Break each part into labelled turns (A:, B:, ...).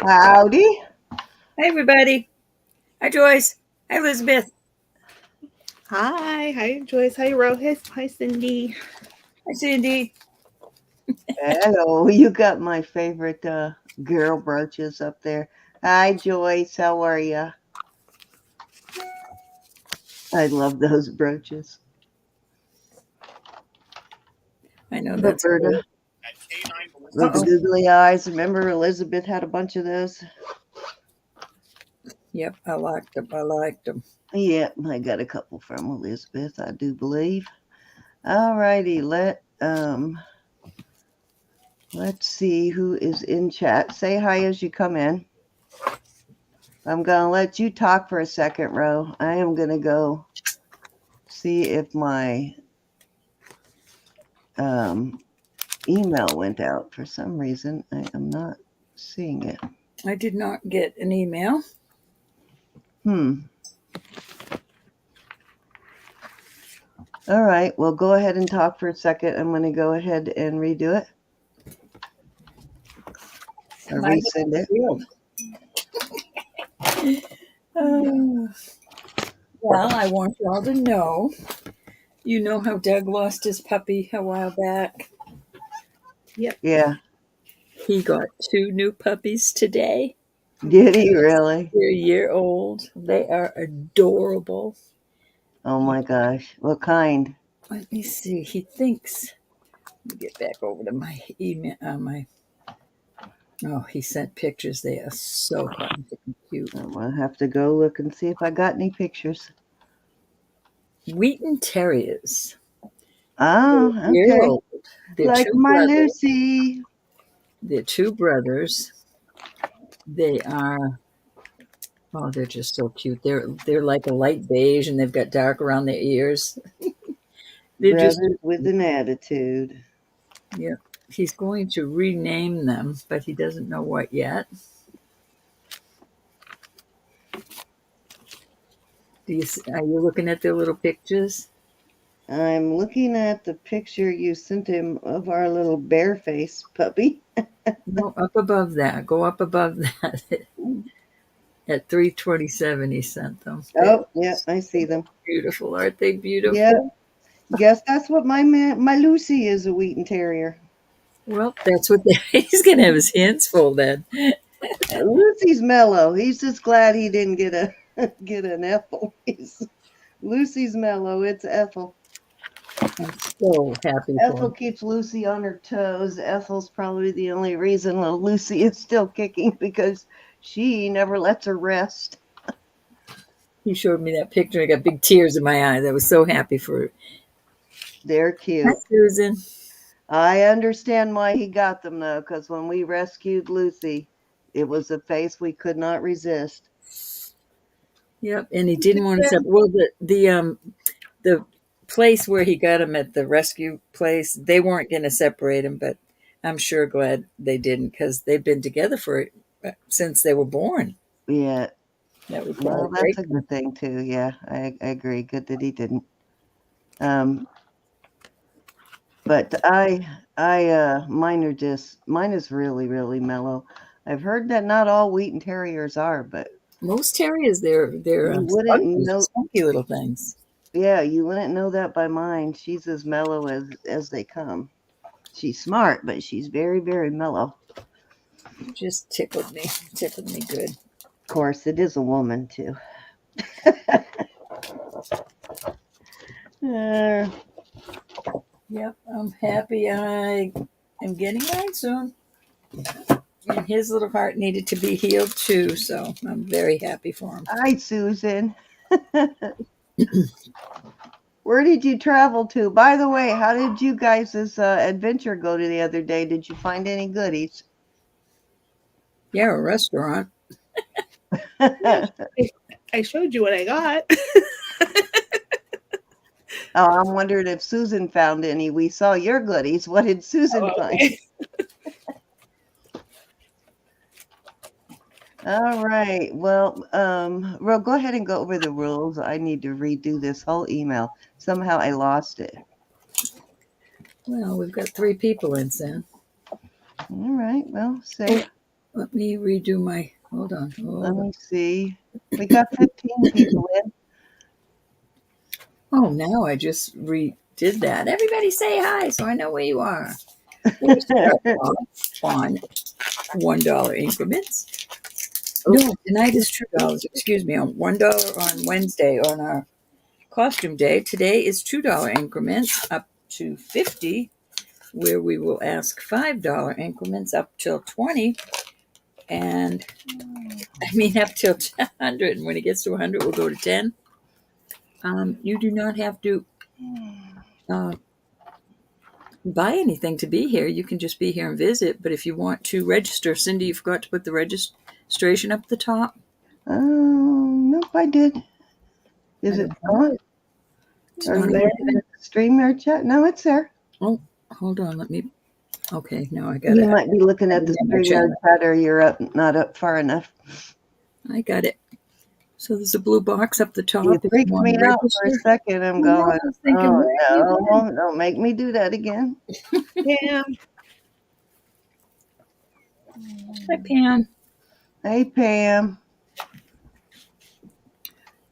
A: Howdy.
B: Hi, everybody. Hi, Joyce. Hi, Elizabeth.
C: Hi Joyce. Hi Rohit. Hi Cindy.
B: Hi, Cindy.
A: Hello. You got my favorite girl brooches up there. Hi, Joyce. How are you? I love those brooches.
B: I know that's
A: Roberta. The
B: cool.
A: googly eyes. Remember Elizabeth had a bunch of those?
B: Yep, I liked them. I liked them.
A: Yeah, I got a couple from Elizabeth, I do believe. All righty, let's see who is in chat. Say hi as you come in. I'm gonna let you talk for a second, Ro. I am gonna go see if my email went out. For some reason, I am not seeing it.
B: I did not get an email.
A: All right, well, go ahead and talk for a second. I'm going to go ahead and redo it. Or resend it.
B: Well, I want you all to know, you know how Doug lost his puppy a while back?
C: Yep.
A: Yeah.
B: He got 2 new puppies today.
A: Did he really?
B: They're a year old. They are adorable.
A: Oh my gosh. What kind?
B: Let me see. He thinks. Let me get back over to my email. Oh, he sent pictures. They are so cute.
A: I'm going to have to go look and see if I got any pictures.
B: Wheaten Terriers.
A: Oh, okay. Like my Lucy.
B: They're 2 brothers. They are, oh, they're just so cute. They're like a light beige, and they've got dark around their ears. They're
A: Brothers
B: just
A: with an attitude.
B: Yeah. He's going to rename them, but he doesn't know what yet. Are you looking at their little pictures?
A: I'm looking at the picture you sent him of our little bare-faced puppy.
B: No, up above that. Go up above that. At 3:27, he sent them.
A: Oh, yeah, I see them.
B: Beautiful, aren't they beautiful?
A: Yeah. Guess that's what my Lucy is, a Wheaten Terrier.
B: Well, that's what he's going to have his hands full then.
A: Lucy's mellow. He's just glad he didn't get an Ethel. Lucy's mellow. It's Ethel.
B: I'm so happy for
A: Ethel
B: him.
A: keeps Lucy on her toes. Ethel's probably the only reason Lucy is still kicking, because she never lets her rest.
B: He showed me that picture. I got big tears in my eyes. I was so happy for her.
A: They're cute.
B: Hi, Susan.
A: I understand why he got them, though, because when we rescued Lucy, it was a face we could not resist.
B: Yep, and he didn't want to separate. Well, the place where he got him at the rescue place, they weren't going to separate him, but I'm sure glad they didn't, because they've been together since they were born.
A: Yeah.
B: That was
A: Well, that's a good thing too. Yeah, I agree. Good that he didn't. But mine is really, really mellow. I've heard that not all Wheaten Terriers are, but
B: most terriers, they're spunky little things.
A: Yeah, you wouldn't know that by mine. She's as mellow as they come. She's smart, but she's very, very mellow.
B: Just tickled me good.
A: Of course, it is a woman too.
B: Yep, I'm happy I am getting mine soon. And his little heart needed to be healed too, so I'm very happy for him.
A: Hi, Susan. Where did you travel to? By the way, how did you guys' adventure go to the other day? Did you find any goodies?
B: Yeah, a restaurant.
C: I showed you what I got.
A: Oh, I'm wondering if Susan found any. We saw your goodies. What did Susan find? All right. Well, Ro, go ahead and go over the rules. I need to redo this whole email. Somehow I lost it.
B: Well, we've got 3 people in, Sam.
A: All right. Well, say.
B: Let me redo my. Hold on.
A: Let me see. We got 15 people in.
B: Oh, now I just redid that. Everybody say hi so I know where you are. We'll start off on $1 increments. No, tonight is $2. Excuse me, on $1 on Wednesday on our costume day. Today is $2 increments up to 50, where we will ask $5 increments up till 20, and up till 100. And when it gets to 100, we'll go to 10. You do not have to uh, buy anything to be here. You can just be here and visit. But if you want to register, Cindy, you forgot to put the registration up the top.
A: Nope, I did. Is it on?
B: It's
A: Are
B: not
A: you
B: there.
A: looking at the StreamYard chat? No, it's there.
B: Oh, hold on. Let me. Okay, now I got
A: You
B: it.
A: might be looking at the
B: Yeah, my
A: StreamYard
B: channel.
A: chat, or you're not up far enough.
B: I got it. So there's a blue box up the top.
A: You
B: If you
A: freaked
B: want
A: me
B: to
A: out for a
B: register.
A: second. I'm
B: I know,
A: going,
B: I was thinking,
A: oh
B: where have you been?
A: no, don't make me do that again.
C: Pam.
B: Hi, Pam.
A: Hey, Pam.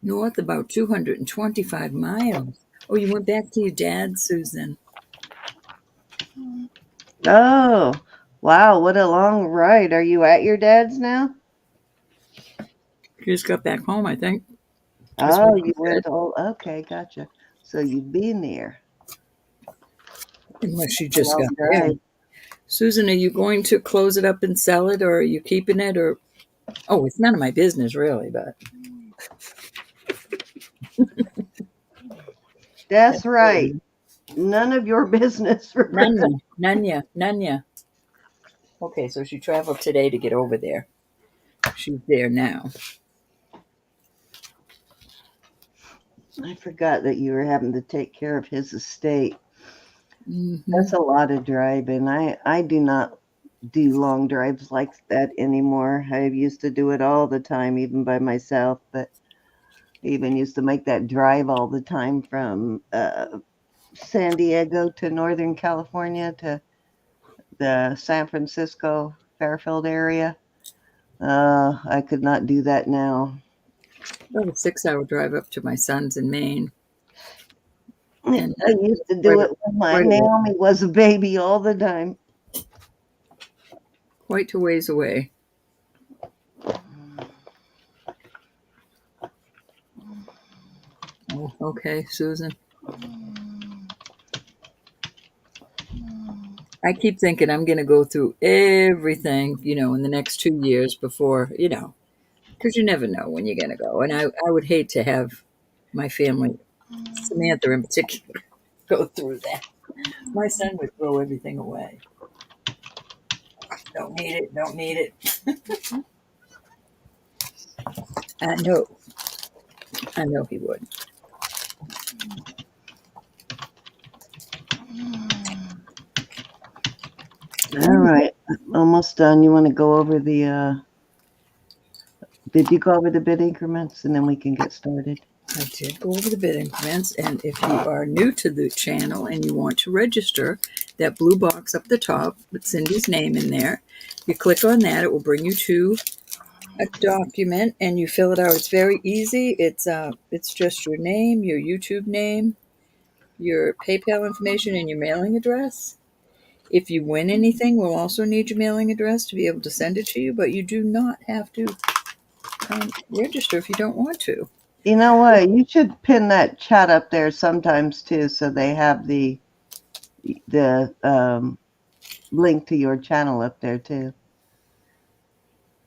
B: North about 225 miles. Oh, you went back to your dad, Susan.
A: Oh, wow, what a long ride. Are you at your dad's now?
B: You just got back home, I think.
A: Oh, you went all, okay, gotcha. So you've been there.
B: Unless you just
A: Long
B: got there.
A: drive.
B: Susan, are you going to close it up and sell it, or are you keeping it? Or oh, it's none of my business, really. But
A: That's right. None of your business, Roberta.
B: Nanya. Okay, so she traveled today to get over there. She's there now.
A: I forgot that you were having to take care of his estate.
B: Mm-hmm.
A: That's a lot of driving. I do not do long drives like that anymore. I used to do it all the time, even by myself, but I even used to make that drive all the time from San Diego to Northern California to the San Francisco, Fairfield area. I could not do that now.
B: About a 6-hour drive up to my son's in Maine. And
A: I used to do it when my Naomi was a baby all the time.
B: Quite a ways away. Oh, okay, Susan. I keep thinking I'm going to go through everything, in the next 2 years before, because you never know when you're going to go. And I would hate to have my family, Samantha in particular, go through that. My son would throw everything away. Don't need it. I know he would.
A: All right, almost done. You want to go over the, did you go over the bid increments and then we can get started?
B: I did go over the bid increments, and if you are new to the channel and you want to register, that blue box up the top with Cindy's name in there, you click on that. It will bring you to a document, and you fill it out. It's very easy. It's just your name, your YouTube name, your PayPal information, and your mailing address. If you win anything, we'll also need your mailing address to be able to send it to you, but you do not have to register if you don't want to.
A: You know what? You should pin that chat up there sometimes too, so they have the link to your channel up there too.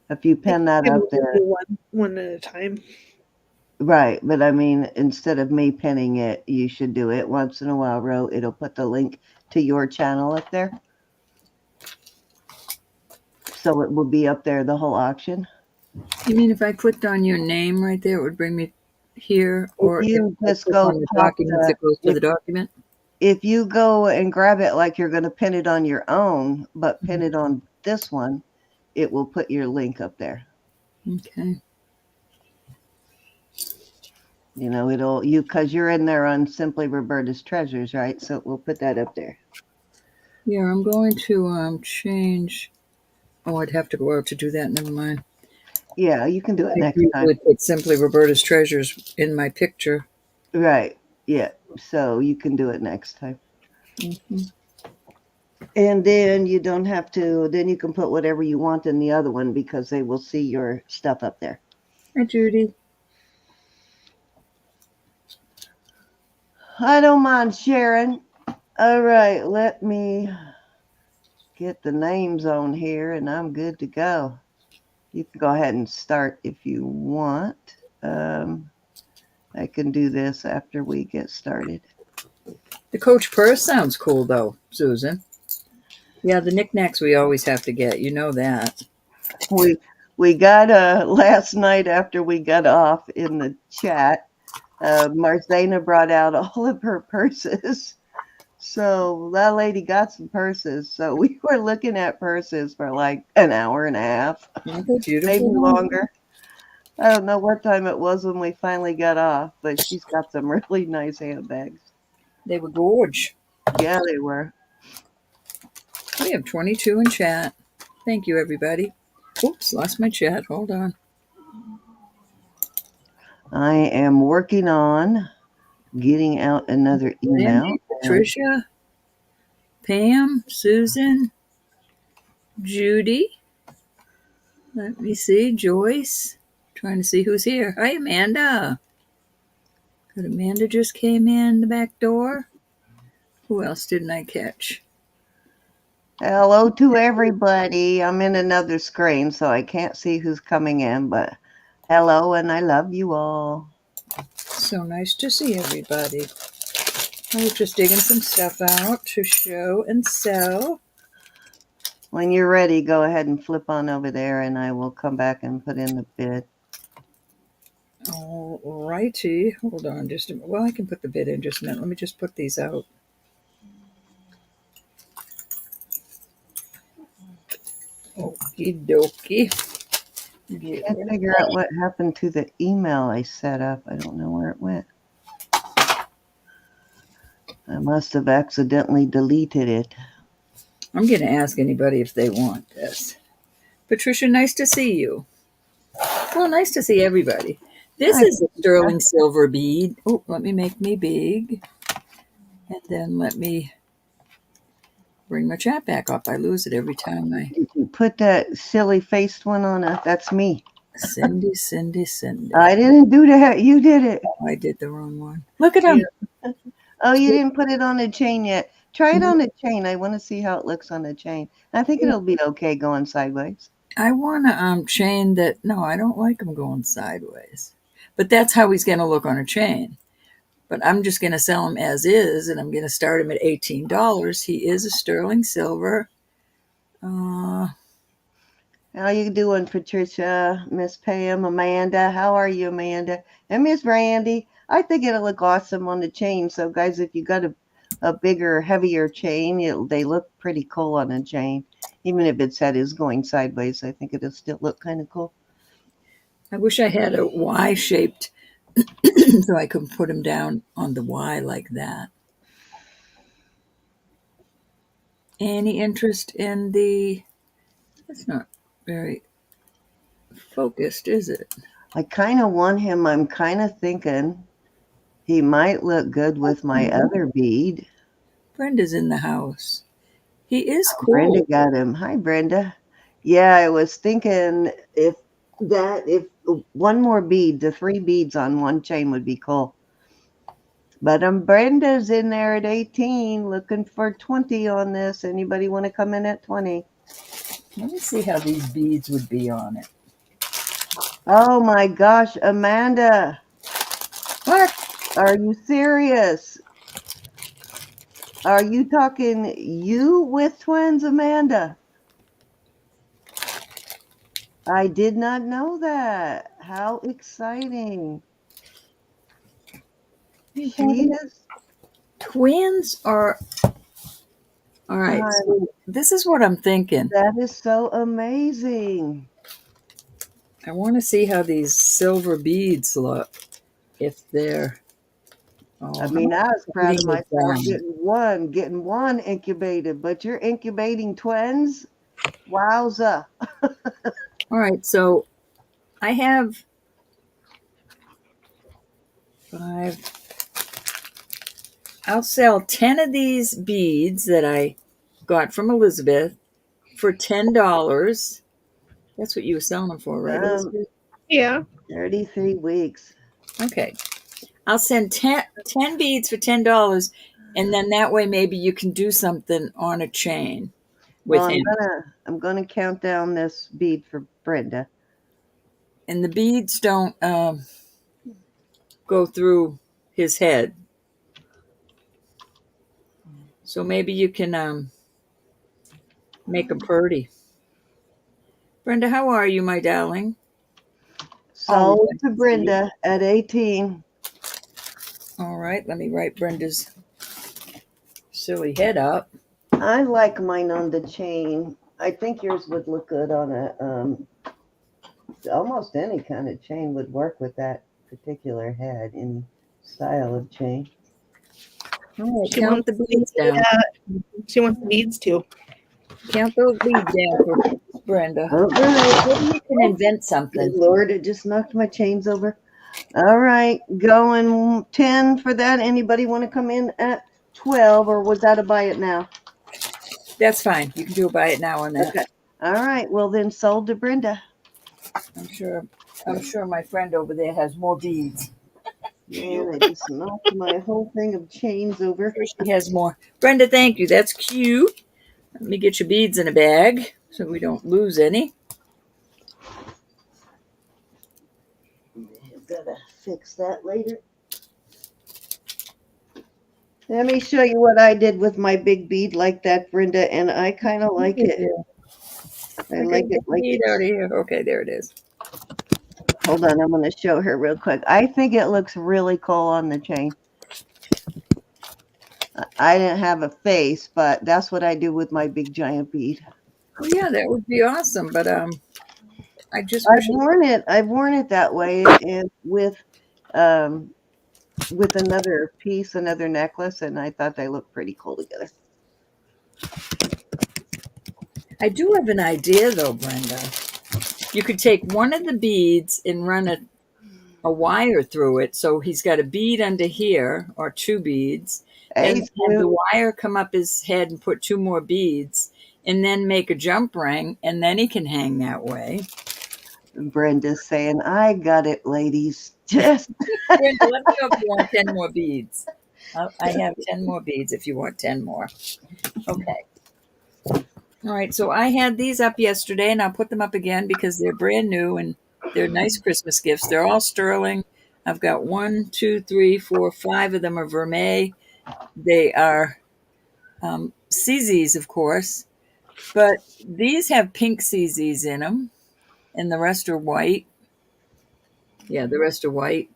A: If you pin that up there,
C: one at a time.
A: right? But I mean, instead of me pinning it, you should do it once in a while. Ro, it'll put the link to your channel up there, so it will be up there the whole auction.
B: You mean if I clicked on your name right there, it would bring me here? Or
A: if you
B: if
A: just
B: I click
A: go
B: on the
A: pop
B: documents, it goes to the document?
A: If you go and grab it like you're going to pin it on your own, but pin it on this one, it will put your link up there.
B: Okay.
A: Because you're in there on Simply Roberta's Treasures, right? So we'll put that up there.
B: Yeah, I'm going to change Oh, I'd have to go out to do that. Never mind.
A: Yeah, you can do it
B: I
A: next time.
B: usually put simply Roberta's Treasures in my picture.
A: Right. Yeah. So you can do it next time.
B: Mhm.
A: And then you don't have to, then you can put whatever you want in the other one because they will see your stuff up there.
B: Hi, Judy.
A: I don't mind sharing. All right, let me get the names on here and I'm good to go. You can go ahead and start if you want. I can do this after we get started.
B: The Coach purse sounds cool, though, Susan. Yeah, the knickknacks we always have to get. You know that.
A: We got last night after we got off in the chat, Marzena brought out all of her purses. So that lady got some purses. So we were looking at purses for like an hour and a half,
B: Aren't they
A: maybe
B: beautiful?
A: longer. I don't know what time it was when we finally got off, but she's got some really nice handbags.
B: They were gorge.
A: Yeah, they were.
B: We have 22 in chat. Thank you, everybody. Oops, lost my chat. Hold on.
A: I am working on getting out another email.
B: Randy, Patricia, Pam, Susan, Judy. Let me see. Joyce. Trying to see who's here. Hi, Amanda. Good. Amanda just came in the back door. Who else didn't I catch?
A: Hello to everybody. I'm in another screen, so I can't see who's coming in, but hello, and I love you all.
B: So nice to see everybody. I was just digging some stuff out to show and sell.
A: When you're ready, go ahead and flip on over there, and I will come back and put in the bid.
B: All righty. Hold on just a minute. Well, I can put the bid in just a minute. Let me just put these out. Okie dokie.
A: I can't figure out what happened to the email I set up. I don't know where it went. I must have accidentally deleted it.
B: I'm going to ask anybody if they want this. Patricia, nice to see you. Well, nice to see everybody. This
A: Hi,
B: is a sterling silver bead. Oh, let me make me big. And then let me bring my chat back up. I lose it every time I...
A: Did you put that silly faced one on? That's me.
B: Cindy, Cindy, Cindy.
A: I didn't do that. You did it.
B: Oh, I did the wrong one. Look at him.
A: Yeah. Oh, you didn't put it on a chain yet. Try it on a chain. I want to see how it looks on a chain. I think it'll be okay going sideways.
B: I want a chain that... No, I don't like him going sideways. But that's how he's going to look on a chain. But I'm just going to sell him as is, and I'm going to start him at $18. He is a sterling silver.
A: How you doing, Patricia, Miss Pam, Amanda? How are you, Amanda? And Miss Randy? I think it'll look awesome on the chain. So, guys, if you got a bigger, heavier chain, they look pretty cool on a chain. Even if its head is going sideways, I think it'll still look kind of cool.
B: I wish I had a Y-shaped so I could put him down on the Y like that. Any interest in the... That's not very focused, is it?
A: I kind of want him. I'm kind of thinking he might look good with my other bead.
B: Brenda's in the house. He is cool.
A: Brenda got him. Hi, Brenda. Yeah, I was thinking if one more bead, the 3 beads on one chain would be cool. But Brenda's in there at 18, looking for 20 on this. Anybody want to come in at 20?
B: Let me see how these beads would be on it.
A: Oh my gosh, Amanda.
B: What?
A: Are you serious? Are you talking you with twins, Amanda? I did not know that. How exciting. She is.
B: Twins are... All right, so this is what I'm thinking.
A: That is so amazing.
B: I want to see how these silver beads look. If they're... Oh,
A: I mean, I was proud of myself
B: down.
A: getting one incubated, but you're incubating twins? Wowza.
B: All right, so I have 5. I'll sell 10 of these beads that I got from Elizabeth for $10. That's what you were selling them for, right, Elizabeth?
C: Yeah.
A: 33 weeks.
B: Okay. I'll send 10 beads for $10, and then that way maybe you can do something on a chain with
A: Well,
B: him.
A: I'm gonna count down this bead for Brenda.
B: And the beads don't go through his head. So maybe you can make them pretty. Brenda, how are you, my darling?
A: Sold
B: Oh,
A: to Brenda at 18.
B: all right, let me write Brenda's silly head up.
A: I like mine on the chain. I think yours would look good on a almost any kind of chain would work with that particular head in style of chain.
B: All right,
C: She
B: count
C: wants
B: the beads down.
C: She wants beads too.
B: Count those beads down for Brenda.
A: All right.
B: Maybe you can invent
A: Good
B: something.
A: Lord, it just knocked my chains over. All right, going 10 for that. Anybody want to come in at 12, or was that a buy it now?
B: That's fine. You can do a buy it now on that.
A: Okay. All right. Well, then sold to Brenda.
B: I'm sure my friend over there has more beads.
A: Man, I just knocked my whole thing of chains over.
B: She has more. Brenda, thank you. That's cute. Let me get your beads in a bag so we don't lose any.
A: Gotta fix that later. Let me show you what I did with my big bead like that, Brenda, and I kind of like it. I like it like
B: bead out of here. Okay, there it is.
A: Hold on, I'm going to show her real quick. I think it looks really cool on the chain. I didn't have a face, but that's what I do with my big giant bead.
B: Oh yeah, that would be awesome. But I just
A: I've
B: wish
A: worn it. I've worn it that way, and with another piece, another necklace, and I thought they looked pretty cool together.
B: I do have an idea though, Brenda. You could take one of the beads and run a wire through it, so he's got a bead under here or 2 beads, and
A: Hey,
B: have the wire come up his head and put 2 more beads, and then make a jump ring, and then he can hang that way.
A: Brenda's saying, "I got it, ladies." Just
B: Brenda, let me know if you want 10 more beads. I have 10 more beads if you want 10 more. Okay. All right, so I had these up yesterday, and I'll put them up again because they're brand new and they're nice Christmas gifts. They're all sterling. I've got 1, 2, 3, 4, 5 of them are vermeil. They are CZs, of course, but these have pink CZs in them, and the rest are white. Yeah, the rest are white.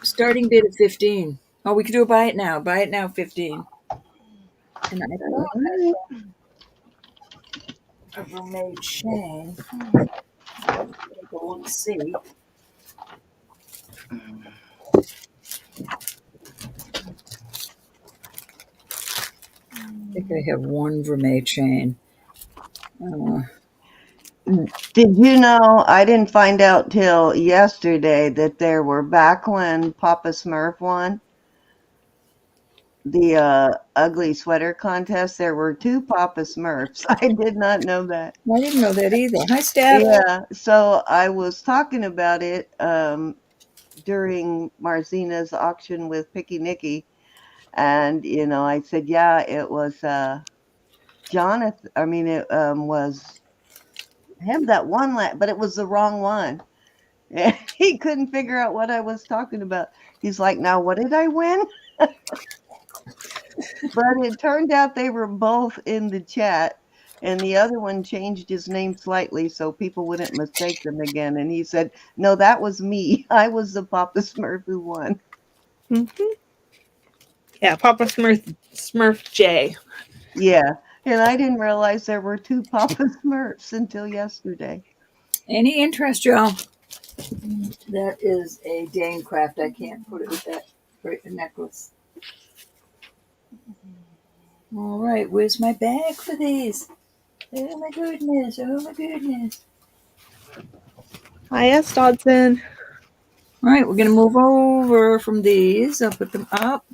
B: Starting bid at 15. Oh, we could do a buy it now. Buy it now, 15. And I thought I saw a vermeil chain. Take a look, see. I think I have one vermeil chain.
A: did you know? I didn't find out till yesterday that there were back when Papa Smurf won the ugly sweater contest. There were 2 Papa Smurfs. I did not know that.
B: I didn't know that either. Hi, Steph.
A: Yeah, so I was talking about it during Marzina's auction with Picky Nicky, and I said, yeah, it was Jonathan. I mean, it was him that won, but it was the wrong one. And he couldn't figure out what I was talking about. He's like, now, what did I win? But it turned out they were both in the chat, and the other one changed his name slightly so people wouldn't mistake them again. And he said, no, that was me. I was the Papa Smurf who won.
C: Mm-hmm. Yeah, Papa Smurf J.
A: Yeah, and I didn't realize there were 2 Papa Smurfs until yesterday.
B: Any interest, y'all? That is a Dane craft. I can't put it with that necklace. All right, where's my bag for these? Oh my goodness. Oh my goodness.
C: Hi, S. Dodson.
B: All right, we're going to move over from these. I'll put them up.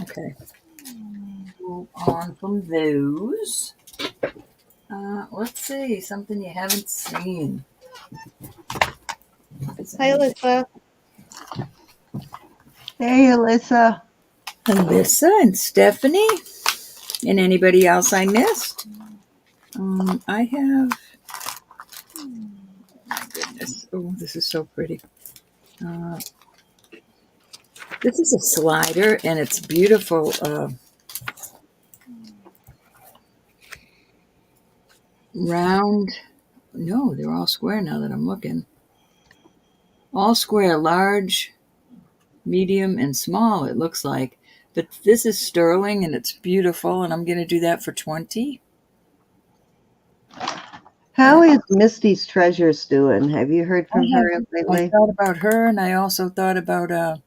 B: Okay. Move on from those. Let's see. Something you haven't seen.
C: Hi, Alyssa.
A: Hey, Alyssa.
B: Alyssa and Stephanie. And anybody else I missed? I have. My goodness. Oh, this is so pretty. This is a slider, and it's beautiful. Round. No, they're all square now that I'm looking. All square, large, medium, and small, it looks like. But this is sterling, and it's beautiful, and I'm going to do that for 20.
A: How is Misty's Treasures doing? Have you heard from her
B: I
A: lately?
B: thought about her, and I also thought about, I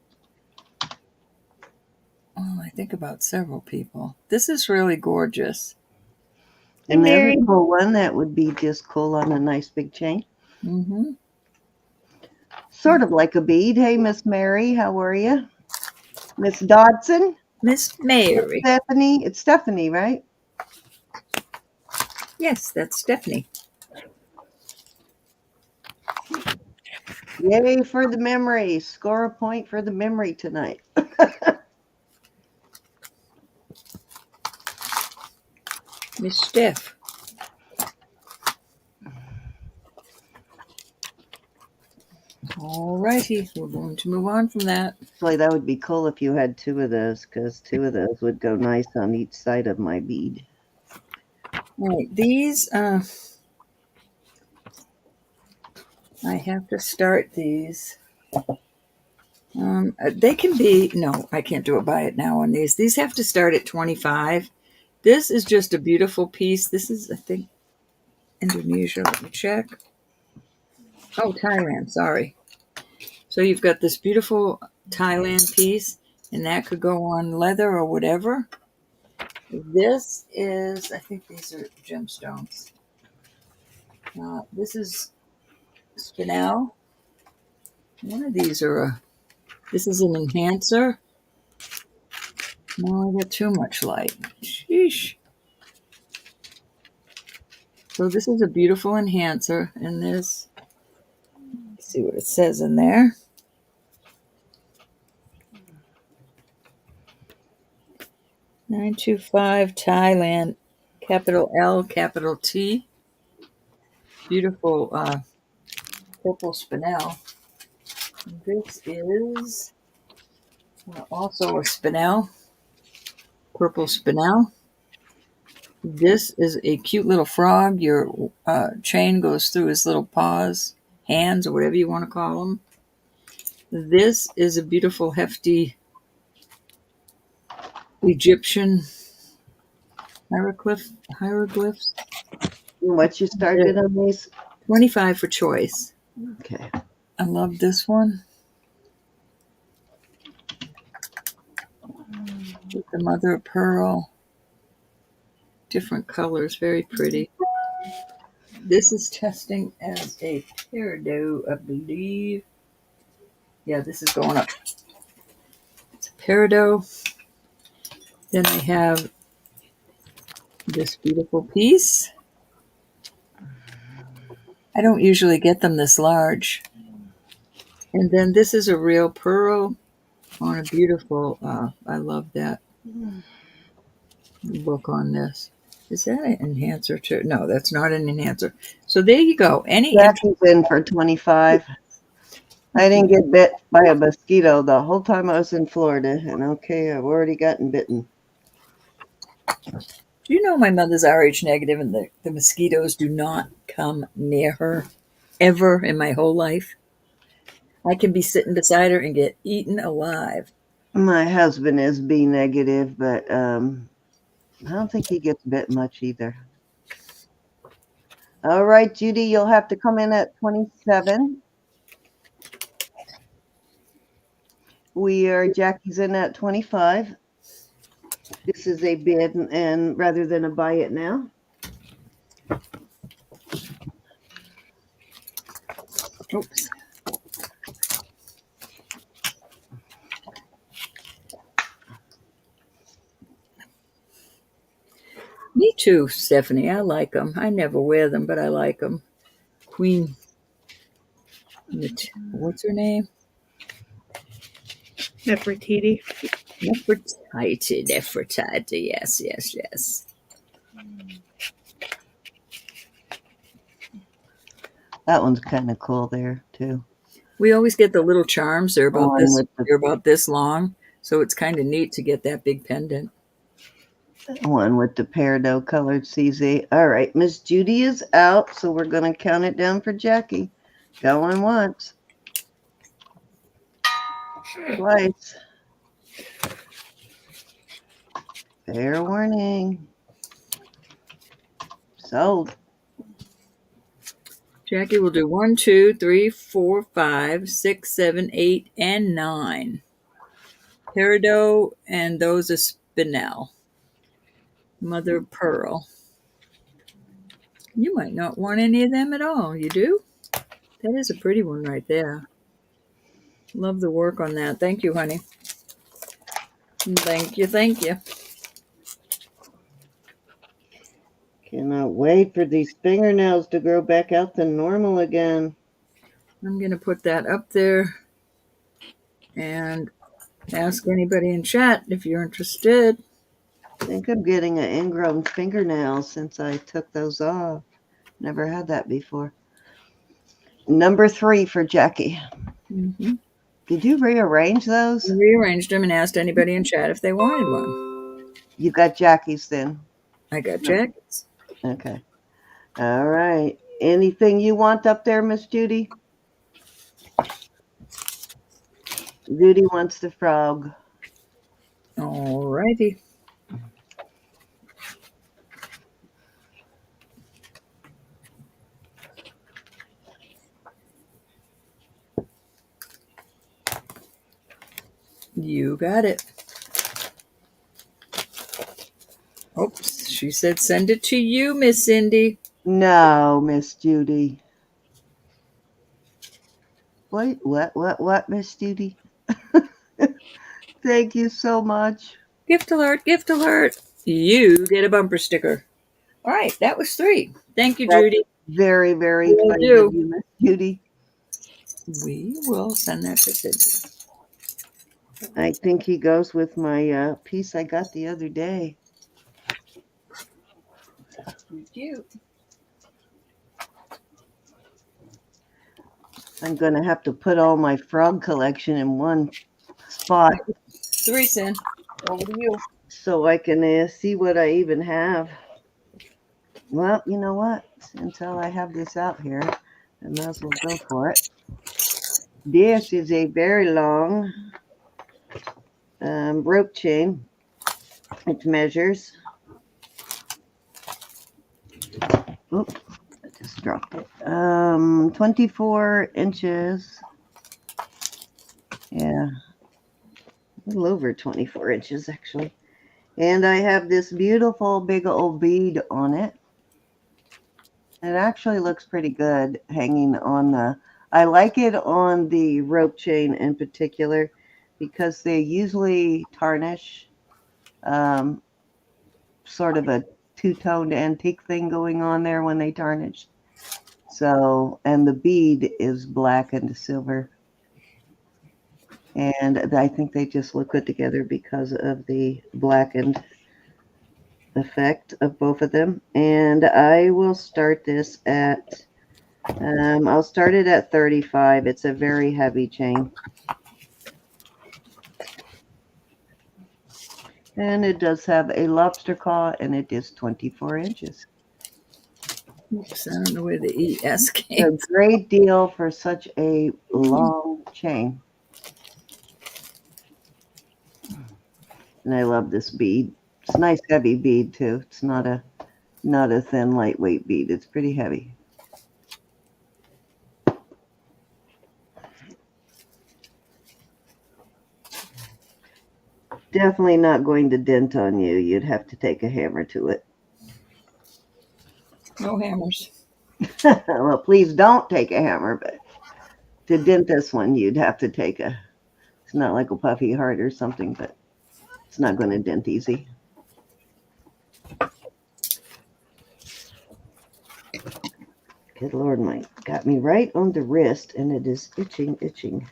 B: think about several people. This is really gorgeous.
C: Hey,
A: And there's
C: Mary.
A: a cool one that would be just cool on a nice big chain.
B: Mm-hmm.
A: Sort of like a bead. Hey, Miss Mary, how are you? Miss Dodson?
B: Miss Mary.
A: Stephanie? It's Stephanie, right?
B: Yes, that's Stephanie.
A: Yay for the memory. Score a point for the memory tonight.
B: Miss Steph. All righty, we're going to move on from that.
A: Actually, that would be cool if you had two of those, because two of those would go nice on each side of my bead.
B: All right, these, I have to start these. They can be, no, I can't do it by it now on these. These have to start at 25. This is just a beautiful piece. This is, I think, Indonesia. Let me check. Oh, Thailand, sorry. So you've got this beautiful Thailand piece, and that could go on leather or whatever. This is, I think these are gemstones. This is spinel. One of these are this is an enhancer. No, I got too much light. Sheesh. So this is a beautiful enhancer, and this, let's see what it says in there. $925 Thailand, capital L, capital T. Beautiful purple spinel. This is also a spinel, purple spinel. This is a cute little frog. Your chain goes through his little paws, hands, or whatever you want to call them. This is a beautiful, hefty Egyptian hieroglyphs.
A: What you started on these?
B: 25 for choice.
A: Okay.
B: I love this one. With the mother of pearl. Different colors, very pretty. This is testing as a peridot, I believe. Yeah, this is going up. It's a peridot. Then I have this beautiful piece. I don't usually get them this large. And then this is a real pearl on a beautiful, I love that look on this. Is that an enhancer too? No, that's not an enhancer. So there you go.
A: Jackie's in for 25. I didn't get bit by a mosquito the whole time I was in Florida. And okay, I've already gotten bitten.
B: Do you know my mother's RH negative, and the mosquitoes do not come near her ever in my whole life? I can be sitting beside her and get eaten alive.
A: My husband is B negative, but I don't think he gets bit much either. All right, Judy, you'll have to come in at 27. Jackie's in at 25. This is a bid and rather than a buy it now.
B: Oops. Me too, Stephanie. I like them. I never wear them, but I like them. Queen. What's her name?
C: Nefertiti.
B: Nefertiti. Yes.
A: That one's kind of cool there too.
B: We always get the little charms. They're about
A: One
B: this.
A: with the-
B: They're about this long, so it's kind of neat to get that big pendant.
A: One with the peridot colored CZ. All right, Miss Judy is out, so we're going to count it down for Jackie. Going once. Twice. Fair warning. Sold.
B: Jackie will do 1, 2, 3, 4, 5, 6, 7, 8, and 9. Peridot, and those are spinel. Mother of pearl. You might not want any of them at all. You do? That is a pretty one right there. Love the work on that. Thank you, honey. Thank you.
A: Cannot wait for these fingernails to grow back out to normal again.
B: I'm going to put that up there and ask anybody in chat if you're interested.
A: I think I'm getting an ingrown fingernail since I took those off. Never had that before. Number 3 for Jackie.
B: Mm-hmm.
A: Did you rearrange those?
B: I rearranged them and asked anybody in chat if they wanted one.
A: You got Jackie's then.
B: I got jackets.
A: Okay. All right. Anything you want up there, Miss Judy? Judy wants the frog.
B: All righty. You got it. Oops, she said send it to you, Miss Cindy.
A: No, Miss Judy. Wait, what, Miss Judy? Thank you so much.
B: Gift alert. You get a bumper sticker. All right, that was 3. Thank you,
A: That's
B: Judy.
A: Very, very
B: Will
A: kind
B: do.
A: of you, Miss Judy.
B: We will send that to Cindy.
A: I think he goes with my piece I got the other day.
B: Cute.
A: I'm going to have to put all my frog collection in one spot
B: 3 cents. Over to you.
A: so I can see what I even have. Well, you know what? Until I have this out here, I might as well go for it. This is a very long rope chain. It measures. Oops, I just dropped it. 24 inches. Yeah, a little over 24 inches actually. And I have this beautiful big old bead on it. It actually looks pretty good hanging on the, I like it on the rope chain in particular because they usually tarnish, sort of a two-toned antique thing going on there when they tarnish. So, and the bead is black and silver. And I think they just look good together because of the blackened effect of both of them. And I will start this at, I'll start it at 35. It's a very heavy chain. And it does have a lobster claw, and it is 24 inches.
B: Oops, I don't know where the ES
A: A
B: came.
A: great deal for such a long chain. And I love this bead. It's a nice heavy bead too. It's not a thin, lightweight bead. It's pretty heavy. definitely not going to dent on you. You'd have to take a hammer to it.
B: No hammers.
A: Well, please don't take a hammer, but to dent this one, you'd have to take a, it's not like a puffy heart or something, but it's not going to dent easy. Good Lord, my got me right on the wrist, and it is itching.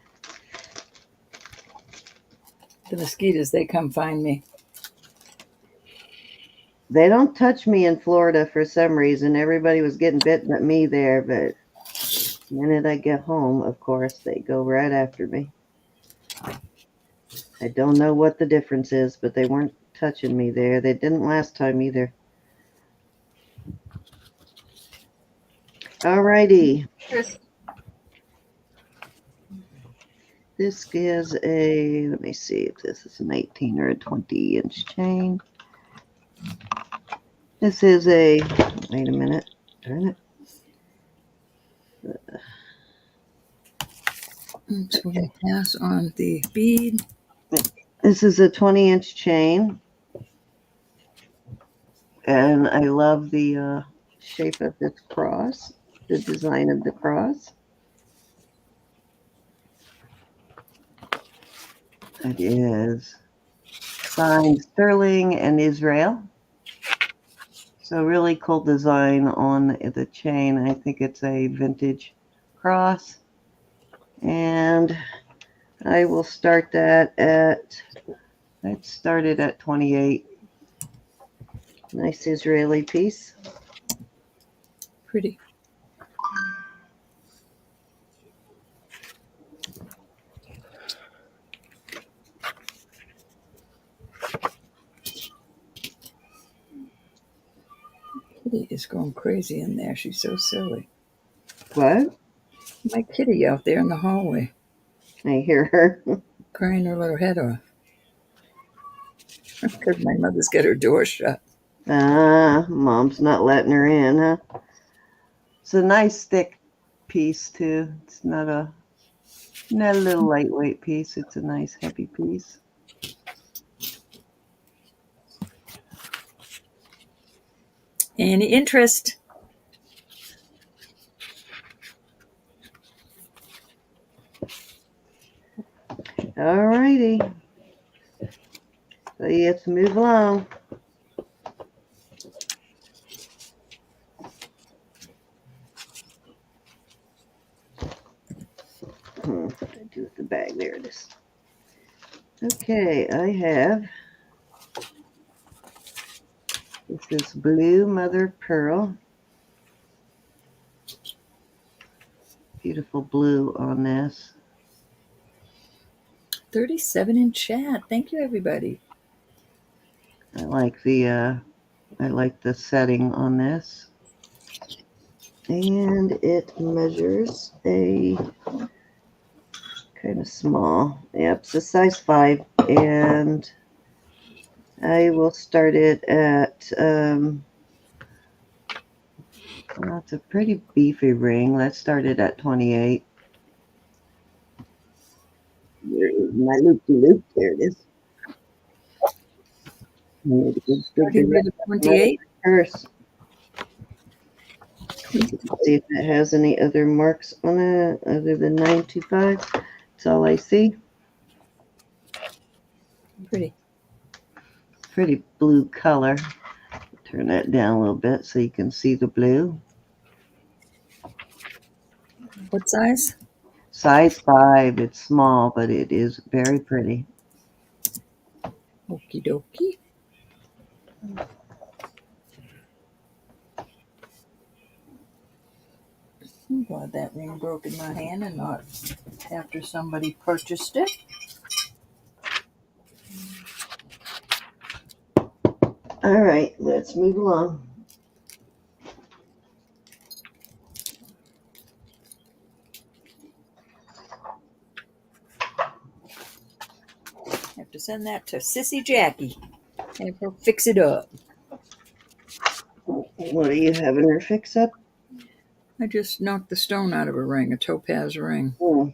B: The mosquitoes, they come find me.
A: They don't touch me in Florida for some reason. Everybody was getting bit but me there, but the minute I get home, of course, they go right after me. I don't know what the difference is, but they weren't touching me there. They didn't last time either. Alrighty. This is a, let me see if this is an 18 or a 20-inch chain. This is a, wait a minute, darn it.
B: So we're going to pass on the bead.
A: This is a 20-inch chain. And I love the shape of this cross, the design of the cross. It is signed Sterling and Israel. So really cool design on the chain. I think it's a vintage cross. And I will start that at, let's start it at 28. Nice Israeli piece.
B: Pretty. Kitty is going crazy in there. She's so silly.
A: What?
B: My kitty out there in the hallway.
A: I hear her.
B: Crying her little head off. Because my mother's got her door shut.
A: Mom's not letting her in, huh? It's a nice thick piece too. It's not a little lightweight piece. It's a nice heavy piece.
B: Any interest?
A: All righty. So let's move along. What did I do with the bag? There it is. Okay, I have, this is blue mother of pearl. Beautiful blue on this.
B: 37 in chat. Thank you, everybody.
A: I like the setting on this. And it measures a kind of small. Yep, it's a size 5. And I will start it at, well, it's a pretty beefy ring. Let's start it at 28. There is my loop-de-loop. There it is.
B: Starting with a 28.
A: Purse. See if it has any other marks on it other than 925. That's all I see.
B: Pretty.
A: Pretty blue color. Turn that down a little bit so you can see the blue.
B: What size?
A: Size 5. It's small, but it is very pretty.
B: Okie dokie. I'm glad that ring broke in my hand and not after somebody purchased it.
A: All right, let's move along.
B: Have to send that to Sissy Jackie. Have her fix it up.
A: What are you having her fix up?
B: I just knocked the stone out of a ring, a topaz ring.
A: Oh,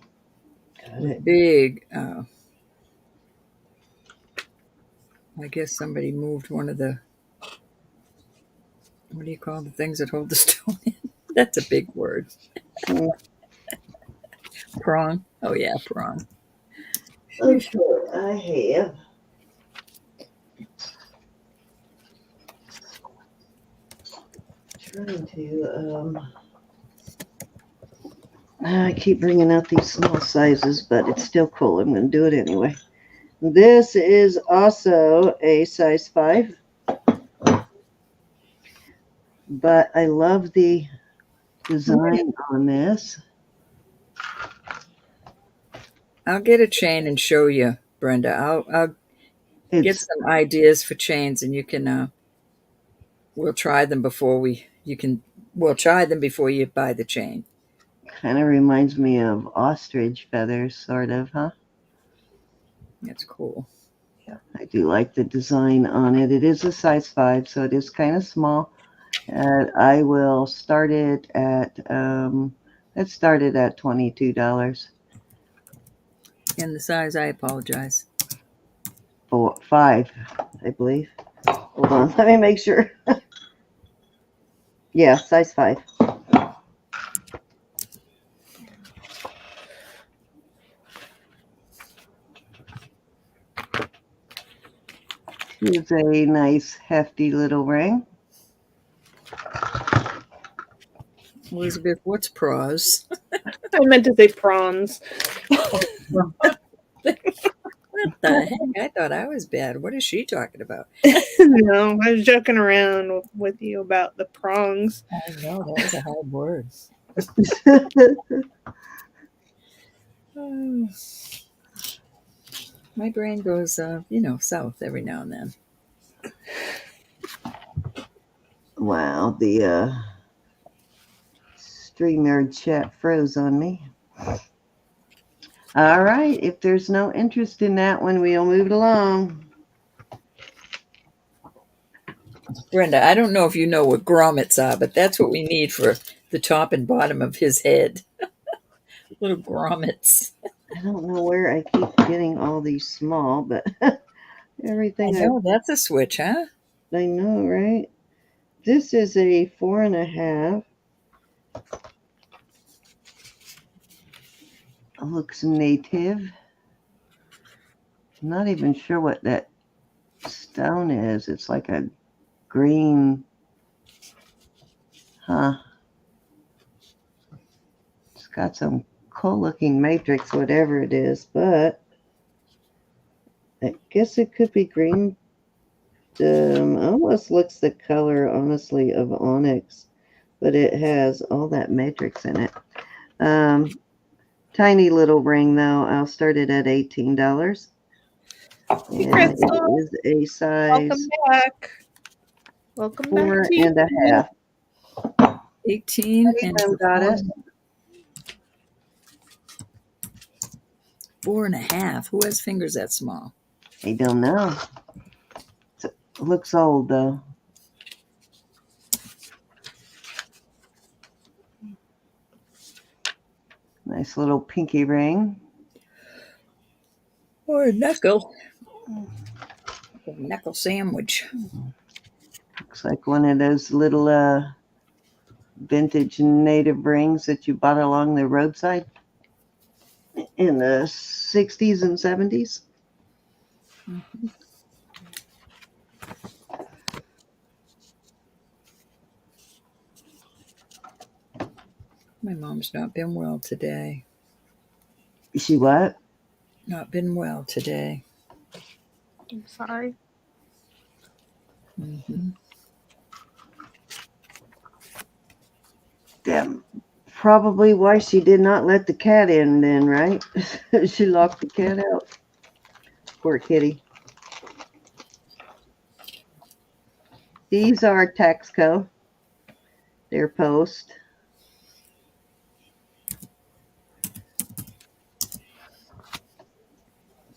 A: got it.
B: Big I guess somebody moved one of the, what do you call the things that hold the stone in? That's a big word.
A: Hmm.
B: Prong. Oh, yeah, prong.
A: Okay, I have. Trying to, I keep bringing out these small sizes, but it's still cool. I'm going to do it anyway. This is also a size 5, but I love the design on this.
B: I'll get a chain and show you, Brenda. I'll get
A: It's
B: some ideas for chains, and you can. We'll try them before We'll try them before you buy the chain.
A: kind of reminds me of ostrich feathers, sort of, huh?
B: That's cool.
A: Yeah, I do like the design on it. It is a size 5, so it is kind of small. And I will start it at, let's start it at $22
B: And the size, I apologize.
A: for 5, I believe. Hold on, let me make sure. Yeah, size 5. Here's a nice hefty little ring.
B: Elizabeth, what's pros?
C: I meant to say prawns.
B: What the heck? I thought I was bad. What is she talking about?
C: No, I was joking around with you about the prongs.
B: I know, that was a hard word. Oh. My brain goes, south every now and then.
A: Wow, the StreamYard chat froze on me. All right, if there's no interest in that one, we'll move it along.
B: Brenda, I don't know if you know what grommets are, but that's what we need for the top and bottom of his head. Little grommets.
A: I don't know where I keep getting all these small, but everything
B: I know, that's a switch, huh?
A: I know, right? This is a 4.5. Looks native. I'm not even sure what that stone is. It's like a green, huh? It's got some cool looking matrix, whatever it is, but I guess it could be green. Almost looks the color, honestly, of onyx, but it has all that matrix in it. Tiny little ring, though. I'll start it at $18.
C: Hey,
A: And it
C: Crystal.
A: is a size
C: Welcome back. Welcome back
A: four
C: to
A: and a
C: you.
A: half.
B: 18
A: Hey,
B: and
A: Mom Goddess.
B: 4.5. Who has fingers that small?
A: I don't know. It looks old, though. Nice little pinky ring.
B: Or a knuckle. A knuckle sandwich.
A: Looks like one of those little vintage native rings that you bought along the roadside in the 60s and 70s.
B: Mm-hmm. My mom's not been well today.
A: She what?
B: Not been well today.
C: I'm sorry.
B: Mm-hmm.
A: Damn. Probably why she did not let the cat in then, right? She locked the cat out. Poor kitty. These are Taxco. They're post.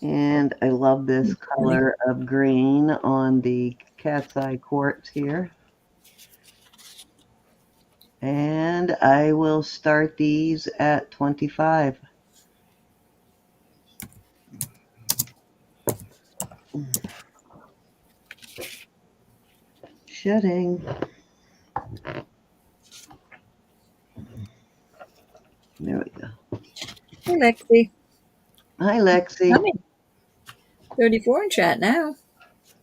A: And I love this color of green on the cat's eye quartz here. And I will start these at 25. shedding. There we go.
B: Hey, Lexi.
A: Hi, Lexi.
B: Coming. 34 in chat now.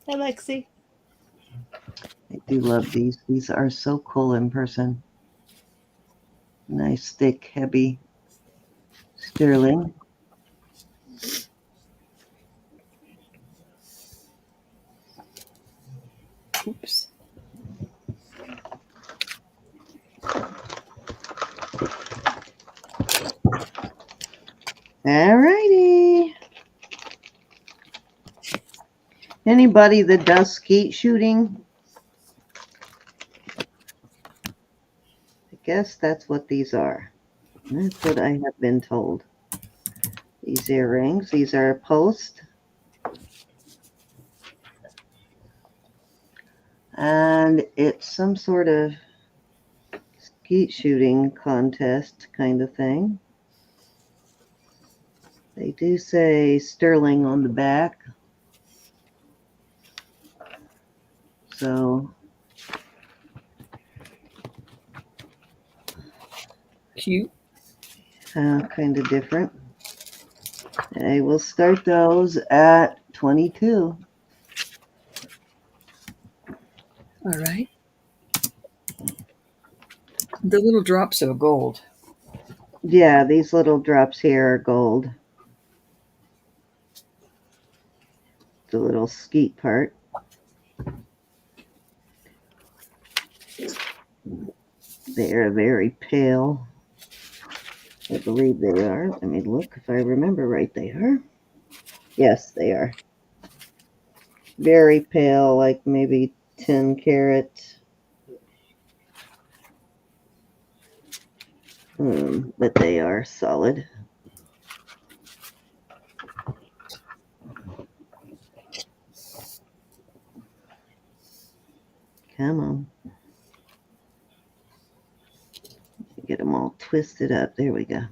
C: Hi, Lexi.
A: I do love these. These are so cool in person. Nice, thick, heavy sterling.
B: Oops.
A: Alrighty. Anybody that does skeet shooting? I guess that's what these are. That's what I have been told. These earrings, these are post. And it's some sort of skeet shooting contest kind of thing. They do say sterling on the back. So
B: Cute.
A: kind of different. I will start those at 22.
B: All right. The little drops of gold.
A: Yeah, these little drops here are gold. The little skeet part. They are very pale. I believe they are. Let me look if I remember right. They are. Yes, they are. Very pale, like maybe 10 carat. But they are solid. Come on. Get them all twisted up. There we go.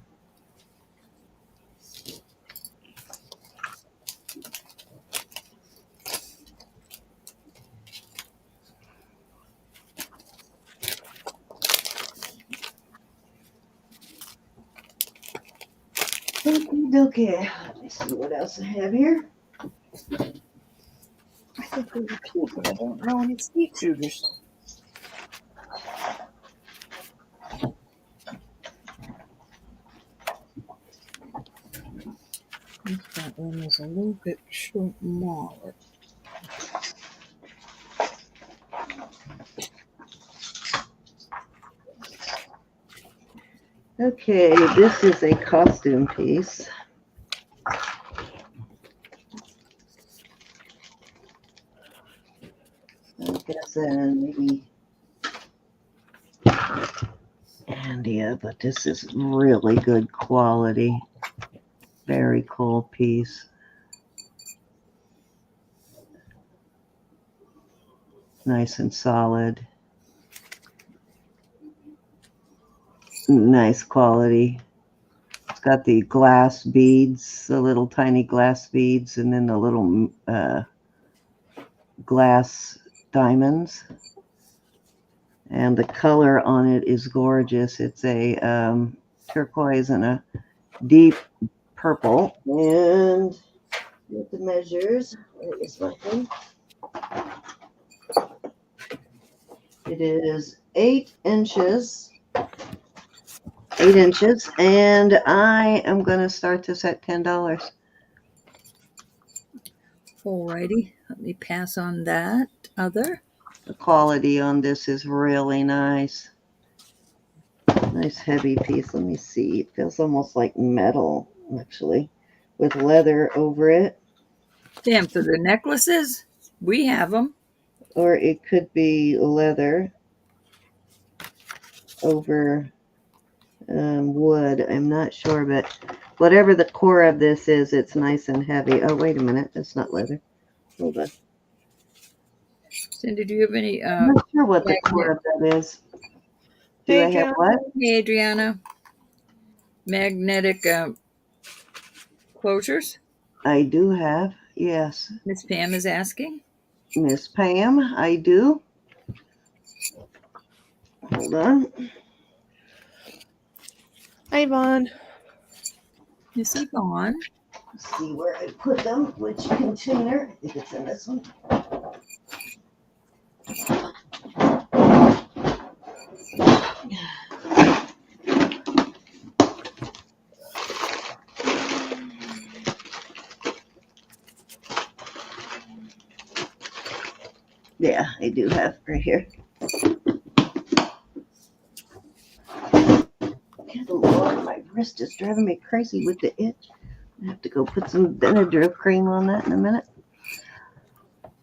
A: Okay. Let me see what else I have here.
B: I think they were cute, but I don't know any skeet shooters. That one is a little bit smaller.
A: Okay, this is a costume piece. I guess maybe India, but this is really good quality. Very cool piece. Nice and solid. Nice quality. It's got the glass beads, the little tiny glass beads, and then the little glass diamonds. And the color on it is gorgeous. It's a turquoise and a deep purple. And with the measures, where is my thing? It is 8 inches. 8 inches. And I am going to start this at $10.
B: Alrighty, let me pass on that other.
A: The quality on this is really nice. Nice heavy piece. Let me see. It feels almost like metal, actually, with leather over it.
B: Damn, for the necklaces, we have them.
A: Or it could be leather over wood. I'm not sure, but whatever the core of this is, it's nice and heavy. Oh, wait a minute. It's not leather. Hold on.
B: Cindy, do you have any?
A: I'm not sure what the core of that is. Do
C: Hey,
A: I have
C: John.
A: what?
B: Hey, Adriana. Magnetic closures.
A: I do have, yes.
B: Miss Pam is asking.
A: Miss Pam, I do. Hold on.
C: Hi, Vaughn.
B: Is he gone?
A: Let's see where I put them. Which container? I think it's in this one. Yeah, I do have right here. Good Lord, my wrist is driving me crazy with the itch. I have to go put some Benadryl cream on that in a minute.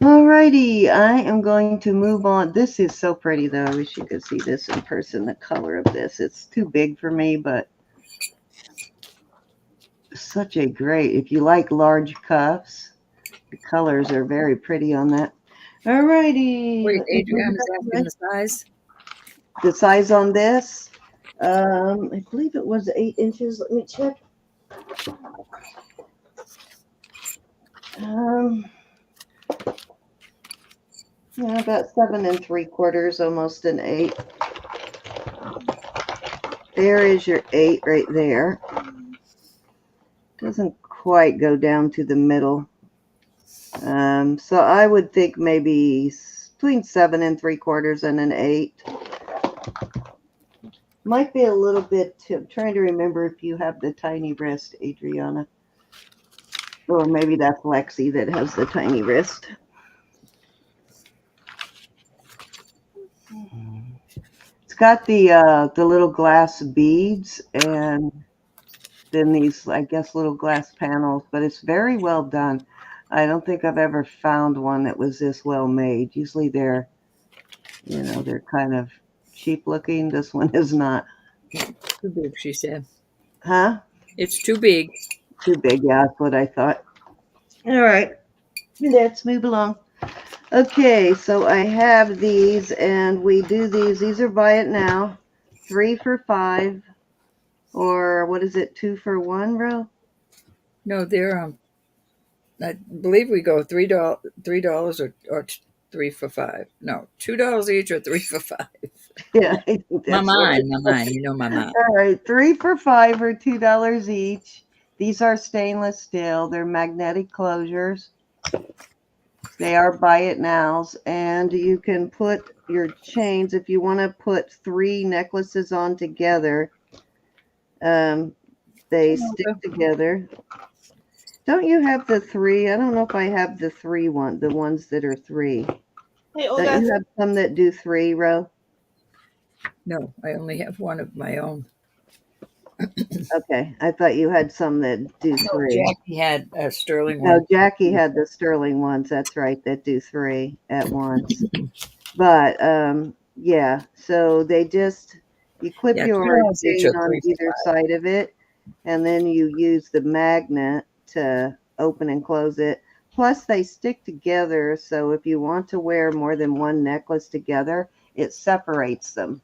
A: Alrighty, I am going to move on. This is so pretty though. I wish you could see this in person, the color of this. It's too big for me, but such a great, if you like large cuffs, the colors are very pretty on that. Alrighty.
B: Wait, Adrienne is asking the size.
A: The size on this, I believe it was 8 inches. Let me check. Yeah, about 7 3/4, almost an 8. There is your 8 right there. Doesn't quite go down to the middle. So I would think maybe between 7 3/4 and an 8. Might be a little bit, I'm trying to remember if you have the tiny wrist, Adriana. Or maybe that's Lexi that has the tiny wrist. It's got the little glass beads and then these, I guess, little glass panels, but it's very well done. I don't think I've ever found one that was this well made. Usually they're, you know, they're kind of cheap looking. This one is not.
B: Too big, she said.
A: Huh?
B: It's too big.
A: Too big, yeah, that's what I thought. All right, let's move along. Okay, so I have these, and we do these. These are buy it now, 3 for $5, or what is it, 2 for $1, Ro?
B: No, they're I believe we go $3 or 3 for $5. No, $2 each or 3 for $5.
A: Yeah, I think
B: My
A: that's what
B: mind, my mind. You know my mind.
A: All right, 3 for $5 or $2 each. These are stainless steel. They're magnetic closures. They are buy it nows, and you can put your chains if you want to put 3 necklaces on together. They stick together. Don't you have the 3? I don't know if I have the 3 one, the ones that are 3.
C: Hey,
A: Don't
C: Olga.
A: you have some that do 3, Ro?
B: No, I only have one of my own.
A: Okay, I thought you had some that do 3.
B: Jackie had a sterling one.
A: No, Jackie had the sterling ones. That's right, that do 3 at once. But yeah, so they just you clip
B: Yeah,
A: your
B: $2 each
A: chain
B: or
A: on
B: 3 for
A: either side of it, and then you use the magnet to open and close it. Plus, they stick together, so if you want to wear more than one necklace together, it separates them.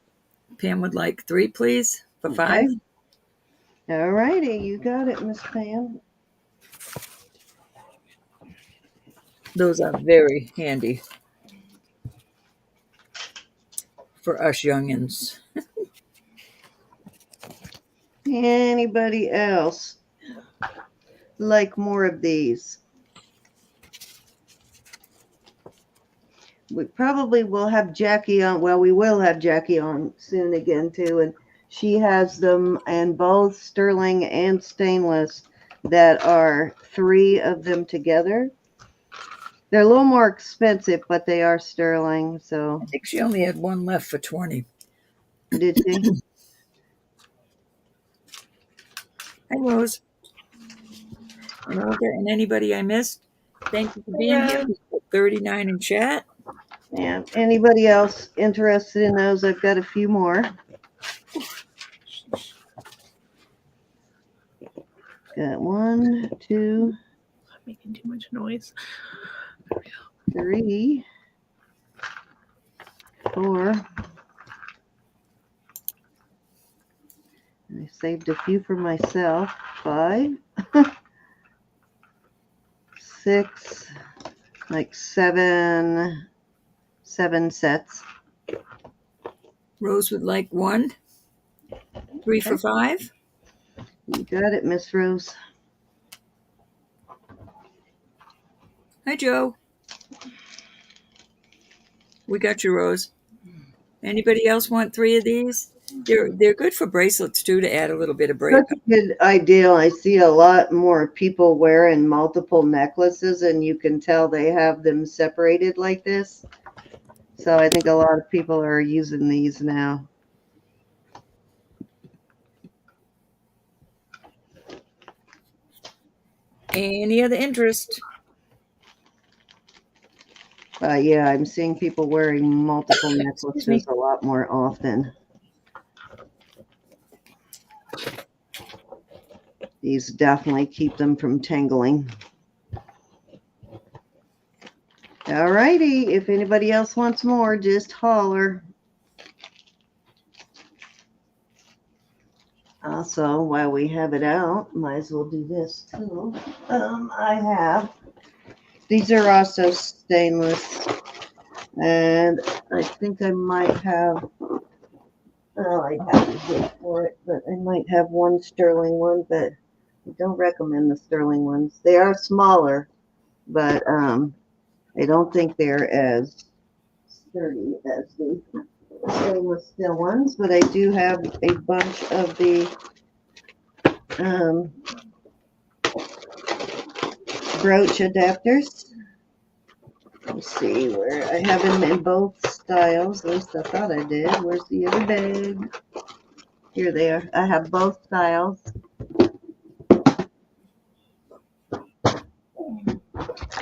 B: $5. Pam would like 3, please, for
A: Okay.
B: $5.
A: All righty, you got it, Miss Pam.
B: Those are very handy for us youngins.
A: Anybody else like more of these? We probably will have Jackie on. Well, we will have Jackie on soon again, too. And she has them in both sterling and stainless that are 3 of them together. They're a little more expensive, but they are sterling. So,
B: I think she only had one left for 20.
A: did she?
B: Hi, Rose. And Olga and anybody I missed, thank you for being here. We put 39 in chat.
A: Yeah. Anybody else interested in those? I've got a few more. Got 1, 2,
C: I'm making too much noise.
A: 3, 4. I saved a few for myself. 5, 6, like 7 sets.
B: Rose would like one. 3 for $5.
A: You got it, Miss Rose.
B: Hi, Joe. We got you, Rose. Anybody else want 3 of these? They're good for bracelets too, to add a little bit of
A: Such a good idea. I see a lot more people wearing multiple necklaces, and you can tell they have them separated like this. So I think a lot of people are using these now.
B: Any other interest?
A: Yeah, I'm seeing people wearing multiple necklaces a lot more often. These definitely keep them from tangling. All righty. If anybody else wants more, just holler. Also, while we have it out, might as well do this too. I have, these are also stainless, and I think I might have, well, I'd have to dig for it, but I might have one sterling one, but I don't recommend the sterling ones. They are smaller, but I don't think they're as sturdy as the stainless steel ones, but I do have a bunch of the brooch adapters. Let's see where I have them in both styles. At least I thought I did. Where's the other bag? Here they are. I have both styles.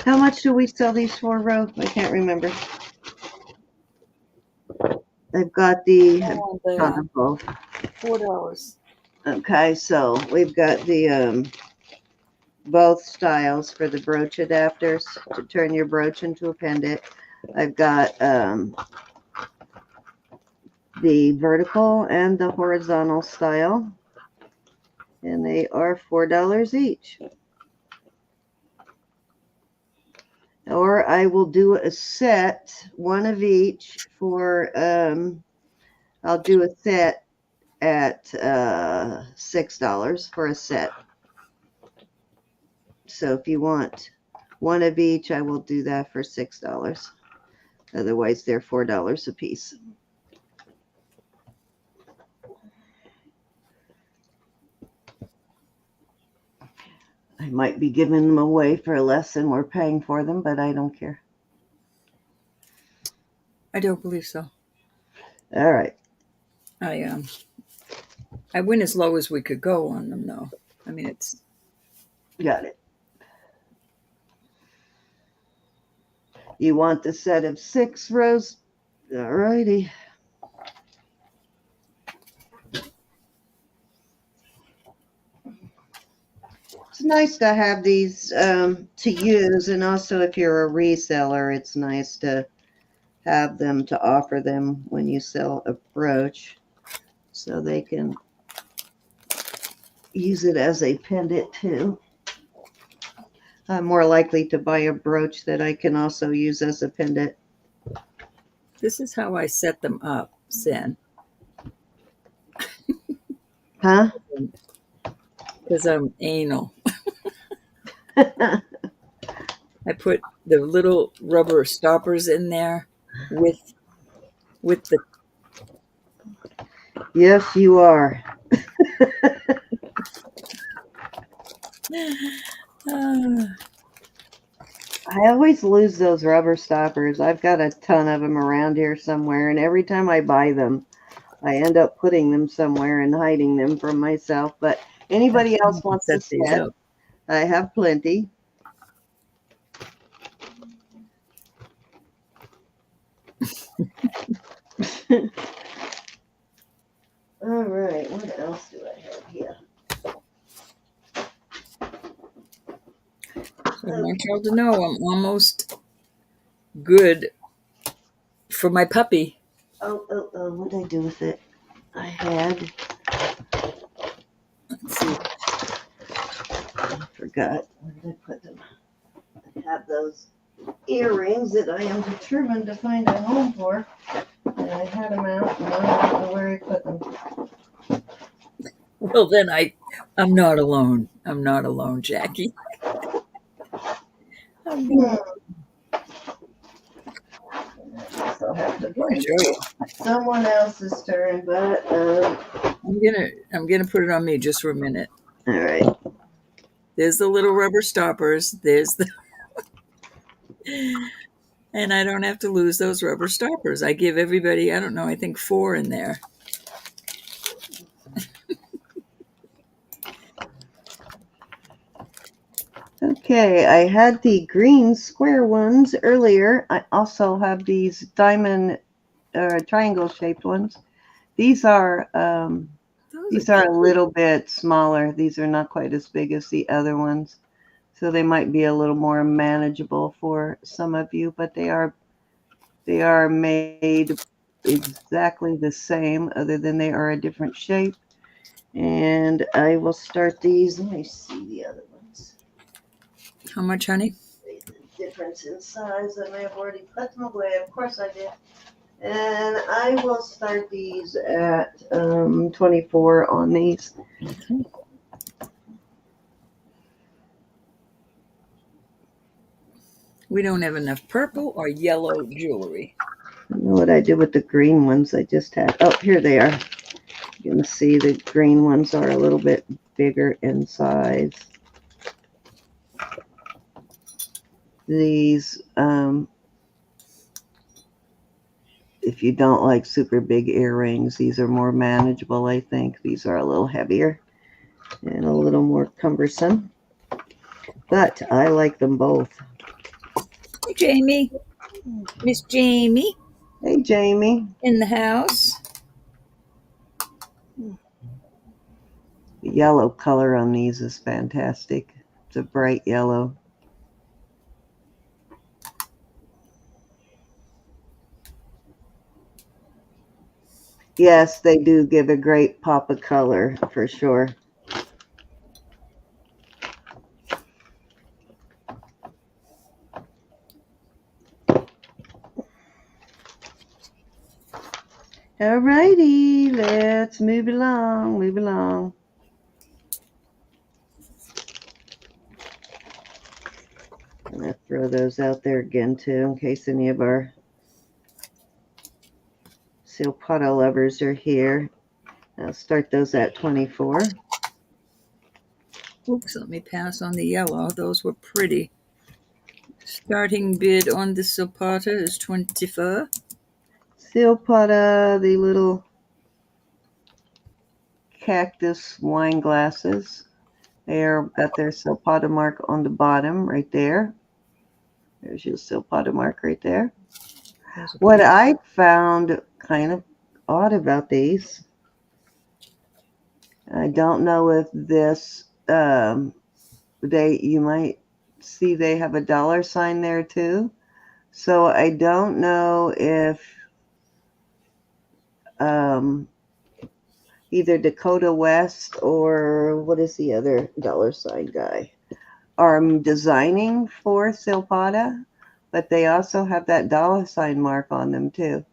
A: How much do we sell these for, Ro? I can't remember. I've got the both.
B: $4.
A: Okay, so we've got the both styles for the brooch adapters to turn your brooch into a pendant. I've got the vertical and the horizontal style, and they are $4 each. Or I will do a set, one of each for, I'll do a set at $6 for a set. So if you want one of each, I will do that for $6. Otherwise, they're $4 a piece. I might be giving them away for less than we're paying for them, but I don't care.
B: I don't believe so.
A: All right.
B: I went as low as we could go on them, though. I mean, it's
A: got it. You want the set of 6, Rose? All righty. It's nice to have these to use, and also if you're a reseller, it's nice to have them to offer them when you sell a brooch, so they can use it as a pendant too. I'm more likely to buy a brooch that I can also use as a pendant.
B: This is how I set them up, Sen.
A: Huh?
B: Because I'm anal. I put the little rubber stoppers in there with the.
A: Yes, you are. I always lose those rubber stoppers. I've got a ton of them around here somewhere, and every time I buy them, I end up putting them somewhere and hiding them from myself. But anybody else wants to set, I have plenty. All right, what else do I have here?
B: So I want y'all to know I'm almost good for my puppy.
A: Oh, what did I do with it? I had,
B: Let's see.
A: I forgot. Where did I put them? I have those earrings that I am determined to find a home for. I and I had them out, and I don't know where I put them.
B: Well, then I'm not alone. I'm not alone, Jackie. I'm not.
A: So I'll have to
B: I'm gonna
A: find
B: show you.
A: someone else's turn, but
B: I'm gonna put it on me just for a minute.
A: all right.
B: There's the little rubber stoppers. And I don't have to lose those rubber stoppers. I give everybody, I don't know, I think 4 in there.
A: Okay, I had the green square ones earlier. I also have these diamond triangle shaped ones. These are a little bit smaller. These are not quite as big as the other ones. So they might be a little more manageable for some of you, but they are made exactly the same, other than they are a different shape. And I will start these. Let me see the other ones.
B: How much, honey?
A: The difference in size. I may have already put them away. Of course I did. And I will start these at 24 on these.
B: Okay. We don't have enough purple or yellow jewelry.
A: I don't know what I did with the green ones. I just had, oh, here they are. You can see the green ones are a little bit bigger in size. These, if you don't like super big earrings, these are more manageable, I think. These are a little heavier and a little more cumbersome, but I like them both.
B: Hey, Jamie. Miss Jamie
A: Hey, Jamie.
B: in the house.
A: The yellow color on these is fantastic. It's a bright yellow. Yes, they do give a great pop of color for sure. All righty, let's move along, move along. I'm going to throw those out there again, too, in case any of our silpada lovers are here. I'll start those at 24.
B: Oops, let me pass on the yellow. Those were pretty. Starting bid on the silpada is 24.
A: Silpada, the little cactus wine glasses. They're got their silpada mark on the bottom right there. There's your silpada mark right there. What I found kind of odd about these, I don't know if this, you might see they have a dollar sign there too. So I don't know if either Dakota West or what is the other dollar sign guy are designing for silpada, but they also have that dollar sign mark on them too.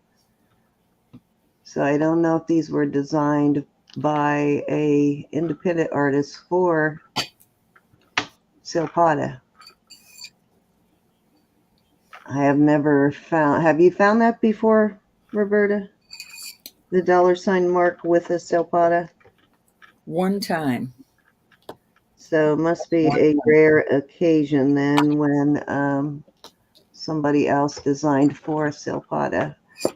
A: So I don't know if these were designed by a independent artist for silpada. I have never found. Have you found that before, Roberta? The dollar sign mark with a silpada?
B: One time.
A: So it must be a rare occasion then when somebody else designed for a silpada.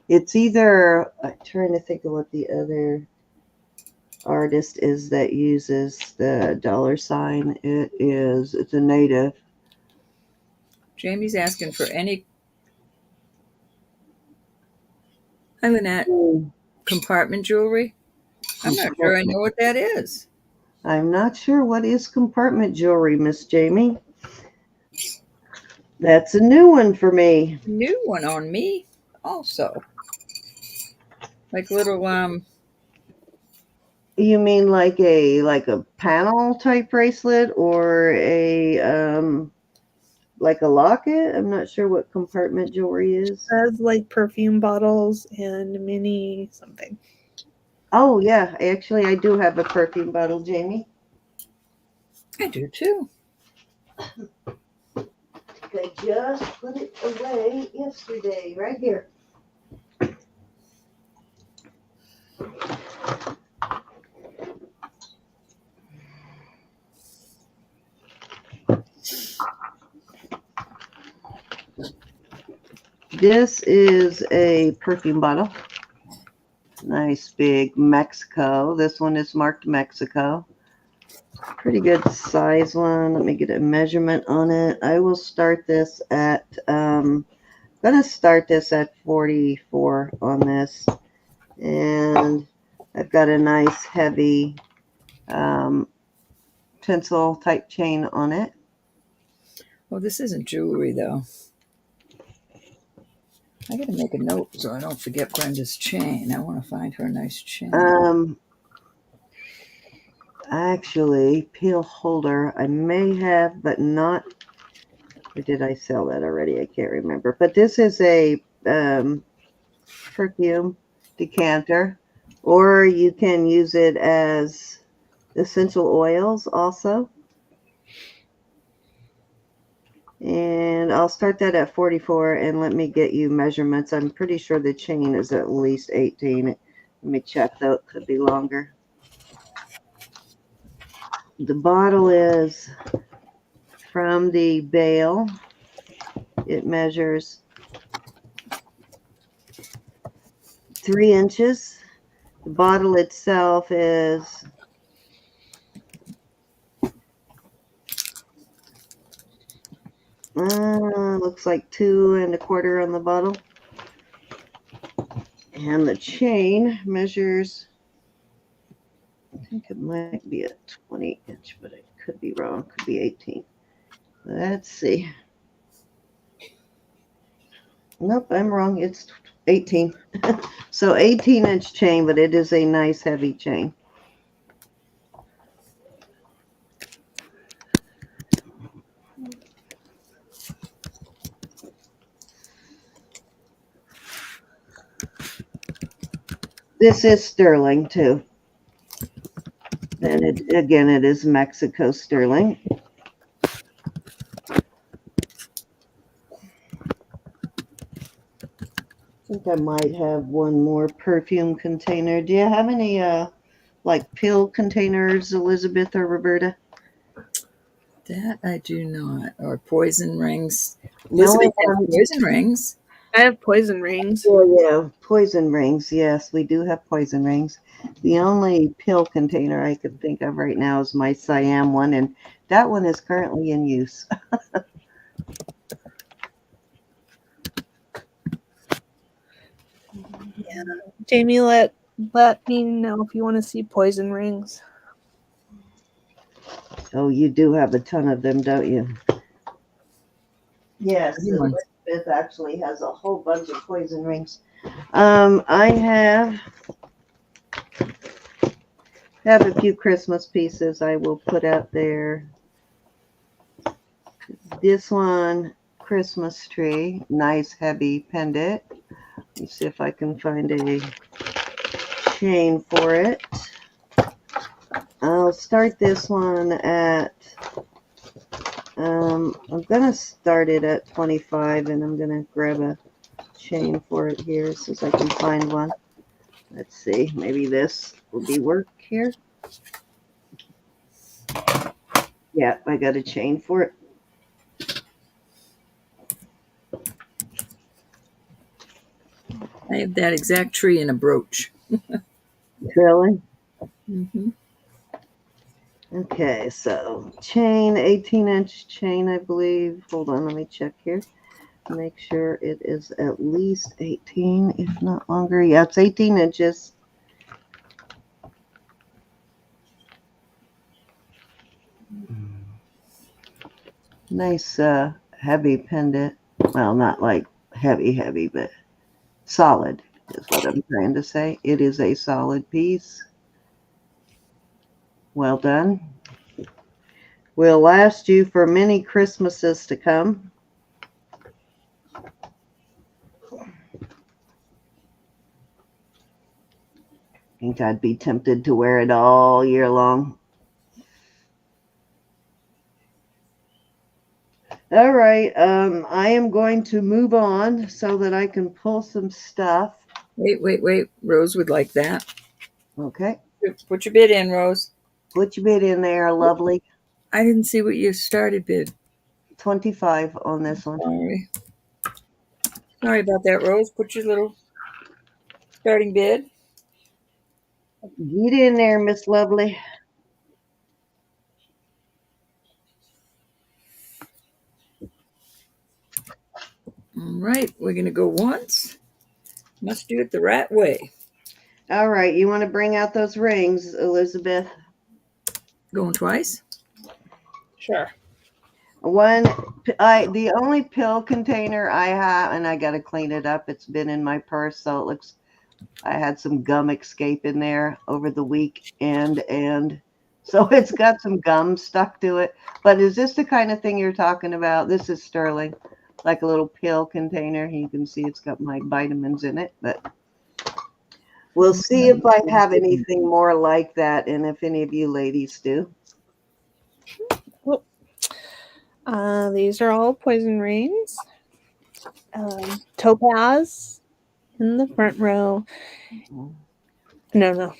A: It's either, I'm trying to think of what the other artist is that uses the dollar sign. It's a native.
B: Jamie's asking for any. I'm going at compartment jewelry. I'm not sure I know what that is.
A: I'm not sure what is compartment jewelry, Miss Jamie. That's a new one for me.
B: New one on me also. Like little
A: You mean like a panel type bracelet or a like a locket. I'm not sure what compartment jewelry is.
C: Has like perfume bottles and mini something.
A: Oh yeah, actually I do have a perfume bottle, Jamie.
B: I do too.
A: I just put it away yesterday, right here. This is a perfume bottle. Nice big Mexico. This one is marked Mexico. Pretty good size one. Let me get a measurement on it. I will start this at, gonna start this at 44 on this. And I've got a nice heavy pencil type chain on it.
B: Well, this isn't jewelry though. I gotta make a note so I don't forget Brenda's chain. I want to find her a nice chain.
A: Actually, peel holder I may have, but not, or did I sell that already? I can't remember. But this is a perfume decanter, or you can use it as essential oils also. And I'll start that at 44 and let me get you measurements. I'm pretty sure the chain is at least 18. Let me check though, it could be longer. The bottle is from the bale. It measures 3 inches. The bottle itself is looks like 2 1/4 on the bottle. And the chain measures, I think it might be a 20 inch, but it could be wrong. Could be 18. Let's see. Nope, I'm wrong. It's 18. So 18-inch chain, but it is a nice heavy chain. This is sterling too. And it is Mexico sterling. I think I might have one more perfume container. Do you have any like pill containers, Elizabeth or Roberta?
B: That I do not. Or poison rings.
A: The only
B: Elizabeth has
A: one,
B: poison rings.
C: I have poison rings.
A: yeah, poison rings. Yes, we do have poison rings. The only pill container I could think of right now is my Siam one, and that one is currently in use.
C: Yeah. Jamie, let me know if you want to see poison rings.
A: Oh, you do have a ton of them, don't you? Yes,
B: Everyone.
A: Elizabeth actually has a whole bunch of poison rings. I have a few Christmas pieces I will put out there. This one, Christmas tree, nice heavy pendant. Let me see if I can find a chain for it. I'll start this one at, I'm going to start it at 25, and I'm going to grab a chain for it here since I can find one. Let's see, maybe this will be work here. Yeah, I got a chain for it.
B: I have that exact tree in a brooch.
A: Really?
B: Mm-hmm.
A: Okay, so chain, 18-inch chain, I believe. Hold on, let me check here. Make sure it is at least 18, if not longer. Yeah, it's 18 inches. Nice heavy pendant. Well, not like heavy, but solid is what I'm trying to say. It is a solid piece. Well done. will last you for many Christmases to come. I think I'd be tempted to wear it all year long. All right, I am going to move on so that I can pull some stuff.
B: Wait. Rose would like that.
A: Okay.
B: Put your bid in, Rose.
A: Put your bid in there, lovely.
B: I didn't see what your started bid.
A: 25 on this one.
B: Sorry about that, Rose. Put your little starting bid.
A: Get in there, Miss Lovely.
B: All right, we're going to go once. Must do it the right way.
A: All right, you want to bring out those rings, Elizabeth?
B: Going twice?
C: Sure.
A: The only pill container I have, and I got to clean it up. It's been in my purse, so it looks, I had some gum escape in there over the weekend, and so it's got some gum stuck to it. But is this the kind of thing you're talking about? This is sterling, like a little pill container. You can see it's got my vitamins in it, but we'll see if I have anything more like that, and if any of you ladies do.
C: These are all poison rings. Topaz in the front row. No.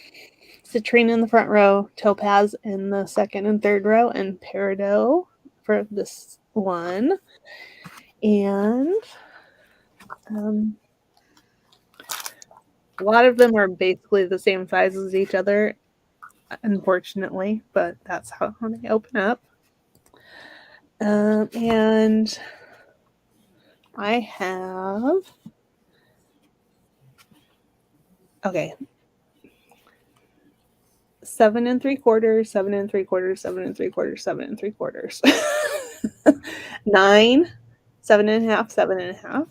C: Citrine in the front row, topaz in the second and third row, and peridot for this one. And a lot of them are basically the same size as each other, unfortunately, but that's how they open up. And I have 7 3/4, 7 3/4, 7 3/4, 7 3/4, 9, 7.5, 7.5,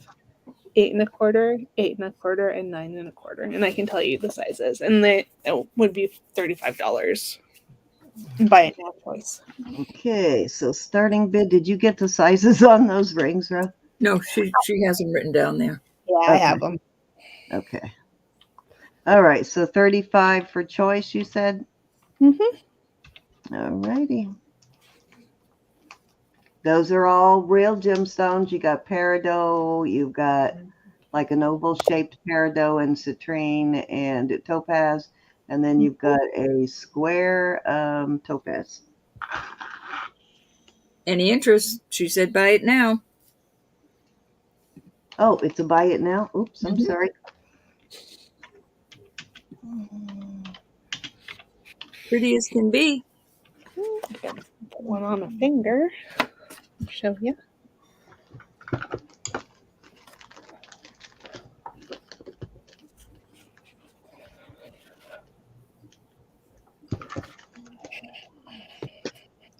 C: 8 1/4, 8 1/4, and 9 1/4. And I can tell you the sizes, and it would be $35. Buy it now, choice.
A: Okay, so starting bid. Did you get the sizes on those rings, Ro?
B: No, she has them written down there.
C: Yeah, I have them.
A: Okay. All right, so 35 for choice, you said?
C: Mm-hmm.
A: All righty. Those are all real gemstones. You got peridot, you've got like an oval-shaped peridot and citrine and topaz, and then you've got a square topaz.
B: Any interest? She said buy it now.
A: Oh, it's a buy it now? Oops, I'm sorry.
B: Pretty as can be.
C: Put one on a finger. I'll show you.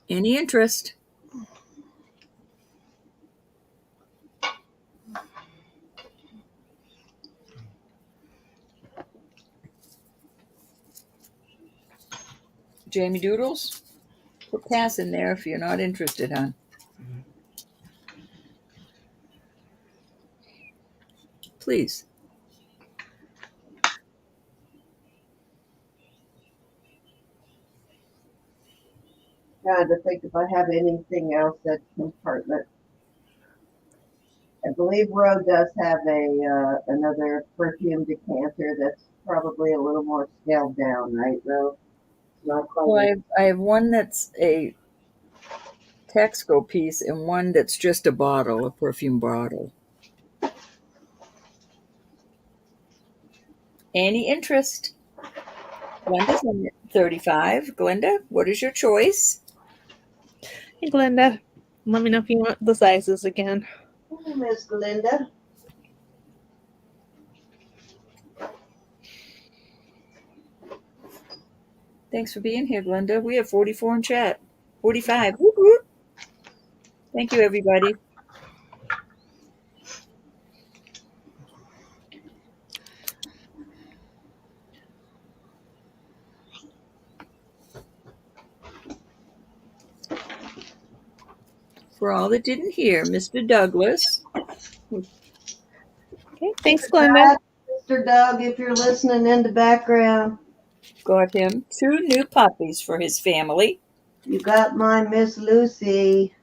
B: Any interest? Jamie Doodles? Put pass in there if you're not interested, hon. Please.
A: Trying to think if I have anything else that's compartment. I believe Ro does have a another perfume decanter that's probably a little more scaled down, right, Ro? Not quite.
B: Well, I have one that's a Texaco piece and one that's just a bottle, a perfume bottle. Any interest? Glenda's on 35. Glenda, what is your choice?
C: Hey, Glenda. Let me know if you want the sizes again.
A: Hey, Miss Glenda.
B: Thanks for being here, Glenda. We have 44 in chat. 45. Woo-hoo. Thank you, everybody. For all that didn't hear, Mr. Douglas
C: Okay, thanks, Glenda.
A: Mr. Doug, if you're listening in the background,
B: got him 2 new puppies for his family.
A: you got my Miss Lucy.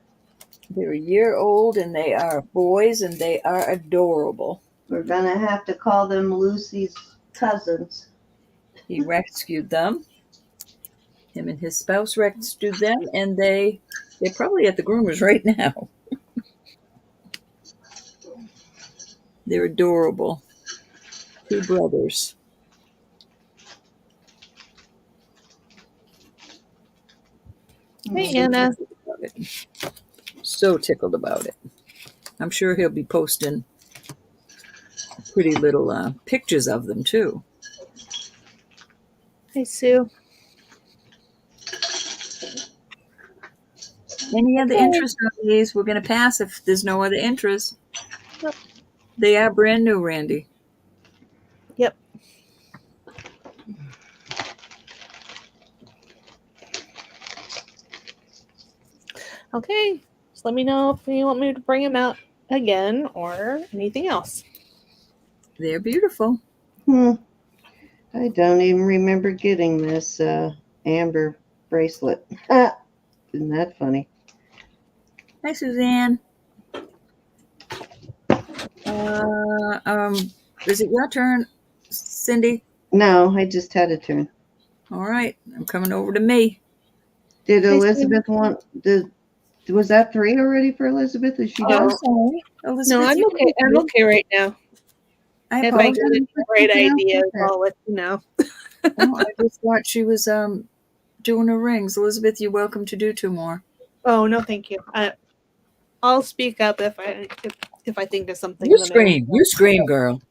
B: They're a year old and they are boys and they are adorable.
A: We're going to have to call them Lucy's cousins.
B: He rescued them. Him and his spouse rescued them, and they're probably at the groomers right now. They're adorable. 2 brothers.
C: Hey, Anna.
B: So tickled about it. I'm sure he'll be posting pretty little pictures of them too.
C: Hey, Sue.
B: Any other interest on these? We're going to pass if there's no other interest.
C: Yep.
B: They are brand new, Randy.
C: Yep. Okay, just let me know if you want me to bring them out again or anything else.
B: They're beautiful.
A: I don't even remember getting this amber bracelet. Isn't that funny?
B: Hi, Suzanne. Is it your turn, Cindy?
A: No, I just had a turn.
B: All right, I'm coming over to me.
A: Did Elizabeth was that 3 already for Elizabeth? Is she done?
B: I'm sorry. Elizabeth,
C: No, I'm okay. I'm okay right now.
B: I
C: If I
B: apologize.
C: get the right ideas, I'll let you know.
B: Oh, I just thought she was doing her rings. Elizabeth, you're welcome to do 2 more.
C: Oh no, thank you. I'll speak up if I think of something.
B: You scream, girl.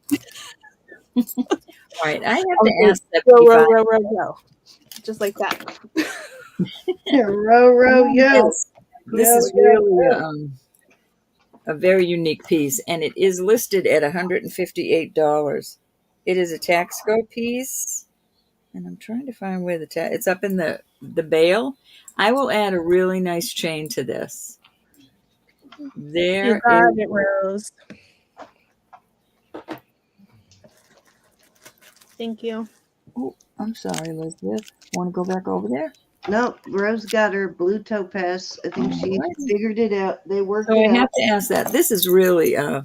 B: All right, I have to ask
C: Row, row, row, row. Just like that.
A: Row, yo.
B: This is really a very unique piece, and it is listed at $158. It is a Taxco piece, and I'm trying to find where it's up in the bail. I will add a really nice chain to this.
C: You got it, Rose. Thank you.
B: Oh, I'm sorry, Elizabeth. Want to go back over there?
A: Nope, Rose got her blue topaz. I think she figured it out. They worked it out.
B: I have to ask that. This is really let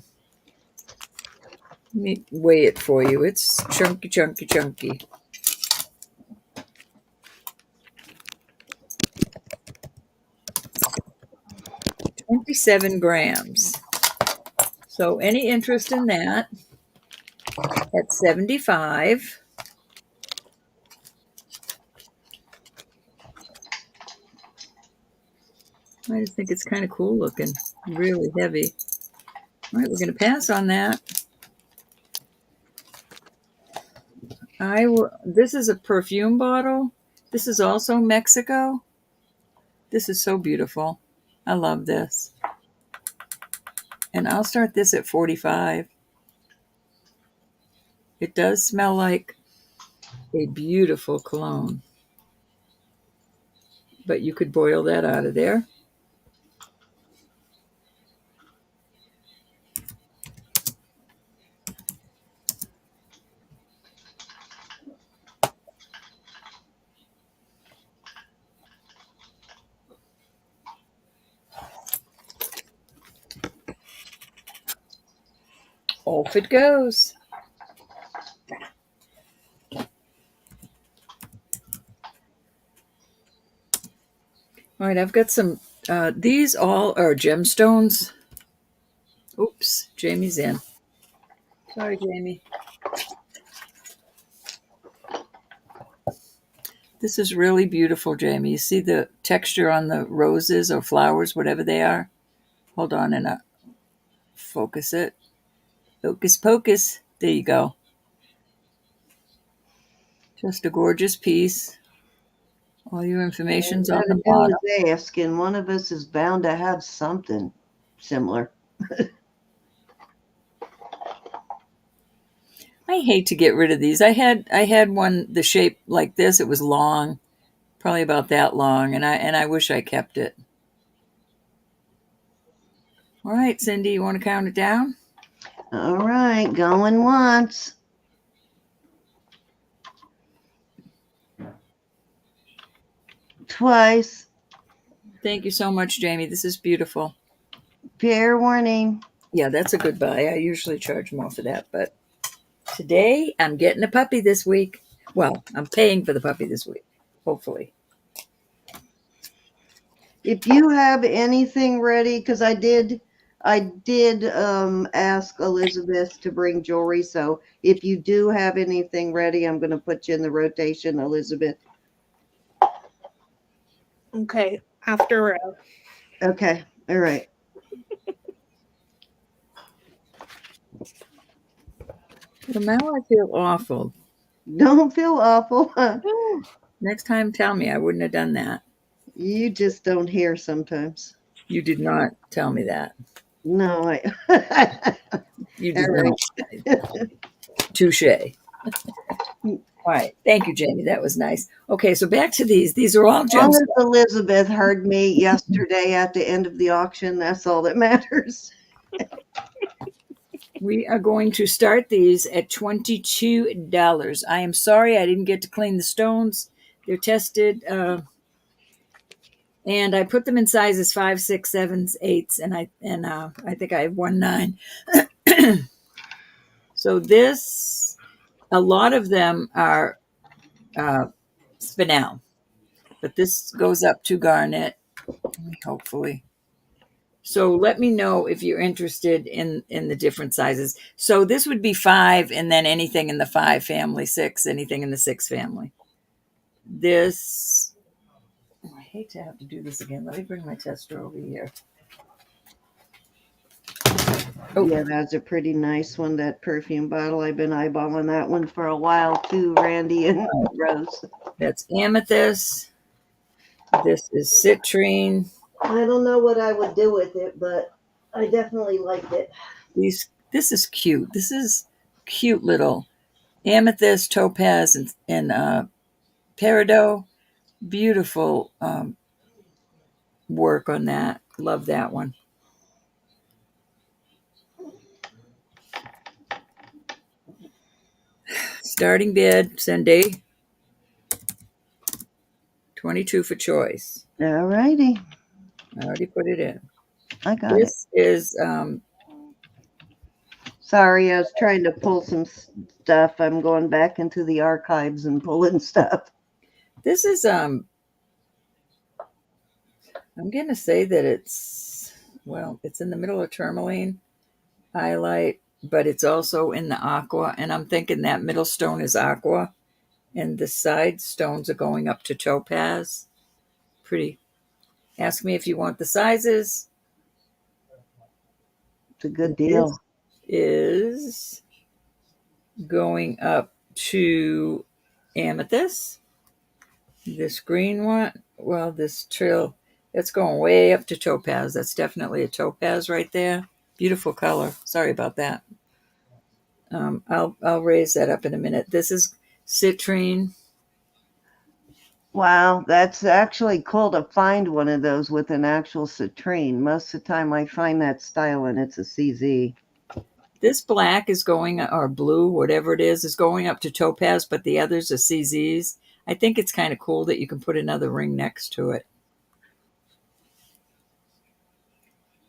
B: me weigh it for you. It's chunky, chunky, chunky. $27 grams. So any interest in that at $75. I just think it's kind of cool looking. Really heavy. All right, we're going to pass on that. This is a perfume bottle. This is also Mexico. This is so beautiful. I love this. And I'll start this at $45. It does smell like a beautiful cologne. But you could boil that out of there. Off it goes. All right, I've got some, these all are gemstones. Oops, Jamie's in. Sorry, Jamie. This is really beautiful, Jamie. You see the texture on the roses or flowers, whatever they are? Hold on and focus it. Focus, pocus. There you go. Just a gorgeous piece. All your information's on the bottom.
A: Asking, one of us is bound to have something similar.
B: I hate to get rid of these. I had one the shape like this. It was long, probably about that long, and I wish I kept it. All right, Cindy, you want to count it down?
A: All right, going once. Twice.
B: Thank you so much, Jamie. This is beautiful.
A: Fair warning.
B: Yeah, that's a good buy. I usually charge more for that, but today I'm getting a puppy this week. Well, I'm paying for the puppy this week, hopefully.
A: If you have anything ready, because I did ask Elizabeth to bring jewelry. So if you do have anything ready, I'm going to put you in the rotation, Elizabeth.
C: Okay, after row.
A: Okay. All right.
B: Well, now I feel awful.
A: Don't feel awful.
B: Next time, tell me. I wouldn't have done that.
A: You just don't hear sometimes.
B: You did not tell me that.
A: No,
B: You
A: all
B: did
A: right.
B: not. Touche. All right. Thank you, Jamie. That was nice. Okay, so back to these. These are all
A: As long
B: gems.
A: as Elizabeth heard me yesterday at the end of the auction, that's all that matters.
B: We are going to start these at $22. I am sorry I didn't get to clean the stones. They're tested, and I put them in sizes 5, 6, 7, 8, and I think I have 1 9. So this, a lot of them are spinel, but this goes up to garnet, hopefully. So let me know if you're interested in the different sizes. So this would be 5, and then anything in the 5 family, 6, anything in the 6 family. This, oh, I hate to have to do this again. Let me bring my tester over here. Oh.
A: Yeah, that's a pretty nice one, that perfume bottle. I've been eyeballing that one for a while too, Randy and Rose.
B: That's amethyst. This is citrine.
A: I don't know what I would do with it, but I definitely liked it.
B: This is cute. This is cute little amethyst, topaz, and peridot. Beautiful work on that. Love that one. Starting bid, Cindy. 22 for choice.
A: All righty.
B: I already put it in.
A: I got
B: This is
A: Sorry, I was trying to pull some stuff. I'm going back into the archives and pulling stuff.
B: this is I'm gonna say that it's in the middle of tourmaline highlight, but it's also in the aqua, and I'm thinking that middle stone is aqua, and the side stones are going up to topaz. Pretty. Ask me if you want the sizes.
A: It's a good deal.
B: Is going up to amethyst. This green one, well, this trail, it's going way up to topaz. That's definitely a topaz right there. Beautiful color. Sorry about that. I'll raise that up in a minute. This is citrine.
A: Wow, that's actually cool to find one of those with an actual citrine. Most of the time I find that style and it's a CZ.
B: This black is going, or blue, whatever it is going up to topaz, but the others are CZs. I think it's kind of cool that you can put another ring next to it.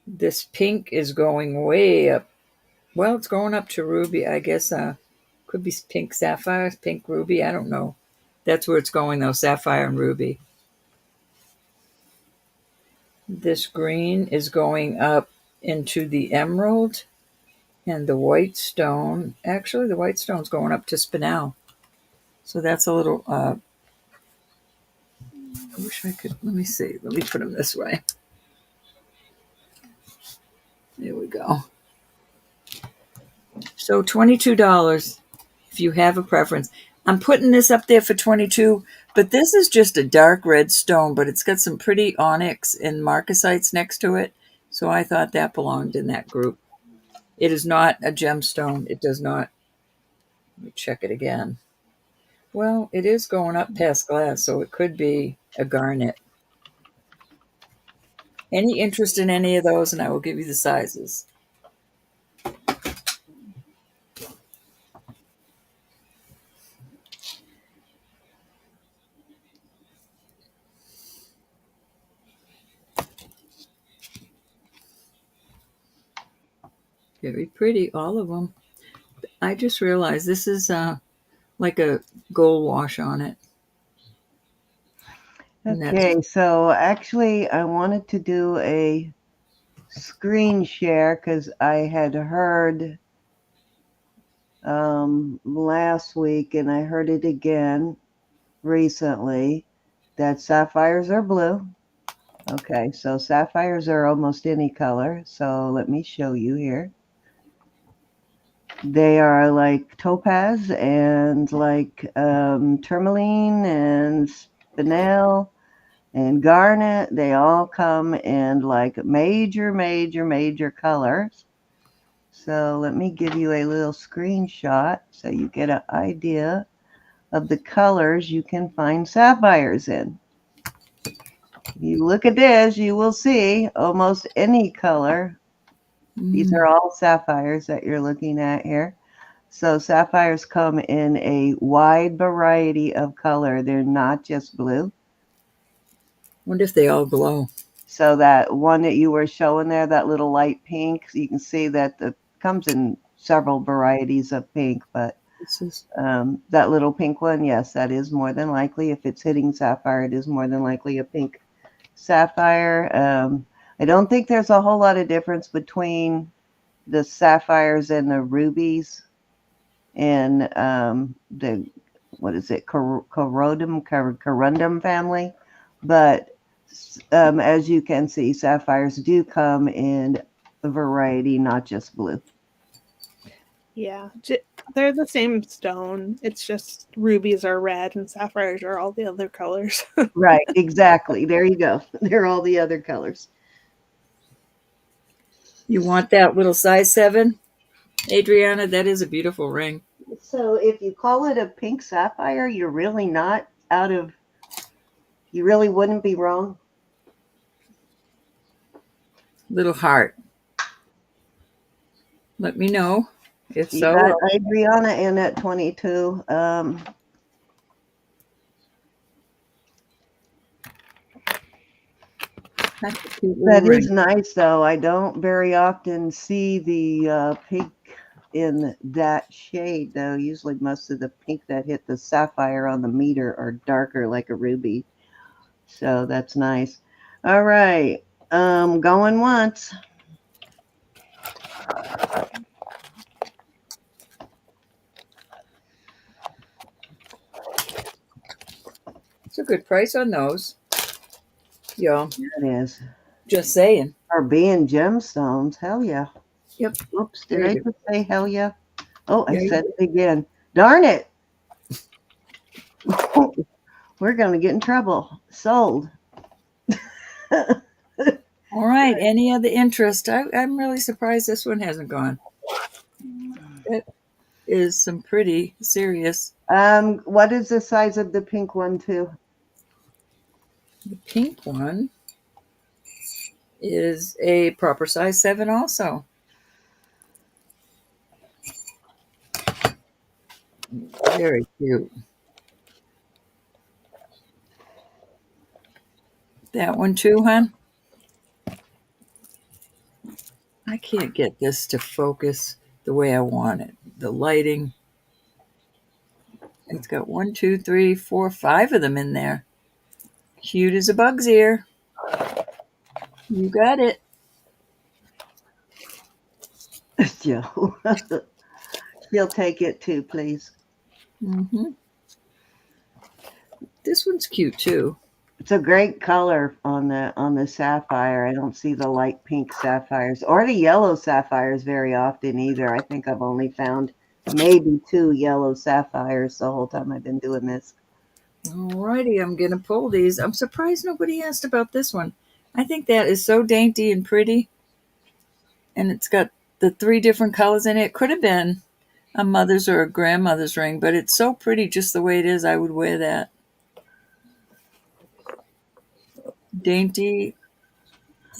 B: This pink is going way up. Well, it's going up to ruby. I guess could be pink sapphire, pink ruby. I don't know. That's where it's going, though, sapphire and ruby. This green is going up into the emerald and the white stone. Actually, the white stone's going up to spinel. So that's a little... I wish I could... Let me see. Let me put them this way. There we go. So $22 if you have a preference. I'm putting this up there for 22, but this is just a dark red stone, but it's got some pretty onyx and marcasites next to it. So I thought that belonged in that group. It is not a gemstone. It does not. Let me check it again. Well, it is going up past glass, so it could be a garnet. Any interest in any of those, and I will give you the sizes. Very pretty, all of them. I just realized this is like a gold wash on it. And that's
A: Okay, so actually I wanted to do a screen share because I had heard last week and I heard it again recently that sapphires are blue. Okay, so sapphires are almost any color. So let me show you here. They are like topaz and like tourmaline and spinel and garnet. They all come in like major colors. So let me give you a little screenshot so you get an idea of the colors you can find sapphires in. You look at this, you will see almost any color. These are all sapphires that you're looking at here. So sapphires come in a wide variety of color. They're not just blue.
B: wonder if they all glow.
A: So that one that you were showing there, that little light pink, you can see that it comes in several varieties of pink, but
B: This is
A: that little pink one, yes, that is more than likely. If it's hitting sapphire, it is more than likely a pink sapphire. I don't think there's a whole lot of difference between the sapphires and the rubies in the, what is it, corundum family. But as you can see, sapphires do come in a variety, not just blue.
C: Yeah, they're the same stone. It's just rubies are red and sapphires are all the other colors.
A: Right, exactly. There you go. They're all the other colors.
B: You want that little size 7, Adriana? That is a beautiful ring.
A: So if you call it a pink sapphire, you're really not out of, you really wouldn't be wrong.
B: Little heart. Let me know if
A: You
B: so.
A: got Adriana in at 22.
B: That's a cute little
A: That
B: ring.
A: is nice, though. I don't very often see the pink in that shade, though. Usually most of the pink that hit the sapphire on the meter are darker like a ruby. So that's nice. All right. Going once.
B: It's a good price on those. Y'all,
A: It is.
B: just saying.
A: Or being gemstones. Hell yeah.
B: Yep.
A: Oops,
B: There
A: did I
B: you go.
A: just say hell yeah? Oh, I
B: Yeah, you
A: said it again. Darn it. We're going to get in trouble. Sold.
B: All right. Any other interest? I'm really surprised this one hasn't gone. That is some pretty serious.
A: What is the size of the pink one too?
B: The pink one is a proper size 7 also. Very cute. That one too, hon? I can't get this to focus the way I want it. The lighting. It's got 1, 2, 3, 4, 5 of them in there. Cute as a bug's ear. You got it.
A: Joe. She'll take it too, please.
B: Mm-hmm. This one's cute too.
A: It's a great color on the sapphire. I don't see the light pink sapphires or the yellow sapphires very often either. I think I've only found maybe 2 yellow sapphires the whole time I've been doing this.
B: Alrighty, I'm gonna pull these. I'm surprised nobody asked about this one. I think that is so dainty and pretty. And it's got the 3 different colors in it. It could have been a mother's or a grandmother's ring, but it's so pretty just the way it is. I would wear that. Dainty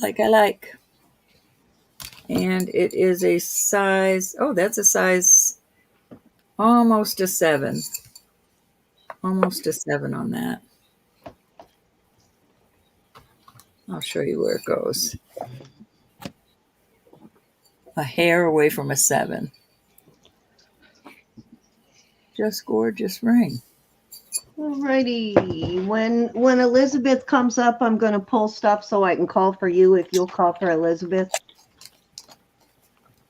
B: like I like. And it is a size, oh, that's a size almost a 7. Almost a 7 on that. I'll show you where it goes. A hair away from a 7. Just gorgeous ring.
A: Alrighty. When Elizabeth comes up, I'm going to pull stuff so I can call for you if you'll call for Elizabeth.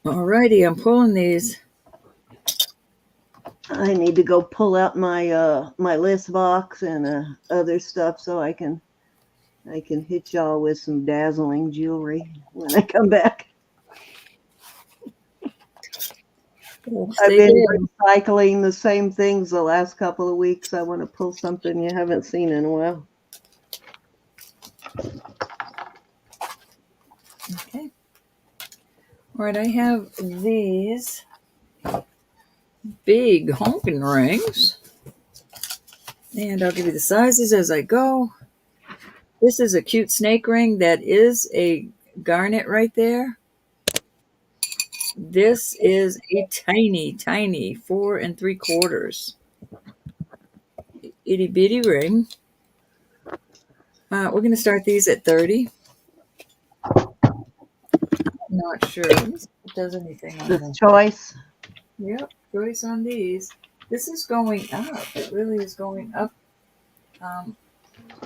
B: Alrighty, I'm pulling these.
A: I need to go pull out my my list box and other stuff so I can hit y'all with some dazzling jewelry when I come back. I've been recycling the same things the last couple of weeks. I want to pull something you haven't seen in a while.
B: Okay. All right, I have these big honking rings. And I'll give you the sizes as I go. This is a cute snake ring that is a garnet right there. This is a tiny, tiny 4 3/4 itty bitty ring. We're going to start these at 30. Not sure if it does anything on
A: The
B: them.
A: choice.
B: Yep, choice on these. This is going up. It really is going up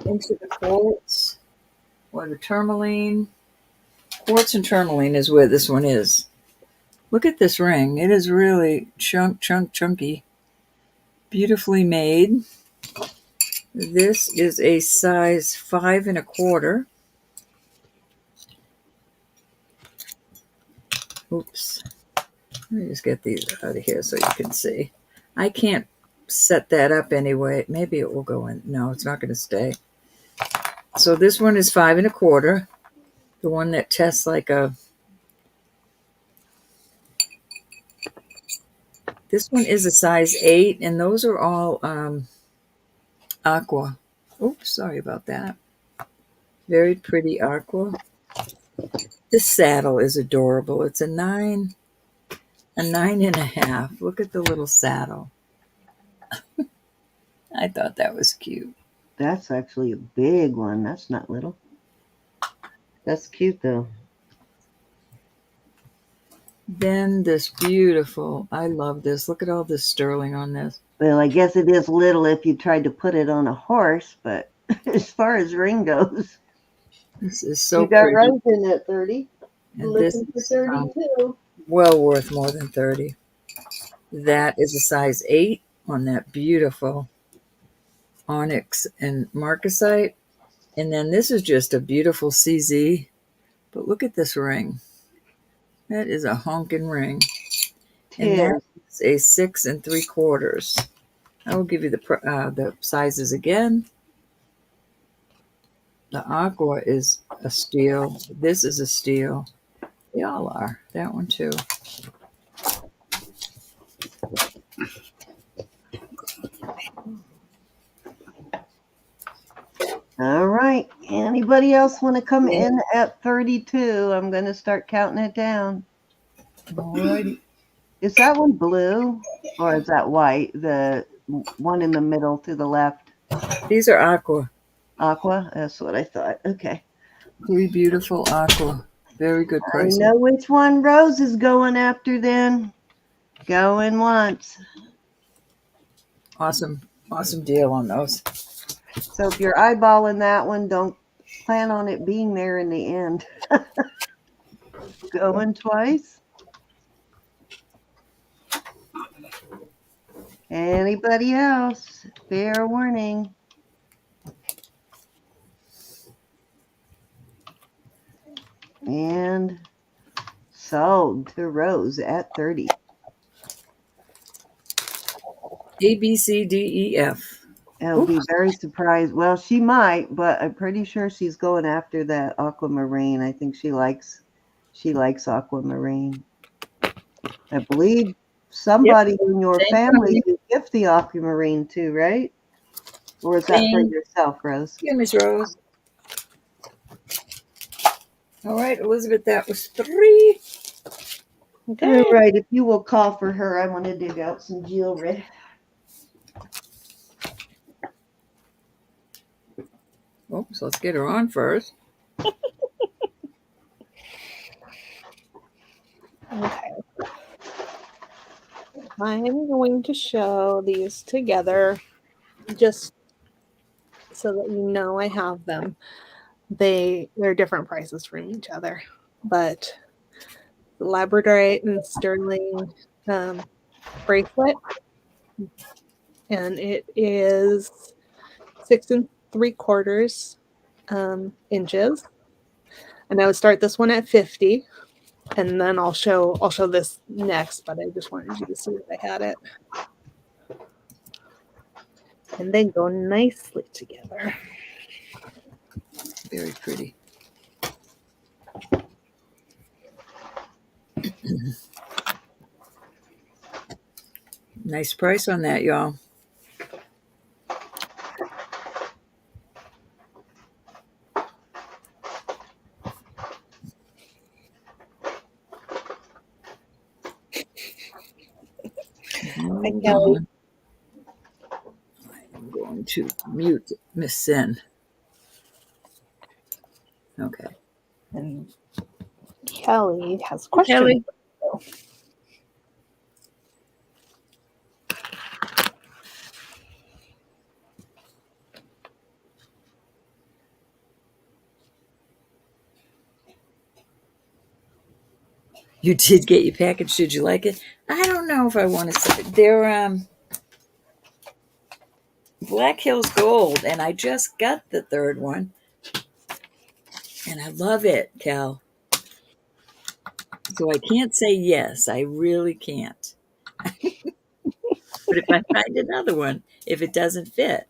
B: into the quartz or the tourmaline. Quartz and tourmaline is where this one is. Look at this ring. It is really chunky. Beautifully made. This is a size 5 1/4. Oops. Let me just get these out of here so you can see. I can't set that up anyway. Maybe it will go in. No, it's not going to stay. So this one is 5 1/4. The one that tests like a... This one is a size 8, and those are all aqua. Oops, sorry about that. Very pretty aqua. This saddle is adorable. It's a 9 1/2. Look at the little saddle. I thought that was cute.
A: That's actually a big one. That's not little. That's cute though.
B: Then this beautiful, I love this. Look at all this sterling on this.
A: Well, I guess it is little if you tried to put it on a horse, but as far as ring goes,
B: This is so
A: you got
B: pretty.
A: Rose in at 30.
B: And this
A: Looking for
B: is
A: 32.
B: well worth more than 30. That is a size 8 on that beautiful onyx and marcasite. And then this is just a beautiful CZ. But look at this ring. That is a honking ring. And that is a 6 3/4. I will give you the sizes again. The aqua is a steal. This is a steal. They all are. That one too.
A: All right. Anybody else want to come in at 32? I'm going to start counting it down.
B: Alrighty.
A: Is that one blue or is that white? The one in the middle to the left?
B: These are aqua.
A: Aqua? That's what I thought. Okay.
B: 3 beautiful aqua. Very good price.
A: I know which one Rose is going after then. Going once.
B: Awesome deal on those.
A: So if you're eyeballing that one, don't plan on it being there in the end. Going twice. Anybody else? Fair warning. And sold to Rose at 30.
B: A, B, C, D, E, F.
A: I'll be very surprised. Well, she might, but I'm pretty sure she's going after that aquamarine. I think she likes aquamarine. I believe somebody in your family you gift the aquamarine to, right? Or is that for yourself, Rose?
B: Yeah, Miss Rose. All right, Elizabeth, that was 3.
C: Okay.
A: All right, if you will call for her, I want to dig out some jewelry.
B: Oh, so let's get her on first.
C: Okay. I'm going to show these together just so that you know I have them. They're different prices from each other, but the labradorite and sterling bracelet, and it is 6 3/4 inches. And I would start this one at 50, and then I'll show this next, but I just wanted you to see if I had it. And they go nicely together.
B: Very pretty. Nice price on that, y'all.
C: Hi,
B: Hold
C: Kelly.
B: on. I'm going to mute Miss Sin. Okay.
C: And Kelly has a question.
B: Kelly. You did get your package. Did you like it? I don't know if I want to say they're Black Hills Gold, and I just got the 3rd one. And I love it, Cal. So I can't say yes. I really can't. But if I find another one, if it doesn't fit.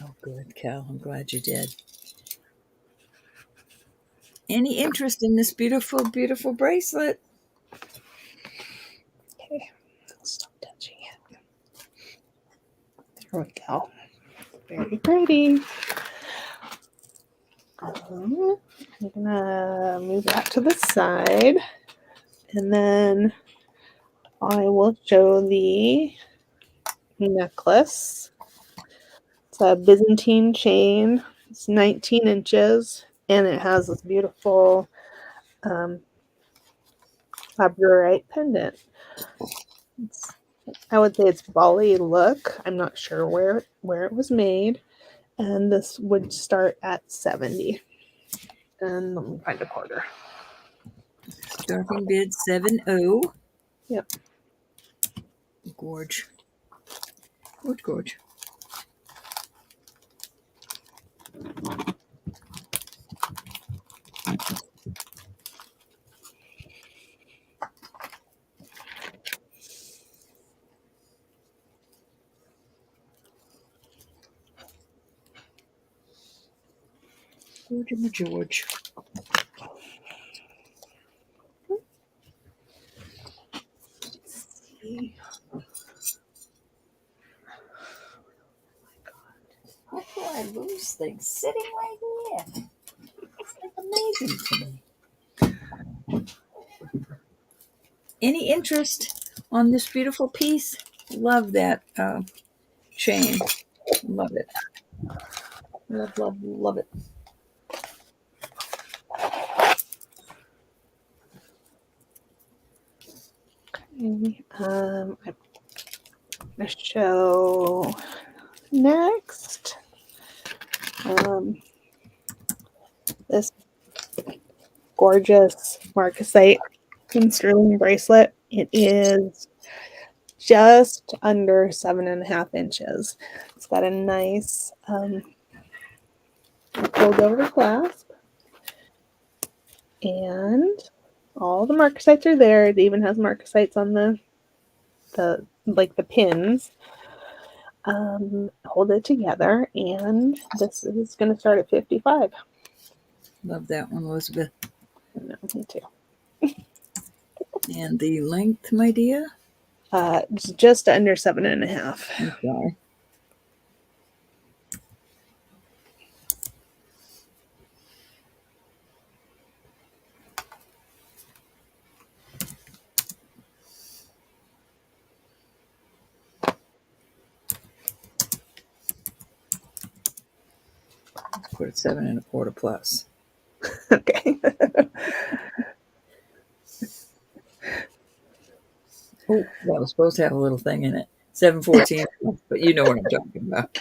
B: Oh, good, Cal. I'm glad you did. Any interest in this beautiful, beautiful bracelet?
C: Okay, stop touching it. There we go. Very pretty. I'm gonna move that to the side, and then I will show the necklace. It's a Byzantine chain. It's 19 inches, and it has this beautiful labradorite pendant. I would say it's Bali look. I'm not sure where it was made, and this would start at 70. And let me find a quarter.
B: Starting bid 70.
C: Yep.
B: Gorge. What gorge? George and George. How do I lose things sitting right here? It's like amazing to me. Any interest on this beautiful piece? Love that chain. Love it. Love, love, love it.
C: Okay. I'm gonna show next this gorgeous marcasite and sterling bracelet. It is just under 7.5 inches. It's got a nice fold over clasp, and all the marcasites are there. It even has marcasites on the pins. Hold it together, and this is going to start at 55.
B: Love that one, Elizabeth.
C: No, me too.
B: And the length, my dear?
C: It's just under 7.5.
B: Okay. Put it 7.25 plus.
C: Okay.
B: Oh, that was supposed to have a little thing in it. 714, but you know what I'm talking about.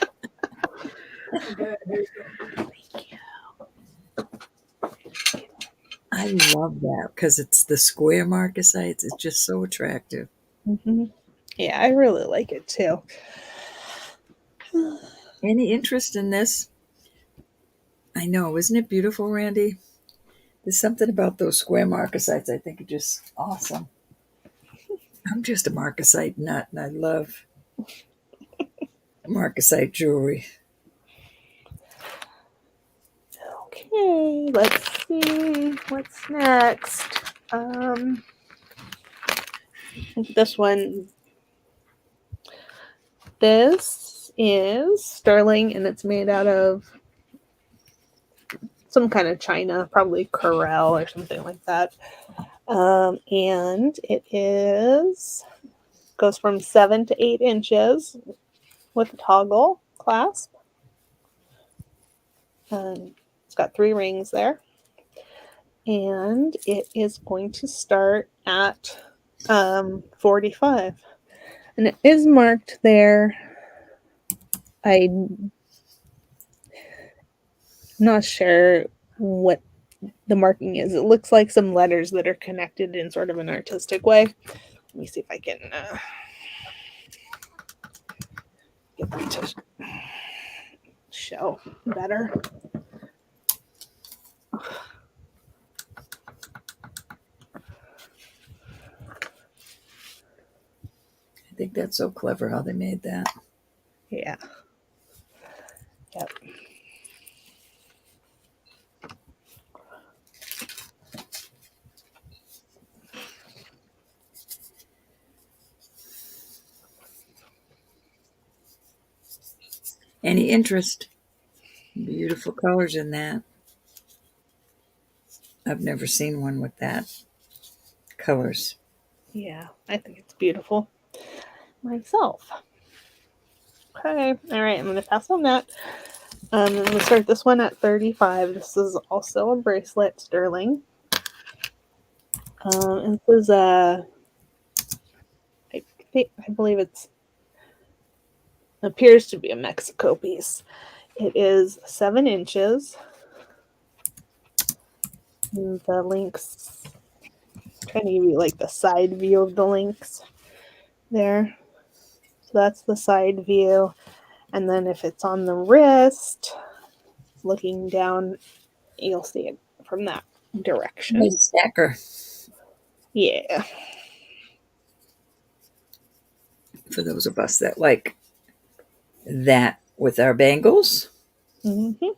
B: I love that because it's the square marcasites. It's just so attractive.
C: Mm-hmm. Yeah, I really like it too.
B: Any interest in this? I know, isn't it beautiful, Randy? There's something about those square marcasites I think are just awesome. I'm just a marcasite nut, and I love marcasite jewelry.
C: Okay, let's see what's next. This one. This is sterling, and it's made out of some kind of china, probably Corel or something like that. And it goes from 7 to 8 inches with a toggle clasp. It's got 3 rings there. And it is going to start at 45. And it is marked there. I'm not sure what the marking is. It looks like some letters that are connected in sort of an artistic way. Let me see if I can get that to show better.
B: I think that's so clever how they made that.
C: Yeah. Yep.
B: Any interest? Beautiful colors in that. I've never seen one with that colors.
C: Yeah, I think it's beautiful myself. Okay, all right, I'm going to pass on that. I'm going to start this one at 35. This is also a bracelet, sterling. And this is I believe it appears to be a Mexico piece. It is 7 inches. And the links, I'm trying to give you like the side view of the links there. So that's the side view. And then if it's on the wrist, looking down, you'll see it from that direction.
B: Nice stacker.
C: Yeah.
B: For those of us that like that with our bangles.
C: Mm-hmm.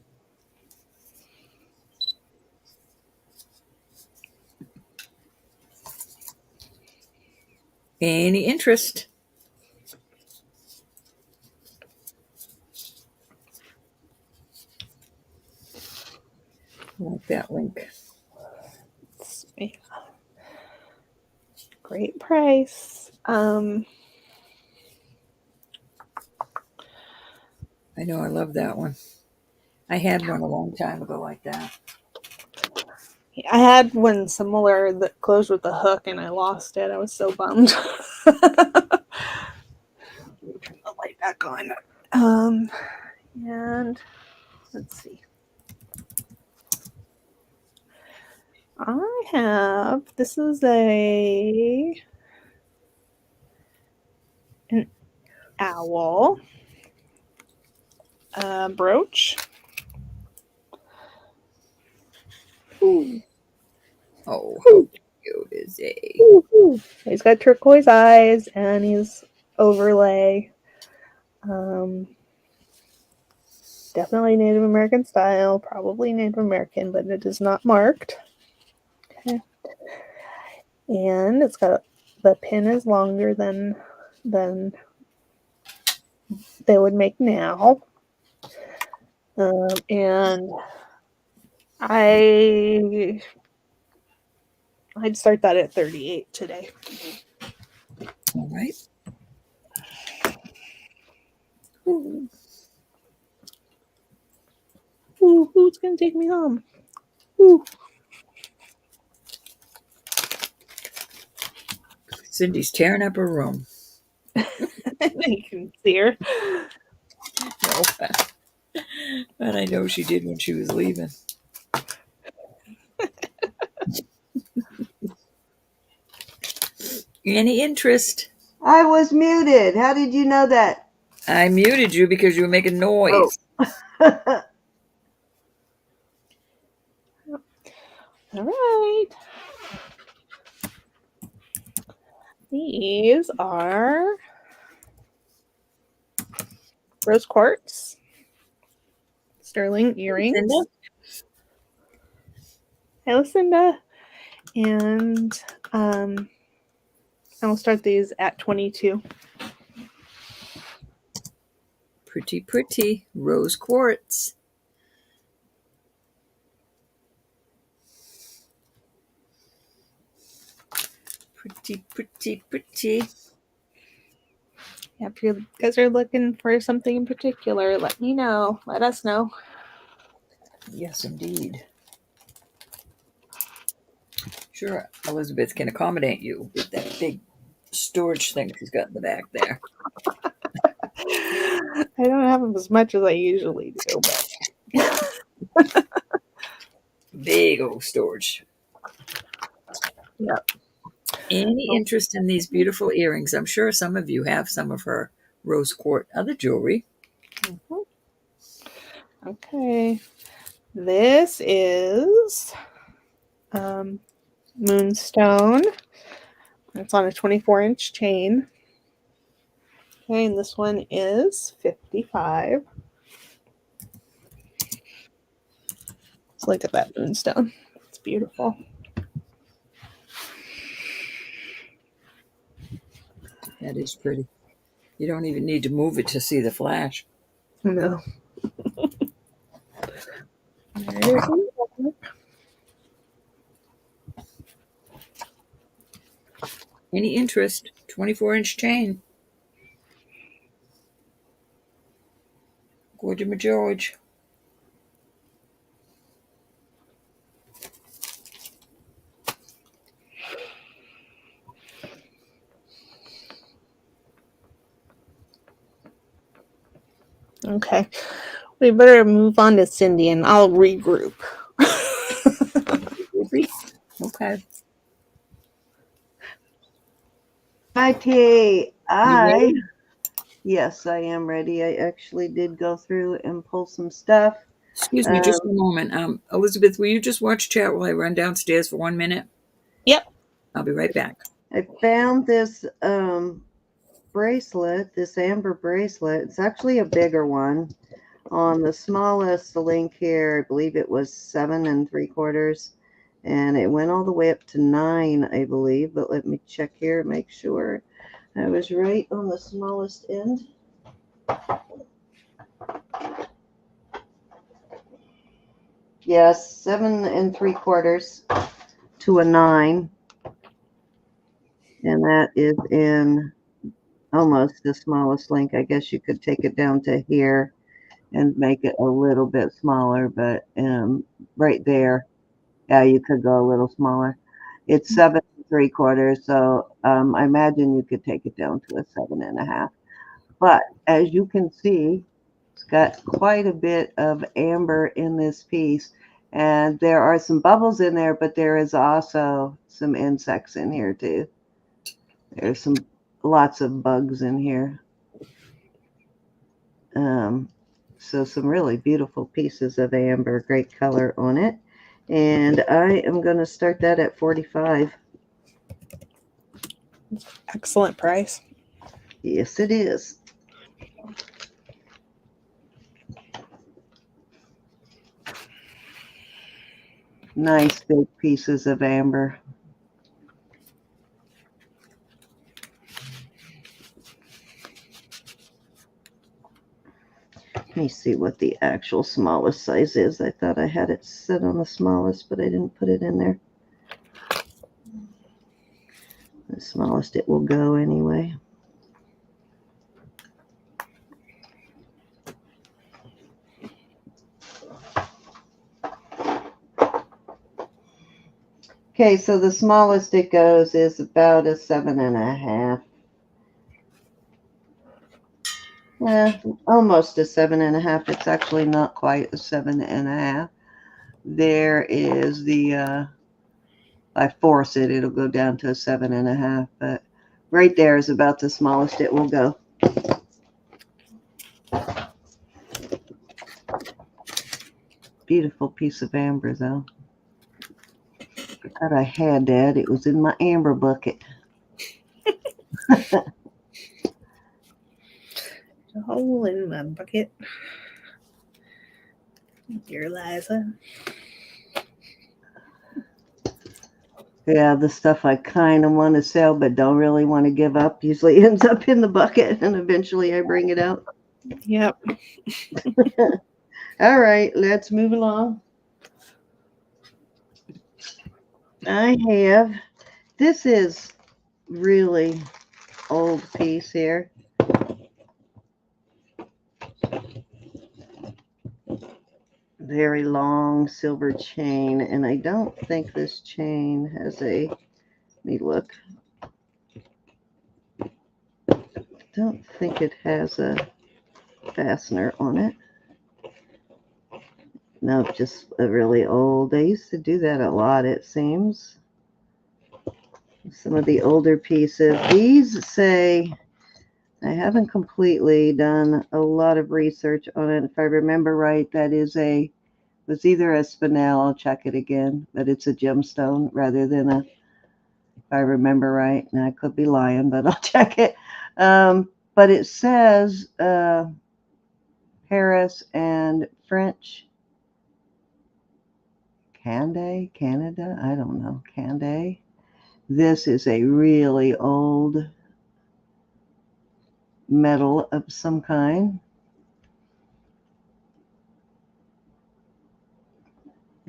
B: Any interest? I like that link.
C: Yeah. Great price.
B: I know, I love that one. I had one a long time ago like that.
C: I had one similar that closed with a hook and I lost it. I was so bummed. Turn the light back on. And let's see. I have, this is an owl brooch.
B: Ooh. Oh, how cute is he?
C: Ooh. He's got turquoise eyes and he's overlay. Definitely Native American style, probably Native American, but it is not marked. Okay. And it's got the pin is longer than they would make now. And I'd start that at 38 today.
B: All right. Ooh.
C: Ooh, who's gonna take me home? Ooh.
B: Cindy's tearing up her room.
C: You can see her.
B: No, but I know she did when she was leaving. Any interest?
A: I was muted. How did you know that?
B: I muted you because you were making noise.
A: Oh.
C: All right. These are rose quartz sterling earrings.
B: Cinda?
C: Hey, Lucinda. And I'll start these at 22.
B: Pretty, pretty. Rose quartz. Pretty, pretty, pretty.
C: Yeah, if you guys are looking for something in particular, let me know. Let us know.
B: Yes, indeed. Sure, Elizabeth can accommodate you with that big storage thing she's got in the back there.
C: I don't have them as much as I usually do, but
B: Big old storage.
C: Yep.
B: Any interest in these beautiful earrings? I'm sure some of you have some of her rose quartz other jewelry.
C: Mhm. Okay. This is Moonstone. It's on a 24-inch chain. Okay, and this one is 55. Let's look at that moonstone. It's beautiful.
B: That is pretty. You don't even need to move it to see the flash.
C: No. There it is.
B: Any interest? 24-inch chain. Gorgeous George.
C: Okay. We better move on to Cindy and I'll regroup.
B: Okay.
A: Hi, T.
B: You ready?
A: Yes, I am ready. I actually did go through and pull some stuff.
B: Excuse me just a moment. Elizabeth, will you just watch chat while I run downstairs for 1 minute?
C: Yep.
B: I'll be right back.
A: I found this bracelet, this amber bracelet. It's actually a bigger one. On the smallest link here, I believe it was 7 3/4, and it went all the way up to 9, I believe. But let me check here, make sure I was right on the smallest end. Yes, 7 3/4 to a 9, and that is in almost the smallest link. I guess you could take it down to here and make it a little bit smaller, but right there, yeah, you could go a little smaller. It's 7 3/4, so I imagine you could take it down to a 7.5. But as you can see, it's got quite a bit of amber in this piece, and there are some bubbles in there, but there is also some insects in here too. There's lots of bugs in here. So some really beautiful pieces of amber, great color on it. And I am going to start that at 45.
C: Excellent price.
A: Yes, it is. Nice big pieces of amber. Let me see what the actual smallest size is. I thought I had it set on the smallest, but I didn't put it in there. The smallest it will go anyway. Okay, so the smallest it goes is about a 7.5. Yeah, almost a 7.5. It's actually not quite a 7.5. There is the, if I force it, it'll go down to a 7.5, but right there is about the smallest it will go. Beautiful piece of amber, though. Forgot I had that. It was in my amber bucket.
C: A hole in my bucket. Dear Eliza.
A: Yeah, the stuff I kind of want to sell but don't really want to give up usually ends up in the bucket, and eventually I bring it out.
C: Yep.
A: All right, let's move along. This is really old piece here. Very long silver chain, and I don't think this chain has a, let me look. Don't think it has a fastener on it. No, just a really old. They used to do that a lot, it seems. Some of the older pieces. These say, I haven't completely done a lot of research on it. If I remember right, that is was either a spinel, I'll check it again, but it's a gemstone rather than a, if I remember right. Now I could be lying, but I'll check it. But it says Paris and French. Canada? I don't know. Candé. This is a really old metal of some kind.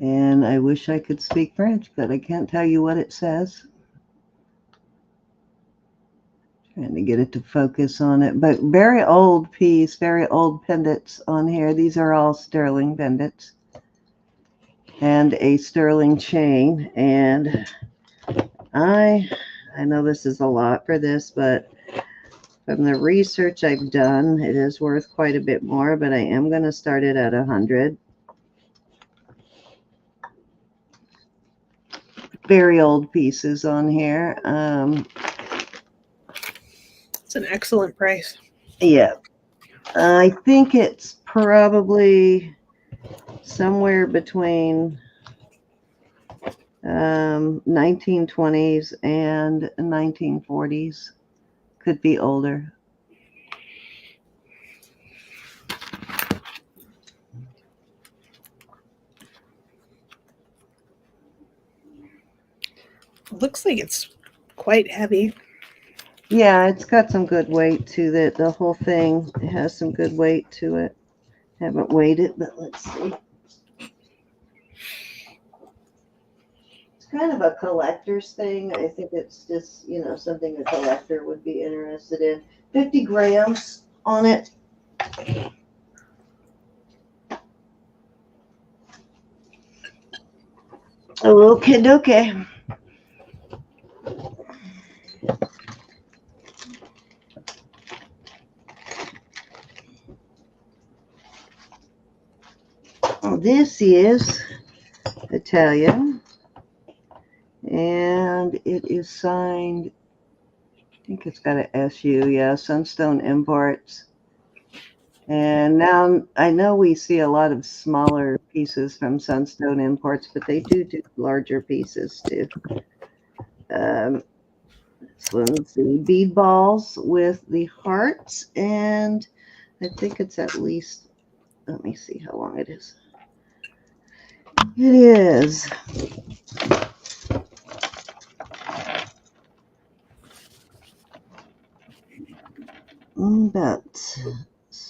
A: And I wish I could speak French, but I can't tell you what it says. Trying to get it to focus on it. But very old piece, very old pendants on here. These are all sterling pendants. And a sterling chain. And I know this is a lot for this, but from the research I've done, it is worth quite a bit more, but I am going to start it at 100. Very old pieces on here.
C: It's an excellent price.
A: Yeah. I think it's probably somewhere between 1920s and 1940s. Could be older.
C: Looks like it's quite heavy.
A: Yeah, it's got some good weight to it. The whole thing has some good weight to it. Haven't weighed it, but let's see. It's kind of a collector's thing. I think it's just, something a collector would be interested in. 50 grams on it. Okay. This is Italian, and it is signed, I think it's got an SU, yeah, Sunstone Imports. And now I know we see a lot of smaller pieces from Sunstone Imports, but they do larger pieces too. This one's the bead balls with the hearts, and I think it's at least, let me see how long it is. It is about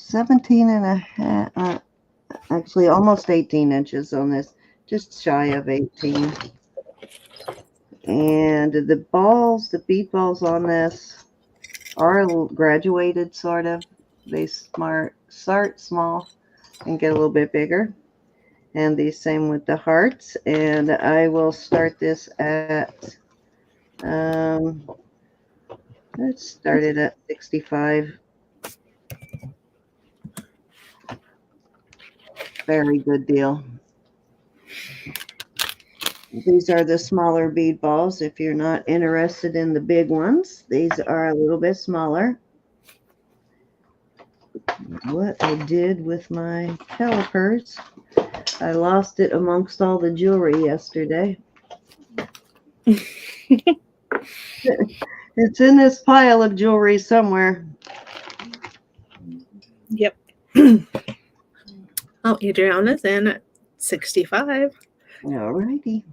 A: 17 and a half, actually almost 18 inches on this, just shy of 18. And the balls, the bead balls on this are graduated, sort of. They start small and get a little bit bigger. And the same with the hearts. And I will start this at, let's start it at 65. Very good deal. These are the smaller bead balls. If you're not interested in the big ones, these are a little bit smaller. What I did with my calipers, I lost it amongst all the jewelry yesterday. It's in this pile of jewelry somewhere.
C: Yep. Oh, Adriana's in at 65.
A: All righty.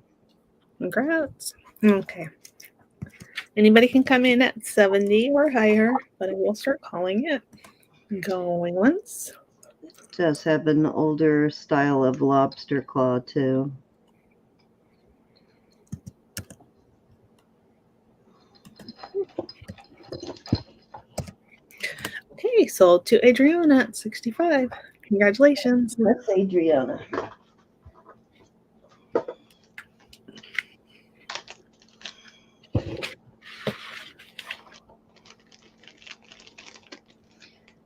C: Congrats. Okay. Anybody can come in at 70 or higher, but I will start calling it. Going once.
A: It does have an older style of lobster claw, too.
C: Okay, sold to Adriana at 65. Congratulations.
A: That's Adriana.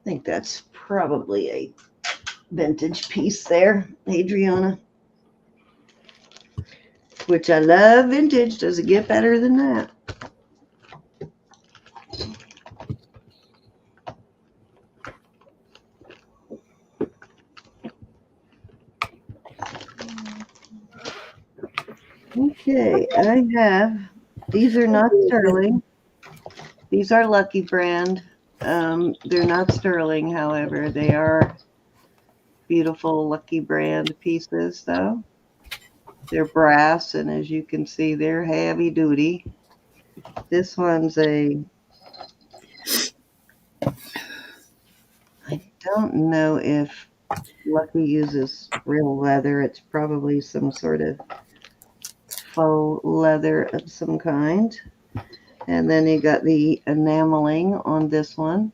A: I think that's probably a vintage piece there, Adriana. Which I love vintage. Does it get better than that? Okay, I have, these are not sterling. These are Lucky Brand. They're not sterling, however. They are beautiful Lucky Brand pieces, though. They're brass, and as you can see, they're heavy duty. This one's I don't know if Lucky uses real leather. It's probably some sort of faux leather of some kind. And then you got the enameling on this one.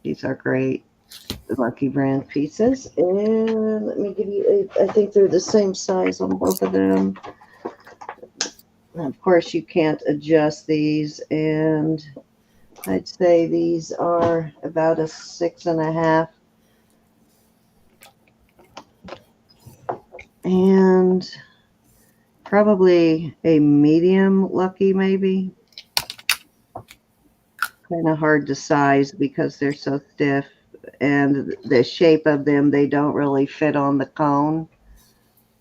A: These are great. The Lucky Brand pieces. And let me give you, I think they're the same size on both of them. And of course, you can't adjust these. And I'd say these are about a 6.5. And probably a medium Lucky, maybe. Kind of hard to size because they're so stiff. And the shape of them, they don't really fit on the cone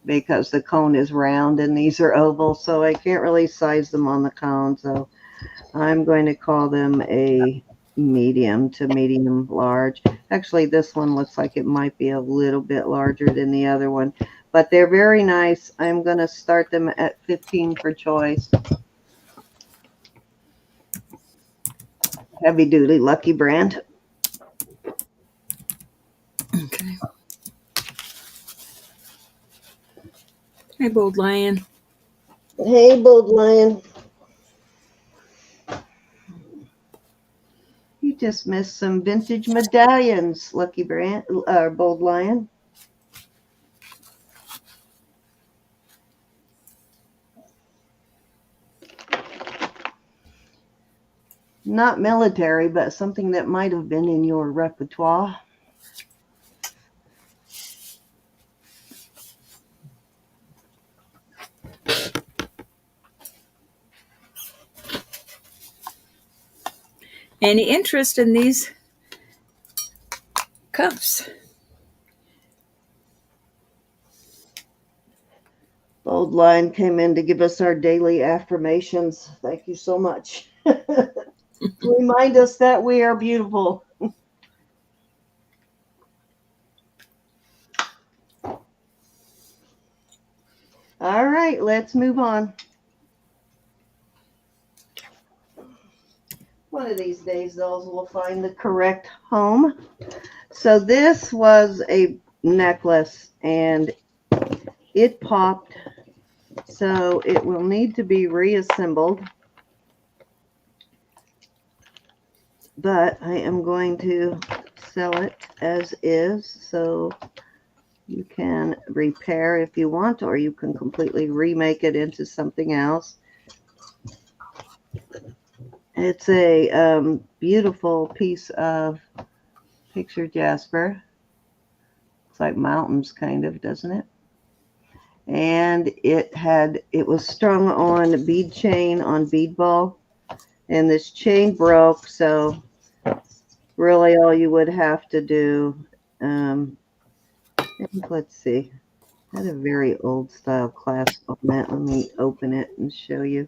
A: because the cone is round and these are oval, so I can't really size them on the cone. So I'm going to call them a medium to medium large. Actually, this one looks like it might be a little bit larger than the other one, but they're very nice. I'm going to start them at 15 for choice. Heavy duty Lucky Brand.
B: Okay. Hey, Bold Lion.
A: Hey, Bold Lion. You just missed some vintage medallions, Lucky Brand, Bold Lion. Not military, but something that might have been in your repertoire.
B: Any interest in these cuffs?
A: Bold Lion came in to give us our daily affirmations. Thank you so much. Remind us that we are beautiful. All right, let's move on. One of these days, those will find the correct home. So this was a necklace, and it popped, so it will need to be reassembled. But I am going to sell it as is, so you can repair if you want, or you can completely remake it into something else. It's a beautiful piece of picture jasper. Looks like mountains, kind of, doesn't it? And it was strung on bead chain on bead ball, and this chain broke, so really all you would have to do, let's see, I had a very old style clasp on that. Let me open it and show you.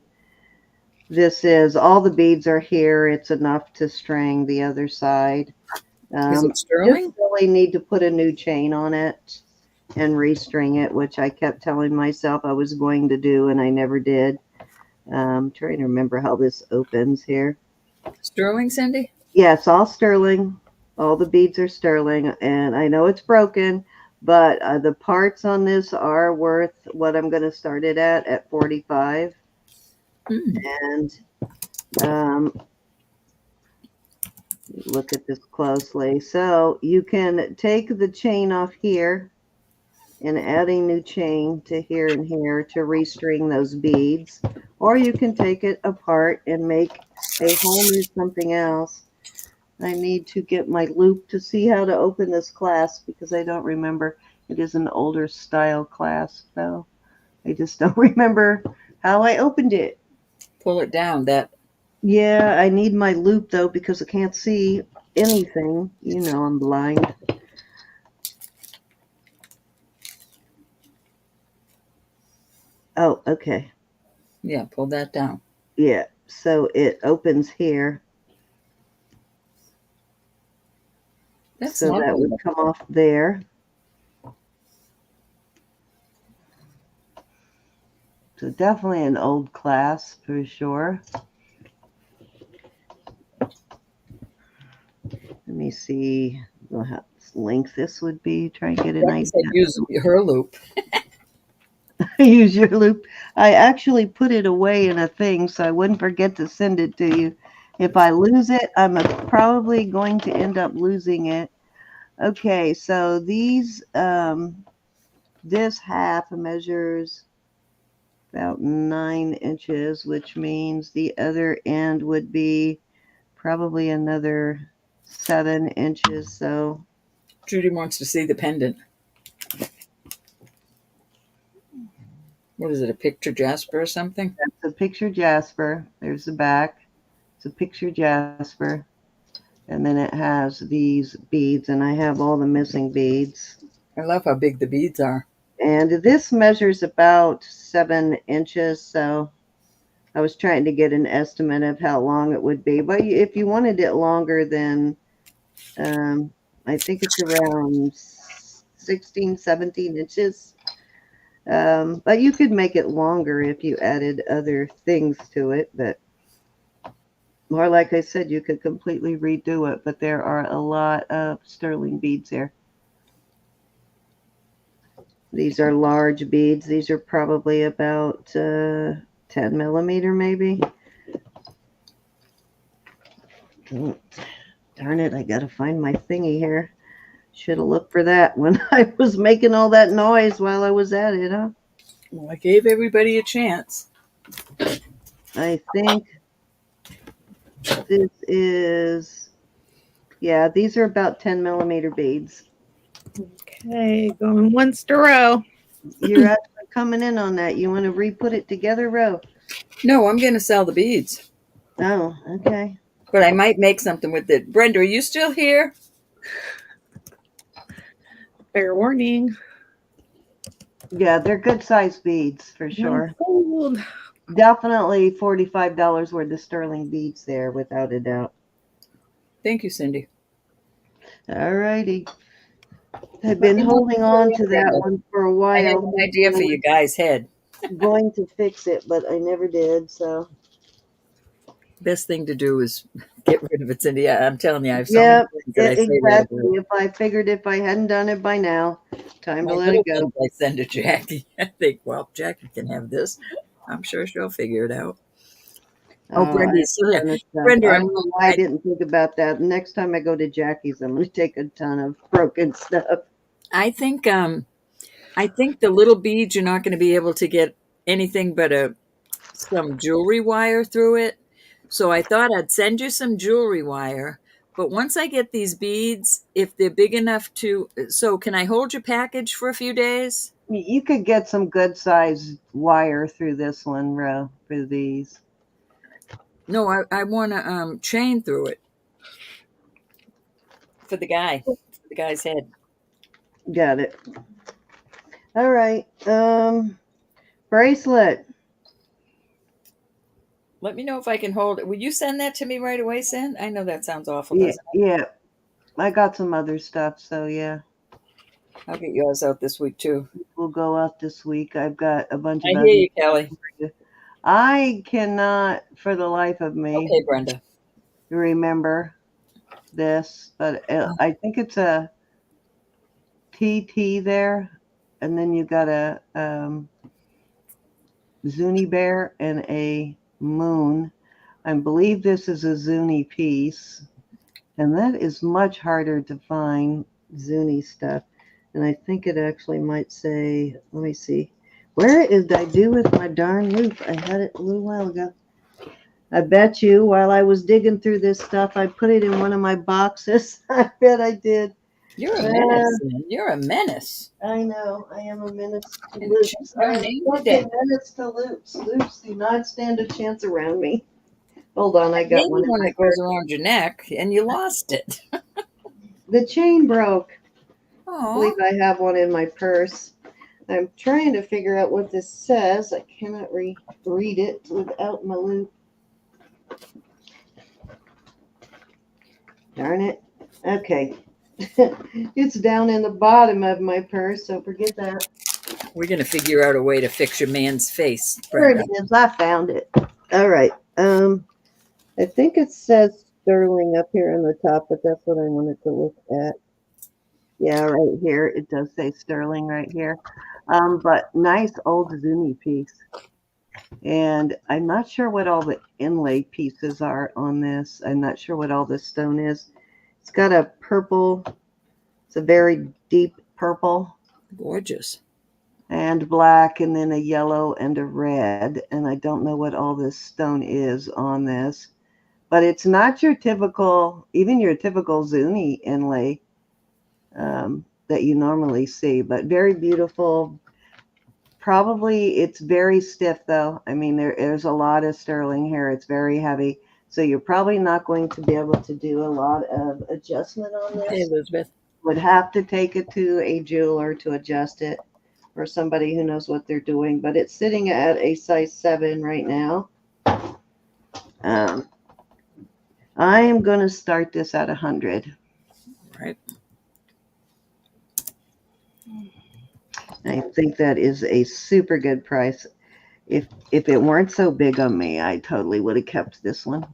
A: This is, all the beads are here. It's enough to string the other side.
B: Is it sterling?
A: Just really need to put a new chain on it and restring it, which I kept telling myself I was going to do, and I never did. I'm trying to remember how this opens here.
B: Sterling, Cindy?
A: Yes, all sterling. All the beads are sterling, and I know it's broken, but the parts on this are worth what I'm going to start it at $45. And look at this closely. So you can take the chain off here and add a new chain to here and here to restring those beads, or you can take it apart and make a whole new something else. I need to get my loop to see how to open this clasp, because I don't remember. It is an older style clasp, though. I just don't remember how I opened it.
B: Pull it down.
A: Yeah, I need my loop, though, because I can't see anything. You know, I'm blind. Oh, okay.
B: Yeah, pull that down.
A: Yeah, so it opens here.
B: That's
A: so
B: lovely.
A: that would come off there. So definitely an old class for sure. Let me see how length this would be. Try and get an idea.
B: Use her loop.
A: Use your loop. I actually put it away in a thing so I wouldn't forget to send it to you. If I lose it, I'm probably going to end up losing it. Okay, so these, this half measures about 9 inches, which means the other end would be probably another 7 inches. So
B: Judy wants to see the pendant. What is it, a picture jasper or something?
A: That's a picture jasper. There's the back. It's a picture jasper. And then it has these beads, and I have all the missing beads.
B: I love how big the beads are.
A: And this measures about 7 inches, so I was trying to get an estimate of how long it would be. But if you wanted it longer, then I think it's around 16, 17 inches. But you could make it longer if you added other things to it. But or like I said, you could completely redo it. But there are a lot of sterling beads here. These are large beads. These are probably about 10 millimeter maybe. Darn it, I gotta find my thingy here. Should have looked for that when I was making all that noise while I was at it, huh?
B: Well, I gave everybody a chance.
A: I think this is, yeah, these are about 10 millimeter beads.
C: Okay, going once to row.
A: You're actually coming in on that. You want to re-put it together, Ro?
B: No, I'm going to sell the beads.
A: Oh, okay.
B: But I might make something with it. Brenda, are you still here?
C: Fair warning.
A: Yeah, they're good sized beads for sure.
C: Gold.
A: Definitely $45 worth of sterling beads there, without a doubt.
B: Thank you, Cindy.
A: All righty. I've been holding on to that one for a while.
B: I had an idea for you guys' head.
A: Going to fix it, but I never did. So
B: Best thing to do is get rid of it, Cindy. I'm telling you, I have so many
A: Yep,
B: things that I say to
A: exactly.
B: her.
A: If I figured if I hadn't done it by now, time
B: My
A: to let it
B: little
A: go.
B: things I send to Jackie. I think, well, Jackie can have this. I'm sure she'll figure it out. Oh,
A: Oh, I have
B: Brenda's still
A: a
B: here.
A: ton of stuff.
B: Brenda,
A: I don't know why I didn't think about that. Next time I go to Jackie's, I'm going to take a ton of broken stuff.
B: I think the little beads you're not going to be able to get anything but some jewelry wire through it. So I thought I'd send you some jewelry wire. But once I get these beads, if they're big enough so can I hold your package for a few days?
A: You could get some good size wire through this one, Ro, for these.
B: No, I want to chain through it for the guy's head.
A: Got it. All right. Bracelet.
B: Let me know if I can hold it. Will you send that to me right away, Sin? I know that sounds awful,
A: Yeah,
B: doesn't it?
A: yeah. I got some other stuff, so yeah.
B: I'll get yours out this week too.
A: We'll go out this week. I've got a bunch
B: I
A: of
B: hear
A: other.
B: you, Kelly.
A: I cannot, for the life of me,
B: Okay, Brenda.
A: remember this, but I think it's a TT there, and then you got a Zuni bear and a moon. I believe this is a Zuni piece, and that is much harder to find Zuni stuff. And I think it actually might say, let me see, where did I do with my darn loop? I had it a little while ago. I bet you while I was digging through this stuff, I put it in one of my boxes. I bet I did.
B: You're a menace, Sin. You're a menace.
A: I know. I am a menace to
B: And
A: loops.
B: change
A: I
B: your
A: am
B: name
A: such a
B: today.
A: menace to loops. Loops do not stand a chance around me. Hold on, I got
B: Maybe
A: one in
B: one
A: my
B: that goes
A: purse.
B: around your neck and you lost it.
A: The chain broke. I believe
B: Oh,
A: I have one in my purse. I'm trying to figure out what this says. I cannot read it without my loop. Darn it. Okay. It's down in the bottom of my purse, so forget that.
B: we're going to figure out a way to fix your man's face,
A: There it
B: Brenda.
A: is. I found it. All right. I think it says sterling up here on the top, but that's what I wanted to look at. Yeah, right here. It does say sterling right here. But nice old Zuni piece. And I'm not sure what all the inlay pieces are on this. I'm not sure what all this stone is. It's got a purple, it's a very deep purple
B: Gorgeous.
A: and black, and then a yellow and a red. And I don't know what all this stone is on this, but it's not your typical, even your typical Zuni inlay that you normally see, but very beautiful. Probably it's very stiff though. I mean, there's a lot of sterling here. It's very heavy. So you're probably not going to be able to do a lot of adjustment on
B: Okay,
A: this.
B: Elizabeth.
A: Would have to take it to a jeweler to adjust it, or somebody who knows what they're doing. But it's sitting at a size 7 right now. I am going to start this at 100.
B: Right.
A: I think that is a super good price. If it weren't so big on me, I totally would have kept this one.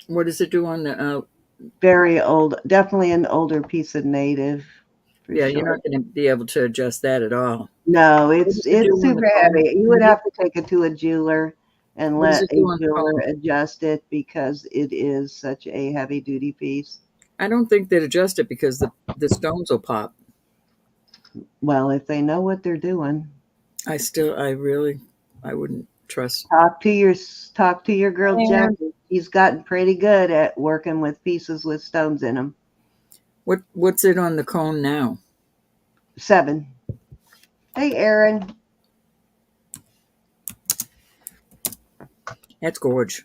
B: What does it do on the?
A: Very old, definitely an older piece of native. For
B: Yeah,
A: sure.
B: you're not going to be able to adjust that at all.
A: No,
B: What
A: it's
B: does it do on the
A: super
B: comb?
A: heavy. You would have to take it to a jeweler and
B: What does
A: let
B: it
A: a
B: do on the
A: jeweler
B: comb?
A: adjust it because it is such a heavy duty piece.
B: I don't think they'd adjust it because the stones will pop.
A: Well, if they know what they're doing,
B: I wouldn't trust.
A: talk to your girl
B: And
A: Jackie. She's gotten pretty good at working with pieces with stones in them.
B: what's it on the cone now?
A: 7. Hey, Aaron.
B: That's gorge.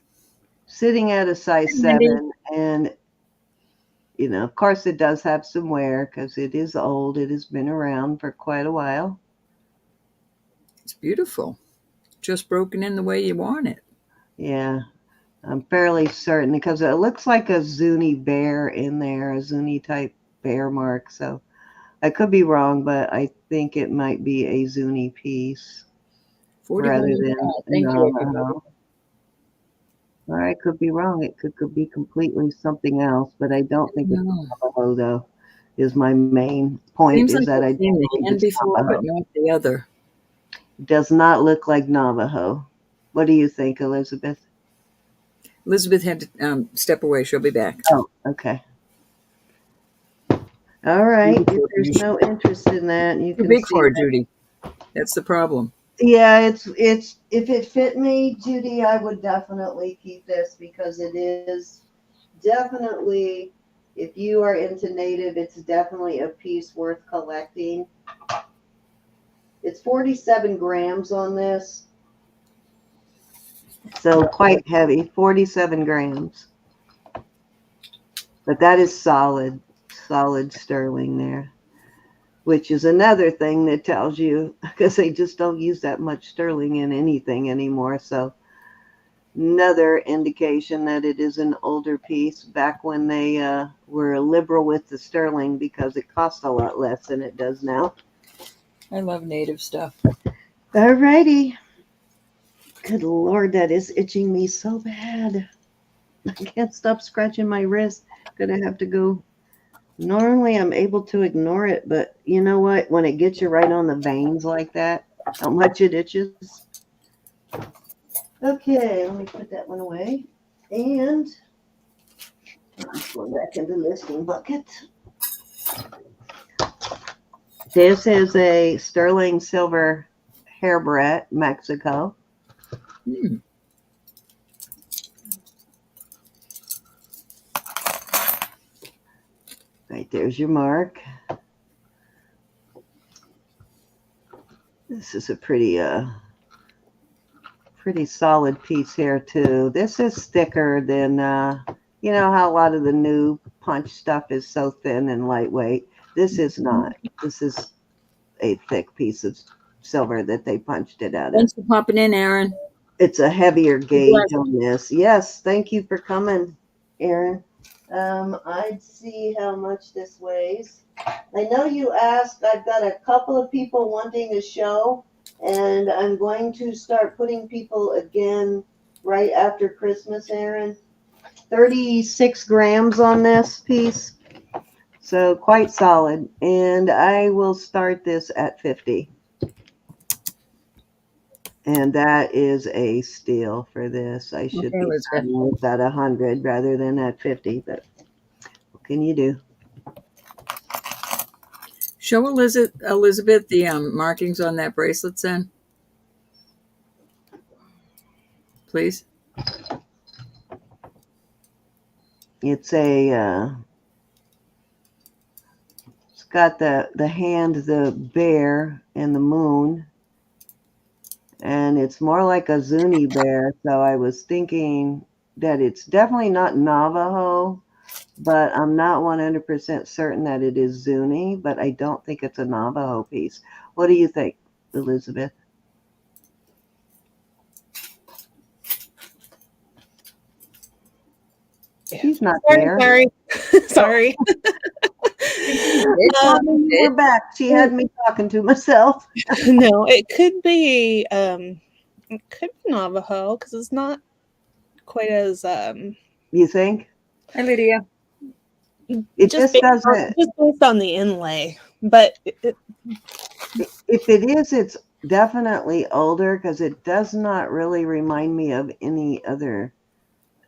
A: Sitting at a size
B: Andy.
A: 7, and of course it does have some wear because it is old. It has been around for quite a while.
B: It's beautiful. Just broken in the way you want it.
A: Yeah, I'm fairly certain because it looks like a Zuni bear in there, a Zuni type bear mark. So I could be wrong, but I think it might be a Zuni piece
B: 41.
A: rather than
B: Thank you, everybody.
A: Navajo. I could be wrong. It could be completely something else, but I don't think it's
B: No.
A: Navajo, though, is my main point,
B: Seems
A: is
B: like
A: that
B: I've
A: I
B: seen
A: don't
B: the
A: believe
B: hand
A: it's
B: before, but
A: Navajo.
B: not the other.
A: Does not look like Navajo. What do you think, Elizabeth?
B: Elizabeth had to step away. She'll be back.
A: Oh, okay. All right. If there's no interest in that, you
B: Too
A: can
B: big
A: see
B: for her,
A: that.
B: Judy. That's the problem.
A: Yeah, it's if it fit me, Judy, I would definitely keep this because it is definitely, if you are into native, it's definitely a piece worth collecting. It's 47 grams on this, so quite heavy, 47 grams. But that is solid, solid sterling there, which is another thing that tells you, because they just don't use that much sterling in anything anymore. So another indication that it is an older piece, back when they were liberal with the sterling because it cost a lot less than it does now.
B: I love native stuff.
A: All righty. Good Lord, that is itching me so bad. I can't stop scratching my wrist. Gonna have to go. Normally I'm able to ignore it, but you know what? When it gets you right on the veins like that, how much it itches. Okay, let me put that one away. And I'm going back into listing bucket. This is a sterling silver hairbret, Mexico.
B: Hmm.
A: Right, there's your mark. This is a pretty solid piece here too. This is thicker than you know how a lot of the new punch stuff is so thin and lightweight. This is not. This is a thick piece of silver that they punched it out of.
B: Thanks for popping in, Aaron.
A: It's a heavier gauge on this. Yes, thank you for coming, Aaron. I'd see how much this weighs. I know you asked. I've got a couple of people wanting a show, and I'm going to start putting people again right after Christmas, Aaron. 36 grams on this piece, so quite solid. And I will start this at 50. And that is a steal for this. I should be starting with at 100 rather than at 50, but what can you do?
B: Show Elizabeth the markings on that bracelet, then, please.
A: It's a it's got the hand, the bear, and the moon, and it's more like a Zuni bear. So I was thinking that it's definitely not Navajo, but I'm not 100% certain that it is Zuni, but I don't think it's a Navajo piece. What do you think, Elizabeth? She's not there.
C: Sorry. Sorry.
A: We're back. She had me talking to myself.
C: No, it could be Navajo because it's not quite as
A: You think?
B: Hi, Lydia.
A: It just doesn't.
C: just based on the inlay, but
A: If it is, it's definitely older because it does not really remind me of any other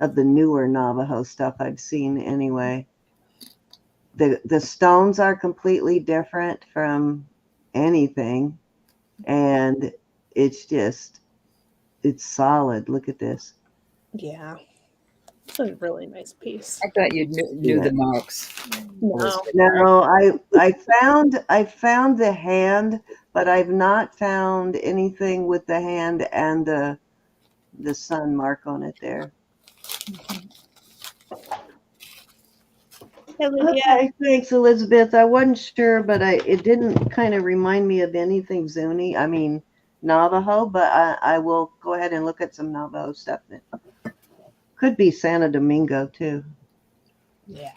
A: of the newer Navajo stuff I've seen anyway. The stones are completely different from anything, and it's solid. Look at this.
C: yeah, it's a really nice piece.
B: I thought you knew the marks.
A: No, I found the hand, but I've not found anything with the hand and the sun mark on it there. Okay, thanks, Elizabeth. I wasn't sure, but it didn't kind of remind me of anything Zuni. I mean Navajo, but I will go ahead and look at some Navajo stuff. Could be Santo Domingo too.
C: Yeah.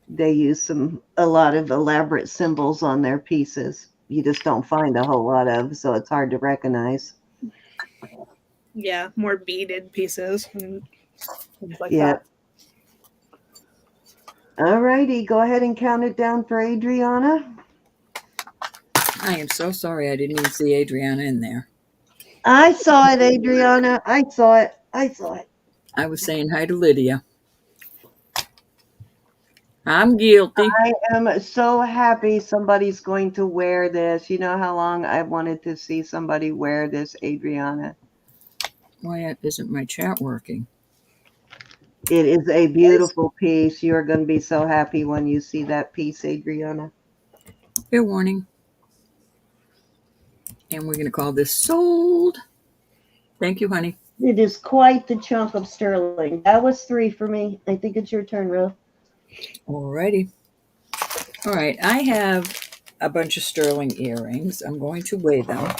A: They use a lot of elaborate symbols on their pieces. You just don't find a whole lot of, so it's hard to recognize.
C: Yeah, more beaded pieces and things like
A: Yeah.
C: that.
A: All righty, go ahead and count it down for Adriana.
B: I am so sorry I didn't even see Adriana in there.
A: I saw it, Adriana. I saw it. I saw it.
B: I was saying hi to Lydia. I'm guilty.
A: I am so happy somebody's going to wear this. You know how long I've wanted to see somebody wear this, Adriana?
B: Why isn't my chat working?
A: It is a beautiful piece. You're going to be so happy when you see that piece, Adriana.
B: Fair warning. And we're going to call this sold. Thank you, honey.
A: It is quite the chunk of sterling. That was 3 for me. I think it's your turn, Ro.
B: Alrighty. All right. I have a bunch of sterling earrings. I'm going to weigh them.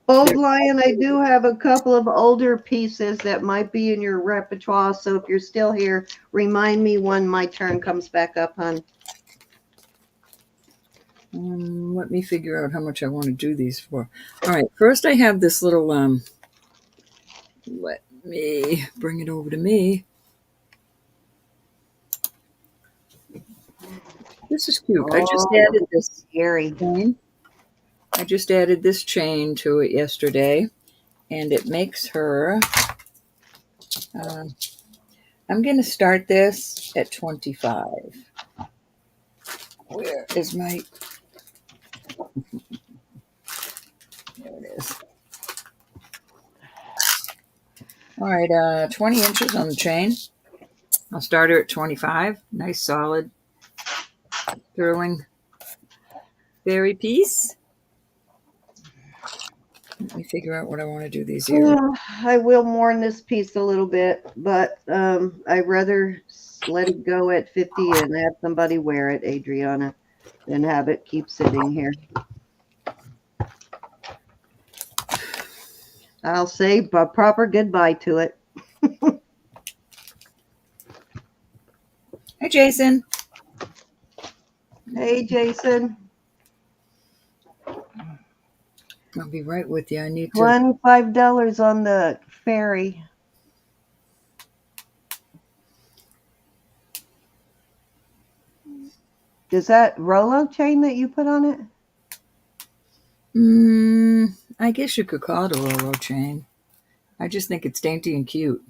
A: Bold Lion, I do have a couple of older pieces that might be in your repertoire. So if you're still here, remind me when my turn comes back up, hon.
B: Let me figure out how much I want to do these for. All right. First, I have this little, let me bring it over to me. This is cute. I just added this chain. I just added this chain to it yesterday, and it makes her. I'm going to start this at 25. Where is my? There it is. All right, 20 inches on the chain. I'll start her at 25. Nice solid sterling fairy piece. Let me figure out what I want to do these earrings.
A: Well, I will mourn this piece a little bit, but I'd rather let it go at 50 and have somebody wear it, Adriana, than have it keep sitting here. I'll say a proper goodbye to it.
B: Hi, Jason.
A: Hey, Jason.
B: I'll be right with you. I need to.
A: $25 on the ferry. Is that Rolo chain that you put on it?
B: I guess you could call it a Rolo chain. I just think it's dainty and cute.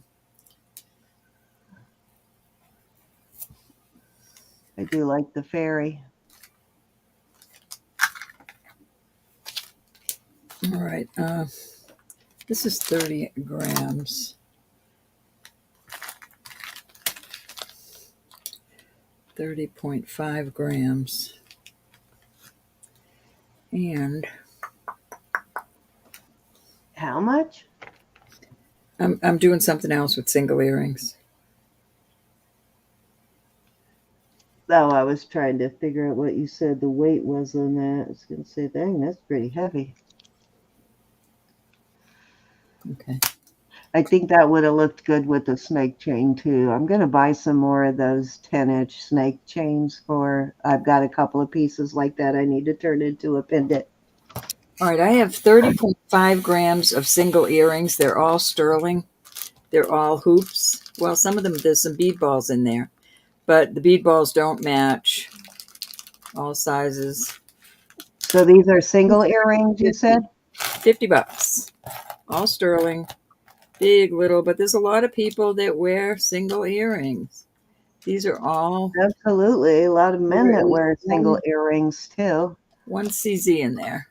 A: I do like the fairy.
B: All right. This is 30 grams. 30.5 grams. And
A: how much?
B: I'm doing something else with single earrings.
A: Oh, I was trying to figure out what you said the weight was on that. I was going to say, dang, that's pretty heavy.
B: Okay.
A: I think that would have looked good with the snake chain too. I'm going to buy some more of those 10-inch snake chains I've got a couple of pieces like that I need to turn into a pendant.
B: All right, I have 30.5 grams of single earrings. They're all sterling. They're all hoops. Well, some of them, there's some bead balls in there, but the bead balls don't match. All sizes.
A: So these are single earrings, you said?
B: $50. All sterling. Big, little, but there's a lot of people that wear single earrings. These are all...
A: Absolutely. A lot of men that wear single earrings too.
B: One CZ in there.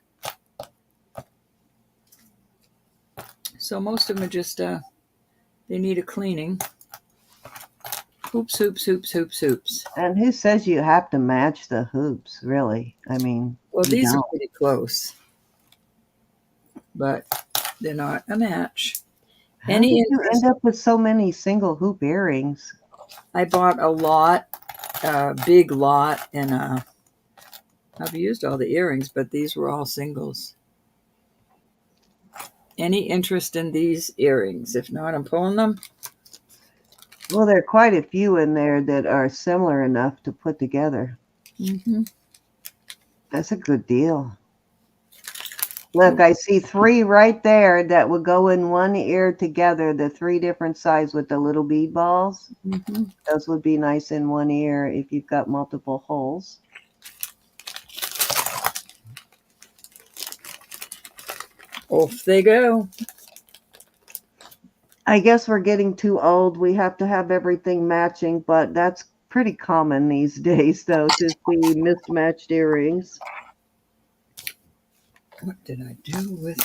B: So most of them are just, they need a cleaning. Hoops, hoops, hoops, hoops, hoops.
A: And who says you have to match the hoops, really? I mean,
B: well, these are pretty close, but they're not a match.
A: How did you end up with so many single hoop earrings?
B: I bought a lot, big lot, and I've used all the earrings, but these were all singles. Any interest in these earrings? If not, I'm pulling them.
A: Well, there are quite a few in there that are similar enough to put together.
B: Mm-hmm.
A: That's a good deal. Look, I see 3 right there that would go in one ear together, the 3 different sides with the little bead balls.
B: Mm-hmm.
A: Those would be nice in one ear if you've got multiple holes.
B: Off they go.
A: I guess we're getting too old. We have to have everything matching, but that's pretty common these days, though, to see mismatched earrings.
B: What did I do with,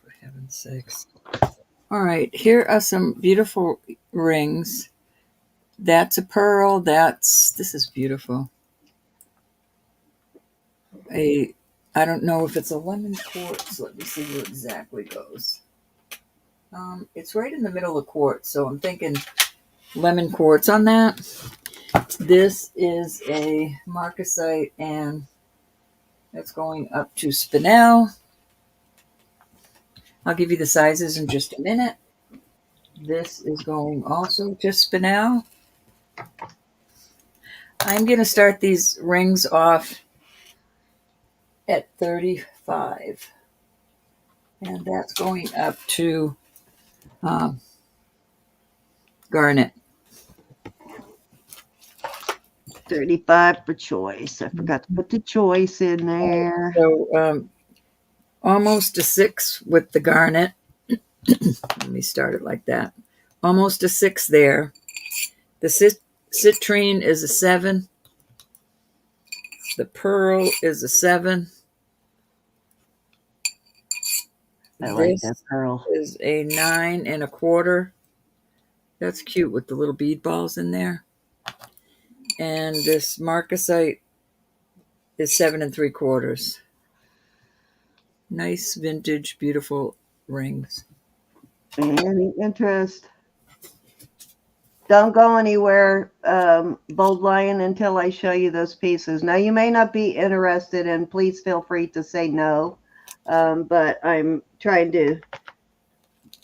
B: for heaven's sakes? All right, here are some beautiful rings. That's a pearl. This is beautiful. I don't know if it's a lemon quartz. Let me see where it exactly goes. It's right in the middle of quartz, so I'm thinking lemon quartz on that. This is a marcasite, and that's going up to spinel. I'll give you the sizes in just a minute. This is going also to spinel. I'm going to start these rings off at 35. And that's going up to garnet.
A: 35 for choice. I forgot to put the choice in there.
B: So almost a 6 with the garnet. Let me start it like that. Almost a 6 there. The citrine is a 7. The pearl is a 7.
A: I like
B: This
A: that pearl.
B: is a 9 1/4. That's cute with the little bead balls in there. And this marcasite is 7 3/4. Nice vintage, beautiful rings.
A: Any interest? Don't go anywhere, Bold Lion, until I show you those pieces. Now, you may not be interested, and please feel free to say no. But I'm trying to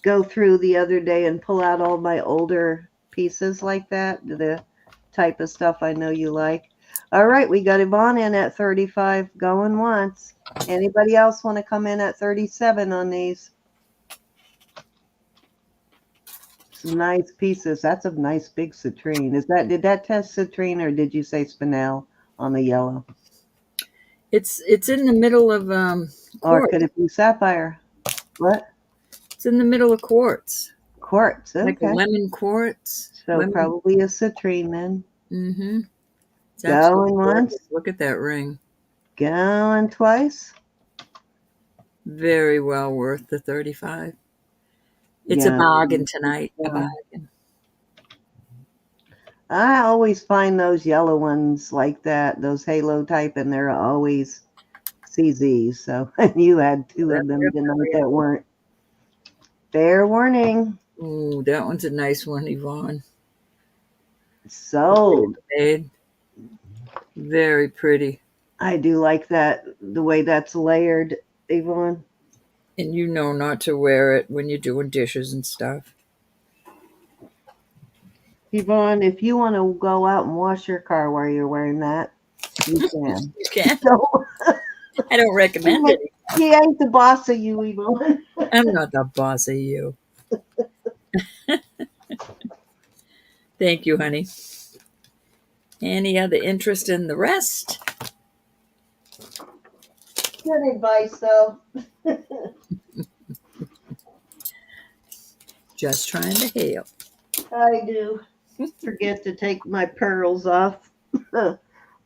A: go through the other day and pull out all my older pieces like that, the type of stuff I know you like. All right, we got Yvonne in at 35 going once. Anybody else want to come in at 37 on these? Some nice pieces. That's a nice big citrine. Did that test citrine, or did you say spinel on the yellow?
B: It's in the middle of
A: Or
B: quartz.
A: could it be sapphire? What?
B: It's in the middle of quartz.
A: Quartz.
B: Like a
A: Okay.
B: lemon quartz.
A: So probably a citrine then.
B: Mm-hmm. It's
A: Going once.
B: Look at that ring.
A: Going twice.
B: Very well worth the 35. It's a bargain tonight. A bargain.
A: I always find those yellow ones like that, those halo type, and they're always CZs. So you had 2 of them tonight that weren't. Fair warning.
B: Ooh, that one's a nice one, Yvonne.
A: Sold.
B: Very pretty.
A: I do like that, the way that's layered, Yvonne.
B: And you know not to wear it when you're doing dishes and stuff.
A: Yvonne, if you want to go out and wash your car while you're wearing that, you can.
B: You can.
A: So,
B: I don't recommend it.
A: He ain't the boss of you, Yvonne.
B: I'm not the boss of you. Thank you, honey. Any other interest in the rest?
A: Good advice, though.
B: Just trying to help.
A: I do forget to take my pearls off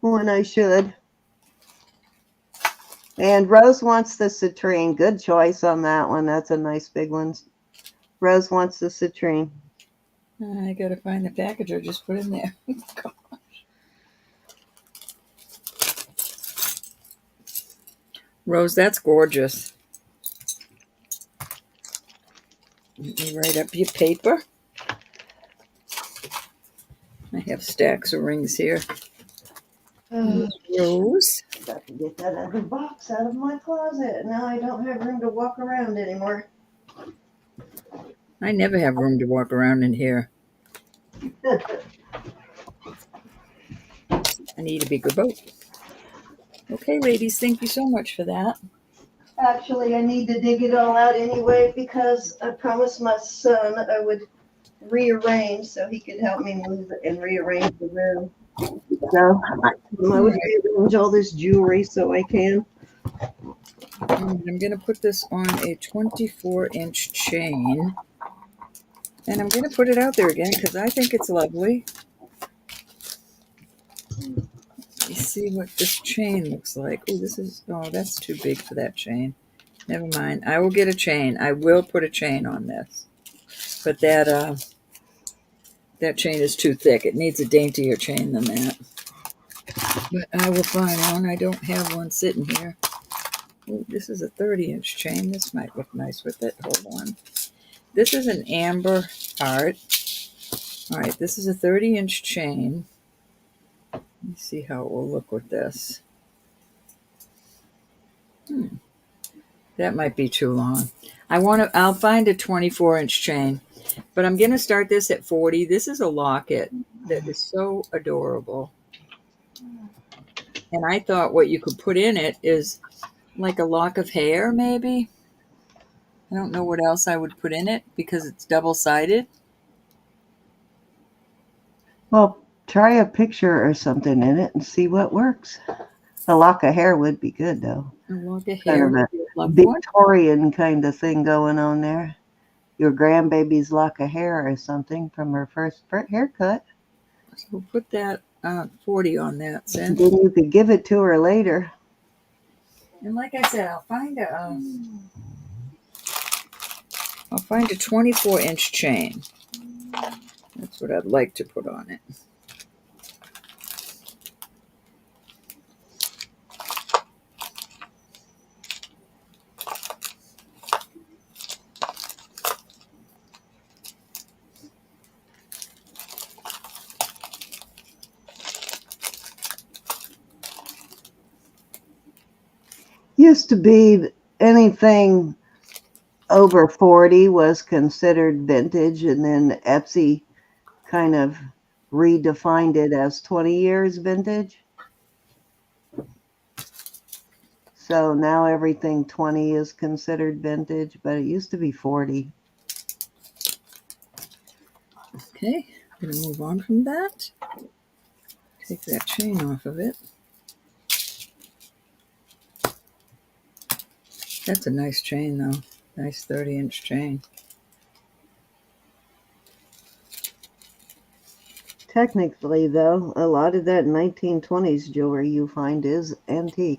A: when I should. And Rose wants the citrine. Good choice on that one. That's a nice big one. Rose wants the citrine.
B: I gotta find the package I just put in there. Gosh. Rose, that's gorgeous. Let me write up your paper. I have stacks of rings here. Rose.
A: Got to get that other box out of my closet. Now I don't have room to walk around anymore.
B: I never have room to walk around in here. I need a bigger boat. Okay, ladies, thank you so much for that.
A: Actually, I need to dig it all out anyway because I promised my son I would rearrange so he could help me move and rearrange the room. So I would rearrange all this jewelry so I can.
B: And I'm going to put this on a 24-inch chain. And I'm going to put it out there again because I think it's lovely. Let me see what this chain looks like. Oh, that's too big for that chain. Never mind. I will get a chain. I will put a chain on this. But that chain is too thick. It needs a daintier chain than that. But I will find one. I don't have one sitting here. Oh, this is a 30-inch chain. This might look nice with it. Hold on. This is an amber heart. All right, this is a 30-inch chain. Let me see how it will look with this. That might be too long. I'll find a 24-inch chain, but I'm going to start this at 40. This is a locket that is so adorable. And I thought what you could put in it is like a lock of hair, maybe. I don't know what else I would put in it because it's double-sided.
A: Well, try a picture or something in it and see what works. A lock of hair would be good, though.
B: A lock of
A: Kind
B: hair.
A: of a
B: Loved one.
A: Victorian kind of thing going on there. Your grandbaby's lock of hair or something from her first haircut.
B: So we'll put that 40 on that,
A: Then
B: Sen.
A: you could give it to her later.
B: And like I said, I'll find a 24-inch chain. That's what I'd like to put on it.
A: Used to be anything over 40 was considered vintage, and then Etsy kind of redefined it as 20 years vintage. So now everything 20 is considered vintage, but it used to be 40.
B: Okay, I'm going to move on from that. Take that chain off of it. That's a nice chain, though. Nice 30-inch chain.
A: Technically, though, a lot of that 1920s jewelry you find is antique.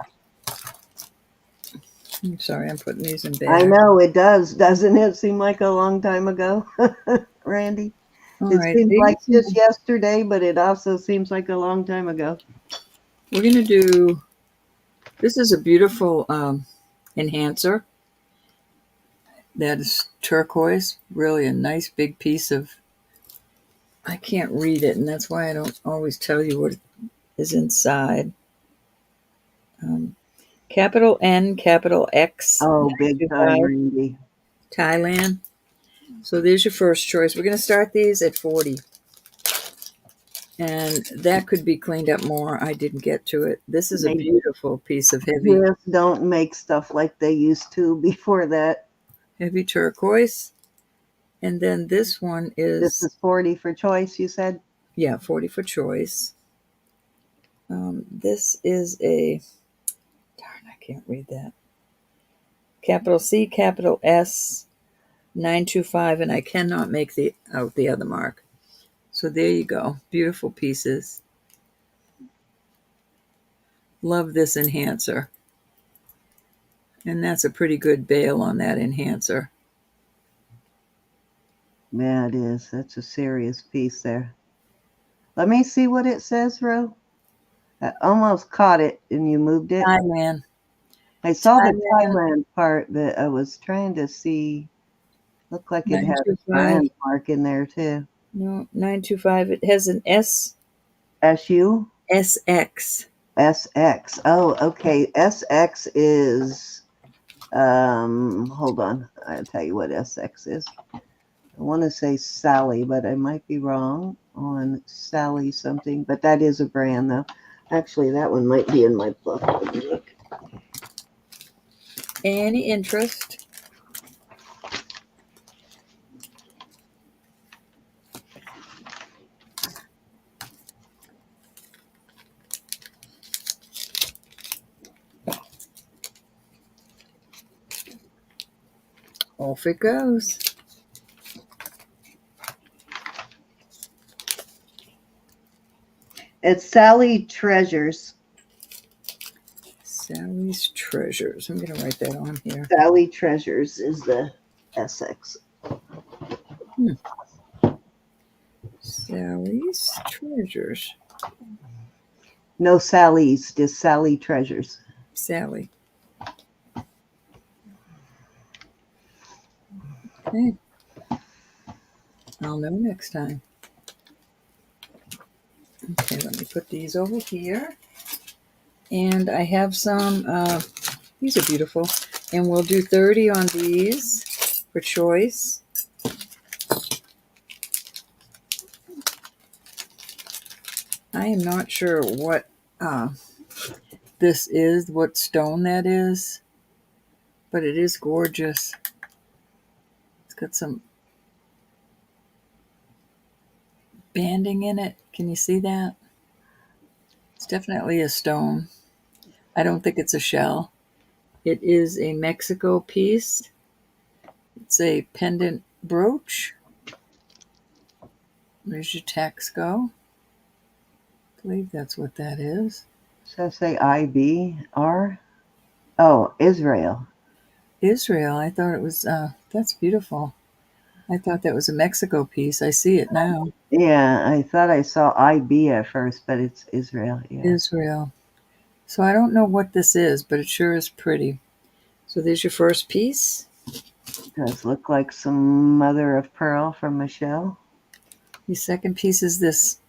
B: I'm sorry, I'm putting these in bags.
A: I know it does, doesn't it seem like a long time ago, Randy?
B: All
A: It
B: right,
A: seems like just yesterday, but it also seems like a long time ago.
B: we're going to do, this is a beautiful enhancer. That is turquoise, really a nice big piece of, I can't read it, and that's why I don't always tell you what is inside. Capital N, capital X.
A: Oh, big time, Randy.
B: Thailand. So there's your first choice. We're going to start these at 40. And that could be cleaned up more. I didn't get to it. This is a beautiful piece of heavy
A: Just don't make stuff like they used to before that.
B: heavy turquoise. And then this one
A: This is 40 for choice, you said?
B: Yeah, 40 for choice. This is a, darn, I can't read that. Capital C, capital S, 925, and I cannot make out the other mark. So there you go. Beautiful pieces. Love this enhancer. And that's a pretty good bail on that enhancer.
A: Yeah, it is. That's a serious piece there. Let me see what it says, Ro. I almost caught it and you moved it.
B: Thailand.
A: I saw the Thailand part, but I was trying to see. Looked like it had a brand mark in there too.
B: No, 925. It has an S.
A: SU?
B: SX.
A: SX. Oh, okay. SX is, hold on. I'll tell you what SX is. I want to say Sally, but I might be wrong on Sally something. But that is a brand, though. Actually, that one might be in my book. Let me look.
B: Any interest? Off it goes.
A: It's Sally Treasures.
B: Sally's Treasures. I'm going to write that on here.
A: Sally Treasures is the Essex.
B: Sally's Treasures.
A: No Sally's, just Sally Treasures.
B: Sally. Okay. I'll know next time. Okay, let me put these over here. And I have some, these are beautiful. And we'll do 30 on these for choice. I am not sure what this is, what stone that is, but it is gorgeous. It's got some banding in it. Can you see that? It's definitely a stone. I don't think it's a shell. It is a Mexico piece. It's a pendant brooch. Where's your text go? I believe that's what that is.
A: Does that say IBR? Oh, Israel.
B: Israel. I thought it was, that's beautiful. I thought that was a Mexico piece. I see it now.
A: Yeah, I thought I saw IB at first, but it's Israel. Yeah.
B: Israel. So I don't know what this is, but it sure is pretty. So there's your first piece.
A: Does look like some mother of pearl from Michelle.
B: The second piece is this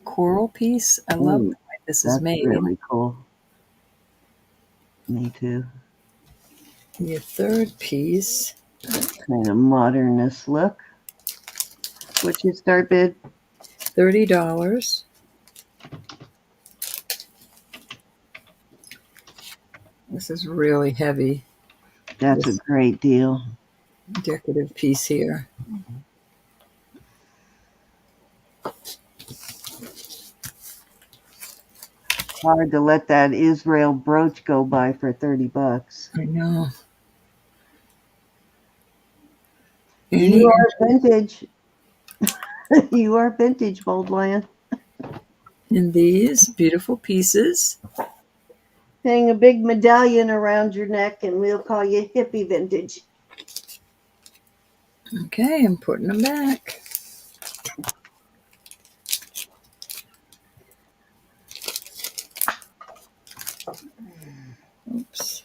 B: coral piece. I love the way this is made.
A: That's really cool. Me too.
B: Your third piece.
A: Kind of modernist look. What's your start bid?
B: $30. This is really heavy.
A: That's a great deal.
B: Decorative piece here.
A: Hard to let that Israel brooch go by for $30.
B: I know.
A: You are vintage. You are vintage, Bold Lion.
B: In these beautiful pieces.
A: Hang a big medallion around your neck and we'll call you hippie vintage.
B: Okay, I'm putting them back. Oops.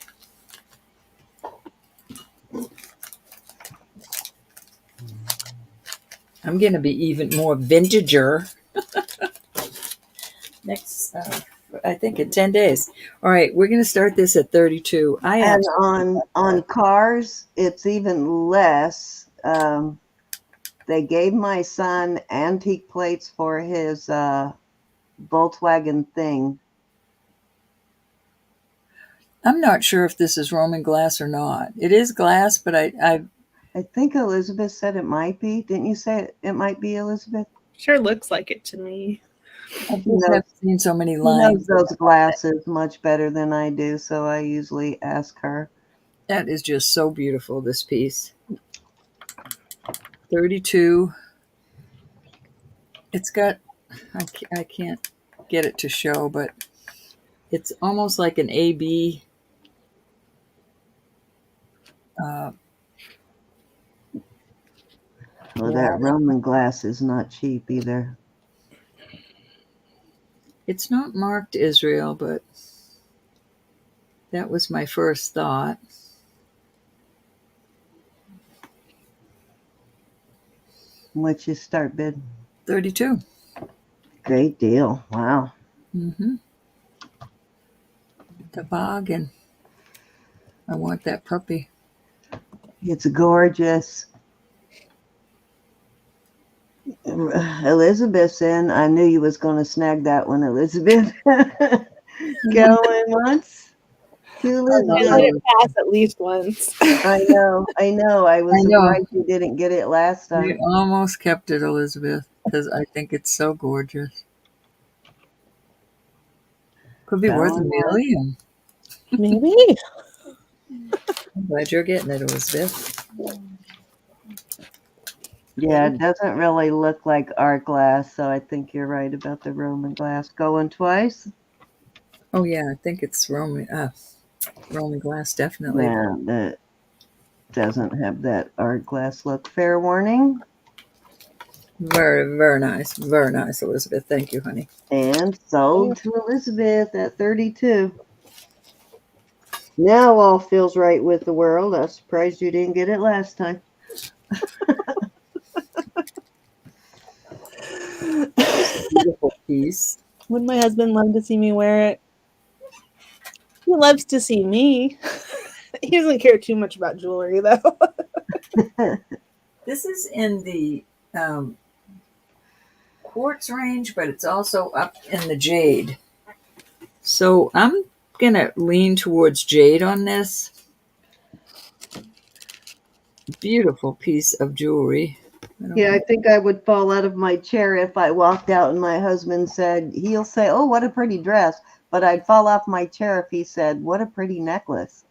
B: I'm going to be even more vintager next, I think in 10 days. All right, we're going to start this at 32.
A: And on cars, it's even less. They gave my son antique plates for his Volkswagen thing.
B: I'm not sure if this is Roman glass or not. It is glass, but I
A: think Elizabeth said it might be. Didn't you say it might be, Elizabeth?
C: Sure looks like it to me.
B: I just have seen so many
A: She
B: lines.
A: knows those glasses much better than I do, so I usually ask her.
B: That is just so beautiful, this piece. 32. It's got, I can't get it to show, but it's almost like an AB.
A: Well, that Roman glass is not cheap either.
B: It's not marked Israel, but that was my first thought.
A: What's your start bid?
B: 32.
A: Great deal. Wow.
B: Mm-hmm. Toboggan. I want that puppy.
A: It's gorgeous. Elizabeth's in. I knew you was going to snag that one, Elizabeth. Going once. To
C: Let
A: Elizabeth.
C: it pass at least once.
A: I know. I was
B: I know.
A: surprised you didn't get it last
B: You
A: time.
B: almost kept it, Elizabeth, because I think it's so gorgeous. Could be worth a million.
C: Maybe.
B: I'm glad you're getting it, Elizabeth.
A: Yeah, it doesn't really look like art glass, so I think you're right about the Roman glass. Going twice?
B: Oh yeah, I think it's Roman glass, definitely.
A: Yeah, that doesn't have that art glass look. Fair warning.
B: Very, very nice, Elizabeth. Thank you, honey.
A: And sold to Elizabeth at 32. Now all feels right with the world. I'm surprised you didn't get it last time.
B: Beautiful piece.
C: Wouldn't my husband love to see me wear it? He loves to see me. He doesn't care too much about jewelry, though.
B: This is in the quartz range, but it's also up in the jade. So I'm going to lean towards jade on this. Beautiful piece of jewelry.
A: Yeah, I think I would fall out of my chair if I walked out and my husband said, he'll say, oh, what a pretty dress. But I'd fall off my chair if he said, what a pretty necklace.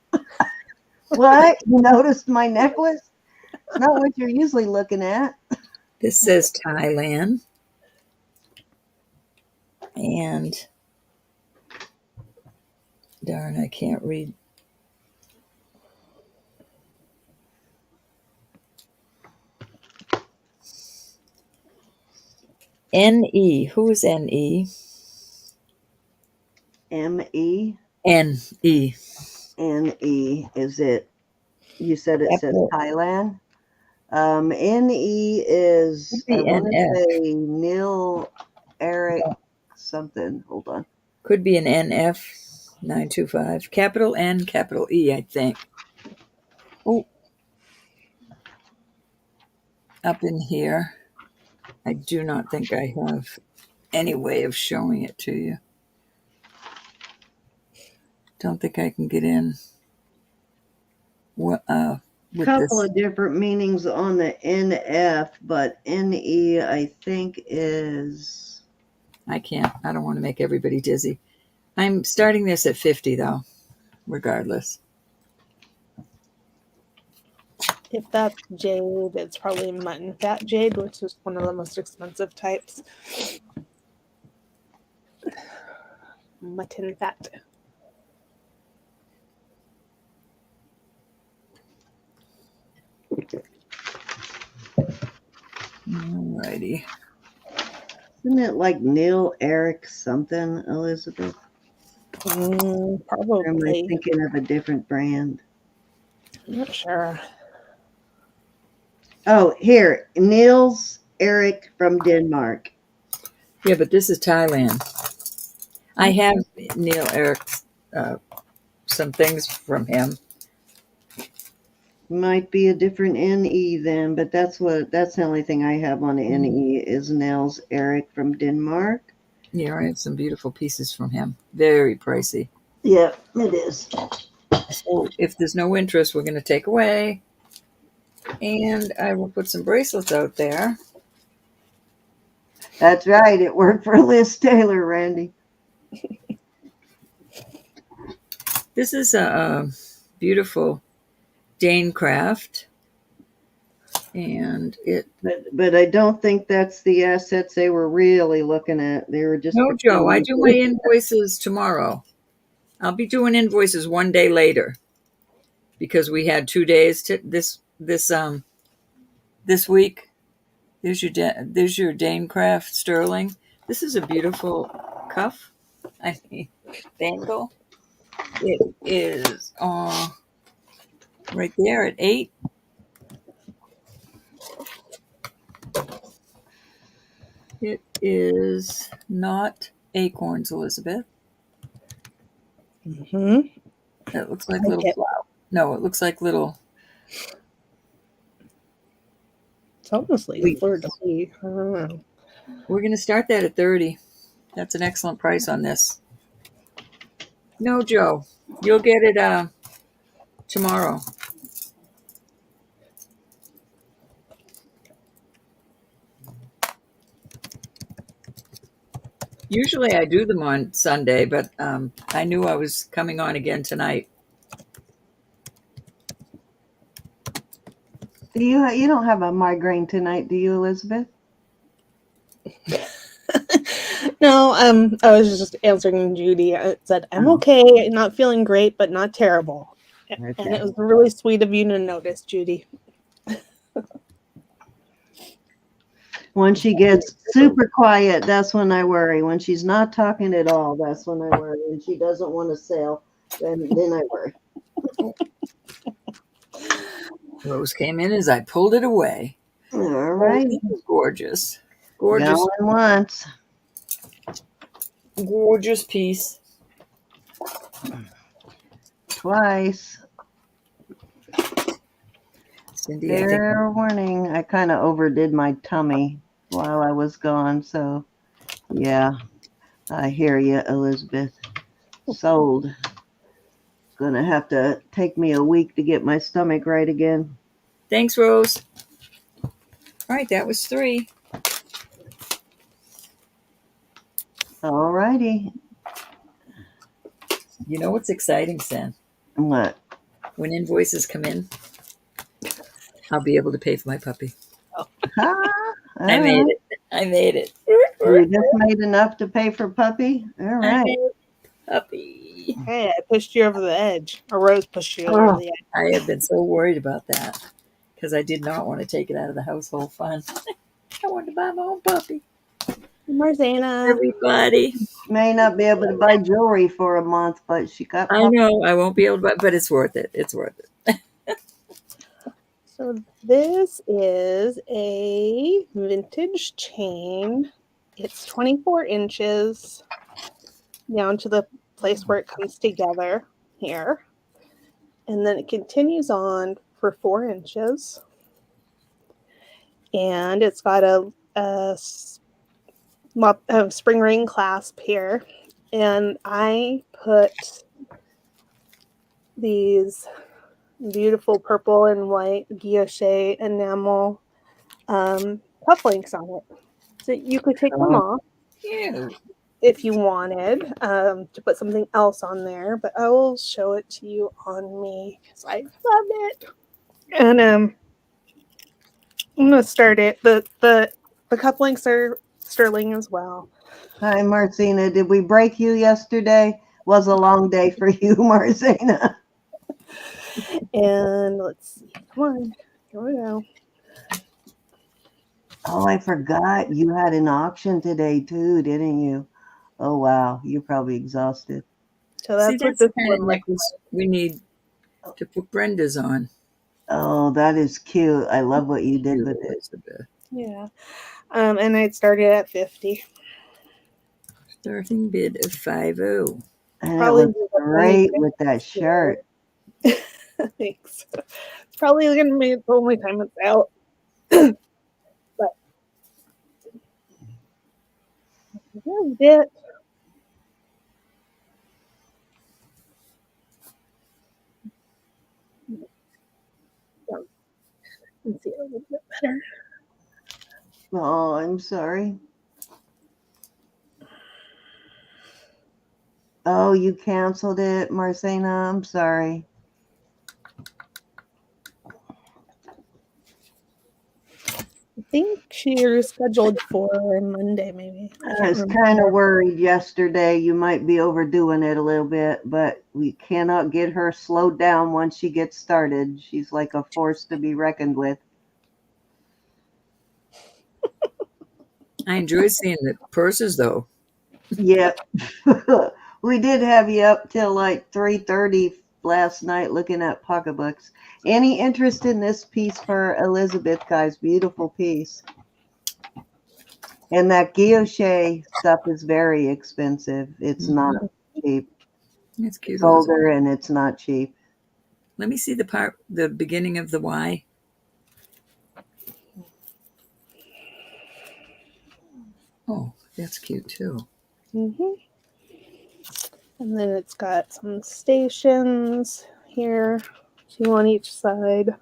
A: What? You noticed my necklace? It's not what you're usually looking at.
B: This says Thailand. And darn, I can't read. N-E. Who is N-E?
A: M-E?
B: N-E.
A: N-E. Is it, you said it says
B: Apple.
A: Thailand? N-E is, I want to
B: NF.
A: say Neil Eric something. Hold on.
B: Could be an NF 925. Capital N, capital E, I think. Oh. Up in here. I do not think I have any way of showing it to you. Don't think I can get in with
A: Couple
B: this.
A: of different meanings on the NF, but NE I think is,
B: I can't. I don't want to make everybody dizzy. I'm starting this at 50 though, regardless.
C: If that's jade, it's probably mutton fat jade, which is one of the most expensive types. Mutton fat.
B: Alrighty.
A: isn't it like Neil Eric something, Elizabeth? Or am I
C: Probably.
A: thinking of a different brand?
C: I'm not sure.
A: Oh, here, Niels Eric from Denmark.
B: Yeah, but this is Thailand. I have Neil Eric's some things from him.
A: Might be a different NE then, but that's the only thing I have on the NE is Niels Eric from Denmark.
B: Yeah, I have some beautiful pieces from him. Very pricey.
A: Yeah, it is.
B: So if there's no interest, we're going to take away. And I will put some bracelets out there.
A: That's right. It worked for Liz Taylor, Randy.
B: This is a beautiful Dane craft. And it...
A: But I don't think that's the assets they were really looking at. They were just...
B: No, Joe, I do my invoices tomorrow. I'll be doing invoices one day later. Because we had 2 days to this week. There's your Dane craft sterling. This is a beautiful cuff. I mean, bangle. It is right there at 8. It is not acorns, Elizabeth.
C: Mm-hmm.
B: It looks like little flower. No, it looks like little.
C: It's almost like a fleur de lis. I don't know.
B: We're going to start that at 30. That's an excellent price on this. No, Joe. You'll get it tomorrow. Usually I do them on Sunday, but I knew I was coming on again tonight.
A: You don't have a migraine tonight, do you, Elizabeth?
C: No, I was just answering Judy. I said, I'm
A: Oh.
C: okay, not feeling great, but not terrible. And
A: Okay.
C: it was really sweet of you to notice, Judy.
A: When she gets super quiet, that's when I worry. When she's not talking at all, that's when I worry. When she doesn't want to sail, then I worry.
B: Rose came in as I pulled it away.
A: All
B: Oh,
A: right.
B: this is gorgeous. Gorgeous.
A: Going once.
B: Gorgeous piece.
A: Twice.
B: Cindy, I think
A: Fair warning. I kind of overdid my tummy while I was gone. So, yeah, I hear you, Elizabeth. Sold. Gonna have to take me a week to get my stomach right again.
B: thanks, Rose. All right, that was 3.
A: All righty.
B: You know what's exciting, Sam?
A: What?
B: When invoices come in, I'll be able to pay for my puppy.
A: Ah,
B: I made it. I made it.
A: You just made enough to pay for puppy? All
B: I
A: right.
B: made puppy.
C: Hey, I pushed you over the edge. Or Rose pushed you over the edge.
B: I have been so worried about that because I did not want to take it out of the household fund. I wanted to buy my own puppy.
C: Marzana.
B: Everybody.
A: May not be able to buy jewelry for a month, but she got
B: I know I won't be able to buy, but it's worth it. It's worth it.
C: So this is a vintage chain. It's 24 inches down to the place where it comes together here. And then it continues on for 4 inches. And it's got a spring ring clasp here. And I put these beautiful purple and white guilloche enamel cufflinks on it. So you could take them off
B: Cute.
C: if you wanted to put something else on there, but I will show it to you on me because I love it. And I'm gonna start it. The cufflinks are sterling as well.
A: Hi, Marcina. Did we break you yesterday? Was a long day for you, Marcina.
C: And let's see. Come on. Here we go.
A: Oh, I forgot. You had an auction today too, didn't you? Oh, wow. You're probably exhausted.
C: So
B: See,
C: that's what
B: that's the
C: this
B: kind
C: one
B: of
C: looks
B: necklace we need to put Brenda's on.
A: Oh, that is cute. I love what you did with it.
B: Elizabeth.
C: like. Yeah. And I'd started at 50.
B: Starting bid of 50.
A: And it
C: Probably
A: looks
C: be the only
A: great
C: thing
A: with that shirt.
C: Thanks. It's probably going to be the only time it's out. But that's it. Let's see it a little bit better.
A: Oh, I'm sorry. Oh, you canceled it, Marcina. I'm sorry.
C: I think she's scheduled for Monday, maybe.
A: I was kind of worried yesterday you might be overdoing it a little bit, but we cannot get her slowed down once she gets started. She's like a force to be reckoned with.
B: I enjoy seeing the purses, though.
A: Yep. We did have you up till like 3:30 last night looking at pocketbooks. Any interest in this piece for Elizabeth, guys? Beautiful piece. And that guilloche stuff is very expensive. It's not cheap.
B: That's cute.
A: It's older and it's not cheap.
B: Let me see the beginning of the Y. Oh, that's cute too.
C: Mm-hmm. And then it's got some stations here, 2 on each side.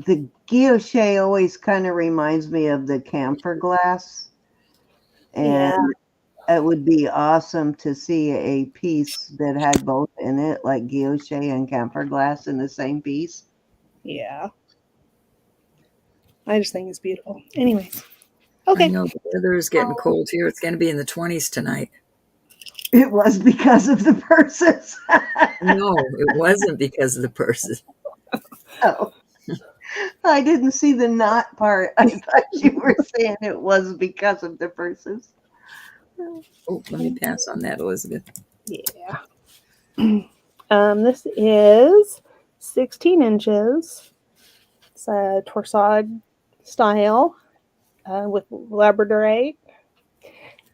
A: The guilloche always kind of reminds me of the camphor glass. And
C: Yeah.
A: it would be awesome to see a piece that had both in it, like guilloche and camphor glass in the same piece.
C: Yeah. I just think it's beautiful. Anyways.
B: I
C: Okay.
B: know the weather is getting cold here. It's going to be in the 20s tonight.
A: It was because of the purses.
B: No, it wasn't because of the purses.
A: Oh, I didn't see the knot part. I thought you were saying it was because of the purses.
B: Oh, let me pass on that, Elizabeth.
C: Yeah. This is 16 inches. It's a torsade style with labradorite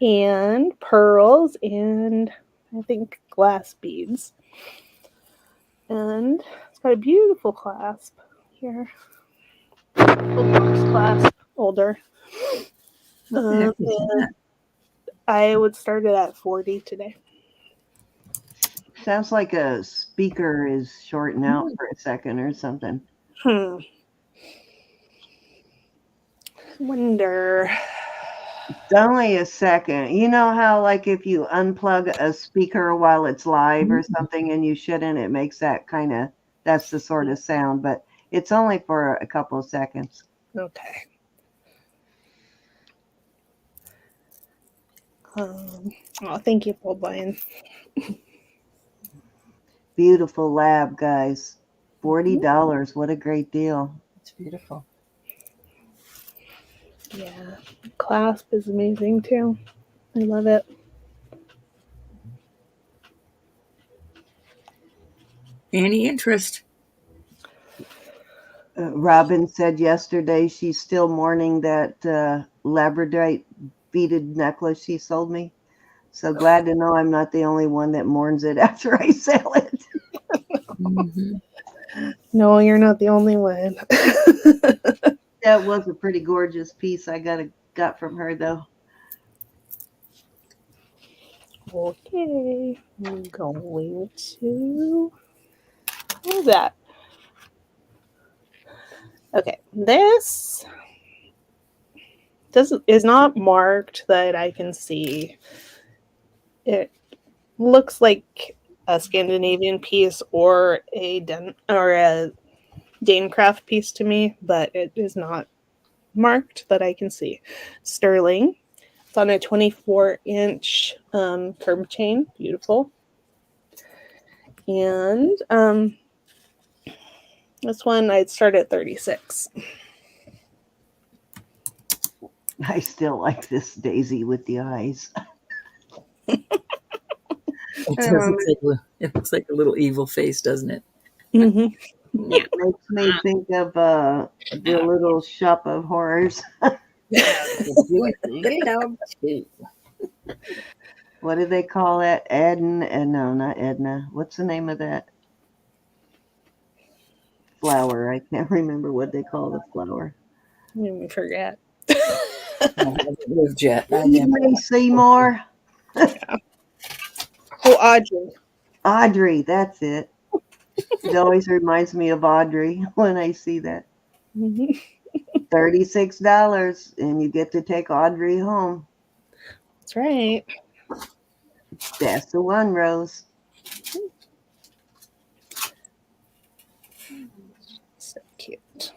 C: and pearls and I think glass beads. And it's got a beautiful clasp here. Little box clasp, older.
B: What the heck is that?
C: I would start it at 40 today.
A: Sounds like a speaker is shorting out for a second or something.
C: Wonder.
A: It's only a second. You know how, like, if you unplug a speaker while it's live or something and you shouldn't, it makes that kind of, that's the sort of sound, but it's only for a couple of seconds.
C: Okay. Thank you for buying.
A: Beautiful lab, guys. $40. What a great deal.
B: It's beautiful.
C: Yeah. Clasp is amazing too. I love it.
B: Any interest?
A: Robin said yesterday she's still mourning that labradorite beaded necklace she sold me. So glad to know I'm not the only one that mourns it after I sell it.
C: No, you're not the only one.
A: That was a pretty gorgeous piece I got from her, though.
C: Okay, I'm going to. What is that? Okay, this is not marked that I can see. It looks like a Scandinavian piece or a Danecraft piece to me, but it is not marked that I can see. Sterling. It's on a 24-inch curb chain. Beautiful. And this one I'd start at 36.
A: I still like this daisy with the eyes.
B: It looks like a little evil face, doesn't it?
C: Mm-hmm.
A: It makes me think of the Little Shop of Horrors.
B: Little dog too.
A: What do they call that? Edna? No, not Edna. What's the name of that flower? I can't remember what they call the flower.
C: Let me forget.
B: Lived yet.
A: Evening Seymour.
C: Oh, Audrey.
A: Audrey, that's it. It always reminds me of Audrey when I see that.
C: Mm-hmm.
A: $36, and you get to take Audrey home.
C: That's right.
A: That's the one, Rose.
C: So cute.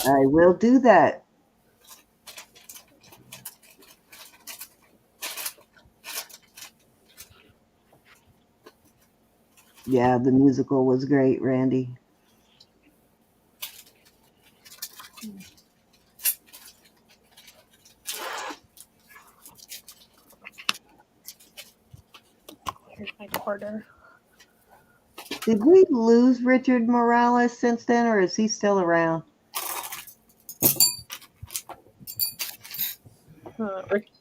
A: I will do that. Yeah, the musical was great, Randy.
C: Here's my quarter.
A: Did we lose Richard Morales since then, or is he still around?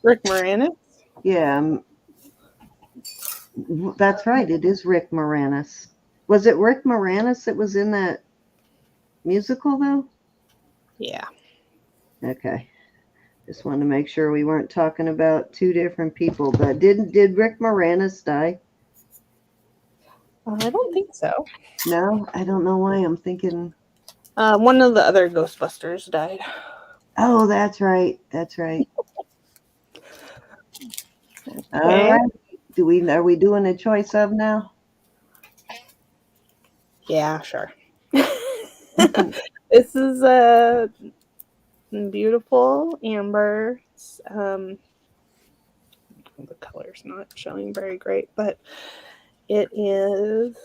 C: Rick Moranis?
A: Yeah, that's right. It is Rick Moranis. Was it Rick Moranis that was in that musical, though?
C: Yeah.
A: Okay. Just wanted to make sure we weren't talking about two different people. But did Rick Moranis die?
C: I don't think so.
A: No, I don't know why I'm thinking.
C: One of the other Ghostbusters died.
A: Oh, that's right. That's right. All
C: Okay.
A: right. Are we doing a choice of now?
C: Yeah, sure. This is a beautiful amber. The color's not showing very great, but it's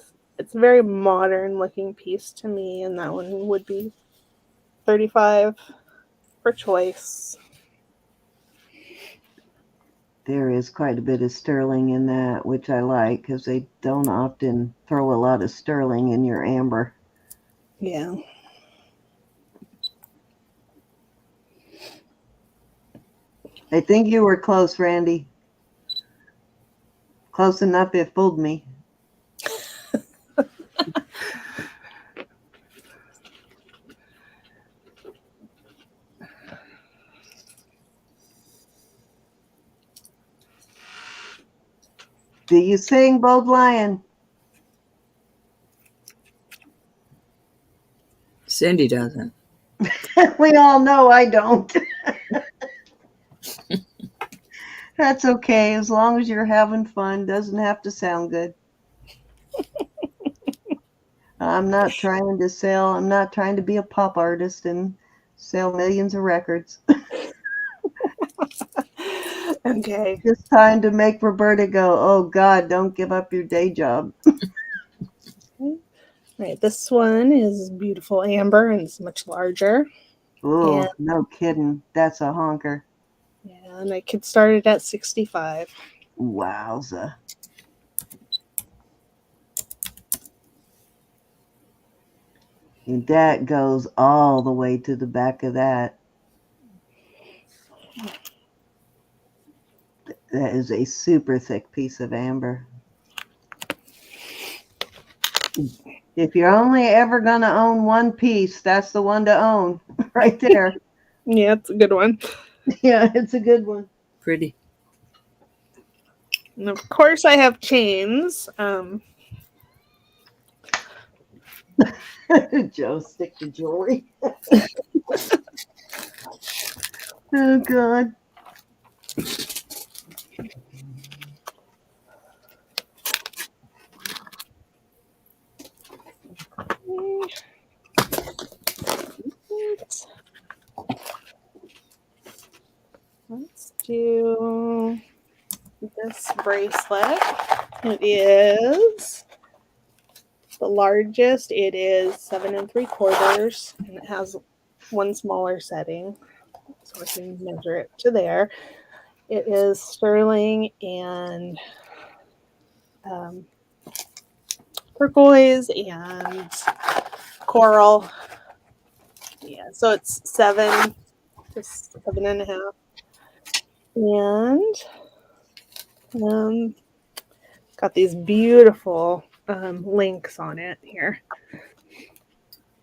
C: a very modern looking piece to me, and that one would be $35 for choice.
A: There is quite a bit of sterling in that, which I like because they don't often throw a lot of sterling in your amber.
C: Yeah.
A: I think you were close, Randy. Close enough it fooled me. Do you sing, Bold Lion?
B: Cindy doesn't.
A: We all know I don't. That's okay, as long as you're having fun. Doesn't have to sound good. I'm not trying to sell. I'm not trying to be a pop artist and sell millions of records.
C: Okay.
A: Just trying to make Roberta go, oh God, don't give up your day job.
C: Right. This one is beautiful amber and it's much larger.
A: Oh,
C: And
A: no kidding. That's a honker.
C: yeah, and I could start it at 65.
A: Wowza. And that goes all the way to the back of that. That is a super thick piece of amber. If you're only ever going to own one piece, that's the one to own right there.
C: Yeah, it's a good one.
A: Yeah, it's a good one.
B: Pretty.
C: And of course, I have chains.
A: Joe, stick to jewelry. Oh, God.
C: Let's do this bracelet. It is the largest. It is 7 3/4, and it has one smaller setting, so I can measure it to there. It is sterling and turquoise and coral. Yeah, so it's 7 to 7.5, and got these beautiful links on it here.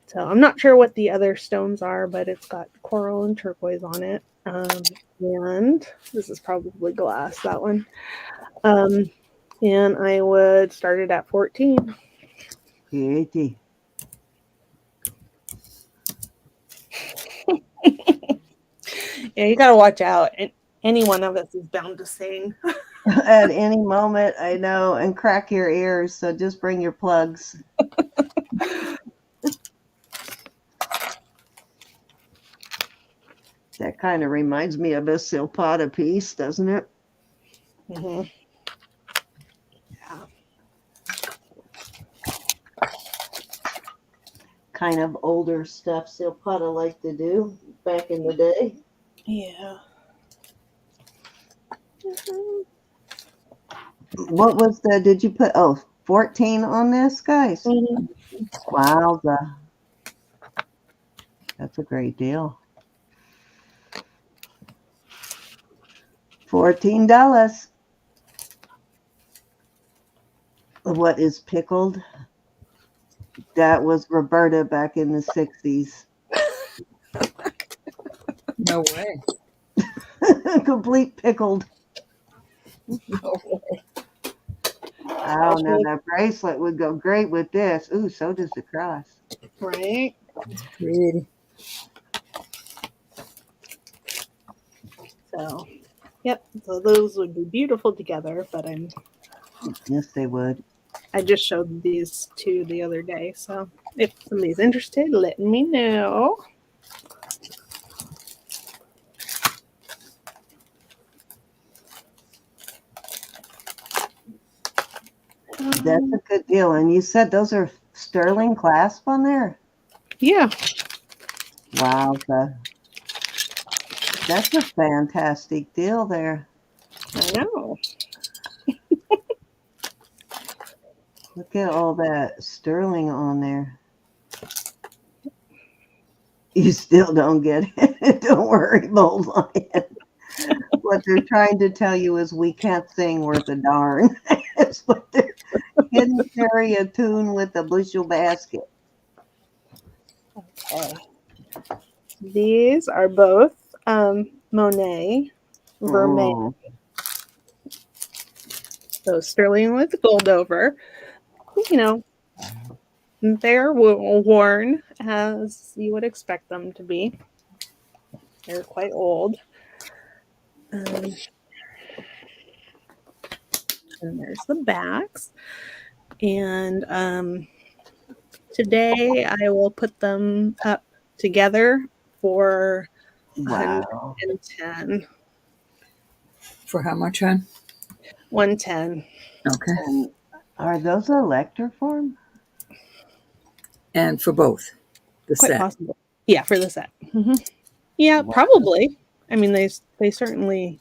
C: So I'm not sure what the other stones are, but it's got coral and turquoise on it. And this is probably glass, that one. And I would start it at 14.
A: Pretty.
C: Yeah, you gotta watch out. And any one of us is bound to sing.
A: At any moment, I know, and crack your ears, so just bring your plugs. That kind of reminds me of a silpada piece, doesn't it?
C: Mm-hmm. Yeah.
A: Kind of older stuff silpada liked to do back in the day.
C: Yeah.
A: What was did you put, 14 on this, guys?
C: Mm-hmm.
A: Wowza. That's a great deal. $14. What is pickled? That was Roberta back in the 60s.
B: No way.
A: Complete pickled.
B: No way.
A: Oh no, that bracelet would go great with this. Ooh, so does the cross.
C: Right?
B: Pretty.
C: So, yep. So those would be beautiful together, but
A: Yes, they would.
C: I just showed these two the other day. So if somebody's interested, let me know.
A: That's a good deal. And you said those are sterling clasp on there?
C: Yeah.
A: Wow. That's a fantastic deal there.
C: I know.
A: Look at all that sterling on there. You still don't get it. Don't worry, Bold Lion. What they're trying to tell you is we can't sing worth a darn. That's what they're hidden carry a tune with a bushel basket.
C: Okay. These are both Monet Vermeil.
A: Oh,
C: So sterling with gold over. You know, they're worn as you would expect them to be. They're quite old. And there's the backs. And today I will put them up together for
A: wow.
C: 110.
B: For how much, hon?
C: 110.
B: Okay.
A: And are those electroform?
B: And for both. The
C: Quite
B: set.
C: possible. Yeah, for the set. Mm-hmm. Yeah,
A: Wow.
C: probably. I mean, they certainly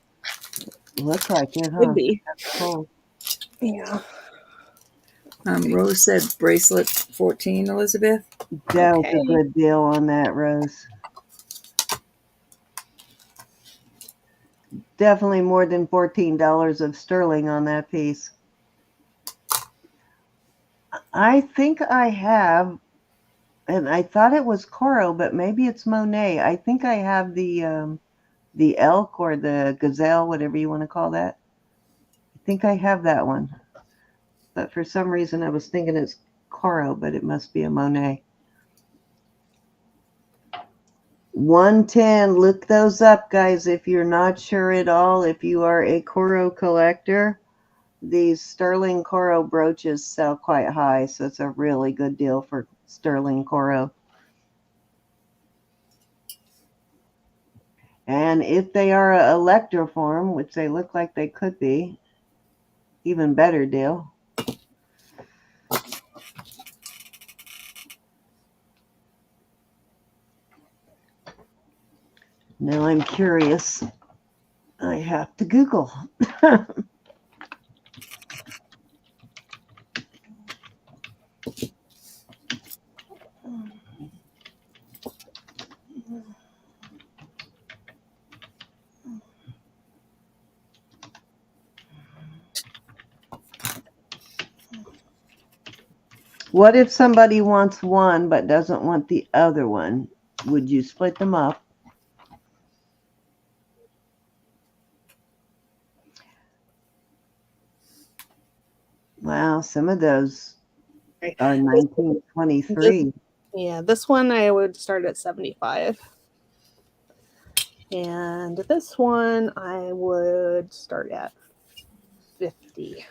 A: Look like it, huh?
C: could be.
A: That's cool.
C: Yeah.
B: Rose said bracelet 14, Elizabeth.
A: That was
C: Okay.
A: a good deal on that, Rose. Definitely more than $14 of sterling on that piece. I think I have, and I thought it was coral, but maybe it's Monet. I think I have the elk or the gazelle, whatever you want to call that. I think I have that one. But for some reason I was thinking it's coral, but it must be a Monet. 110. Look those up, guys, if you're not sure at all. If you are a coral collector, these sterling coral brooches sell quite high, so it's a really good deal for sterling coral. And if they are a electroform, which they look like they could be, even better deal. Now I'm curious. I have to Google. What if somebody wants one but doesn't want the other one? Would you split them up? Wow, some of those are 1923.
C: Yeah, this one I would start at 75. And this one I would start at 50.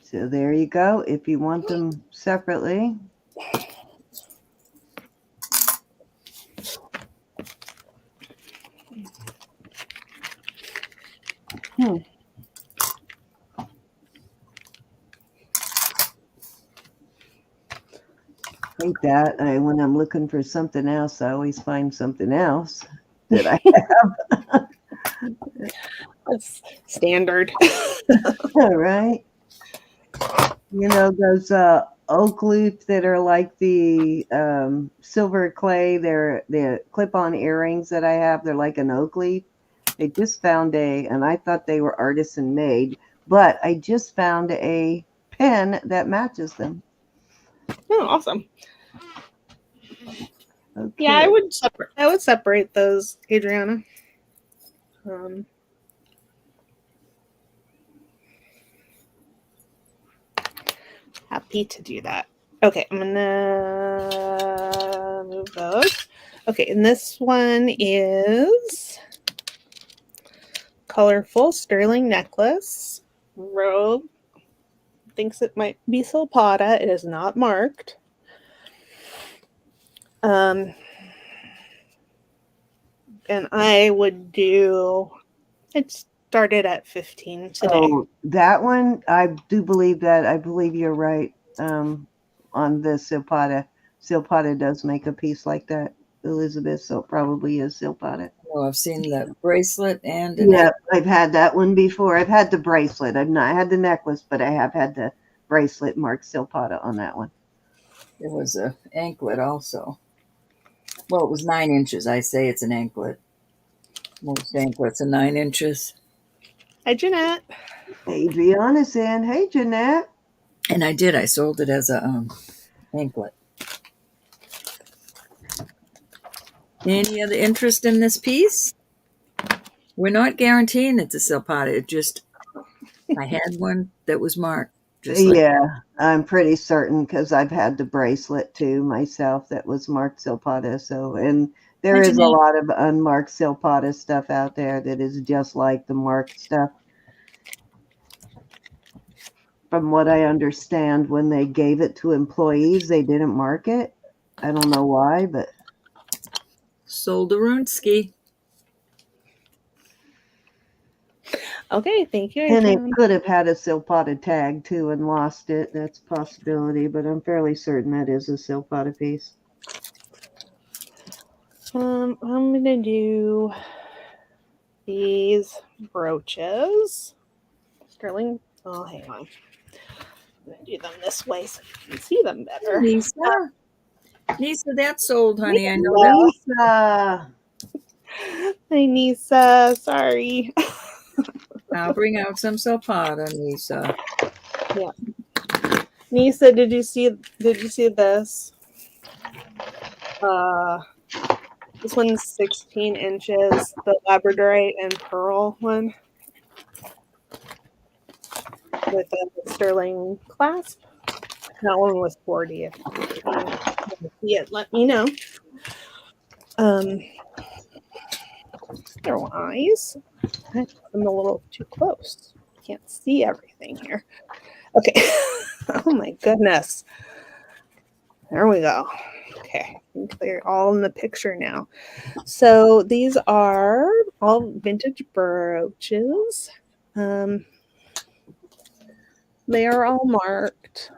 A: So there you go. If you want them separately. Hate that. When I'm looking for something else, I always find something else that I have.
C: That's standard.
A: Right? You know, those oak loops that are like the silver clay, they're the clip-on earrings that I have. They're like an oak leaf. I just found and I thought they were artisan made, but I just found a pen that matches them.
C: Oh, awesome.
A: Okay.
C: Yeah, I would separate those, Adriana. Happy to do that. Okay, I'm gonna move those. Okay, and this one is colorful sterling necklace. Rogue thinks it might be silpada. It is not marked. And I would do. It started at 15 today.
A: Oh, that one, I do believe that. I believe you're right on the silpada. Silpada does make a piece like that, Elizabeth, so it probably is silpada.
B: Oh, I've seen the bracelet and
A: Yeah, I've had that one before. I've had the bracelet. I've not had the necklace, but I have had the bracelet marked silpada on that one.
B: there was a anklet also. Well, it was 9 inches. I say it's an anklet. Most anklets are 9 inches.
C: Hi, Jeanette.
A: Adriana's in. Hey, Jeanette.
B: And I sold it as a anklet. Any other interest in this piece? We're not guaranteeing it's a silpada. It just, I had one that was marked.
A: Yeah, I'm pretty certain because I've had the bracelet too myself that was marked silpada. So, and there is a lot of unmarked silpada stuff out there that is just like the marked stuff. From what I understand, when they gave it to employees, they didn't mark it. I don't know why, but
B: Sold a Runesky.
C: Okay, thank you.
A: And it
C: Adriana.
A: could have had a silpada tag too and lost it. That's a possibility, but I'm fairly certain that is a silpada piece.
C: I'm gonna do these brooches. Sterling. Oh, hang on. I'm gonna do them this way so you can see them better.
B: Nisa, that's sold, honey. I know that.
A: Lisa.
C: Hi, Nisa. Sorry.
B: I'll bring out some silpada, Nisa.
C: Yeah. Nisa, did you see this? This one's 16 inches, the labradorite and pearl one with a sterling clasp. That one was 40. If you want to see it, let me know. Otherwise, I'm a little too close. Can't see everything here. Okay. Oh my goodness. There we go. Okay, I think they're all in the picture now. So these are all vintage brooches. They are all marked.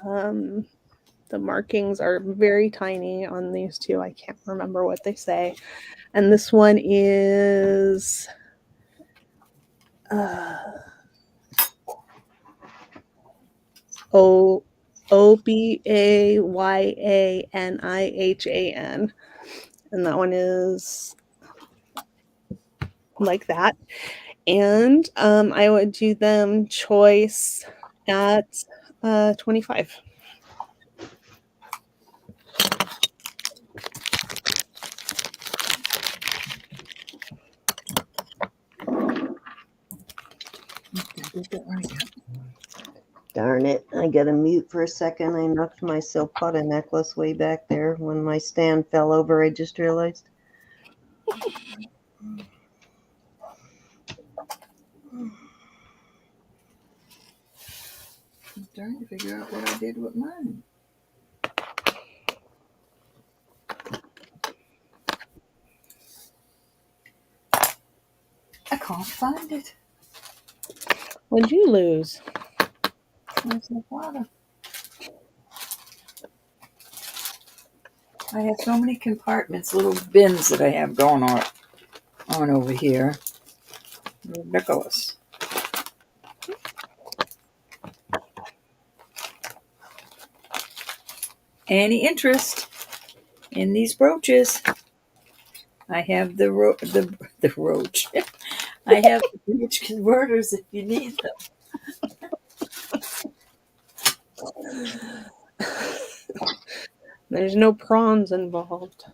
C: The markings are very tiny on these two. I can't remember what they say. And this one is Obayanihan. And that one is like that. And I would do them choice at 25.
A: Darn it. I got to mute for a second. I knocked my silpada necklace way back there when my stand fell over. I just realized.
B: I'm trying to figure out what I did with mine. I can't find it.
C: What'd you lose?
B: Where's my water? I have so many compartments, little bins that I have going on over here. Ridiculous. Any interest in these brooches? I have the roach. I have the brooch converters if you need them.
C: There's no prawns involved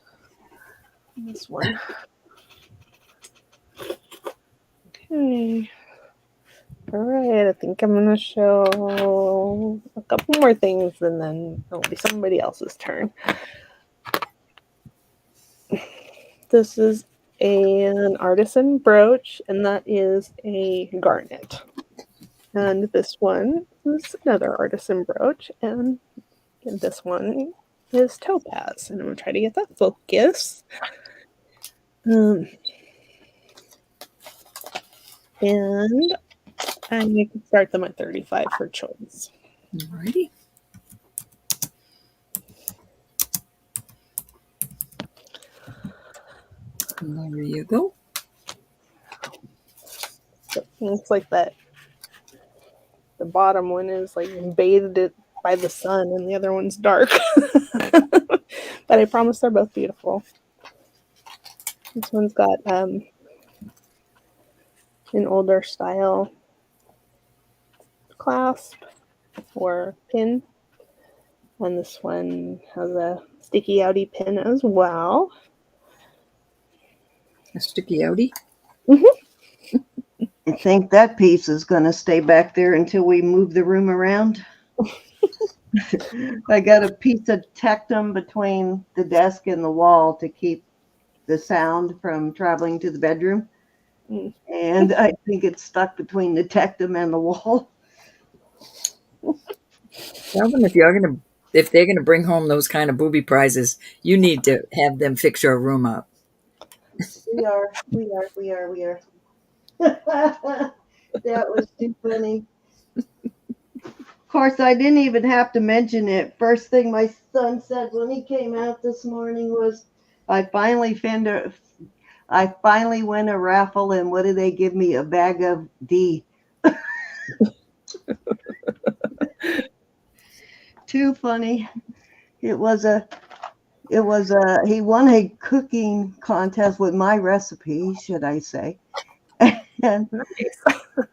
C: in this one. Okay. All right, I think I'm going to show a couple more things and then it'll be somebody else's turn. This is an Artisan brooch, and that is a garnet. And this one is another Artisan brooch, and this one is topaz. And I'm going to try to get that focus. And I can start them at 35 for choice.
B: Alrighty. There you go.
C: So it looks like that. The bottom one is like bathed it by the sun, and the other one's dark. But I promise they're both beautiful. This one's got an older style clasp or pin, and this one has a sticky outy pin as well.
B: A sticky outie.
A: I think that piece is going to stay back there until we move the room around. I got a piece of tectum between the desk and the wall to keep the sound from traveling to the bedroom. And I think it's stuck between the tectum and the wall.
B: Calvin, if they're gonna bring home those kind of booby prizes, you need to have them fix your room up.
A: We are. That was too funny. Of course, I didn't even have to mention it. First thing my son said when he came out this morning was, I finally won a raffle, and what did they give me? A bag of D. Too funny. He won a cooking contest with my recipe, should I say. And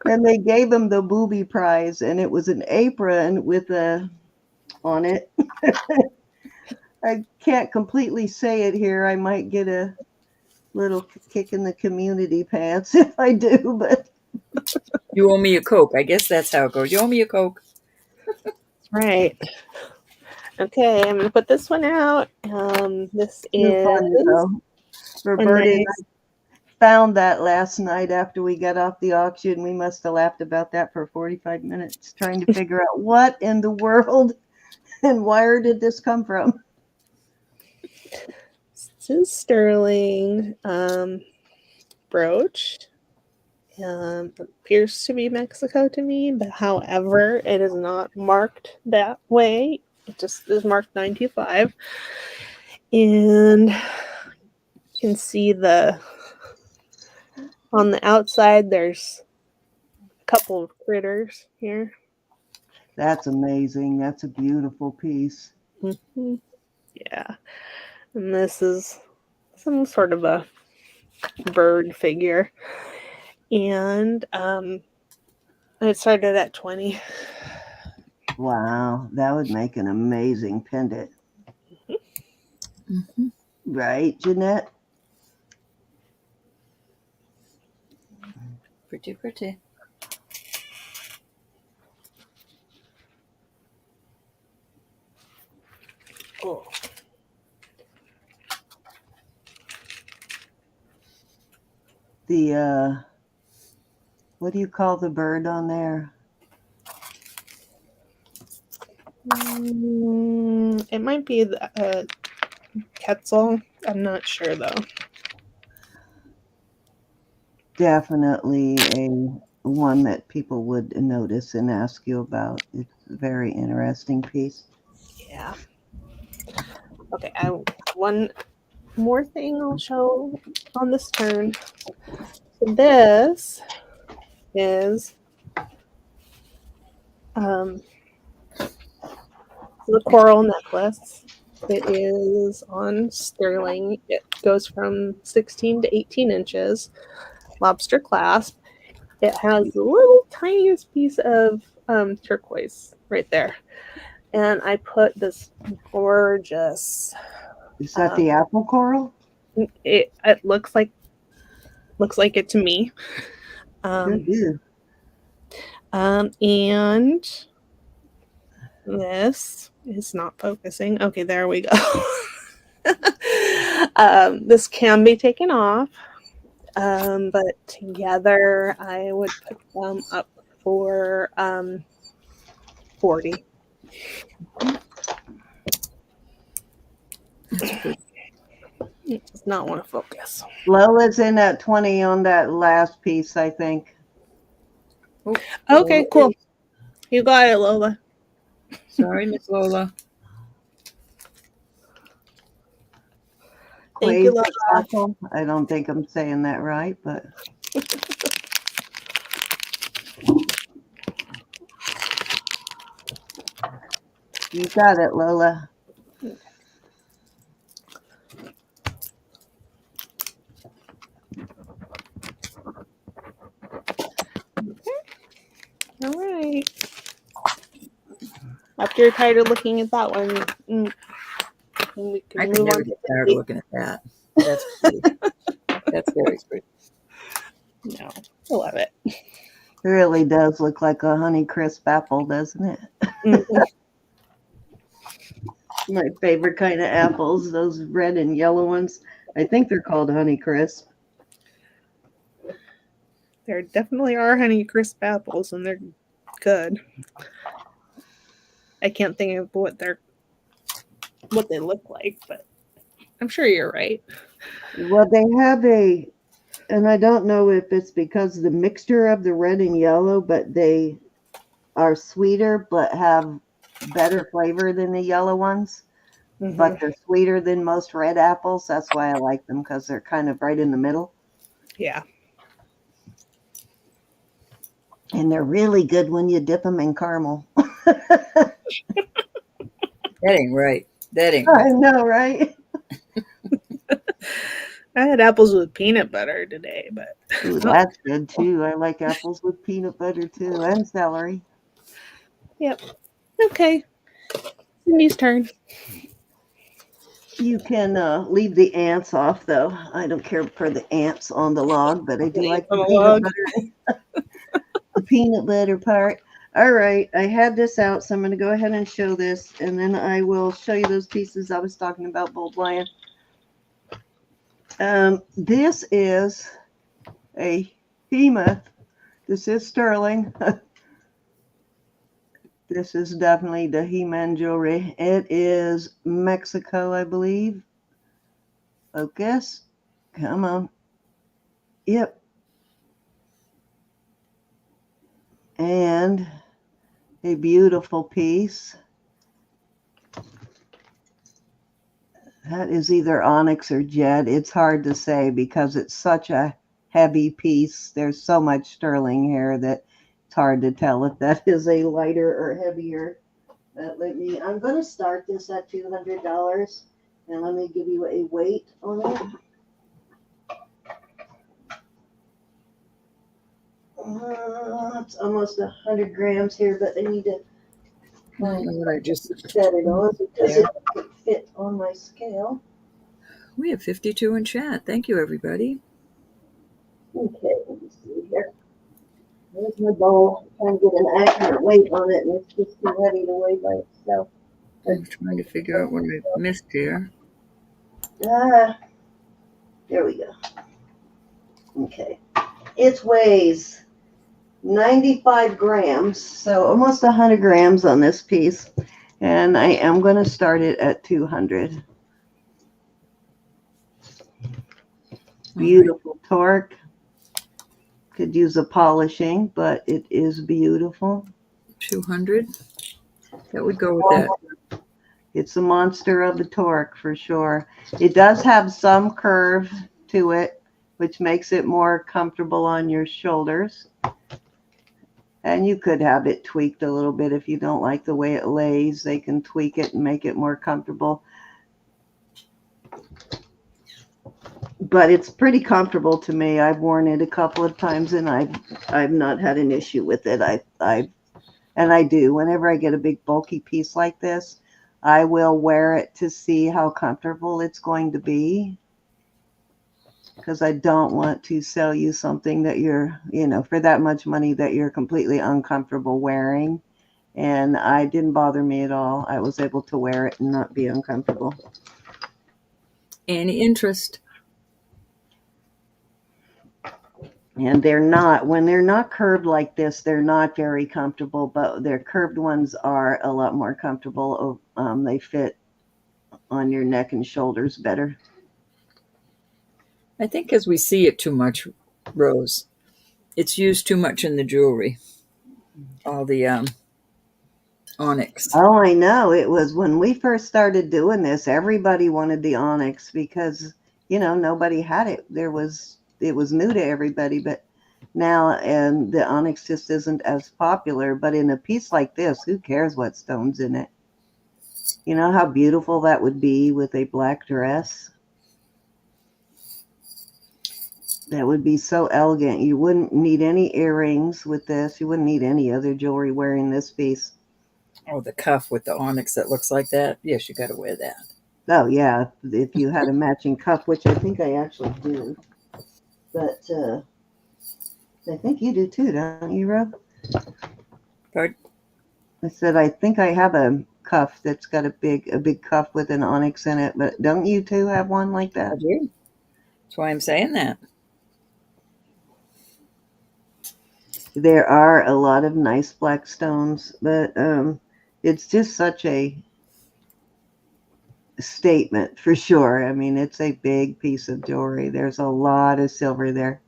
A: they gave him the booby prize, and it was an apron with on it. I can't completely say it here. I might get a little kick in the community pants if I do, but
B: You owe me a Coke. I guess that's how it goes. You owe me a Coke.
C: Right. Okay, I'm gonna put this one out. This is
A: funny, though. Roberta and I found that last night after we got off the auction. We must have laughed about that for 45 minutes, trying to figure out what in the world and where did this come from.
C: This is sterling brooch. Appears to be Mexico to me, but however, it is not marked that way. It just is marked 925. And you can see on the outside, there's a couple of critters here.
A: That's amazing. That's a beautiful piece.
C: Mm-hmm. Yeah. And this is some sort of a bird figure. And it started at 20.
A: Wow, that would make an amazing pendant.
B: Mm-hmm.
A: Right, Jeanette?
B: Pretty, pretty.
C: Oh.
A: The what do you call the bird on there?
C: It might be the Quetzal. I'm not sure though.
A: Definitely one that people would notice and ask you about. It's a very interesting piece.
C: Yeah. Okay, one more thing I'll show on this turn. So this is the coral necklace. It is on sterling. It goes from 16 to 18 inches. Lobster clasp. It has the little tiniest piece of turquoise right there. And I put this gorgeous.
A: Is that the apple coral?
C: It looks like it to me.
A: Good deal.
C: And this is not focusing. Okay, there we go. This can be taken off, but together I would put them up for 40. It does not want to focus.
A: Lola's in at 20 on that last piece, I think.
B: Oh,
C: Okay, cool. You got it, Lola.
B: sorry, Miss Lola.
C: Thank you,
A: Quasar.
C: Lola.
A: I don't think I'm saying that right, but you got it, Lola.
C: All right. After you're tired of looking at that one, we can
B: I
C: move
B: can never
C: on.
B: get tired of looking at that. That's pretty. That's very pretty.
C: No, I love it.
A: It really does look like a Honeycrisp apple, doesn't it?
C: Mhm.
A: My favorite kind of apples, those red and yellow ones. I think they're called Honeycrisp.
C: There definitely are Honeycrisp apples, and they're good. I can't think of what they look like, but I'm sure you're right.
A: Well, they have and I don't know if it's because of the mixture of the red and yellow, but they are sweeter but have better flavor than the yellow ones. But they're sweeter than most red apples. That's why I like them, because they're kind of right in the middle.
C: Yeah.
A: And they're really good when you dip them in caramel.
B: That ain't right. That ain't
A: I
B: right.
A: know, right?
C: I had apples with peanut butter today, but
A: Ooh, that's good too. I like apples with peanut butter too, and celery.
C: yep. Okay. Cindy's turn.
A: You can leave the ants off, though. I don't care for the ants on the log, but I do like the peanut butter. The peanut butter part. All right, I had this out, so I'm going to go ahead and show this, and then I will show you those pieces I was talking about, Bold Lion. This is a behemoth. This is sterling. This is definitely the He-Man jewelry. It is Mexico, I believe. Focus. Come on. Yep. And a beautiful piece. That is either onyx or jet. It's hard to say because it's such a heavy piece. There's so much sterling here that it's hard to tell if that is a lighter or heavier. But I'm going to start this at $200, and let me give you a weight on it. It's almost 100 grams here, but I need to
B: I don't know what I just
A: set it on because it doesn't fit on my scale.
B: We have 52 in chat. Thank you, everybody.
A: Okay, let me see here. There's my bowl. I'm trying to get an accurate weight on it, and it's just too heavy to weigh by itself.
B: I'm trying to figure out what I missed here.
A: There we go. Okay. It weighs 95 grams, so almost 100 grams on this piece. And I am going to start it at 200. Beautiful torque. Could use a polishing, but it is beautiful.
B: 200. That would go with that.
A: It's a monster of a torque for sure. It does have some curve to it, which makes it more comfortable on your shoulders. And you could have it tweaked a little bit if you don't like the way it lays. They can tweak it and make it more comfortable. But it's pretty comfortable to me. I've worn it a couple of times and I've not had an issue with it. And I do. Whenever I get a big bulky piece like this, I will wear it to see how comfortable it's going to be. Because I don't want to sell you something that you're, for that much money that you're completely uncomfortable wearing. And I didn't bother me at all. I was able to wear it and not be uncomfortable.
B: Any interest?
A: And when they're not curved like this, they're not very comfortable, but their curved ones are a lot more comfortable. They fit on your neck and shoulders better.
B: I think because we see it too much, Rose. It's used too much in the jewelry. All the onyx.
A: Oh, I know. It was when we first started doing this, everybody wanted the onyx because, nobody had it. It was new to everybody, but now, and the onyx just isn't as popular. But in a piece like this, who cares what stone's in it? You know how beautiful that would be with a black dress? That would be so elegant. You wouldn't need any earrings with this. You wouldn't need any other jewelry wearing this piece.
B: Oh, the cuff with the onyx that looks like that. Yes, you got to wear that.
A: Oh, yeah. If you had a matching cuff, which I think I actually do. But I think you do too, don't you, Rob?
B: Pardon?
A: I said, I think I have a cuff that's got a big cuff with an onyx in it. But don't you two have one like
B: I
A: that?
B: do. That's why I'm saying that.
A: There are a lot of nice black stones, but it's just such a statement for sure. I mean, it's a big piece of jewelry. There's a lot of silver there.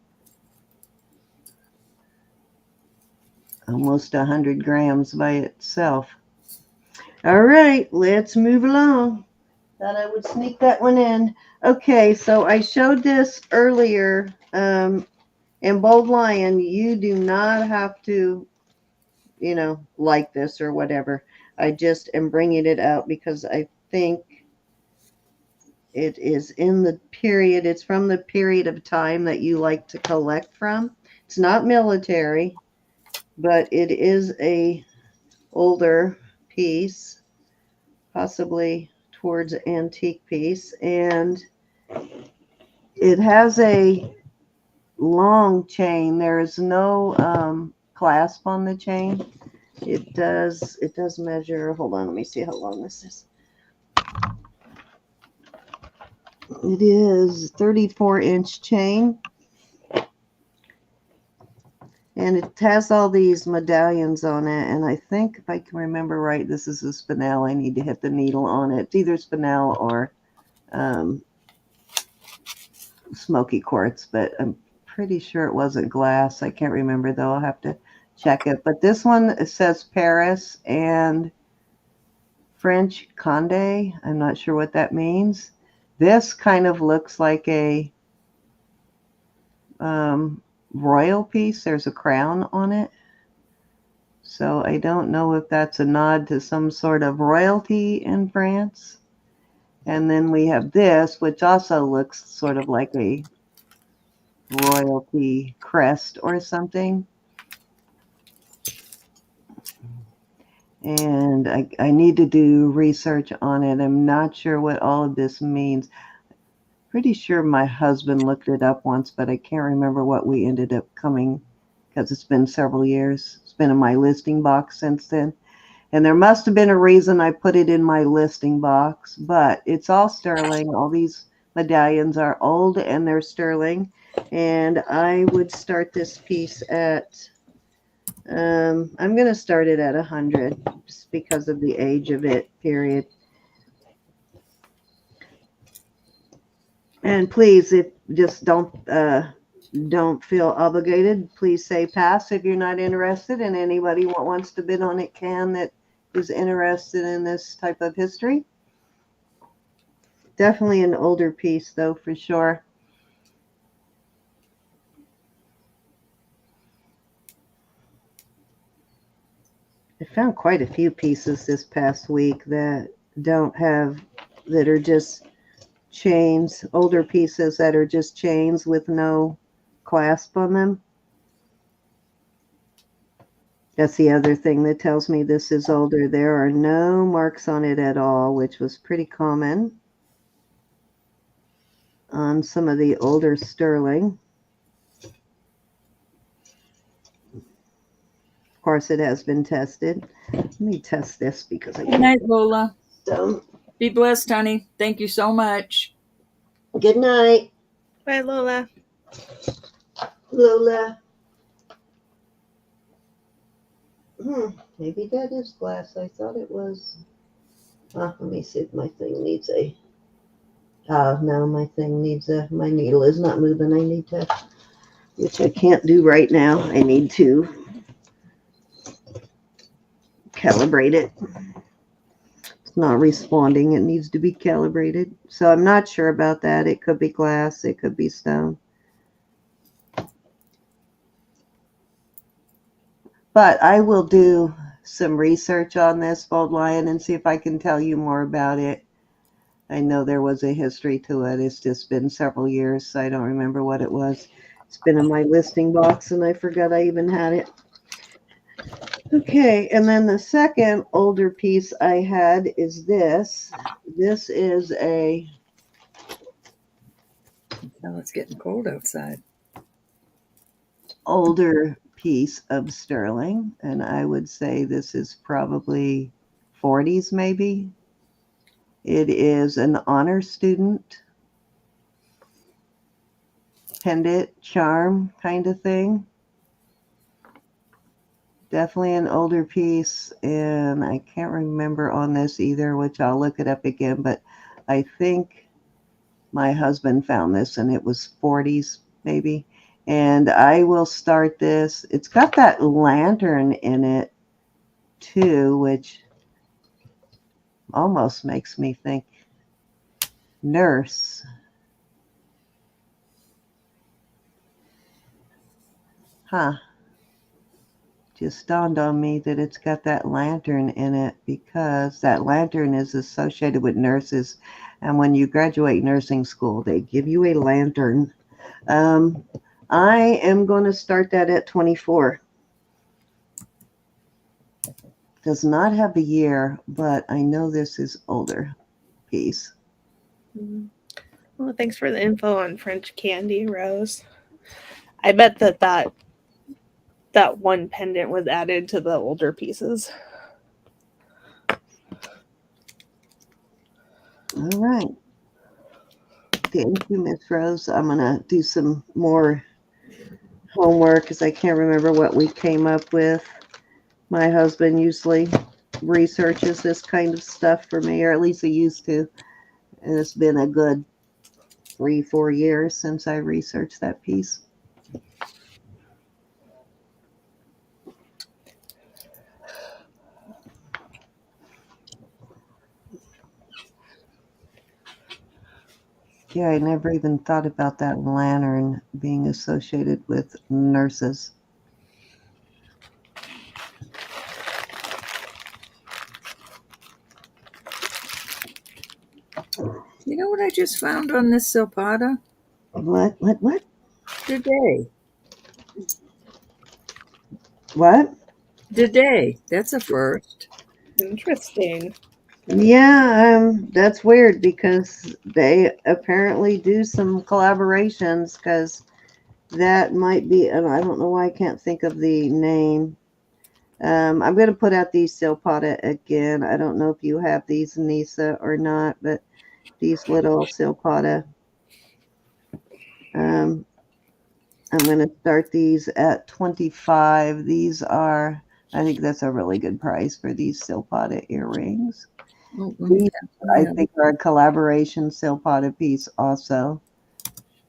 A: Almost 100 grams by itself. All right, let's move along. Thought I would sneak that one in. Okay, so I showed this earlier. In Bold Lion, you do not have to, like this or whatever. I just am bringing it out because I think it is in the period, it's from the period of time that you like to collect from. It's not military, but it is a older piece, possibly towards antique piece, and it has a long chain. There is no clasp on the chain. It does measure, hold on, let me see how long this is. It is 34-inch chain. And it has all these medallions on it. And I think, if I can remember right, this is a spinel. I need to hit the needle on it. It's either spinel or smoky quartz, but I'm pretty sure it wasn't glass. I can't remember, though. I'll have to check it. But this one, it says Paris and French Condé. I'm not sure what that means. This kind of looks like a royal piece. There's a crown on it. So I don't know if that's a nod to some sort of royalty in France. And then we have this, which also looks sort of like a royalty crest or something. And I need to do research on it. I'm not sure what all of this means. Pretty sure my husband looked it up once, but I can't remember what we ended up coming, because it's been several years. It's been in my listing box since then. And there must have been a reason I put it in my listing box, but it's all sterling. All these medallions are old and they're sterling. And I would start this piece at, I'm going to start it at 100 just because of the age of it, period. And please, if just don't feel obligated. Please say pass if you're not interested, and anybody who wants to bid on it can, that is interested in this type of history. Definitely an older piece, though, for sure. I found quite a few pieces this past week that are just chains, older pieces that are just chains with no clasp on them. That's the other thing that tells me this is older. There are no marks on it at all, which was pretty common on some of the older sterling. Of course, it has been tested. Let me test this because I
B: Good
A: can't.
B: night, Lola.
A: So,
B: Be blessed, honey. Thank you so much.
A: good night,
C: Bye, Lola.
A: Lola. Maybe that is glass. I thought it was. Let me see if my thing needs a. No, my thing needs a. My needle is not moving. I need to, which I can't do right now. I need to calibrate it. It's not responding. It needs to be calibrated. So I'm not sure about that. It could be glass. It could be stone. But I will do some research on this Bold Lion and see if I can tell you more about it. I know there was a history to it. It's just been several years, so I don't remember what it was. It's been in my listing box, and I forgot I even had it. Okay, and then the second older piece I had is this. This is a...
B: Now it's getting cold outside.
A: older piece of sterling, and I would say this is probably 40s maybe. It is an honor student pendant charm kind of thing. Definitely an older piece, and I can't remember on this either, which I'll look it up again, but I think my husband found this and it was 40s maybe. And I will start this. It's got that lantern in it too, which almost makes me think nurse. Huh. Just dawned on me that it's got that lantern in it because that lantern is associated with nurses. And when you graduate nursing school, they give you a lantern. I am going to start that at 24. Does not have a year, but I know this is older piece.
C: Well, thanks for the info on French candy, Rose. I bet that one pendant was added to the older pieces.
A: All right. Thank you, Miss Rose. I'm going to do some more homework because I can't remember what we came up with. My husband usually researches this kind of stuff for me, or at least he used to. And it's been a good 3-4 years since I researched that piece. Yeah, I never even thought about that lantern being associated with nurses.
B: You know what I just found on this silpada
A: What?
B: today?
A: What?
B: Today. That's a first.
C: Interesting.
A: Yeah, that's weird because they apparently do some collaborations because that might be, and I don't know why I can't think of the name. I'm going to put out these silpada again. I don't know if you have these, Nisa, or not, but these little silpada. I'm going to start these at 25. These are, I think that's a really good price for these silpada earrings.
B: Oh,
A: These, I think, are a collaboration silpada piece also.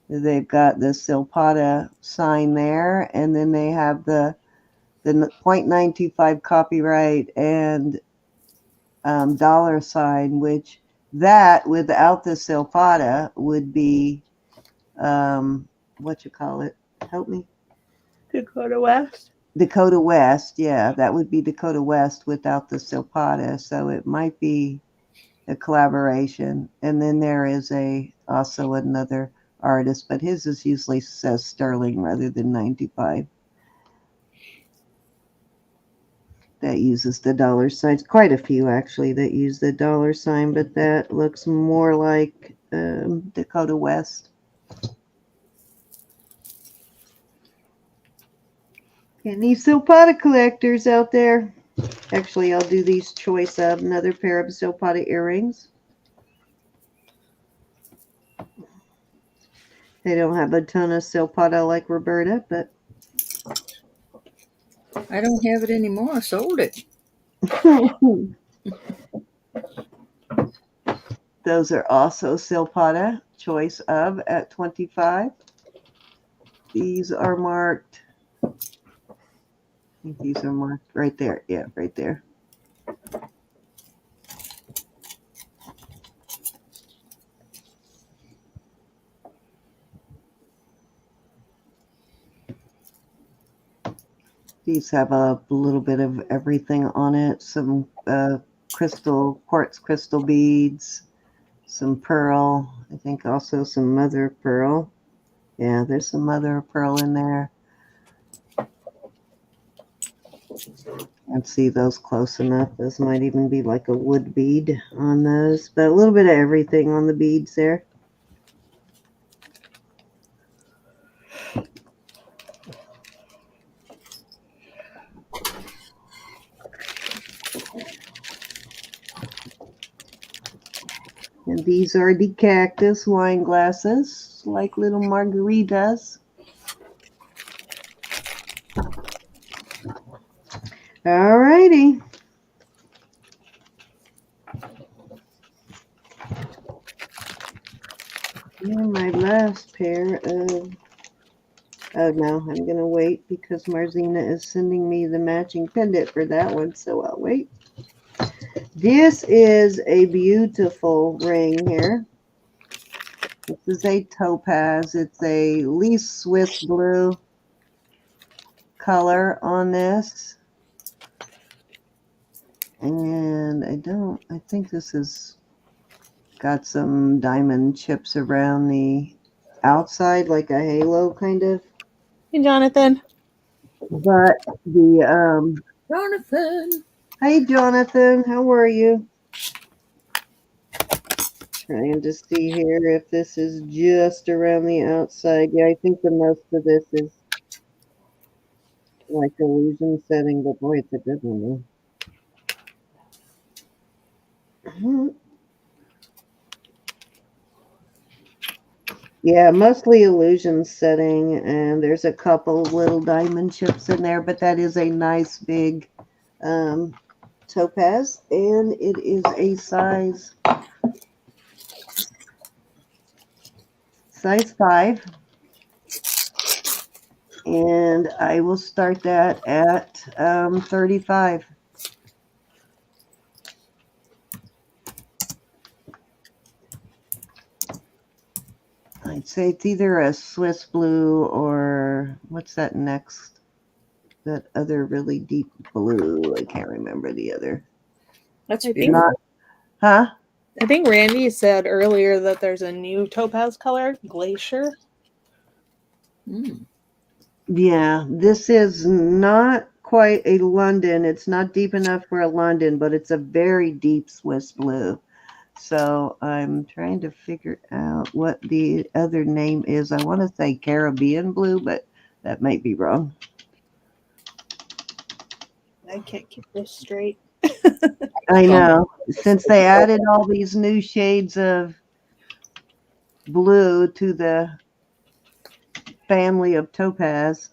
A: They've got the silpada sign there, and then they have the .925 copyright and dollar sign, which that without the silpada would be what you call it? Help me.
C: Dakota West.
A: Dakota West, yeah, that would be Dakota West without the silpada. So it might be a collaboration. And then there is also another artist, but his is usually says sterling rather than 95. that uses the dollar signs. Quite a few actually that use the dollar sign, but that looks more like Dakota West. Any silpada collectors out there? Actually, I'll do these choice of another pair of silpada earrings. They don't have a ton of silpada like Roberta, but
B: I don't have it anymore. I sold it.
A: those are also silpada choice of at 25. These are marked. I think these are marked right there. Yeah, right there. These have a little bit of everything on it. Some quartz crystal beads, some pearl. I think also some mother of pearl. Yeah, there's some mother of pearl in there. Can't see those close enough. Those might even be like a wood bead on those, but a little bit of everything on the beads there. And these are the Cactus wine glasses, like little margaritas. All righty. And my last pair of, oh no, I'm going to wait because Marzina is sending me the matching pendant for that one, so I'll wait. This is a beautiful ring here. This is a topaz. It's a leaf Swiss blue color on this. And I think this is got some diamond chips around the outside, like a halo kind of.
C: Hey, Jonathan.
A: But the
B: Jonathan.
A: hey Jonathan, how are you? Trying to see here if this is just around the outside. Yeah, I think the most of this is like illusion setting, but boy, it's a good one though. Yeah, mostly illusion setting, and there's a couple little diamond chips in there, but that is a nice big topaz, and it is a size 5, and I will start that at 35. I'd say it's either a Swiss blue or what's that next? That other really deep blue. I can't remember the other.
B: That's
C: I
B: beautiful.
C: think,
A: Huh?
C: I think Randy said earlier that there's a new topaz color, Glacier.
B: Mm.
A: Yeah, this is not quite a London. It's not deep enough for a London, but it's a very deep Swiss blue. So I'm trying to figure out what the other name is. I want to say Caribbean blue, but that might be wrong.
C: I can't keep this straight.
A: I know. Since they added all these new shades of blue to the family of topaz,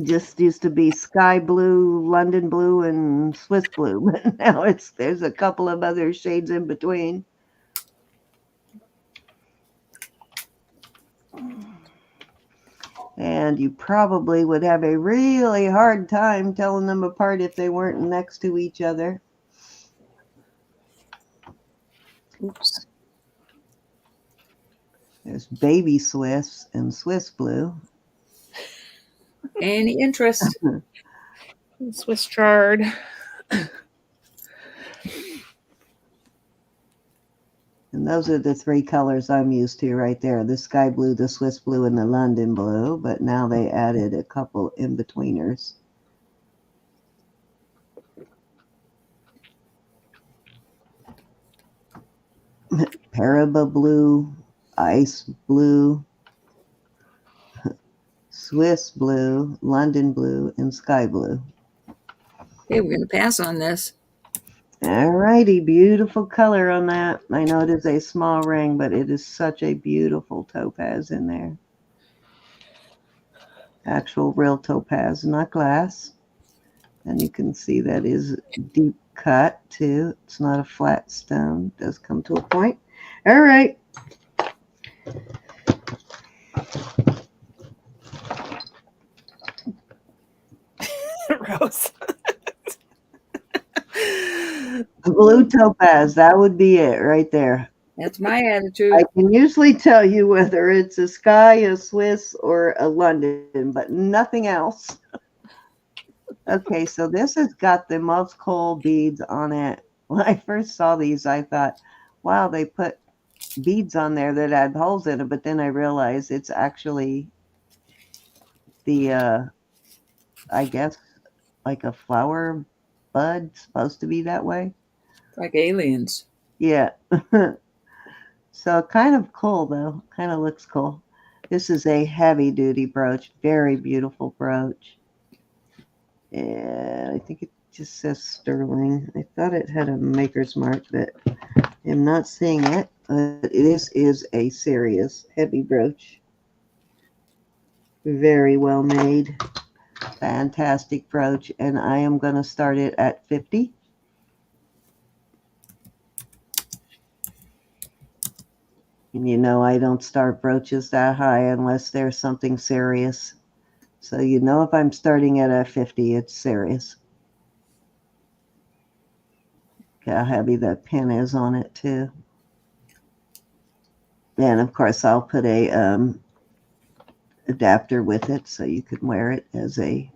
A: just used to be sky blue, London blue, and Swiss blue, but now there's a couple of other shades in between. And you probably would have a really hard time telling them apart if they weren't next to each other.
C: Oops.
A: There's baby Swiss and Swiss blue.
B: Any interest?
C: Swiss chard.
A: And those are the three colors I'm used to right there. The sky blue, the Swiss blue, and the London blue. But now they added a couple in-betweeners. Paraba blue, ice blue, Swiss blue, London blue, and sky blue.
B: Okay, we're going to pass on this.
A: All righty, beautiful color on that. I know it is a small ring, but it is such a beautiful topaz in there. Actual real topaz, not glass. And you can see that is deep cut too. It's not a flat stone. It does come to a point. All right.
C: Rose.
A: Blue topaz, that would be it right there.
B: That's my attitude.
A: I can usually tell you whether it's a sky, a Swiss, or a London, but nothing else. Okay, so this has got the most cool beads on it. When I first saw these, I thought, wow, they put beads on there that had holes in it, but then I realized it's actually the, I guess, like a flower bud, supposed to be that way.
B: Like aliens.
A: Yeah. So kind of cool, though. Kind of looks cool. This is a heavy-duty brooch. Very beautiful brooch. And I think it just says sterling. I thought it had a maker's mark, but I'm not seeing it. This is a serious heavy brooch. Very well made. Fantastic brooch. And I am going to start it at 50. And you know I don't start brooches that high unless there's something serious. So you know if I'm starting at a 50, it's serious. Look how heavy that pin is on it too. And of course I'll put a adapter with it so you can wear it as a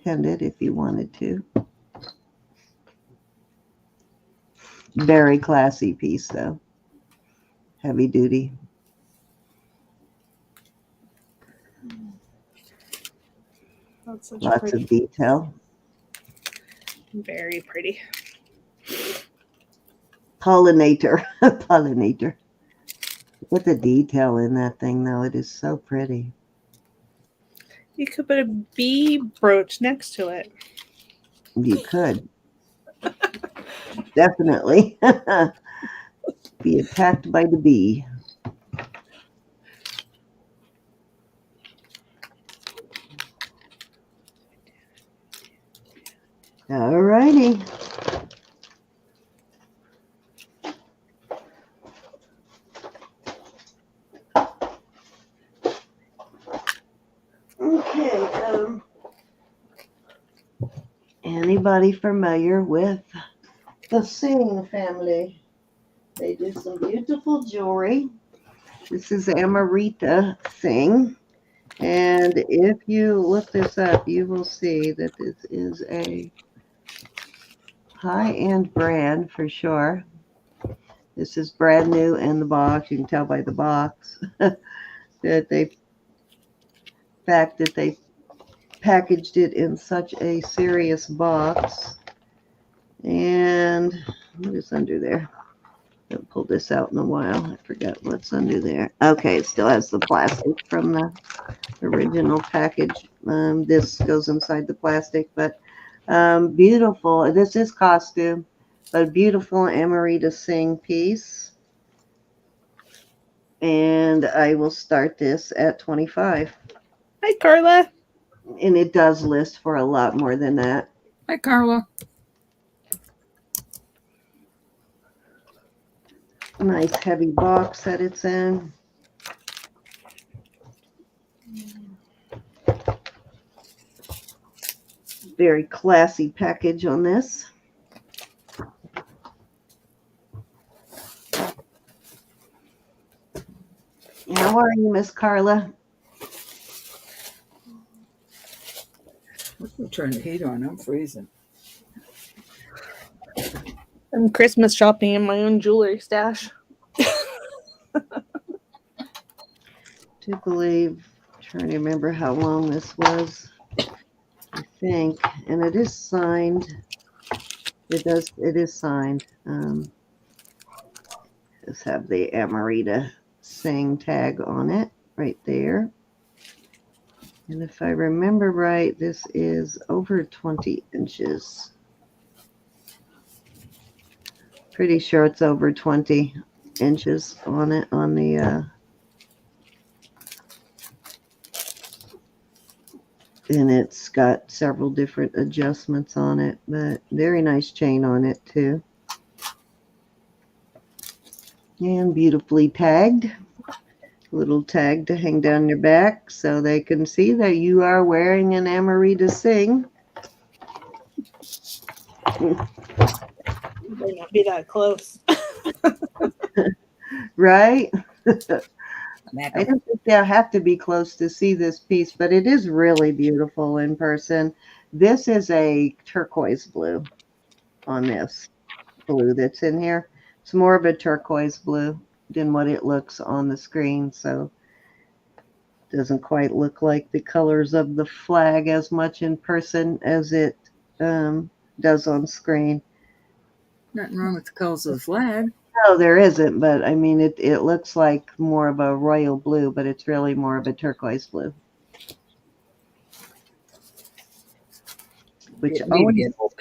A: pendant if you wanted to. Very classy piece though. Heavy duty.
C: That's such
A: Lots
C: pretty.
A: of detail.
C: Very pretty.
A: Pollinator. Pollinator. Look at the detail in that thing though. It is so pretty.
C: You could put a bee brooch next to it.
A: You could. Definitely. Be attacked by the bee. All righty. Okay. Anybody familiar with the Singh family? They do some beautiful jewelry. This is Amarita Singh. And if you look this up, you will see that this is a high-end brand for sure. This is brand new in the box. You can tell by the box that they packaged it in such a serious box. And what is under there? I haven't pulled this out in a while. I forgot what's under there. Okay, it still has the plastic from the original package. This goes inside the plastic, but beautiful. This is costume, but beautiful Amarita Singh piece. And I will start this at 25.
C: Hi, Carla.
A: And it does list for a lot more than that.
B: Hi, Carla.
A: Nice heavy box that it's in. Very classy package on this. How are you, Miss Carla?
B: Let's go turn the heat on. I'm freezing.
C: I'm Christmas shopping in my own jewelry stash.
A: do believe, trying to remember how long this was, I think, and it is signed. It is signed. Just have the Amarita Sing tag on it right there. And if I remember right, this is over 20 inches. Pretty sure it's over 20 inches on it, on the, and it's got several different adjustments on it, but very nice chain on it too. And beautifully tagged. Little tag to hang down your back so they can see that you are wearing an Amarita Sing.
C: You better not be that close.
A: Right?
B: Mac-
A: I don't think they'll have to be close to see this piece, but it is really beautiful in person. This is a turquoise blue on this blue that's in here. It's more of a turquoise blue than what it looks on the screen, so it doesn't quite look like the colors of the flag as much in person as it does on screen.
B: Nothing wrong with the colors of the flag.
A: No, there isn't, but I mean, it looks like more of a royal blue, but it's really more of a turquoise blue. Which
B: Yeah, maybe get a little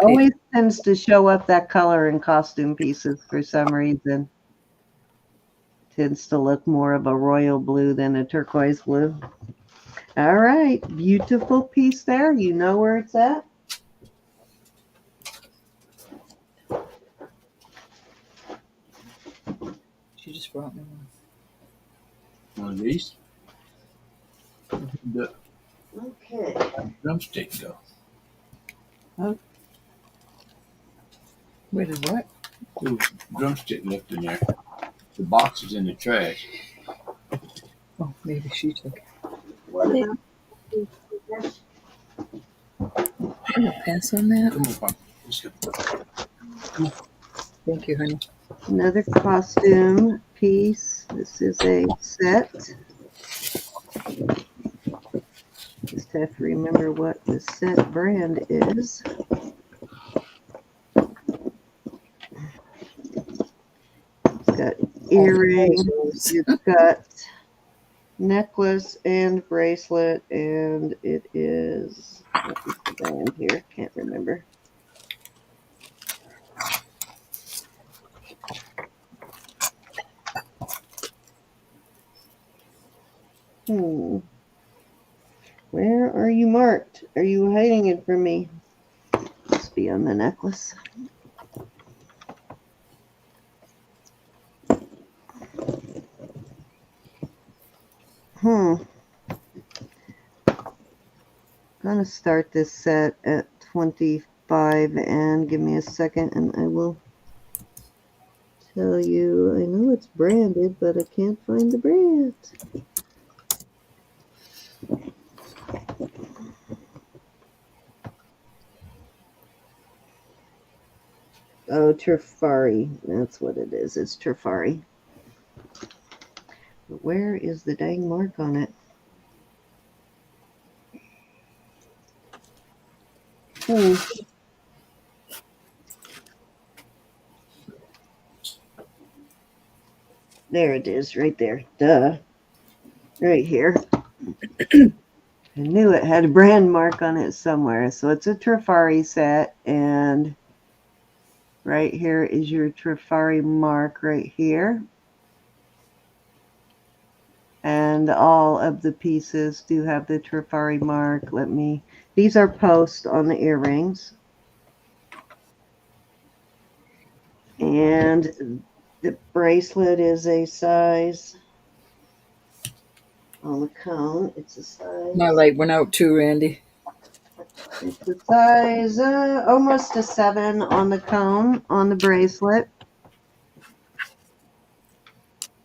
A: always tends to show up that color in costume pieces for some reason. Tends to look more of a royal blue than a turquoise blue. All right, beautiful piece there. You know where it's at.
B: She just brought me one.
D: One of these. The
A: Okay.
D: drumstick go.
B: Where did what?
D: Little drumstick left in there. The box is in the trash.
B: Oh, maybe she took it.
A: What about
B: I'm gonna pass on that.
D: Come on, Pop. Let's go.
B: Thank you, honey.
A: another costume piece? This is a set. Just have to remember what the set brand is. It's got earrings, it's got necklace and bracelet, and it is, what is the brand here? Can't remember. Where are you marked? Are you hiding it from me? Must be on the necklace. Gonna start this set at 25 and give me a second and I will tell you. I know it's branded, but I can't find the brand. Oh, Trifari. That's what it is. It's Trifari. But where is the dang mark on it? There it is, right there. Duh. Right here. I knew it had a brand mark on it somewhere. So it's a Trifari set, and right here is your Trifari mark right here. And all of the pieces do have the Trifari mark. These are post on the earrings. And the bracelet is a size on the cone. It's a size.
B: My light went out too, Randy.
A: It's a size almost a 7 on the cone on the bracelet.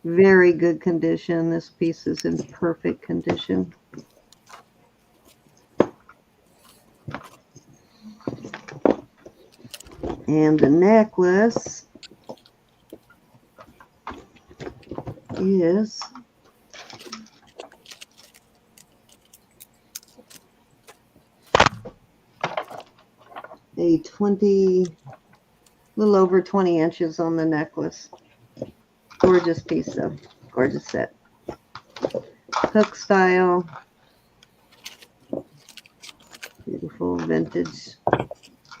A: Very good condition. This piece is in perfect condition. And the necklace is a little over 20 inches on the necklace. Gorgeous piece though. Gorgeous set. Hook style. Beautiful vintage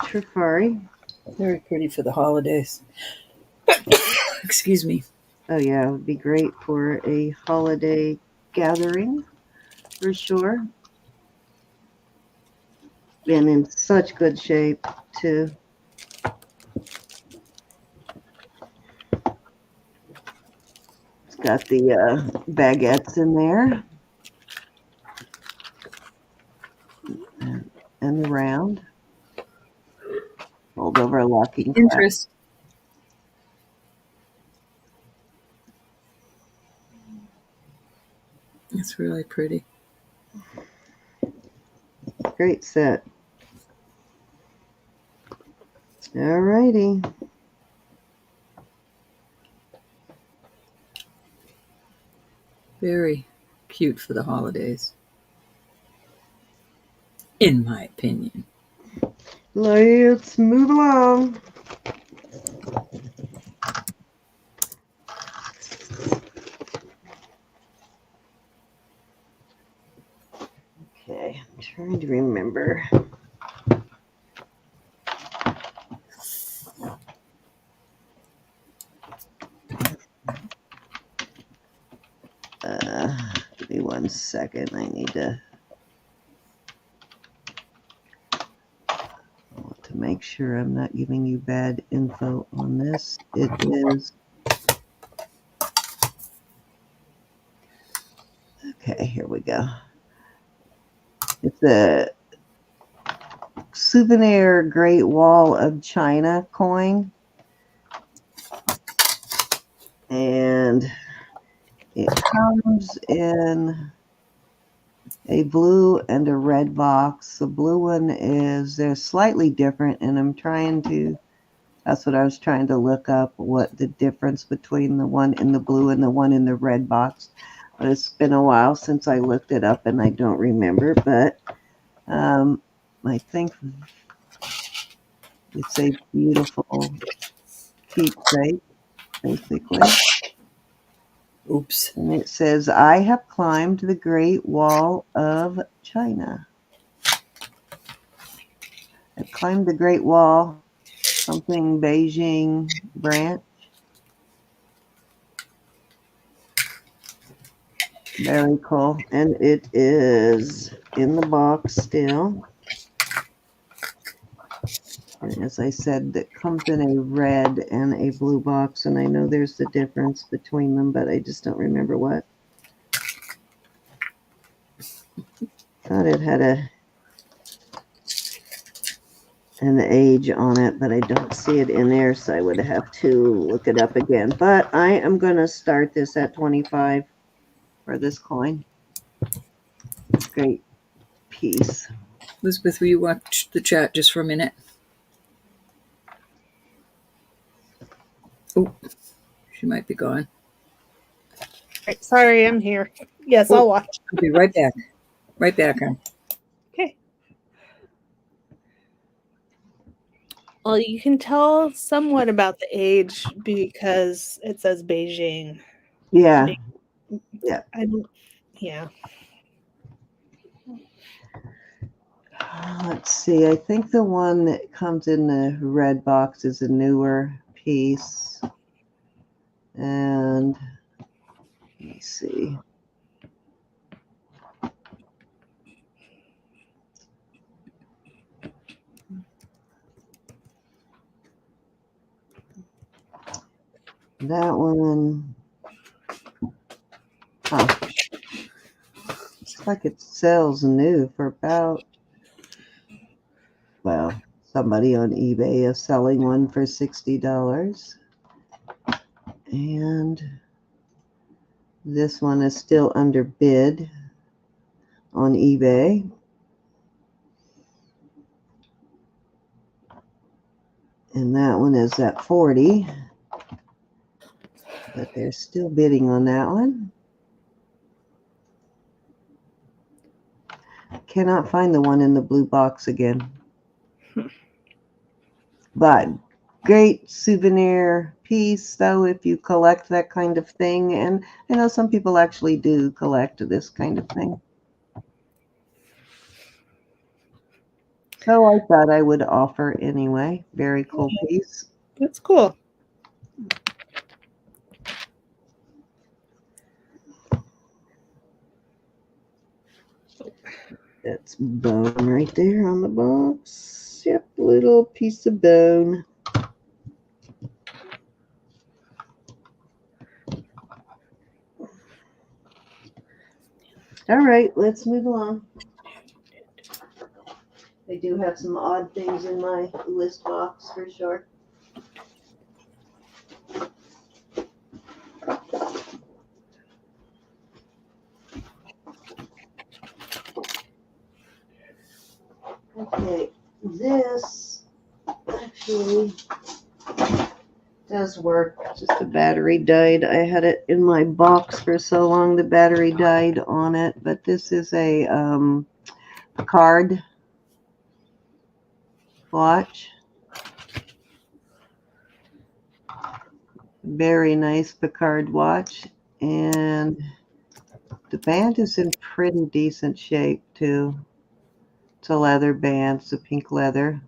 A: Trifari.
B: Very pretty for the holidays. Excuse me.
A: Oh yeah, it would be great for a holiday gathering for sure. And in such good shape too. It's got the baguettes in there. And the round. Fold over locking clasp.
B: Interest. It's really pretty.
A: Great set. Alrighty.
B: Very cute for the holidays, in my opinion.
A: Let's move along. Okay, I'm trying to remember. Give me 1 second. I need to make sure I'm not giving you bad info on this. It is. Okay, here we go. It's a Souvenir Great Wall of China coin. And it comes in a blue and a red box. The blue one they're slightly different, and that's what I was trying to look up, what the difference between the one in the blue and the one in the red box. But it's been a while since I looked it up, and I don't remember, but I think it's a beautiful keepsake, basically.
B: Oops.
A: And it says, I have climbed the Great Wall of China. I've climbed the Great Wall, something Beijing branch. Very cool. And it is in the box still. And as I said, it comes in a red and a blue box. And I know there's the difference between them, but I just don't remember what. Thought it had an age on it, but I don't see it in there, so I would have to look it up again. But I am going to start this at 25 for this coin. Great piece.
B: Elizabeth, will you watch the chat just for a minute? Oh, she might be gone.
C: Right, sorry, I'm here. Yes, I'll watch.
B: I'll be right back. Right back, hon.
C: Okay. Well, you can tell somewhat about the age because it says Beijing.
A: Yeah. Yeah.
C: Yeah.
A: Let's see. I think the one that comes in the red box is a newer piece. And let me see. That one, looks like it sells new for about, well, somebody on eBay is selling one for $60. And this one is still under bid on eBay. And that one is at $40. But they're still bidding on that one. Cannot find the one in the blue box again. But great souvenir piece, though, if you collect that kind of thing. And I know some people actually do collect this kind of thing. So I thought I would offer anyway. Very cool piece.
C: That's cool.
A: That's bone right there on the box. Yep, little piece of bone. All right, let's move along. I do have some odd things in my list box for sure. Okay, this actually does work. Just the battery died. I had it in my box for so long the battery died on it. But this is a card watch. Very nice Picard watch. And the band is in pretty decent shape too. It's a leather band. It's a pink leather.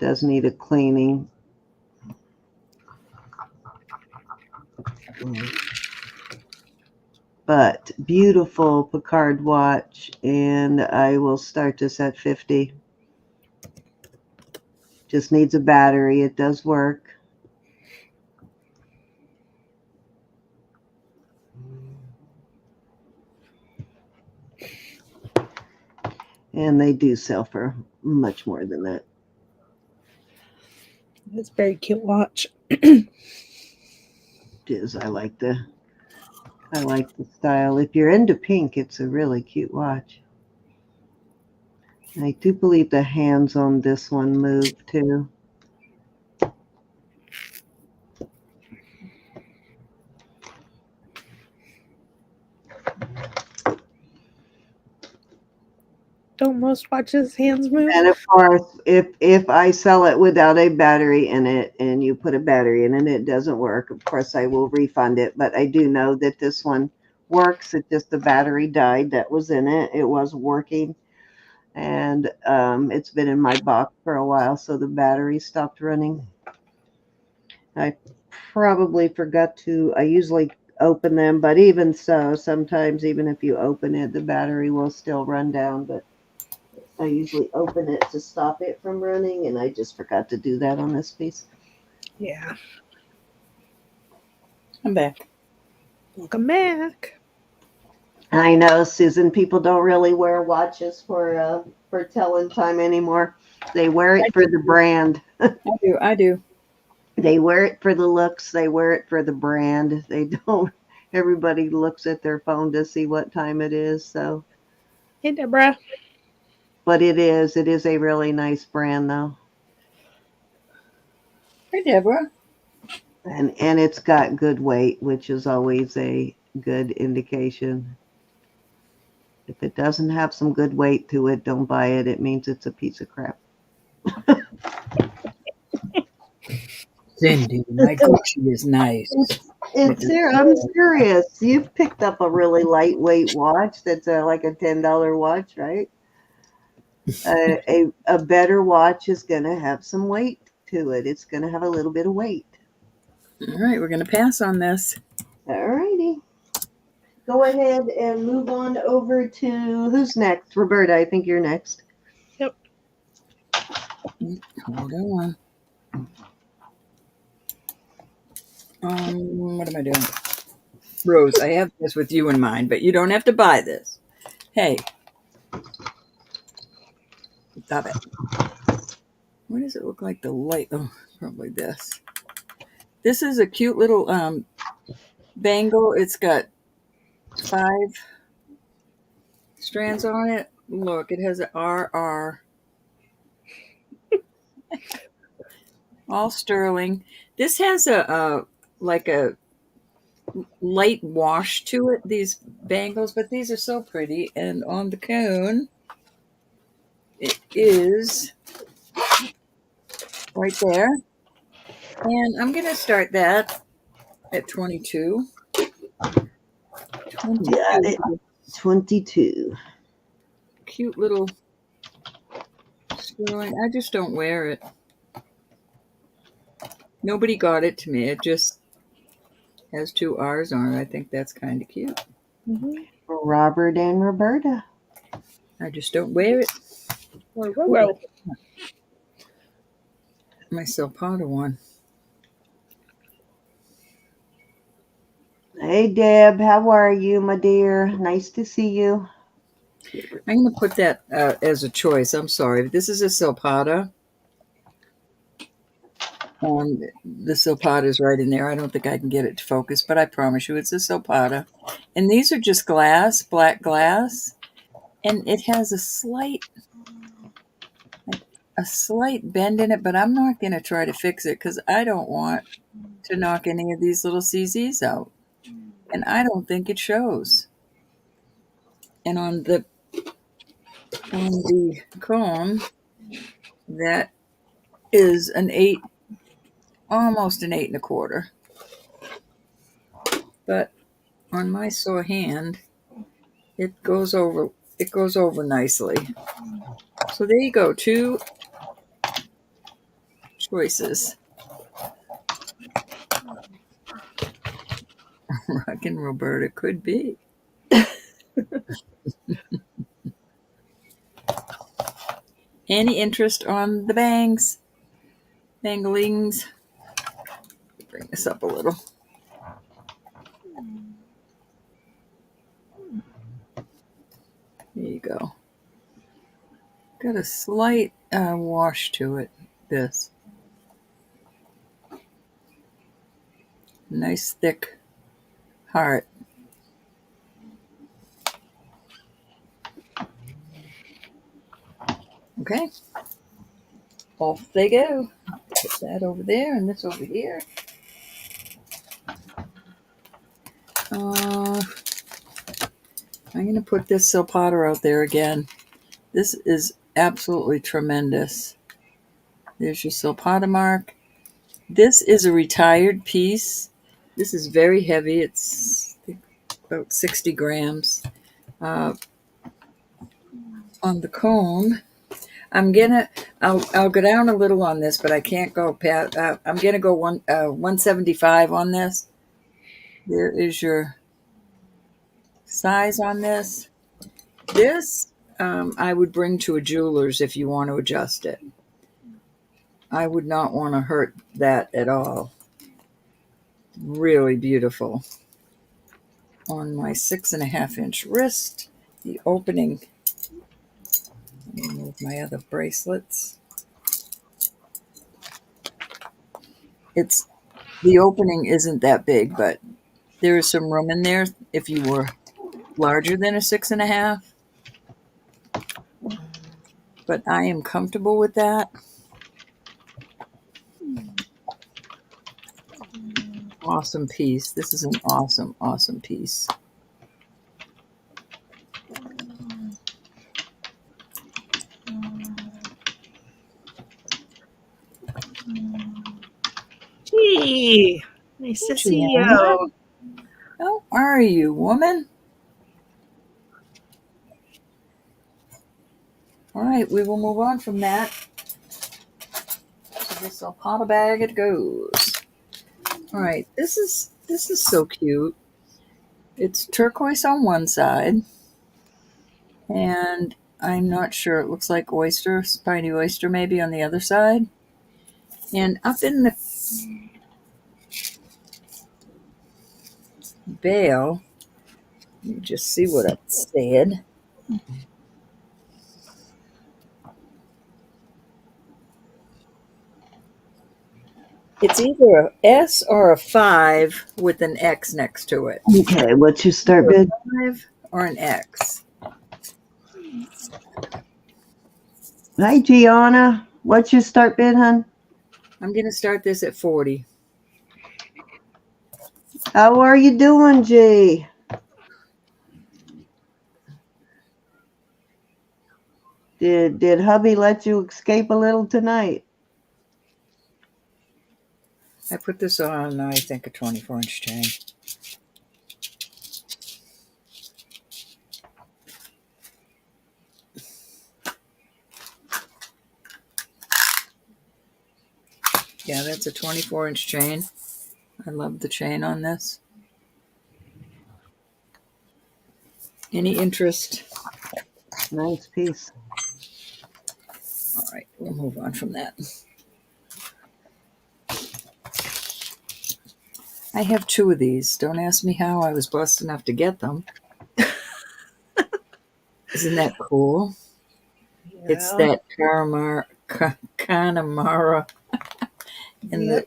A: Does need a cleaning. But beautiful Picard watch, and I will start this at 50. Just needs a battery. It does work. And they do sell for much more than that.
C: It's a very cute watch.
A: It is. I like the style. If you're into pink, it's a really cute watch. I do believe the hands on this one move too.
C: Don't most watches hands move?
A: And of course, if I sell it without a battery in it and you put a battery in it and it doesn't work, of course I will refund it. But I do know that this one works. It just the battery died that was in it. It was working. And it's been in my box for a while, so the battery stopped running. I probably forgot to, I usually open them, but even so, sometimes even if you open it, the battery will still run down, but I usually open it to stop it from running, and I just forgot to do that on this piece.
C: Yeah.
B: I'm back.
C: Welcome back.
A: I know, Susan, people don't really wear watches for telling time anymore. They wear it for the brand.
B: I do.
A: They wear it for the looks. They wear it for the brand. They don't. Everybody looks at their phone to see what time it is. So,
C: Hey, Deborah.
A: but it is a really nice brand though,
B: Hey, Deborah.
A: and it's got good weight, which is always a good indication. If it doesn't have some good weight to it, don't buy it. It means it's a piece of crap.
B: Cindy, my Gucci is nice.
A: It's here. I'm serious. You've picked up a really lightweight watch that's like a $10 watch, right? A better watch is going to have some weight to it. It's going to have a little bit of weight.
B: All right, we're going to pass on this.
A: All righty. Go ahead and move on over to who's next? Roberta, I think you're next.
C: Yep.
B: Hold on. What am I doing? Rose, I have this with you in mind, but you don't have to buy this. Hey. Stop it. What does it look like the light? Oh, probably this. This is a cute little bangle. It's got 5 strands on it. Look, it has an RR. All sterling. This has a like a light wash to it, these bangles, but these are so pretty. And on the cone, it is right there. And I'm going to start that at 22. 22.
A: Got it. 22.
B: Cute little sterling. I just don't wear it. Nobody got it to me. It just has 2 R's on it. I think that's kind of cute.
C: Mm-hmm.
A: Robert and Roberta.
B: I just don't wear it.
C: Well,
B: My silpada one.
A: Hey, Deb. How are you, my dear? Nice to see you.
B: I'm going to put that as a choice. I'm sorry. This is a silpada. The silpada is right in there. I don't think I can get it to focus, but I promise you it's a silpada. And these are just glass, black glass. And it has a slight bend in it, but I'm not going to try to fix it because I don't want to knock any of these little CZs out. And I don't think it shows. And on the cone, that is an 8, almost an 8 1/4. But on my sore hand, it goes over nicely. So there you go, 2 choices. Rockin' Roberta could be. Any interest on the bangs? Banglings? Bring this up a little. There you go. Got a slight wash to it, this. Nice thick heart. Okay. Off they go. Put that over there and this over here. I'm going to put this silpada out there again. This is absolutely tremendous. There's your silpada mark. This is a retired piece. This is very heavy. It's I think, about 60 grams. On the cone, I'll go down a little on this, but I can't go past. I'm gonna go 175 on this. There is your size on this. This I would bring to a jeweler's if you want to adjust it. I would not want to hurt that at all. Really beautiful. On my 6.5 inch wrist, the opening. Let me move my other bracelets. The opening isn't that big, but there is some room in there if you were larger than a 6.5. But I am comfortable with that. Awesome piece. This is an awesome, awesome piece.
C: gee, nice to see you.
B: How are you, woman? All right, we will move on from that. To this silpada bag it goes. All right, this is so cute. It's turquoise on one side, and I'm not sure. It looks like oyster, spiny oyster maybe on the other side. And up in the veil, let me just see what it said. It's either a S or a 5 with an X next to it.
A: Okay, what's your start bid?
B: 5 or an X.
A: Hi, Gianna. What's your start bid, hon?
B: I'm going to start this at 40.
A: How are you doing, G? Did hubby let you escape a little tonight?
B: I put this on, I think, a 24-inch chain. Yeah, that's a 24-inch chain. I love the chain on this. Any interest?
A: Nice piece.
B: All right, we'll move on from that. I have 2 of these. Don't ask me how I was blessed enough to get them. Isn't that cool? It's
C: Yeah.
B: that Connemara in the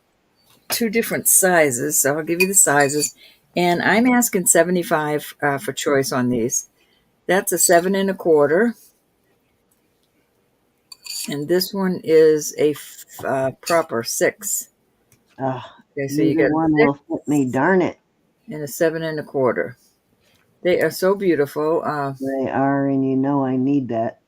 B: 2 different sizes. So I'll give you the sizes. And I'm asking 75 for choice on these. That's a 7 1/4. And this one is a proper 6. Okay, so you
A: Neither
B: got
A: one
B: 6
A: will fit me, darn it.
B: and a 7 1/4. They are so beautiful.
A: They are, and you know I need that.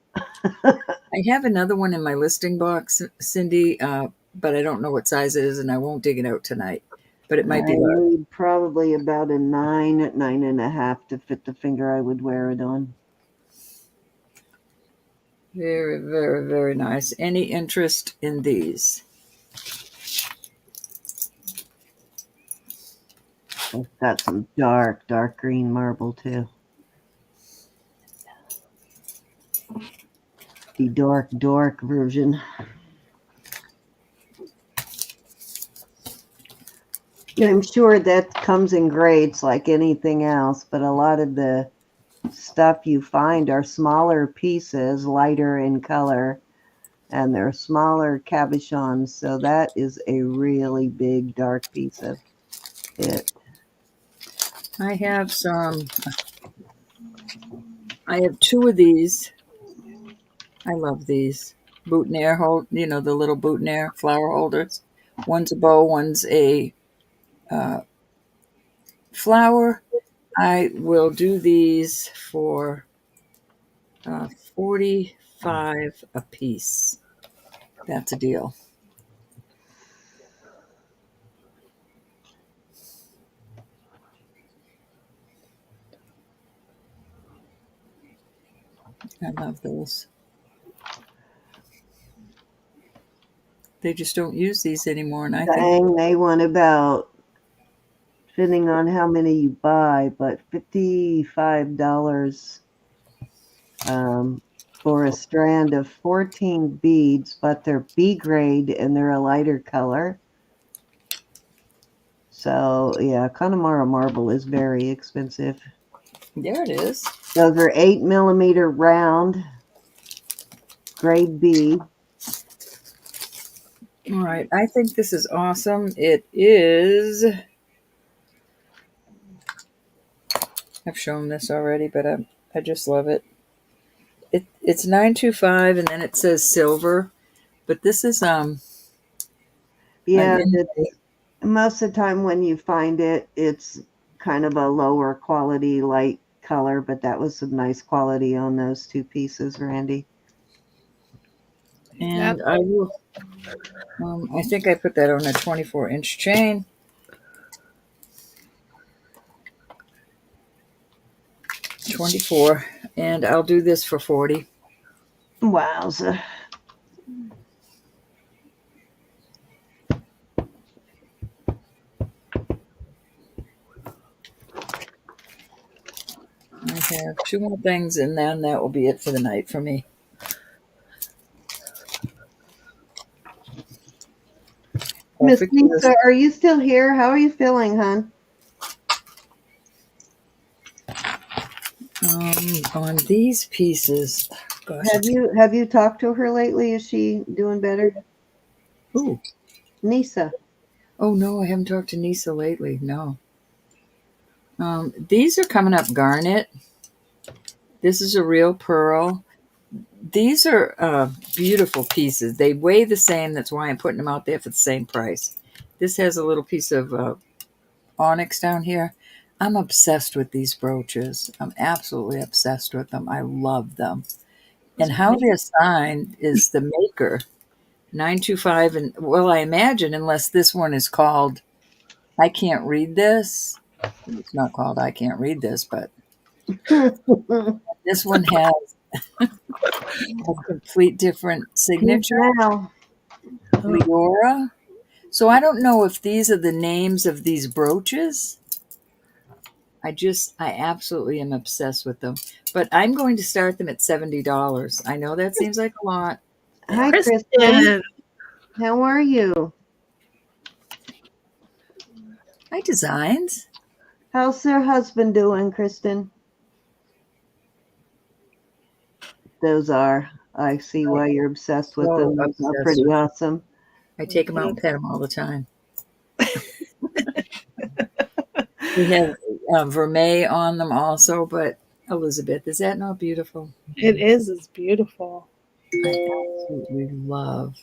B: I have another one in my listing box, Cindy, but I don't know what size it is, and I won't dig it out tonight. But it might
A: I
B: be large.
A: need probably about a 9 at 9.5 to fit the finger I would wear it on.
B: Very, very, very nice. Any interest in these?
A: It's got some dark green marble too. The dark version. I'm sure that comes in grades like anything else, but a lot of the stuff you find are smaller pieces, lighter in color, and they're smaller cabochons. So that is a really big dark piece of it.
B: I have some. I have 2 of these. I love these boutonniere hold. You know, the little boutonniere flower holders. One's a bow, one's a flower. I will do these for 45 a piece. That's a deal. I love those. They just don't use these anymore, and I think
A: Dang, they want about, depending on how many you buy, but $55 for a strand of 14 beads, but they're B grade and they're a lighter color. So yeah, Connemara marble is very expensive.
B: there it is.
A: Those are 8mm round, grade B.
B: All right, I think this is awesome. It is. I've shown this already, but I just love it. It's 925, and then it says silver, but this is
A: Yeah,
B: an
A: most of the time when you find it, it's kind of a lower quality light color, but that was some nice quality on those 2 pieces, Randy.
B: and I will. I think I put that on a 24-inch chain. $24, and I'll do this for $40.
A: Wowza.
B: I have 2 more things, and then that will be it for the night for me.
A: Miss
B: Perfect.
A: Lisa, are you still here? How are you feeling, hon?
B: On these pieces, gosh.
A: Have you talked to her lately? Is she doing better?
B: Ooh.
A: Nisa.
B: Oh no, I haven't talked to Nisa lately. No. These are coming up garnet. This is a real pearl. These are beautiful pieces. They weigh the same. That's why I'm putting them out there for the same price. This has a little piece of onyx down here. I'm obsessed with these brooches. I'm absolutely obsessed with them. I love them. And how they're signed is the maker 925. And well, I imagine unless this one is called I Can't Read This. It's not called I Can't Read This, but this one has a complete different signature.
A: Now,
B: Leora. So I don't know if these are the names of these brooches. I absolutely am obsessed with them. But I'm going to start them at $70. I know that seems like a lot.
A: hi, Kristen.
C: Kristen.
A: How are you?
B: Hi, Designs.
A: How's their husband doing, Kristen? I see why you're obsessed with
B: So
A: them. Those are
B: obsessed
A: pretty
B: with
A: awesome.
B: I take them out and pet them all the time. We have vermeil on them also, but Elizabeth, is that not beautiful?
C: It is. It's beautiful.
B: I absolutely love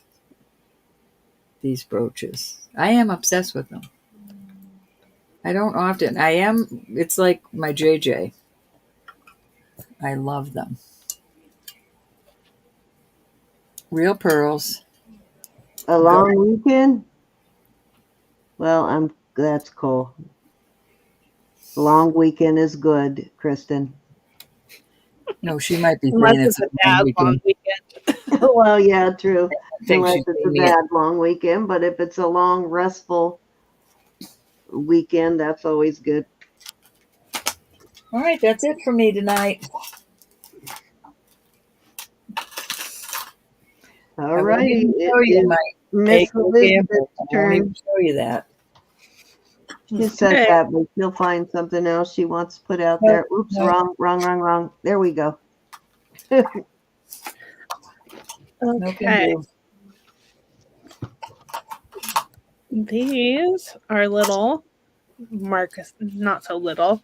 B: these brooches. I am obsessed with them. I don't often. It's like my JJ. I love them. Real pearls.
A: A long weekend? Well, that's cool. Long weekend is good, Kristen.
B: No, she might be
C: Unless
B: saying
C: it's a bad long weekend.
A: Well, yeah, true.
B: think
A: Unless
B: she's
A: it's a
B: saying it.
A: bad long weekend, but if it's a long, restful weekend, that's always good.
B: All right, that's it for me tonight.
A: All righty.
B: Show you my
A: Miss
B: April
A: Elizabeth's
B: Campbell. I won't
A: turn.
B: even show you that.
A: She says that, but she'll find something else she wants to put out there. Oops,
B: no.
A: wrong. There we go.
B: No can
C: Okay.
B: do.
C: These are little not so little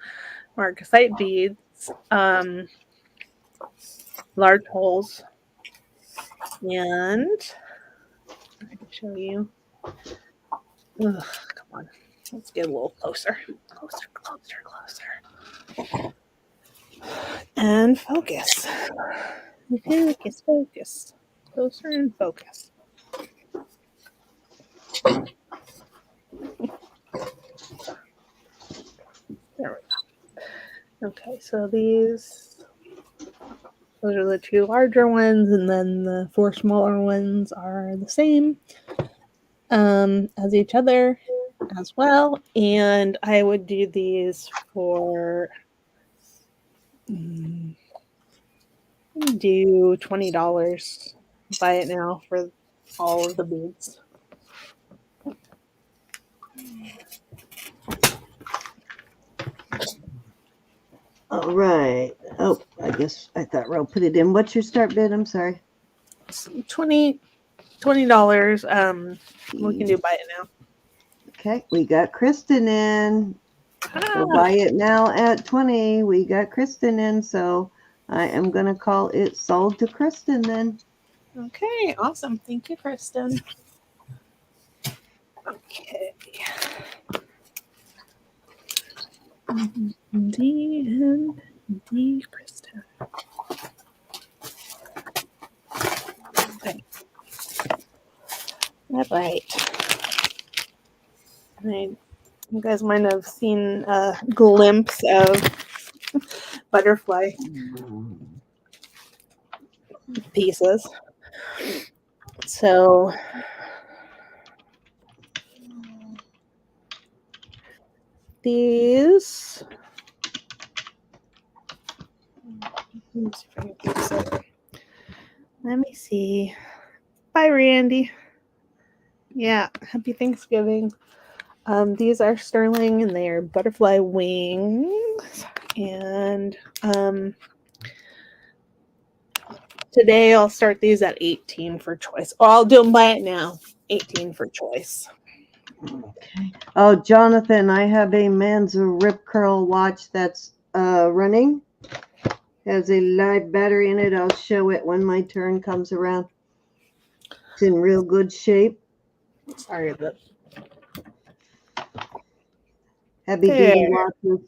C: Marcasite beads, large holes, and I can show you. Ugh, come on, let's get a little closer, and focus. Focus, closer and focus. There we go. Okay, so those are the two larger ones, and then the four smaller ones are the same as each other as well. And I would do these for do $20. Buy it now for all of the beads.
A: All right. Oh, I guess I thought Ro put it in. What's your start bid? I'm sorry.
C: $20. We can do buy it now.
A: Okay, we got Kristen in. So buy it now at 20. We got Kristen in, so I am gonna call it sold to Kristen then.
C: Okay, awesome. Thank you, Kristen. Okay. D, Kristen. Okay. All right. You guys might have seen a glimpse of butterfly pieces. So these, let me see. Bye, Randy. Yeah, happy Thanksgiving. These are sterling and they are butterfly wings. And today I'll start these at 18 for choice. Or I'll do them by it now. 18 for choice.
A: Okay. Oh, Jonathan, I have a Manza Rip Curl watch that's running. Has a live battery in it. I'll show it when my turn comes around. It's in real good shape.
C: Sorry, but
A: Heavy duty watches.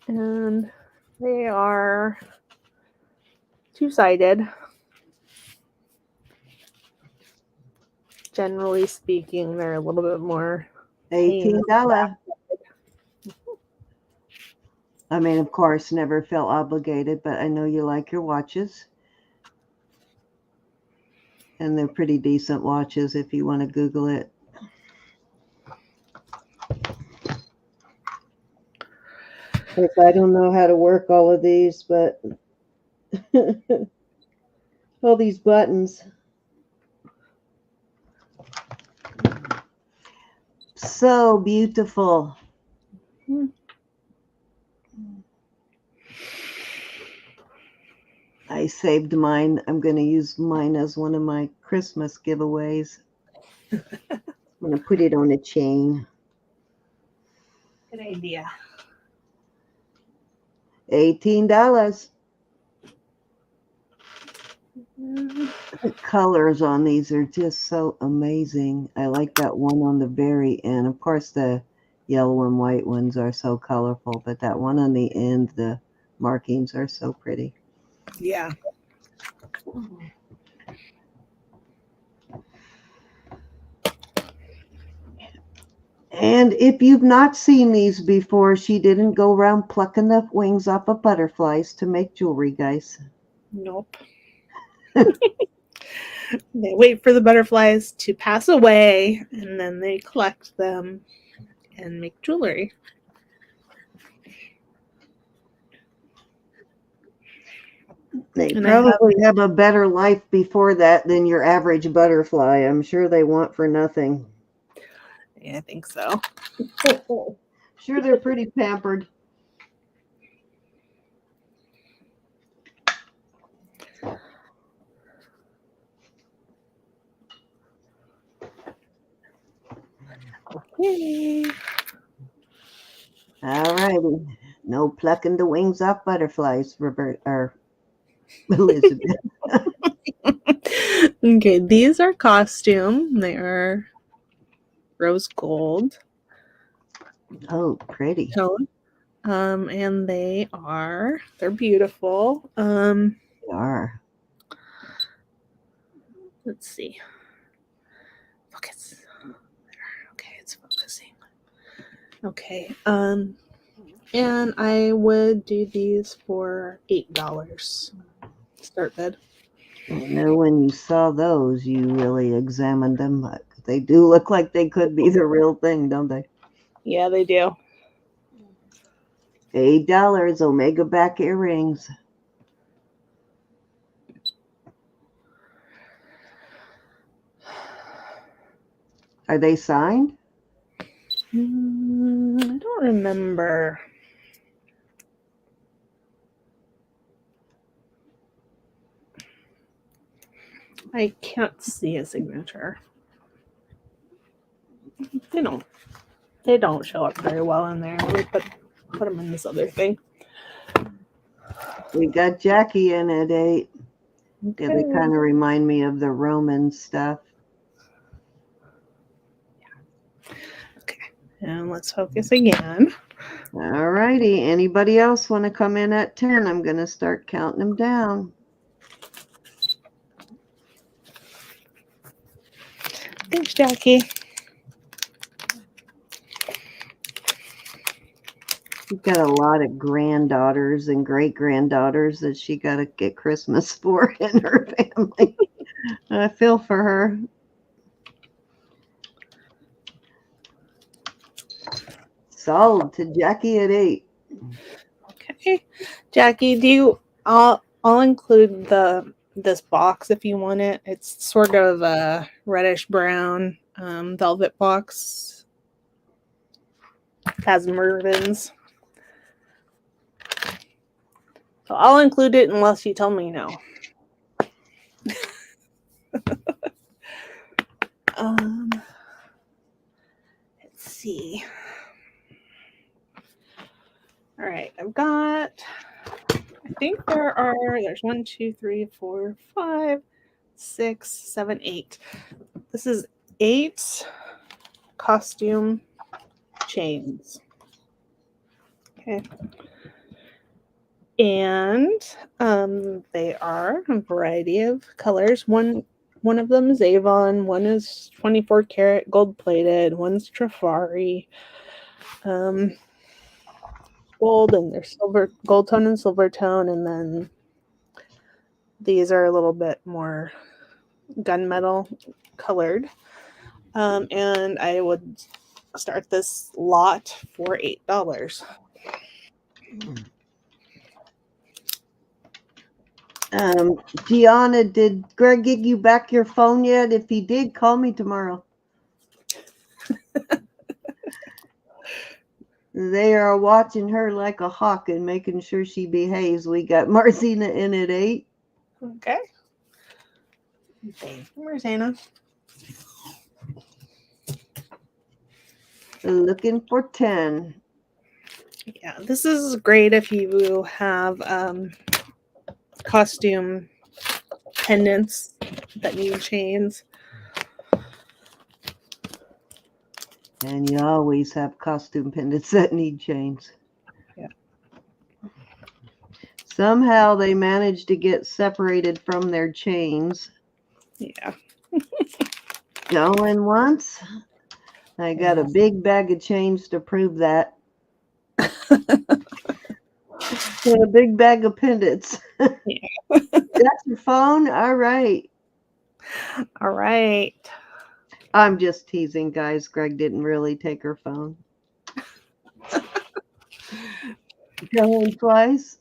C: and they are two-sided. Generally speaking, they're a little bit more
A: $18. I mean, of course, never feel obligated, but I know you like your watches. And they're pretty decent watches if you want to Google it. Of course, I don't know how to work all of these, but all these buttons. So beautiful. I saved mine. I'm going to use mine as one of my Christmas giveaways. I'm going to put it on a chain.
C: Good idea.
A: $18. The colors on these are just so amazing. I like that one on the very end. Of course, the yellow and white ones are so colorful, but that one on the end, the markings are so pretty.
C: Yeah.
A: And if you've not seen these before, she didn't go around plucking the wings off of butterflies to make jewelry, guys.
C: Nope. They wait for the butterflies to pass away, and then they collect them and make jewelry.
A: They
C: And
A: probably have a better life before that than your average butterfly. I'm sure they want for nothing.
C: Yeah, I think so.
A: Sure, they're pretty pampered.
C: Okay.
A: All righty. No plucking the wings off butterflies, Roberta or Elizabeth.
C: Okay, these are costume. They are rose gold
A: Oh, pretty.
C: tone. And they're beautiful.
A: They are.
C: Let's see. Focus. There. Okay, it's focusing. Okay. And I would do these for $8. Start bid.
A: I know when you saw those, you really examined them. But they do look like they could be the real thing, don't they?
C: Yeah, they do.
A: $8 Omega back earrings. Are they signed?
C: I don't remember. I can't see a signature. They don't show up very well in there. Let me put them in this other thing.
A: We got Jackie in at 8.
C: Okay.
A: Yeah, they kind of remind me of the Roman stuff.
C: Okay. And let's focus again.
A: All righty. Anybody else want to come in at 10? I'm going to start counting them down.
C: Thanks, Jackie.
A: She's got a lot of granddaughters and great-granddaughters that she got to get Christmas for in her family. I feel for her. Sold to Jackie at 8.
C: Okay. Jackie, I'll include this box if you want it. It's sort of a reddish brown velvet box. Has Mervyn's. So I'll include it unless you tell me no. Let's see. All right, I think there's 1, 2, 3, 4, 5, 6, 7, 8. This is 8 costume chains. Okay. And they are a variety of colors. One of them is Avon, one is 24 karat gold plated, one's Trifari, gold, and they're silver, gold tone and silver tone, and then these are a little bit more gunmetal colored. And I would start this lot for $8.
A: Gianna, did Greg give you back your phone yet? If he did, call me tomorrow. They are watching her like a hawk and making sure she behaves. We got Marcina in at 8.
C: Okay. Thank you, Marcina.
A: Looking for 10.
C: Yeah, this is great if you have costume pendants that need chains.
A: And you always have costume pendants that need chains.
C: Yeah.
A: Somehow they managed to get separated from their chains.
C: Yeah.
A: Going once. I got a big bag of chains to prove that. And a big bag of pendants.
C: Yeah.
A: That's your phone? All right.
C: All right.
A: I'm just teasing, guys. Greg didn't really take her phone. Going twice.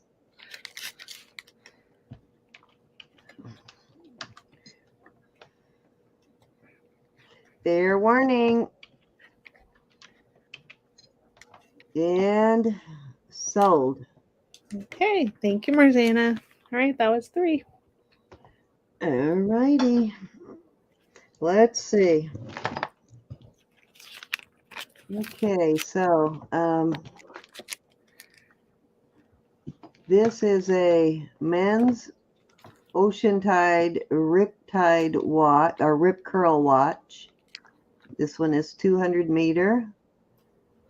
A: Fair warning. And sold.
C: Okay. Thank you, Marcina. All right, that was 3.
A: All righty. Let's see. Okay, so this is a men's Ocean Tide Riptide watch or Rip Curl watch. This one is 200 meter.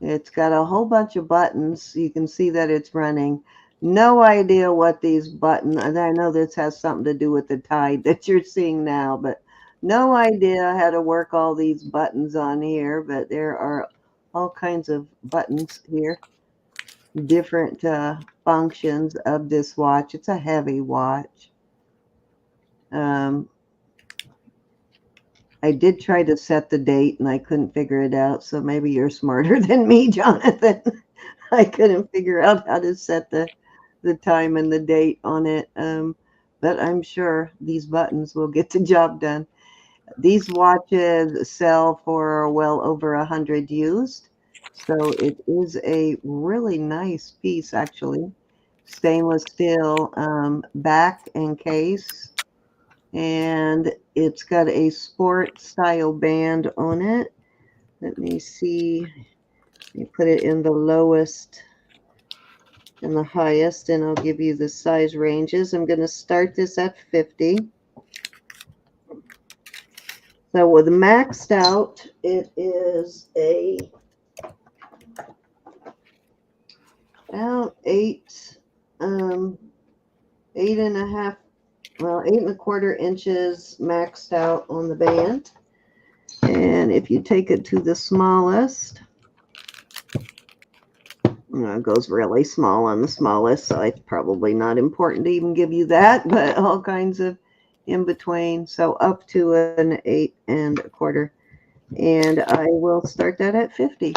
A: It's got a whole bunch of buttons. You can see that it's running. No idea what these buttons, and I know this has something to do with the tide that you're seeing now, but no idea how to work all these buttons on here, but there are all kinds of buttons here. Different functions of this watch. It's a heavy watch. I did try to set the date and I couldn't figure it out. So maybe you're smarter than me, Jonathan. I couldn't figure out how to set the time and the date on it. But I'm sure these buttons will get the job done. These watches sell for well over 100 used. So it is a really nice piece, actually. Stainless steel back and case. And it's got a sport style band on it. Let me see. Let me put it in the lowest and the highest, and I'll give you the size ranges. I'm going to start this at 50. So with maxed out, it is about 8 and a half, well, 8¼ inches maxed out on the band. And if you take it to the smallest, it goes really small on the smallest, so it's probably not important to even give you that, but all kinds of in between. So up to an 8¼ and I will start that at 50.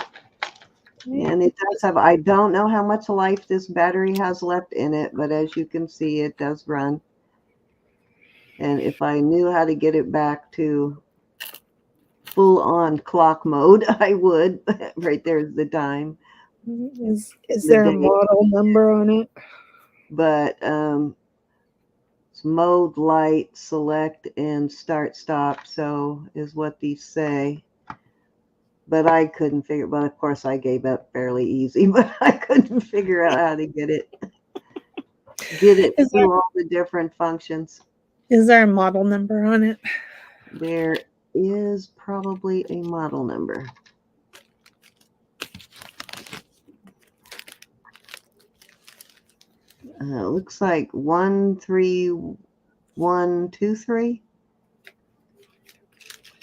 A: And it does have, I don't know how much life this battery has left in it, but as you can see, it does run. And if I knew how to get it back to full on clock mode, I would. Right there's the time.
C: Is there a model number on it?
A: But it's mode, light, select, and start stop. So is what these say. But I couldn't figure. But of course, I gave up fairly easy. But I couldn't figure out how to get it through all the different functions.
C: Is there a model number on it?
A: There is probably a model number. looks like 13123.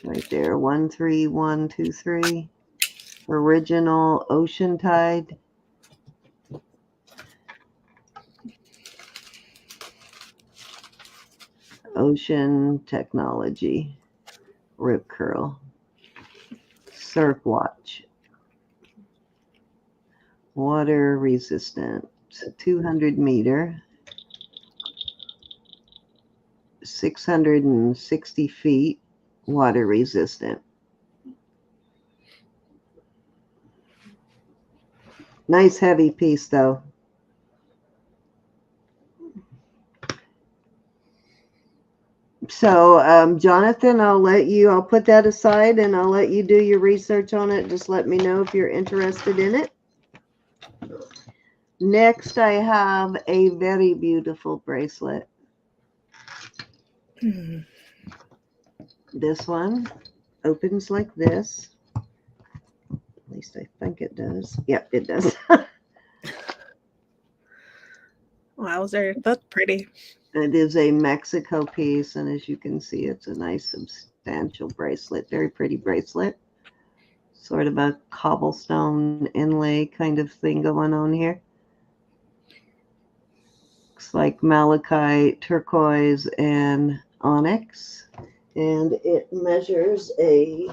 A: Right there, 13123. Original Ocean Tide. Ocean Technology. Rip Curl. Surf Watch. Water resistant. 200 meter. 660 feet. Water resistant. Nice heavy piece though. So, Jonathan, I'll put that aside and I'll let you do your research on it. Just let me know if you're interested in it. Next, I have a very beautiful bracelet. This one opens like this. At least I think it does. Yep, it does.
C: Wowzer, that's pretty.
A: It is a Mexico piece, and as you can see, it's a nice substantial bracelet. Very pretty bracelet. Sort of a cobblestone inlay kind of thing going on here. Looks like malachite, turquoise, and onyx. And it measures a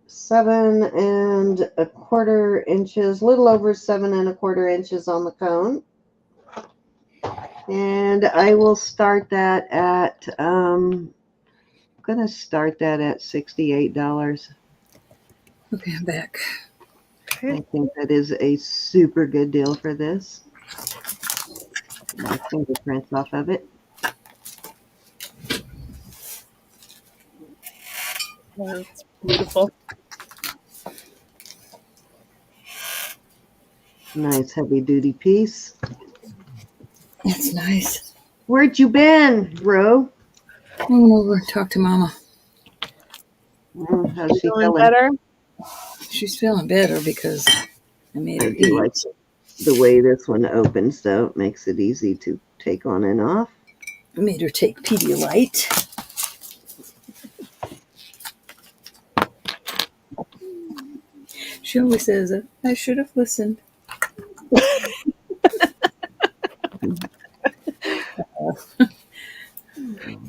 A: 7¼ inches, little over 7¼ inches on the cone. And I will start that at, I'm going to start that at $68.
B: Okay, I'm back.
A: I think that is a super good deal for this. My fingerprints off of it.
C: That's beautiful.
A: Nice heavy duty piece.
B: That's nice.
A: Where'd you been, Ro?
B: I went over and talked to Mama.
A: How's she
C: Feeling
A: feeling?
C: better?
B: She's feeling better because I made her
A: I do like the way this one opens, though. It makes it easy to take on and off.
B: I made her take Pedialyte. She always says, I should have listened.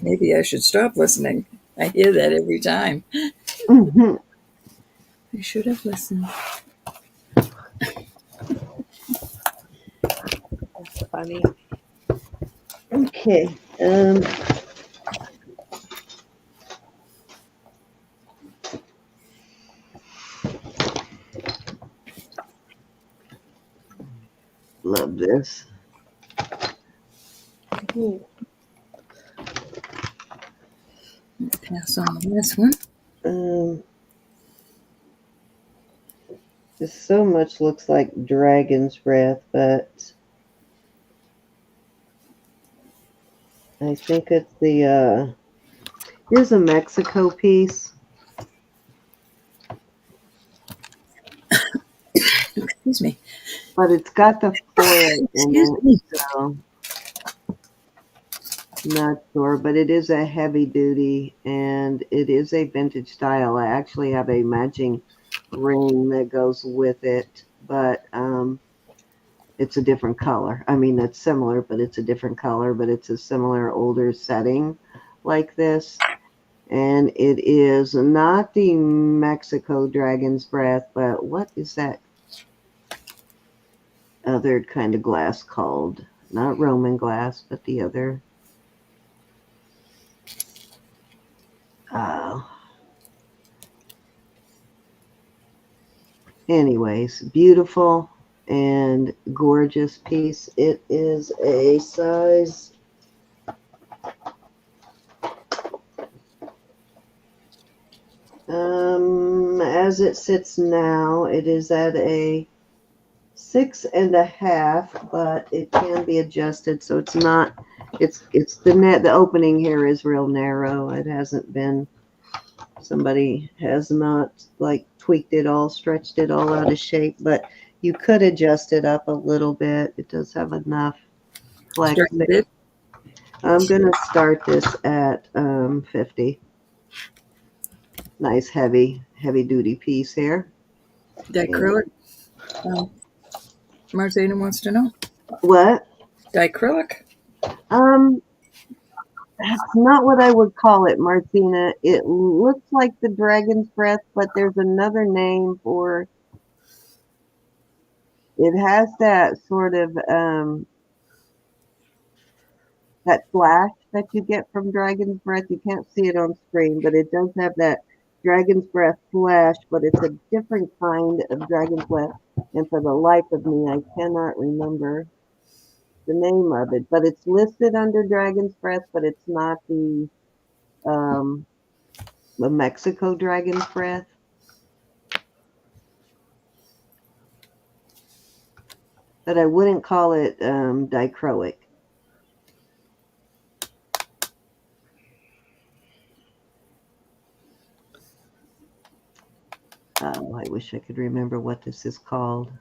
B: Maybe I should stop listening. I hear that every time.
A: Mm-hmm.
B: I should have listened.
C: That's funny.
A: Okay. Love this.
C: Ooh.
B: Pass on this one.
A: This so much looks like dragon's breath, but I think it's the, here's a Mexico piece.
B: Excuse me.
A: But it's got the foil in it, so not sure. But it is a heavy duty, and it is a vintage style. I actually have a matching ring that goes with it, but it's a different color. I mean, it's similar, but it's a different color, but it's a similar older setting like this. And it is not the Mexico Dragon's Breath, but what is that other kind of glass called? Not Roman glass, but the other. Anyways, beautiful and gorgeous piece. It is a size as it sits now, it is at a 6½, but it can be adjusted, so it's not, it's the opening here is real narrow. It hasn't been, somebody has not like tweaked it all, stretched it all out of shape, but You could adjust it up a little bit. It does have enough flex.
B: Start the bid.
A: I'm going to start this at 50. Nice heavy duty piece here.
B: Diacrylic. Martina wants to know.
A: What?
B: Diacrylic.
A: That's not what I would call it, Martina. It looks like the dragon's breath, but there's another name for it. Has that sort of that flash that you get from dragon's breath. You can't see it on screen, but it does have that dragon's breath flash, but it's a different kind of dragon's breath. And for the life of me, I cannot remember the name of it, but it's listed under dragon's breath, but it's not the Mexico dragon's breath. But I wouldn't call it dichroic. Oh, I wish I could remember what this is called.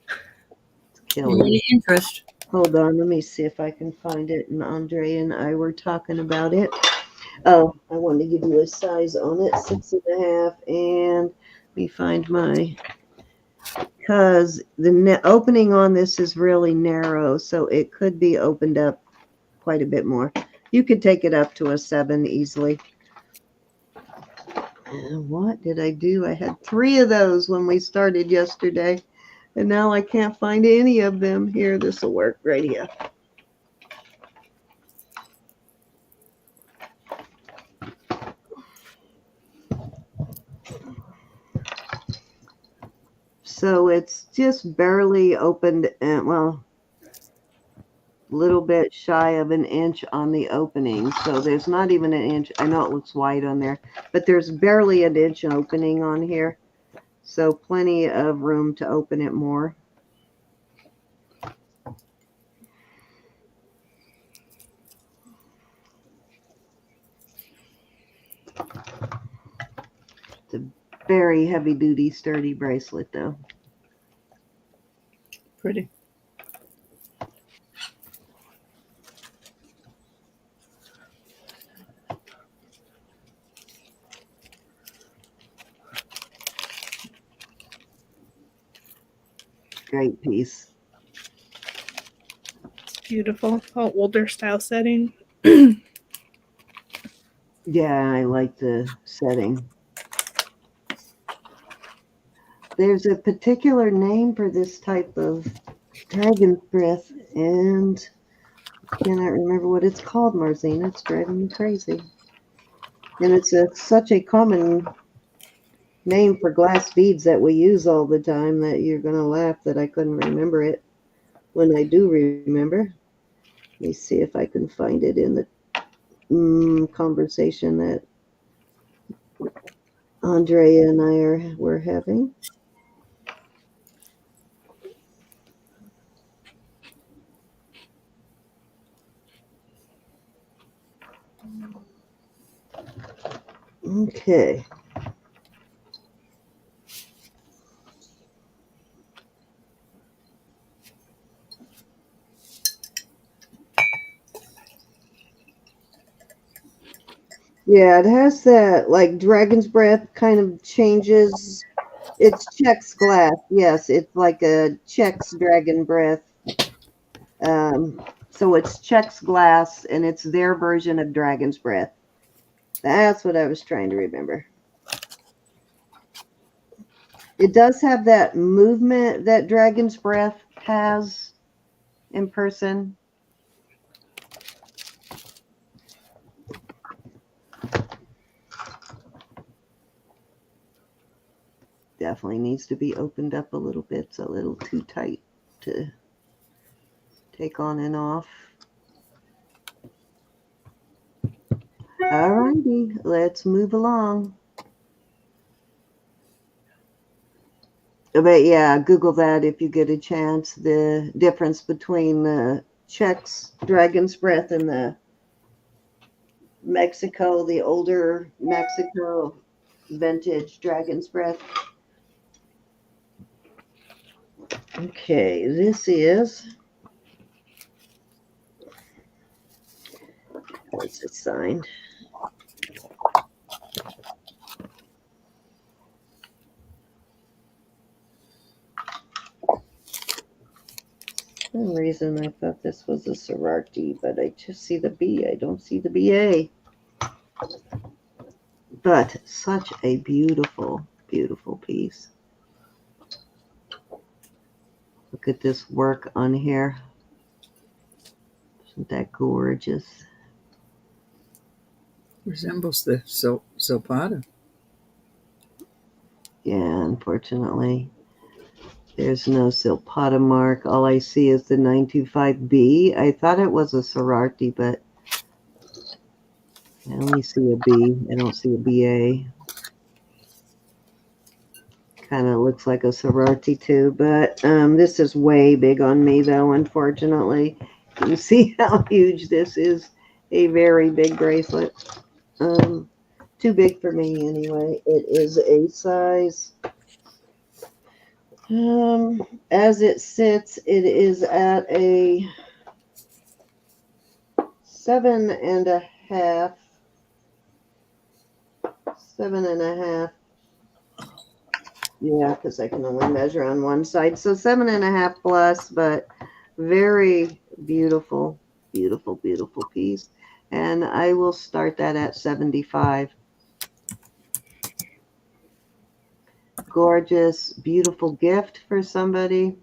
A: It's killing me.
B: Any interest?
A: Hold on, let me see if I can find it. And Andre and I were talking about it. Oh, I wanted to give you a size on it, 6.5. And let me find my, because the opening on this is really narrow, so it could be opened up quite a bit more. You could take it up to a 7 easily. And what did I do? I had 3 of those when we started yesterday, and now I can't find any of them. Here, this will work right here. So it's just barely opened, and well, a little bit shy of an inch on the opening. So there's not even an inch. I know it looks wide on there, but there's barely an inch opening on here. So plenty of room to open it more. It's a very heavy duty, sturdy bracelet though.
B: Pretty.
A: Great piece.
C: It's beautiful. Oh, older style setting.
A: Yeah, I like the setting. There's a particular name for this type of dragon's breath, and I cannot remember what it's called, Marzina. It's driving me crazy. And it's such a common name for glass beads that we use all the time that you're going to laugh that I couldn't remember it when I do remember. Let me see if I can find it in the conversation that Andrea and I were having. Okay. Yeah, it has that like dragon's breath kind of changes. It's Chex glass. Yes, it's like a Chex dragon breath. So it's Chex glass, and it's their version of dragon's breath. That's what I was trying to remember. It does have that movement that dragon's breath has in person. Definitely needs to be opened up a little bit. It's a little too tight to take on and off. Alrighty, let's move along. But yeah, Google that if you get a chance. The difference between the Chex Dragon's Breath and the Mexico, the older Mexico vintage Dragon's Breath. Okay, this is, what's it signed? For some reason I thought this was a sorority, but I just see the B. I don't see the BA. But such a beautiful, beautiful piece. Look at this work on here. Isn't that gorgeous?
B: Resembles the silpada.
A: Yeah, unfortunately, there's no silpada mark. All I see is the 925B. I thought it was a sorority, but I only see a B. I don't see a BA. Kind of looks like a sorority too, but this is way big on me though, unfortunately. You can see how huge this is. A very big bracelet. Too big for me anyway. It is a size. As it sits, it is at a 7.5. 7.5. Yeah, because I can only measure on one side. So 7.5 plus, but very beautiful, beautiful, beautiful piece. And I will start that at 75. Gorgeous, beautiful gift for somebody.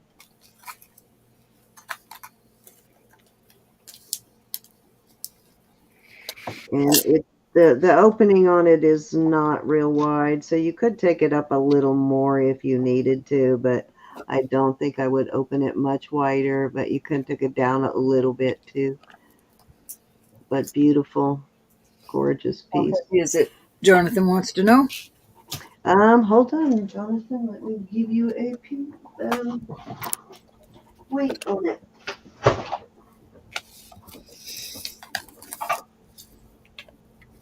A: And the opening on it is not real wide, so you could take it up a little more if you needed to, but I don't think I would open it much wider, but you can take it down a little bit too. But beautiful, gorgeous
B: How
A: piece.
B: heavy is it? Jonathan wants to know.
A: Hold on, Jonathan. Let me give you a weight on it.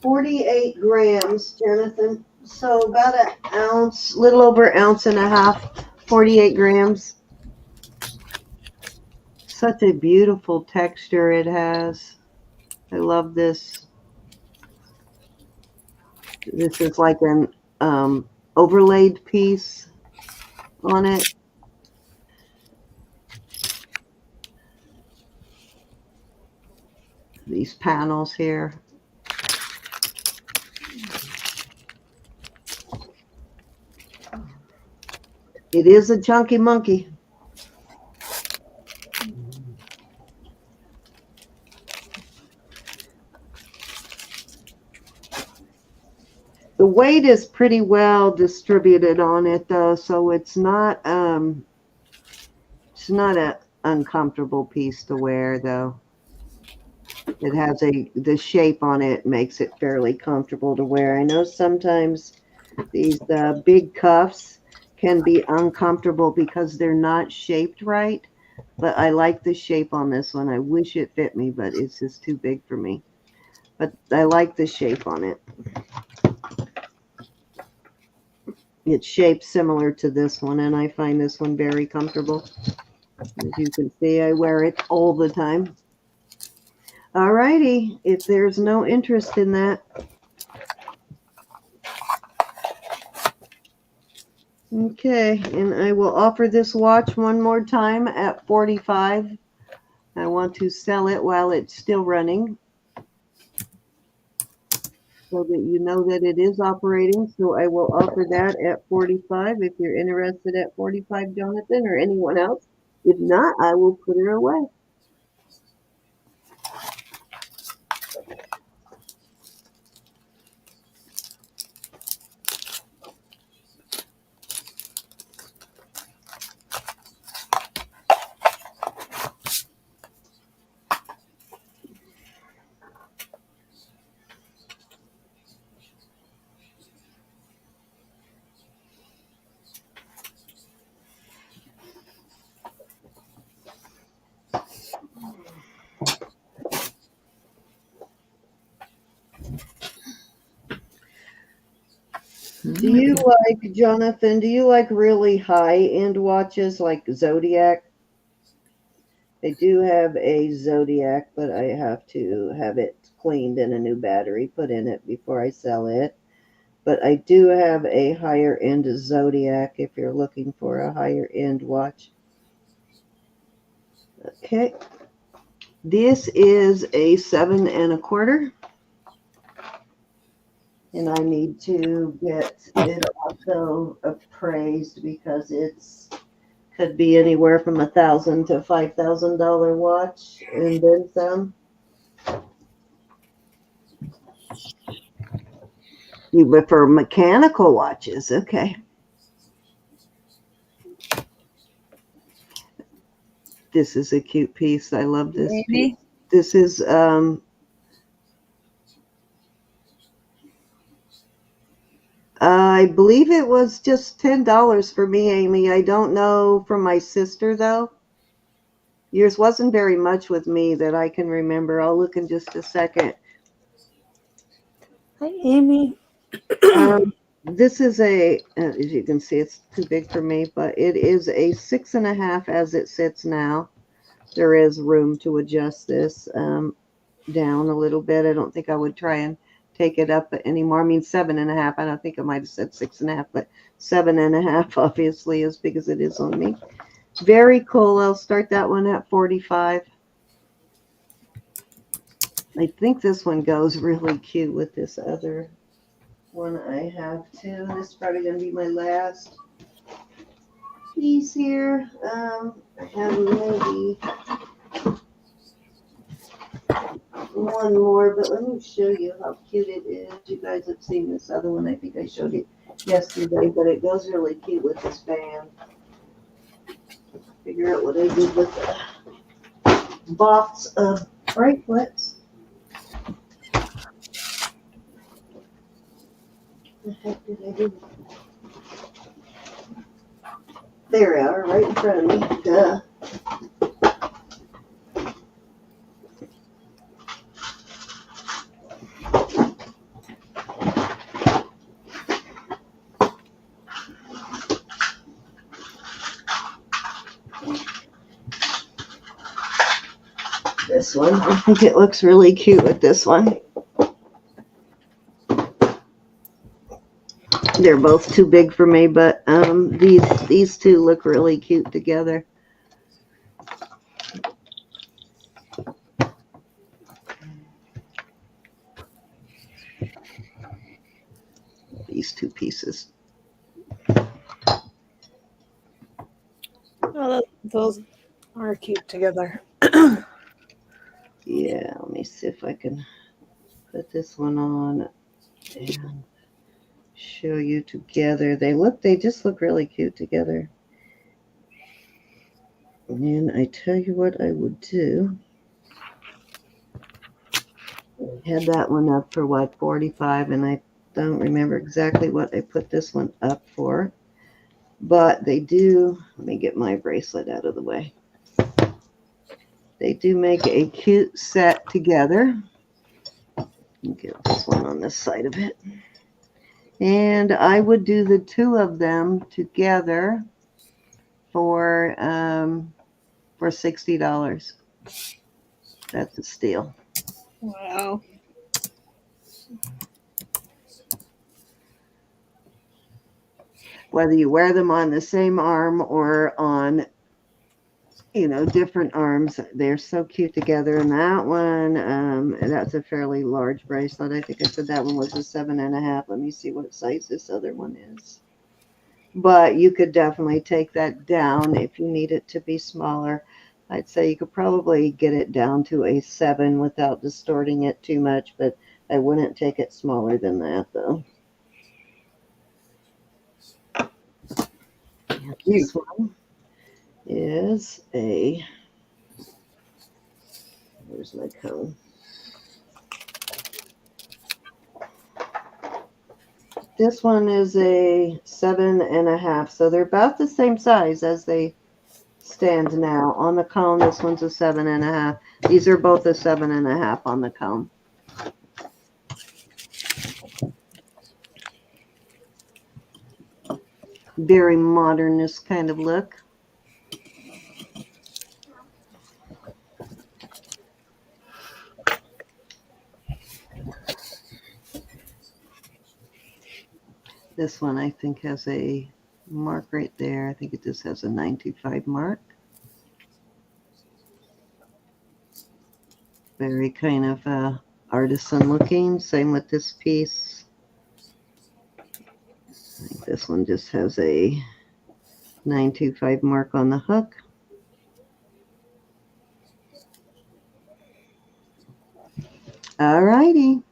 A: 48 grams, Jonathan. So about an ounce, little over an ounce and a half. 48 grams. Such a beautiful texture it has. I love this. This is like an overlaid piece on it. These panels here. It is a chunky monkey. The weight is pretty well distributed on it though, so it's not an uncomfortable piece to wear though. It has the shape on it makes it fairly comfortable to wear. I know sometimes these big cuffs can be uncomfortable because they're not shaped right, but I like the shape on this one. I wish it fit me, but it's just too big for me. But I like the shape on it. It's shaped similar to this one, and I find this one very comfortable. As you can see, I wear it all the time. Alrighty, if there's no interest in that. Okay, and I will offer this watch one more time at 45. I want to sell it while it's still running, so that you know that it is operating. So I will offer that at 45 if you're interested at 45, Jonathan, or anyone else. If not, I will put it away. Do you like, Jonathan, do you like really high-end watches like Zodiac? I do have a Zodiac, but I have to have it cleaned and a new battery put in it before I sell it. But I do have a higher-end Zodiac if you're looking for a higher-end watch. Okay. This is a 7 1/4. And I need to get it also appraised because it's could be anywhere from $1,000 to $5,000 watch and then some. You prefer mechanical watches, okay. This is a cute piece. I love this piece. This is I believe it was just $10 for me, Amy. I don't know from my sister though. Yours wasn't very much with me that I can remember. I'll look in just a second.
C: Hi, Amy.
A: This is a, as you can see, it's too big for me, but it is a 6 1/2 as it sits now. There is room to adjust this down a little bit. I don't think I would try and take it up anymore. I mean, 7 1/2. I don't think I might have said 6 1/2, but 7 1/2 obviously as big as it is on me. Very cool. I'll start that one at 45. I think this one goes really cute with this other one I have too. This is probably going to be my last piece here. I have maybe one more, but let me show you how cute it is. You guys have seen this other one. I think I showed it yesterday, but it goes really cute with this band. Figure out what I did with the box of bracelets. What the heck did I do? There they are, right in front of me. Duh. This one, I think it looks really cute with this one. They're both too big for me, but these two look really cute together. These two pieces.
C: Oh, those are cute together.
A: Yeah, let me see if I can put this one on and show you together. They just look really cute together. And I tell you what I would do. I had that one up for what, 45, and I don't remember exactly what I put this one up for. But they do, let me get my bracelet out of the way. They do make a cute set together. Get this one on this side of it. And I would do the two of them together for $60. That's a steal.
C: Wow.
A: Whether you wear them on the same arm or on, different arms, they're so cute together. And that one, that's a fairly large bracelet. I think I said that one was a 7 1/2. Let me see what size this other one is. But you could definitely take that down if you need it to be smaller. I'd say you could probably get it down to a 7 without distorting it too much, but I wouldn't take it smaller than that, though. This one is where's my cone? This one is a 7 1/2, so they're about the same size as they stand now. On the cone, this one's a 7 1/2. These are both a 7 1/2 on the cone. very modernist kind of look. This one I think has a mark right there. I think it just has a 925 mark. Very kind of artisan looking. Same with this piece. I think this one just has a 925 mark on the hook. All righty.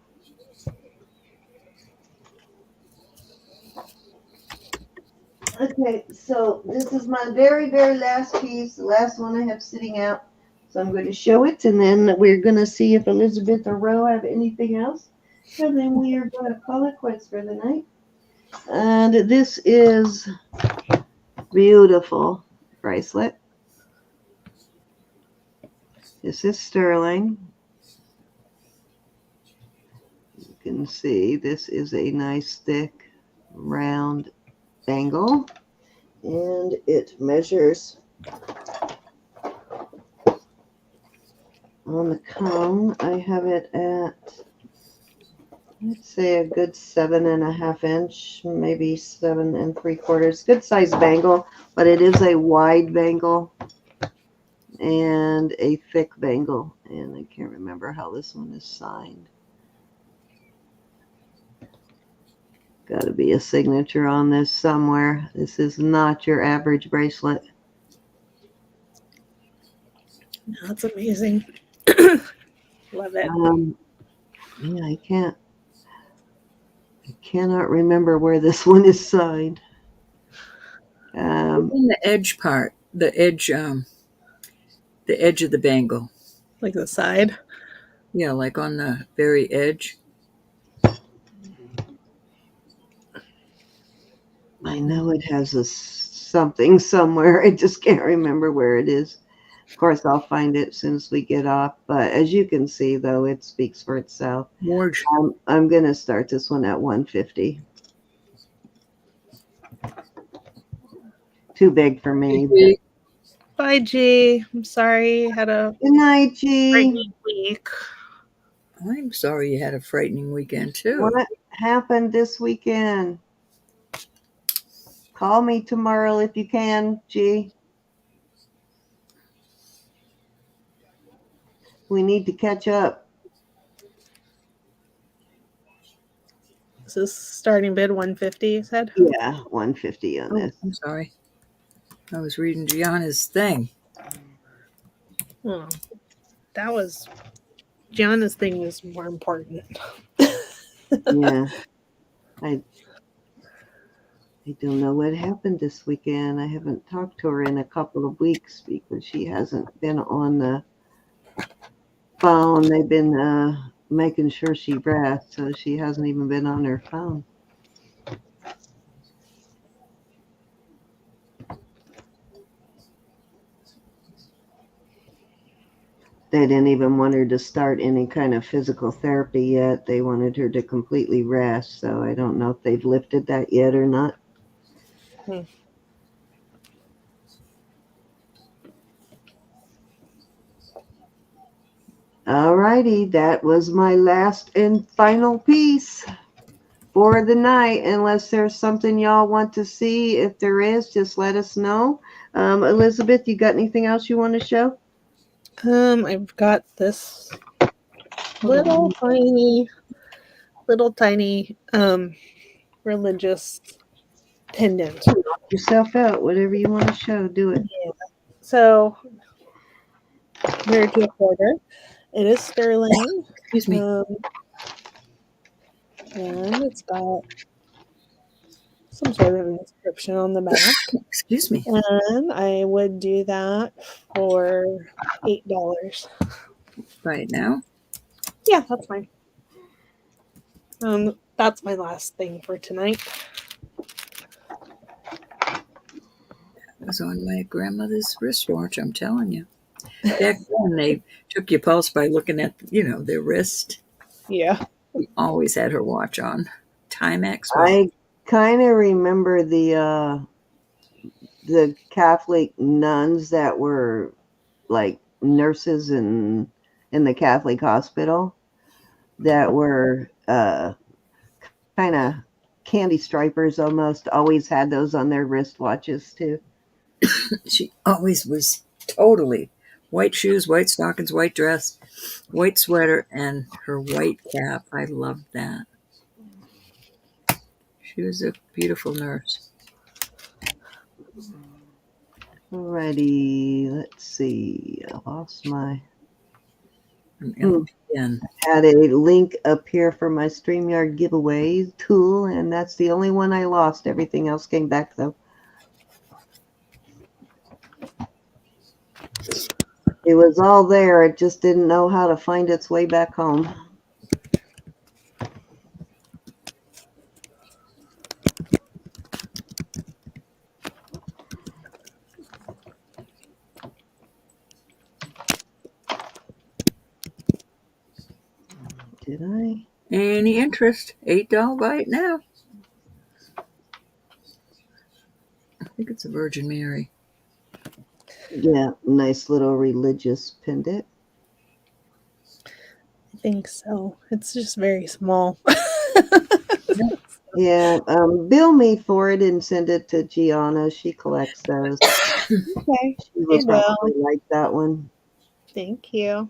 A: Okay, so this is my very, very last piece, the last one I have sitting out. So I'm going to show it, and then we're going to see if Elizabeth or Ro have anything else. And then we are going to call it quits for the night. And this is beautiful bracelet. This is sterling. You can see this is a nice thick round bangle, and it measures on the cone. I have it at, let's say, a good 7.5 inch, maybe 7 3/4. Good size bangle, but it is a wide bangle and a thick bangle, and I can't remember how this one is signed. Got to be a signature on this somewhere. This is not your average bracelet.
C: That's amazing. Love it.
A: Yeah, I cannot remember where this one is signed.
B: In the edge part, the edge of the bangle.
C: Like the side.
B: Yeah, like on the very edge.
A: I know it has a something somewhere. I just can't remember where it is. Of course, I'll find it as soon as we get off. But as you can see, though, it speaks for itself.
B: Morge.
A: I'm going to start this one at 150. Too big for me.
B: Good
C: Bye, G. I'm sorry. Had a
A: night, G.
C: frightening week.
B: I'm sorry you had a frightening weekend, too.
A: What happened this weekend? Call me tomorrow if you can, G. We need to catch up.
C: Is this starting bid 150, you said?
A: Yeah, 150 on this.
B: I'm sorry. I was reading Gianna's thing.
C: Oh, that was Gianna's thing was more important.
A: Yeah. I don't know what happened this weekend. I haven't talked to her in a couple of weeks because she hasn't been on the phone. They've been making sure she rests, so she hasn't even been on her phone. They didn't even want her to start any kind of physical therapy yet. They wanted her to completely rest, so I don't know if they've lifted that yet or not. All righty, that was my last and final piece for the night. Unless there's something y'all want to see, if there is, just let us know. Elizabeth, you got anything else you want to show?
C: I've got this little tiny religious pendant.
A: Knock yourself out. Whatever you want to show, do it.
C: Yeah. So married to a quarter. It is sterling.
B: Excuse me.
C: And it's got some sort of inscription on the back.
B: Excuse me.
C: And I would do that for $8.
B: Right now.
C: Yeah, that's fine. That's my last thing for tonight.
B: It was on my grandmother's wristwatch, I'm telling you. Back then, they took your pulse by looking at, their wrist.
C: Yeah.
B: We always had her watch on. Timex.
A: I kind of remember the the Catholic nuns that were like nurses in the Catholic hospital that were kind of candy stripers almost, always had those on their wristwatches too.
B: She always was totally white shoes, white stockings, white dress, white sweater, and her white cap. I loved that. She was a beautiful nurse.
A: Alrighty, let's see. I lost my.
B: An LPN.
A: Had a link up here for my StreamYard giveaway tool, and that's the only one I lost. Everything else came back though. It was all there. It just didn't know how to find its way back home. Did I?
B: Any interest? $8 bite now. I think it's a Virgin Mary.
A: Yeah, nice little religious pendant.
C: I think so. It's just very small.
A: Yeah, bill me for it and send it to Gianna. She collects those.
C: Okay.
A: She will
C: I will.
A: probably like that one.
C: Thank you.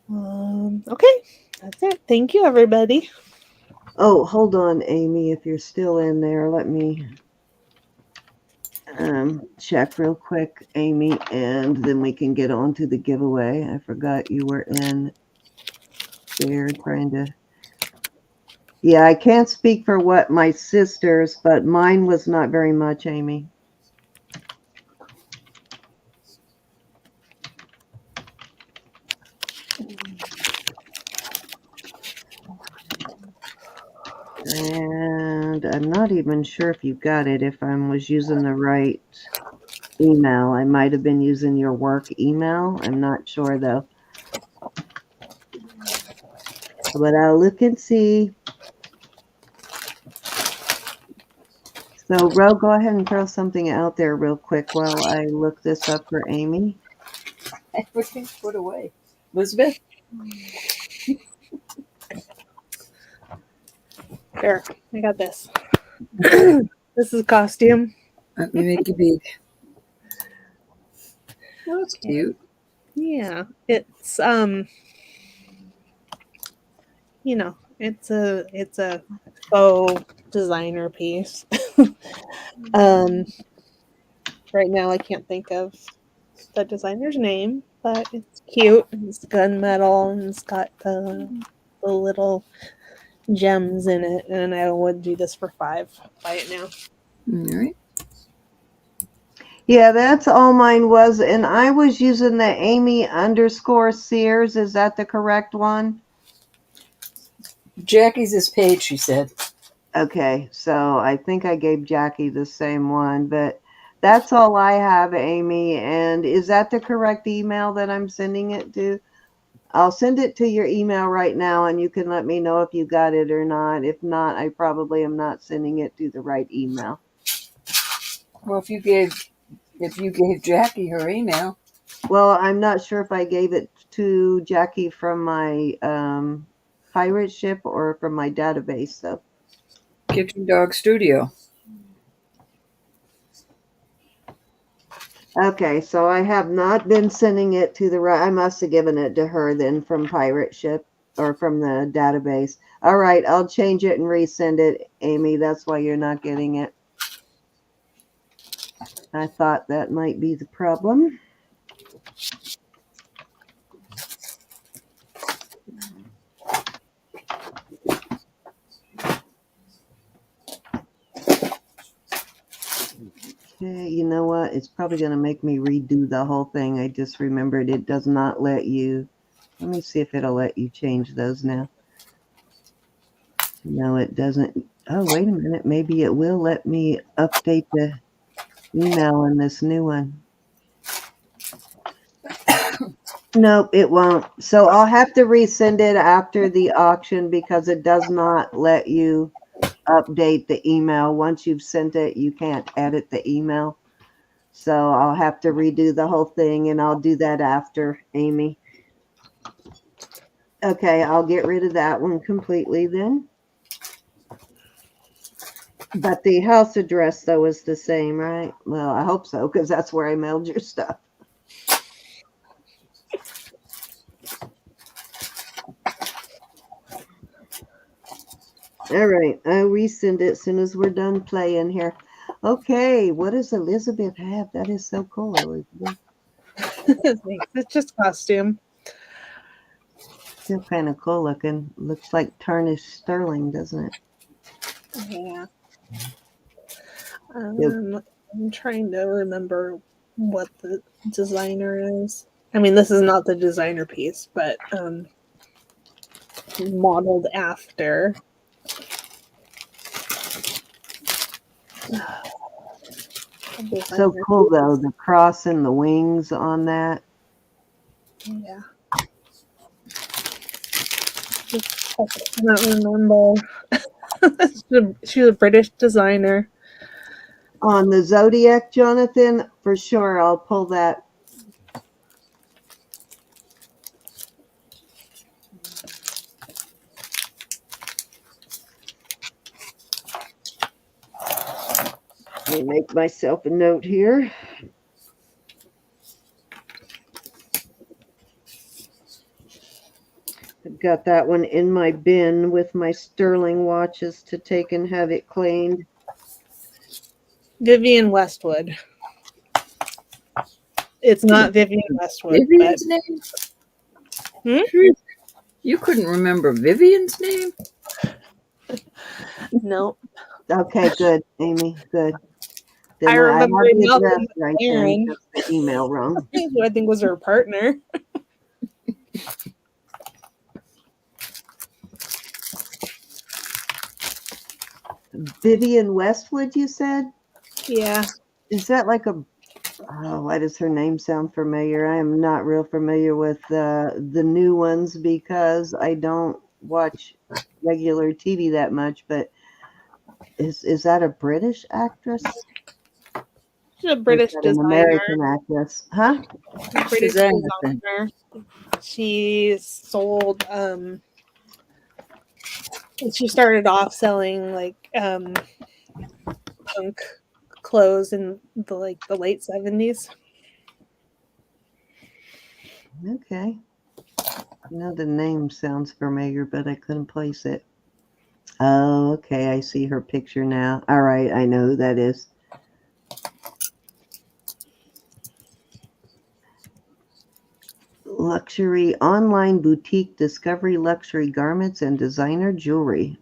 C: Okay, that's it. Thank you, everybody.
A: Oh, hold on, Amy. If you're still in there, let me check real quick, Amy, and then we can get on to the giveaway. I forgot you were in there trying to. Yeah, I can't speak for what my sisters, but mine was not very much, Amy. And I'm not even sure if you got it, if I was using the right email. I might have been using your work email. I'm not sure, though. But I'll look and see. So, Ro, go ahead and throw something out there real quick while I look this up for Amy.
B: Everything's put away. Elizabeth?
C: There, I got this. This is costume.
B: Let me make you big. Well, that's cute.
C: Yeah, it's it's a faux designer piece. Right now I can't think of the designer's name, but it's cute. It's gunmetal and it's got the little gems in it, and I would do this for $5. Buy it now.
B: All right.
A: Yeah, that's all mine was. And I was using the Amy_Sears. Is that the correct one?
B: Jackie's this page, she said.
A: Okay, so I think I gave Jackie the same one, but that's all I have, Amy. And is that the correct email that I'm sending it to? I'll send it to your email right now, and you can let me know if you got it or not. If not, I probably am not sending it to the right email.
B: Well, if you gave Jackie her email.
A: Well, I'm not sure if I gave it to Jackie from my pirate ship or from my database, so.
B: Kitchen Dog Studio.
A: Okay, so I have not been sending it to the right. I must have given it to her then from pirate ship or from the database. All right, I'll change it and resend it, Amy. That's why you're not getting it. I thought that might be the problem. Okay, you know what? It's probably going to make me redo the whole thing. I just remembered it does not let you. Let me see if it'll let you change those now. No, it doesn't. Oh, wait a minute. Maybe it will let me update the email in this new one. Nope, it won't. So I'll have to resend it after the auction because it does not let you update the email. Once you've sent it, you can't edit the email. So I'll have to redo the whole thing, and I'll do that after, Amy. Okay, I'll get rid of that one completely then. But the house address, though, is the same, right? Well, I hope so, because that's where I mailed your stuff. All right, I'll resend it as soon as we're done playing here. Okay, what does Elizabeth have? That is so cool, Elizabeth.
C: Thanks. It's just costume.
A: Still kind of cool looking. Looks like tarnished sterling, doesn't it?
C: Yeah.
A: Yep.
C: I'm trying to remember what the designer is. I mean, this is not the designer piece, but modeled after.
A: So cool, though, the cross and the wings on that.
C: Yeah. I cannot remember. She's a British designer.
A: On the Zodiac, Jonathan, for sure, I'll pull that. Let me make myself a note here. I've got that one in my bin with my sterling watches to take and have it cleaned.
C: Vivian Westwood. It's not Vivian Westwood.
B: Vivian's name?
C: Hmm?
B: You couldn't remember Vivian's name?
C: No.
A: Okay, good, Amy, good. Then
C: I
A: I have
C: remember
A: the address
C: Malcolm
A: right then,
C: Aaron,
A: just the email wrong.
C: who I think was her partner.
A: Vivian Westwood, you said?
C: Yeah.
A: Is that like a... Oh, why does her name sound familiar? I am not real familiar with the new ones because I don't watch regular TV that much, but is that a British actress?
C: She's a British
A: An
C: designer.
A: American actress. Huh?
C: British
B: Designer.
C: designer. She sold she started off selling like punk clothes in the late 70s.
A: Okay. The name sounds familiar, but I couldn't place it. Oh, okay. I see her picture now. All right. I know who that is. Luxury online boutique discovery luxury garments and designer jewelry.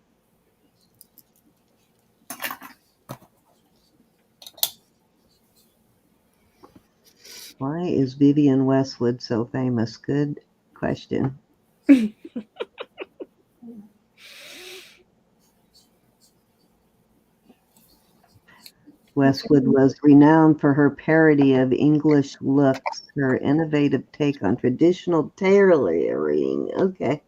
A: Why is Vivian Westwood so famous? Good question. Westwood was renowned for her parody of English looks, her innovative take on traditional tailoring. Okay.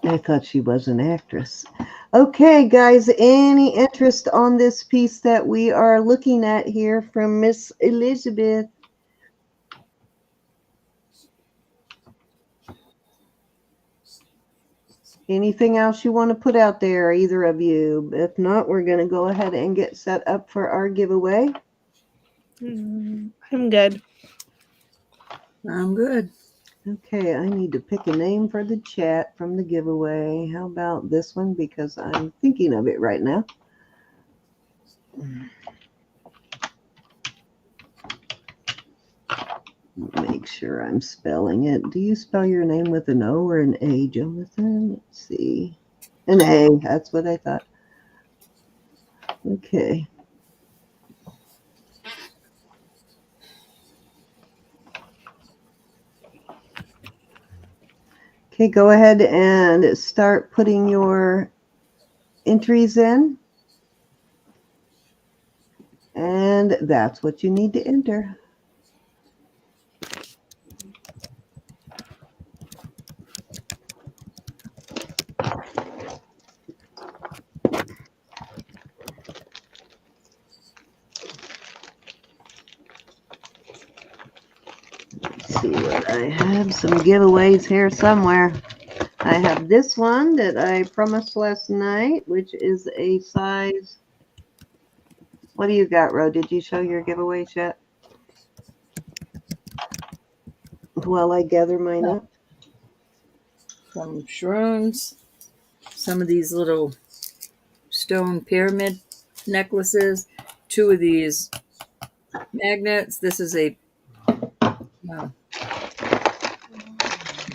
A: I thought she was an actress. Okay, guys, any interest on this piece that we are looking at here from Miss Elizabeth? Anything else you want to put out there, either of you? If not, we're going to go ahead and get set up for our giveaway.
C: I'm good.
B: I'm good.
A: Okay, I need to pick a name for the chat from the giveaway. How about this one? Because I'm thinking of it right now. Make sure I'm spelling it. Do you spell your name with an O or an A, Jonathan? Let's see. An A. That's what I thought. Okay. Okay, go ahead and start putting your entries in. And that's what you need to enter. Let's see what I have. Some giveaways here somewhere. I have this one that I promised last night, which is a size. What do you got, Ro? Did you show your giveaways yet? While I gather mine up.
B: Some shrooms, some of these little stone pyramid necklaces, 2 of these magnets. This is a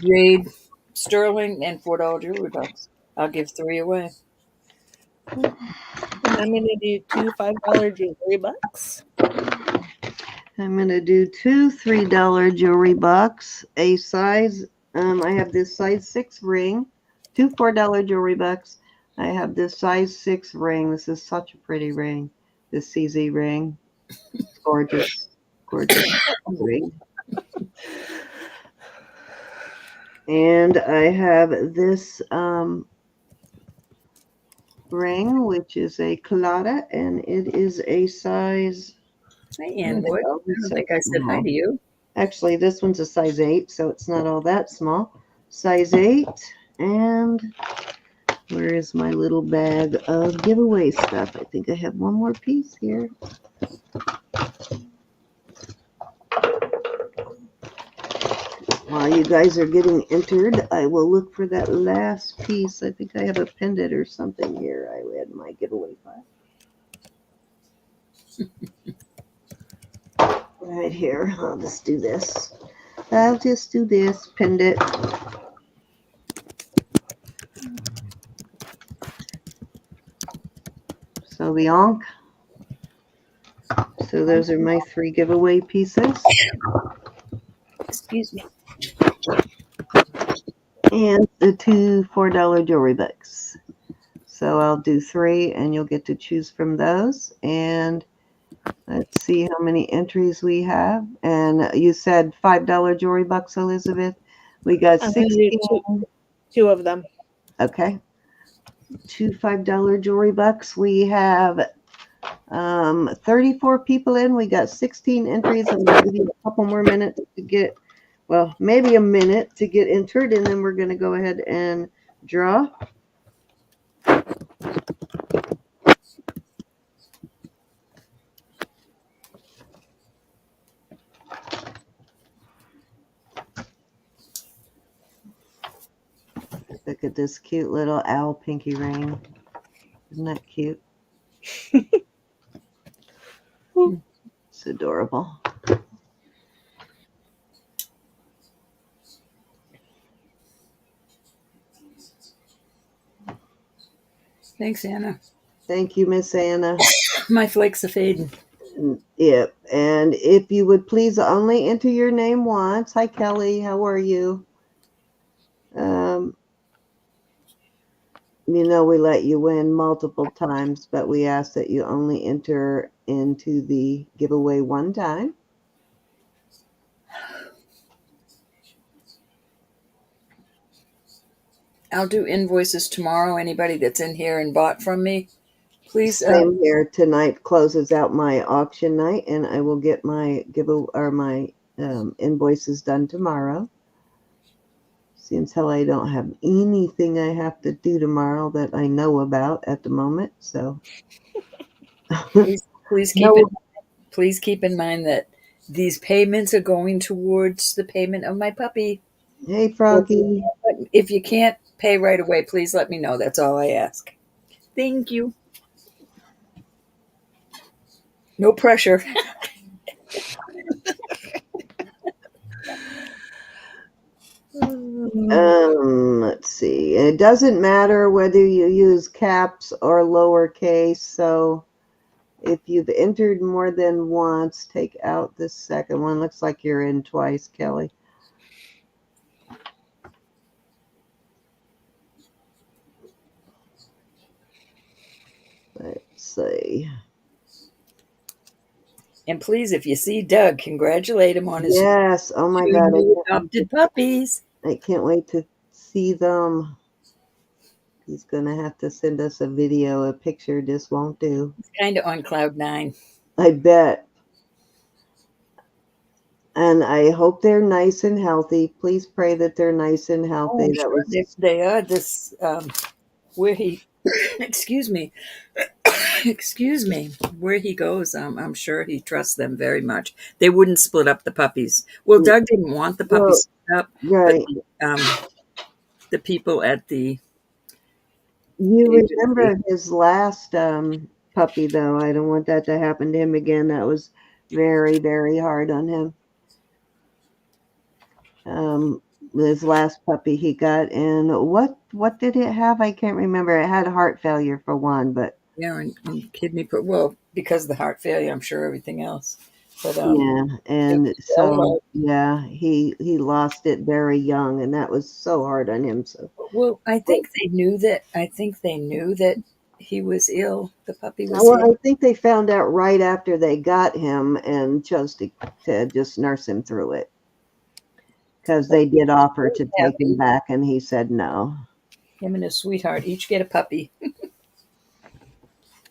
B: jade sterling and $4 jewelry box. I'll give 3 away.
C: And I'm going to do 2 $5 jewelry bucks.
A: I'm going to do 2 $3 jewelry bucks, a size, I have this size 6 ring, 2 $4 jewelry bucks. I have this size 6 ring. This is such a pretty ring, this CZ ring. It's gorgeous, gorgeous ring. And I have this ring, which is a colada, and it is a size.
B: Hi, Ann Boy. I don't think I said hi to you.
A: Actually, this one's a size 8, so it's not all that small. Size 8. And where is my little bag of giveaway stuff? I think I have one more piece here. While you guys are getting entered, I will look for that last piece. I think I have a pendant or something here. I had my giveaway file. Right here. I'll just do this. I'll just do this pendant. So the onk. So those are my 3 giveaway pieces.
B: Excuse me.
A: And the 2 $4 jewelry bucks. So I'll do 3 and you'll get to choose from those. And let's see how many entries we have. And you said $5 jewelry bucks, Elizabeth. We got 16.
C: 2 of them.
A: Okay. 2 $5 jewelry bucks. We have 34 people in. We got 16 entries. I'm going to give you a couple more minutes to get, well, maybe a minute to get entered, and then we're going to go ahead and draw. Look at this cute little owl pinky ring. Isn't that cute? It's adorable.
B: Thanks, Anna.
A: Thank you, Miss Anna.
B: My flakes are fading.
A: Yep. And if you would please only enter your name once. Hi, Kelly. How are you? You know, we let you win multiple times, but we ask that you only enter into the giveaway one time.
B: I'll do invoices tomorrow. Anybody that's in here and bought from me, please.
A: Same here. Tonight closes out my auction night, and I will get my invoices done tomorrow. Seems how I don't have anything I have to do tomorrow that I know about at the moment. So
B: please keep in mind that these payments are going towards the payment of my puppy.
A: Hey, Froggy.
B: If you can't pay right away, please let me know. That's all I ask. Thank you. No pressure.
A: Let's see. It doesn't matter whether you use caps or lowercase. So if you've entered more than once, take out the second one. Looks like you're in twice, Kelly. Let's see.
B: And please, if you see Doug, congratulate him on his
A: Oh my God,
B: adopted puppies.
A: I can't wait to see them. He's gonna have to send us a video, a picture. This won't do.
B: It's kind of on cloud 9.
A: I bet. And I hope they're nice and healthy. Please pray that they're nice and
B: Oh,
A: healthy.
B: I'm
A: That
B: sure
A: was
B: they are. This where he, excuse me, excuse me, where he goes, I'm sure he trusts them very much. They wouldn't split up the puppies. Well, Doug didn't want the
A: well,
B: puppies split up, but
A: right.
B: the people at the
A: You
B: agency,
A: remember his last puppy, though. I don't want that to happen to him again. That was very, very hard on him. Um, his last puppy he got, and what did it have? I can't remember. It had heart failure for one, but
B: yeah, and kidney, well, because of the heart failure, I'm sure everything else. But
A: yeah,
B: it
A: and
B: was
A: so
B: hard.
A: yeah, he lost it very young, and that was so hard on him. So
B: Well, I think they knew that. I think they knew that he was ill. The puppy was
A: well,
B: ill.
A: I think they found out right after they got him and chose to just nurse him through it because
B: But
A: they
B: he
A: did
B: was
A: offer
B: very
A: to take him
B: happy.
A: back, and he said no.
B: Him and his sweetheart each get a puppy.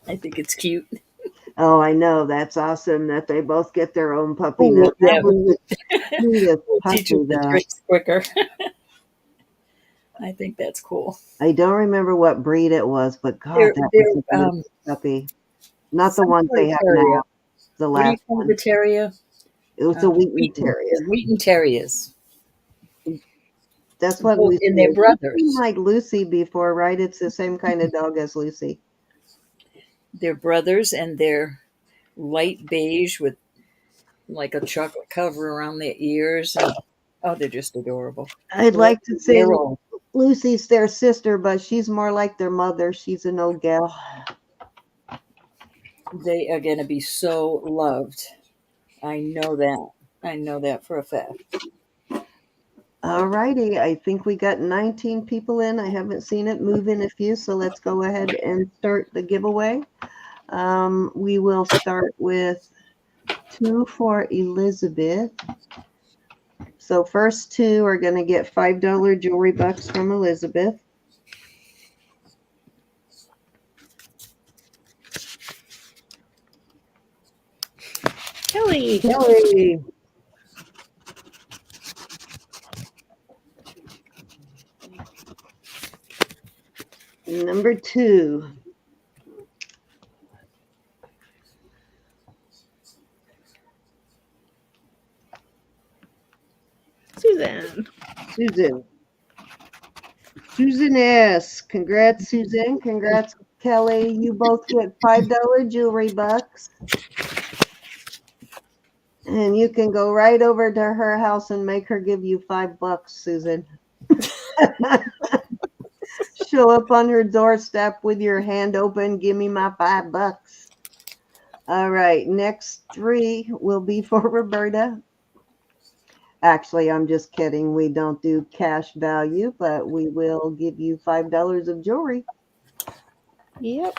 B: I think it's cute.
A: Oh, I know. That's awesome that they both get their own puppy now.
B: Oh,
A: That
B: yeah,
A: was the cutest
B: we'll teach him
A: puppy,
B: the
A: though.
B: tricks quicker. I think that's cool.
A: I don't remember what breed it was, but God, that was a
B: They're
A: beautiful puppy. Not the
B: some
A: ones
B: sort
A: they
B: of
A: have
B: terrier.
A: now, the
B: What do you
A: last
B: call the
A: one.
B: terrier?
A: It was a Wheaton
B: Wheaten.
A: Terrier.
B: They're Wheaten terriers.
A: That's what
B: Both
A: Lucy
B: and they're
A: is. You've seen
B: brothers.
A: like Lucy before, right? It's the same kind of dog as Lucy.
B: They're brothers, and they're light beige with like a chocolate cover around their ears. And oh, they're just adorable.
A: I'd
B: They're like
A: like to
B: a
A: say
B: year old.
A: Lucy's their sister, but she's more like their mother. She's an old gal.
B: They are going to be so loved. I know that. I know that for a fact.
A: All righty. I think we got 19 people in. I haven't seen it move in a few, so let's go ahead and start the giveaway. We will start with 2 for Elizabeth. So first 2 are going to get $5 jewelry bucks from Elizabeth.
C: Kelly.
A: Hillary. Number 2.
C: Susan.
A: Susan. Susan S. Congrats, Susan. Congrats, Kelly. You both get $5 jewelry bucks. And you can go right over to her house and make her give you $5, Susan. Show up on her doorstep with your hand open. Give me my $5. All right. Next 3 will be for Roberta. Actually, I'm just kidding. We don't do cash value, but we will give you $5 of jewelry.
C: Yep.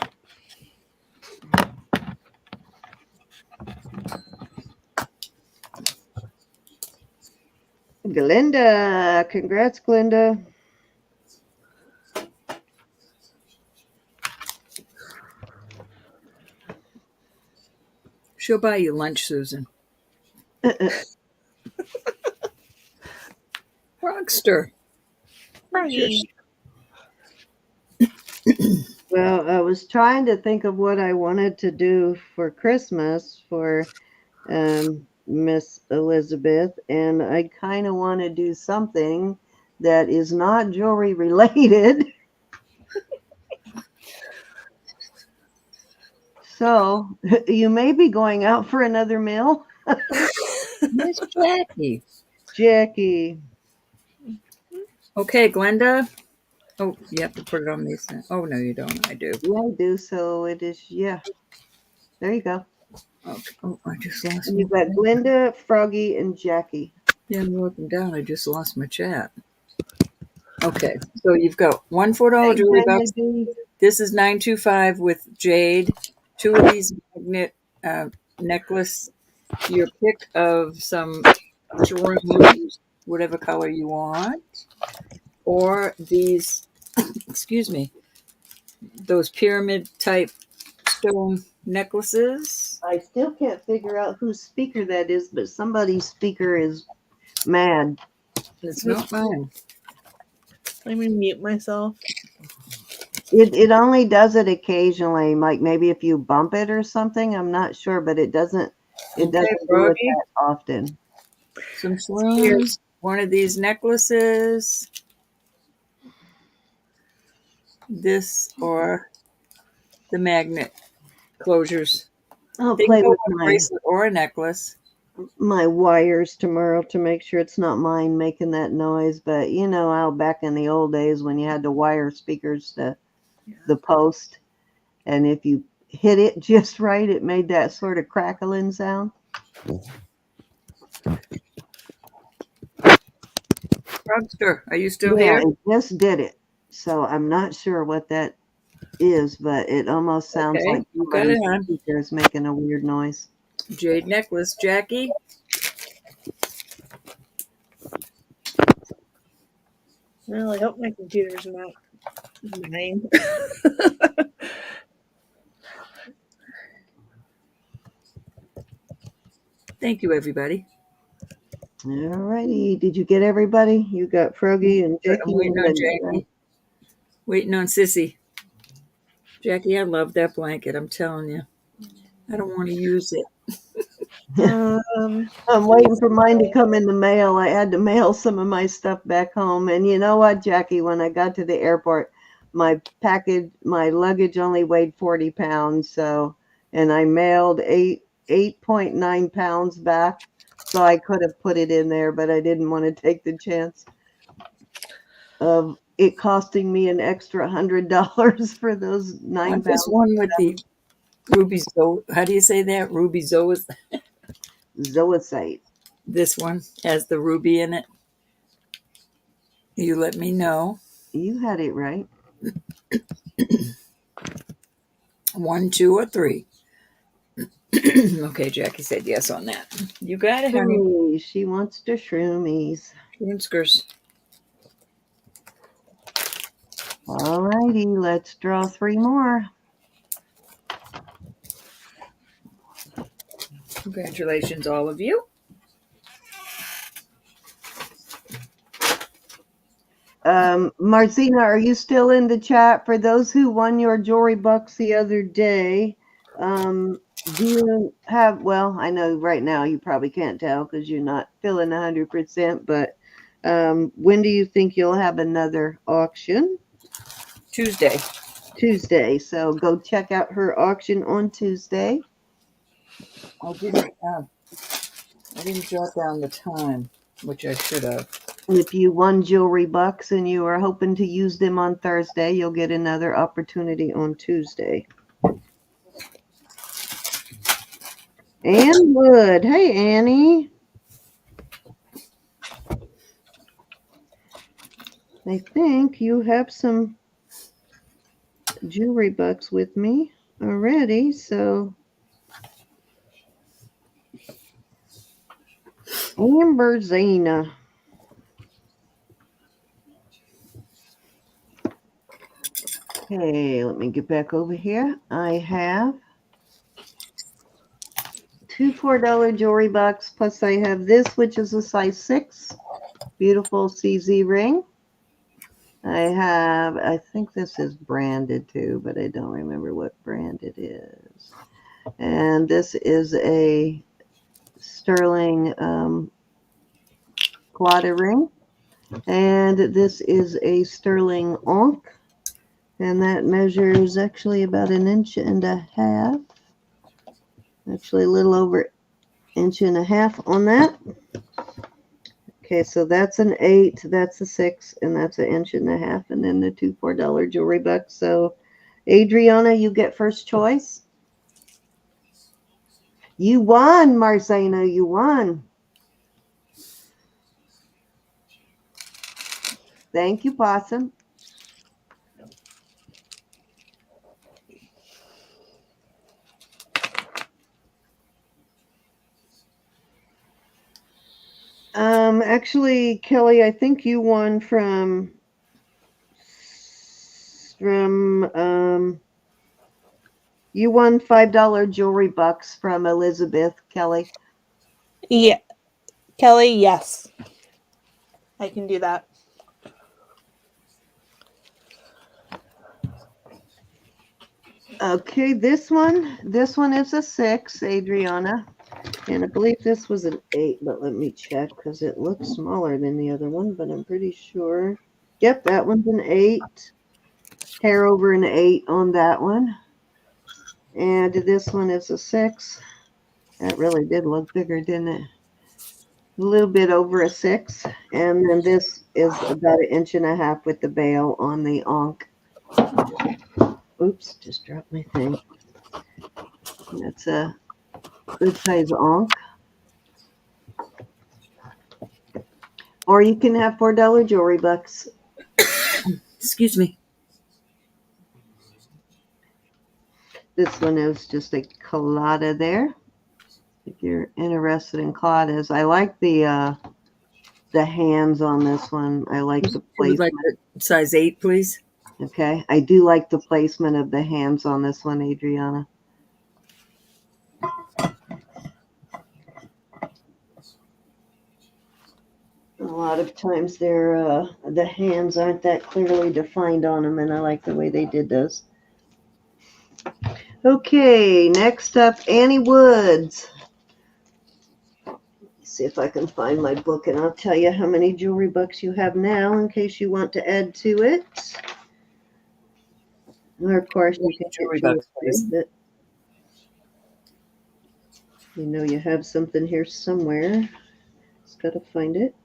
A: Glenda. Congrats, Glenda.
B: She'll buy you lunch, Susan. Rockster.
C: Froggy.
A: Well, I was trying to think of what I wanted to do for Christmas for Miss Elizabeth, and I kind of want to do something that is not jewelry related. So you may be going out for another meal.
B: Miss Jackie.
A: Jackie.
B: Okay, Glenda. Oh, you have to put it on these. Oh, no, you don't. I do.
A: Yeah, I do. So it is, yeah. There you go.
B: Okay. Oh, I just lost
A: And
B: my
A: you've got Glenda, Froggy, and Jackie.
B: Yeah, I'm looking down. I just lost my chat. Okay, so you've got one $4 jewelry box. This is 925 with jade. 2 of these magnet necklace. Your pick of some shrooms, whatever color you want, or these. Excuse me. Those pyramid type stone necklaces.
A: I still can't figure out whose speaker that is, but somebody's speaker is mad.
B: It's not mine.
C: Let me mute myself.
A: It only does it occasionally, like maybe if you bump it or something. I'm not sure, but it doesn't do it
B: Froggy,
A: that often.
B: some shrooms, one of these necklaces, this or the magnet closures.
A: I'll
B: They can
A: play
B: go
A: with
B: on a bracelet or a necklace.
A: my wires tomorrow to make sure it's not mine making that noise. But you know how back in the old days when you had to wire speakers to the post, and if you hit it just right, it made that sort of crackling sound.
B: Frogster, are you still
A: Yeah,
B: here?
A: it just did it. So I'm not sure what that is, but it almost sounds
B: Okay,
A: like
B: you got it,
A: somebody's
B: hon.
A: speaker is making a weird noise.
B: Jade necklace, Jackie.
C: Well, I hope my computer's not mine.
B: Thank you, everybody.
A: Alrighty, did you get everybody? You got Froggy and
B: I'm
A: Jackie
B: waiting
A: and
B: on
A: Linda,
B: Jackie.
A: right?
B: Waiting on Sissy. Jackie, I love that blanket. I'm telling you. I don't want to use it.
A: I'm waiting for mine to come in the mail. I had to mail some of my stuff back home. And you know what, Jackie, when I got to the airport, my luggage only weighed 40 pounds. So, and I mailed 8.9 pounds back. So I could have put it in there, but I didn't want to take the chance of it costing me an extra $100 for those 9
B: Want this
A: pounds.
B: one with the ruby zo. How do you say that? Ruby zo is
A: Zoisite.
B: this one has the ruby in it. You let me know.
A: You had it right.
B: 1, 2, or 3. Okay, Jackie said yes on that. You got it, honey.
A: Hey, she wants to shroomies.
B: Shroomskers.
A: All righty, let's draw 3 more.
B: Congratulations, all of you.
A: Marcina, are you still in the chat? For those who won your jewelry bucks the other day, do you have, well, I know right now you probably can't tell because you're not feeling 100%, but when do you think you'll have another auction?
B: Tuesday.
A: Tuesday. So go check out her auction on Tuesday.
B: I didn't jot down the time, which I should have.
A: If you won jewelry bucks and you are hoping to use them on Thursday, you'll get another opportunity on Tuesday. Ann Wood. Hey, Annie. I think you have some jewelry bucks with me already, so Amber Zena. Okay, let me get back over here. I have 2 $4 jewelry bucks, plus I have this, which is a size 6. Beautiful CZ ring. I think this is branded too, but I don't remember what brand it is. And this is a sterling Claudia ring. And this is a sterling onk. And that measures actually about 1.5 inches. Actually a little over 1.5 inches on that. Okay, so that's an 8, that's a 6, and that's 1.5 inches, and then the 2 $4 jewelry bucks. So, Adriana, you get first choice. You won, Marcena, you won. Thank you, Possum. Actually, Kelly, I think you won from You won $5 jewelry bucks from Elizabeth, Kelly.
C: Yeah. Kelly, yes. I can do that.
A: Okay, this one is a 6, Adriana. And I believe this was an 8, but let me check because it looks smaller than the other one, but I'm pretty sure. Yep, that one's an 8. Hair over an 8 on that one. And this one is a 6. That really did look bigger, didn't it? A little bit over a 6. And then this is about 1.5 inches with the bail on the onk. Oops, just dropped my thing. That's a good size onk. Or you can have $4 jewelry bucks.
B: Excuse me.
A: This one is just a colada there. If you're interested in colladas, I like the hands on this one. I like the
B: You would like
A: placement.
B: the size 8, please?
A: Okay, I do like the placement of the hands on this one, Adriana. A lot of times the hands aren't that clearly defined on them, and I like the way they did those. Okay, next up, Annie Woods. See if I can find my book, and I'll tell you how many jewelry bucks you have now in case you want to add to it. Or of course you can
B: Jewelry
A: get
B: bucks, please.
A: but you know you have something here somewhere. Just gotta find it.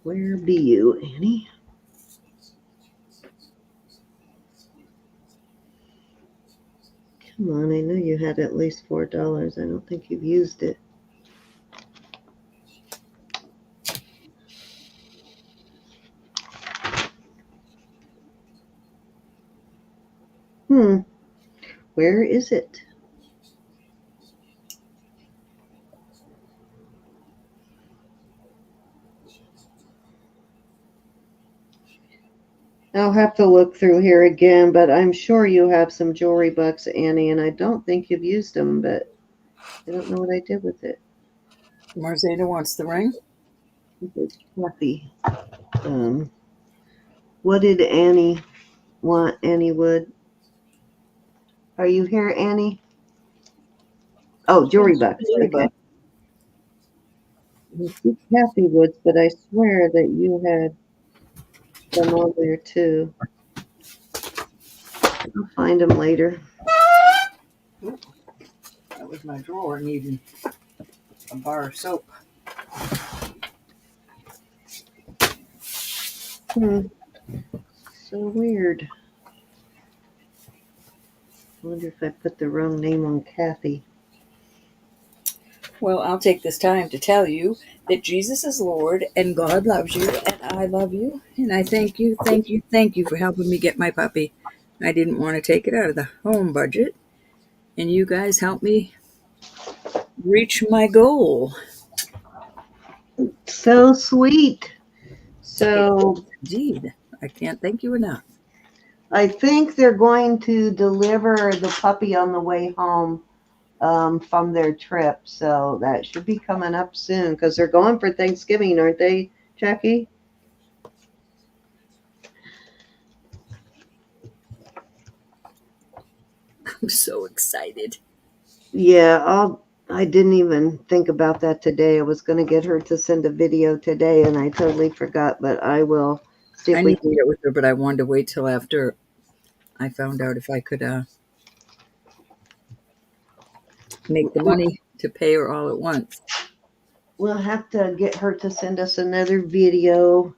A: Where be you, Annie? Come on, I know you had at least $4. I don't think you've used it. Where is it? I'll have to look through here again, but I'm sure you have some jewelry bucks, Annie, and I don't think you've used them, but I don't know what I did with it.
B: Marzena wants the ring.
A: It's Kathy. What did Annie want? Annie Wood. Are you here, Annie? Oh, jewelry bucks. Okay. I see Kathy Woods, but I swear that you had them on there too. I'll find them later.
B: That was my drawer needing a bar of soap.
A: So weird. I wonder if I put the wrong name on Kathy.
B: Well, I'll take this time to tell you that Jesus is Lord and God loves you and I love you. And I thank you for helping me get my puppy. I didn't want to take it out of the home budget. And you guys helped me reach my goal.
A: So sweet. So
B: Indeed. I can't thank you enough.
A: I think they're going to deliver the puppy on the way home from their trip. So that should be coming up soon because they're going for Thanksgiving, aren't they, Jackie?
B: I'm so excited.
A: Yeah, I didn't even think about that today. I was going to get her to send a video today, and I totally forgot, but I will see
B: I
A: if we
B: need to
A: can.
B: get with her, but I wanted to wait till after I found out if I could make the money to pay her all at once.
A: We'll have to get her to send us another video.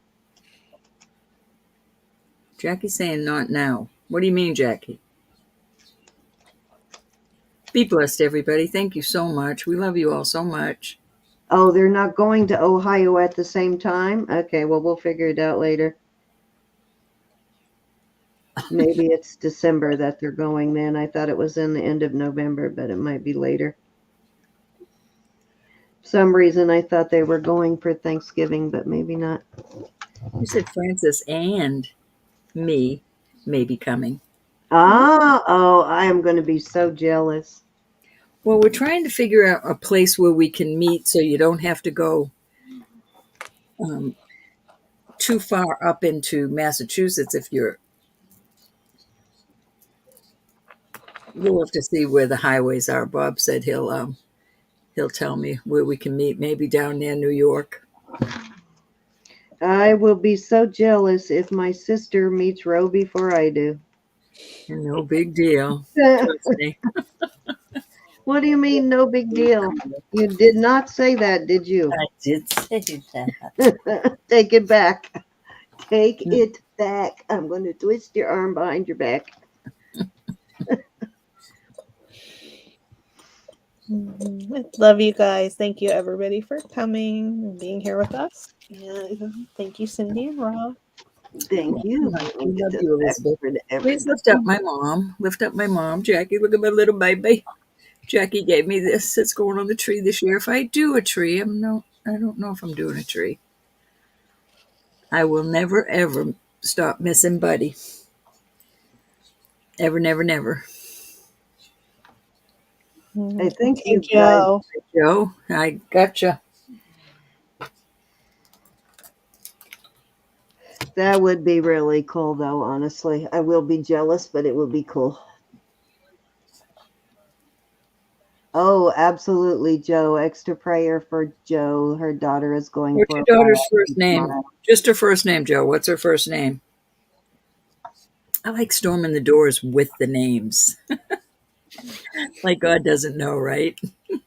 B: Jackie's saying not now. What do you mean, Jackie? Be blessed, everybody. Thank you so much. We love you all so much.
A: Oh, they're not going to Ohio at the same time? Okay, well, we'll figure it out later. Maybe it's December that they're going then. I thought it was in the end of November, but it might be later. some reason I thought they were going for Thanksgiving, but maybe not.
B: You said Francis and me may be coming.
A: Oh, I am going to be so jealous.
B: Well, we're trying to figure out a place where we can meet so you don't have to go too far up into Massachusetts if you're. We'll have to see where the highways are. Bob said he'll tell me where we can meet, maybe down near New York.
A: I will be so jealous if my sister meets Roe before I do.
B: No big deal. Trust me.
A: What do you mean, no big deal? You did not say that, did you?
B: I did say that.
A: Take it back. Take it back. I'm going to twist your arm behind your back.
C: Love you guys. Thank you, everybody, for coming and being here with us. And thank you, Cindy and Rob.
A: Thank you.
B: I love you, Elizabeth. Please
A: Everybody.
B: lift up my mom. Lift up my mom. Jackie, look at my little baby. Jackie gave me this. It's going on the tree this year. If I do a tree, I don't know if I'm doing a tree. I will never, ever stop missing Buddy. Ever, never, never.
A: I think you guys,
C: Joe.
B: Joe, I gotcha.
A: that would be really cool, though, honestly. I will be jealous, but it will be cool. Oh, absolutely, Joe. Extra prayer for Joe. Her daughter is going
B: What's
A: for
B: your
A: a
B: daughter's
A: biopsy
B: first name?
A: tomorrow.
B: Just her first name, Joe. What's her first name? I like storming the doors with the names. Like God doesn't know, right?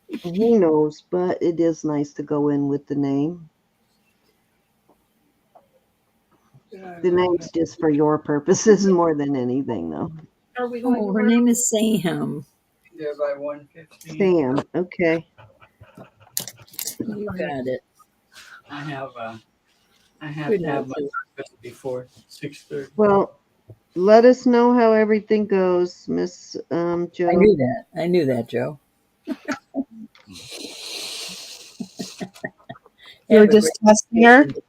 A: He knows, but it is nice to go in with the name. The name's just for your purposes more than anything, though.
C: Are we going
B: Oh, her name is Sam.
E: There by 1:15.
A: Sam, okay.
B: You got it.
E: I have
B: Good
E: to have
B: night.
E: my breakfast before 6:30.
A: Well, let us know how everything goes, Miss Joe.
B: I knew that. I knew that, Joe.
C: You
B: Have
C: were
B: a
C: just
B: great
C: testing her?
B: day.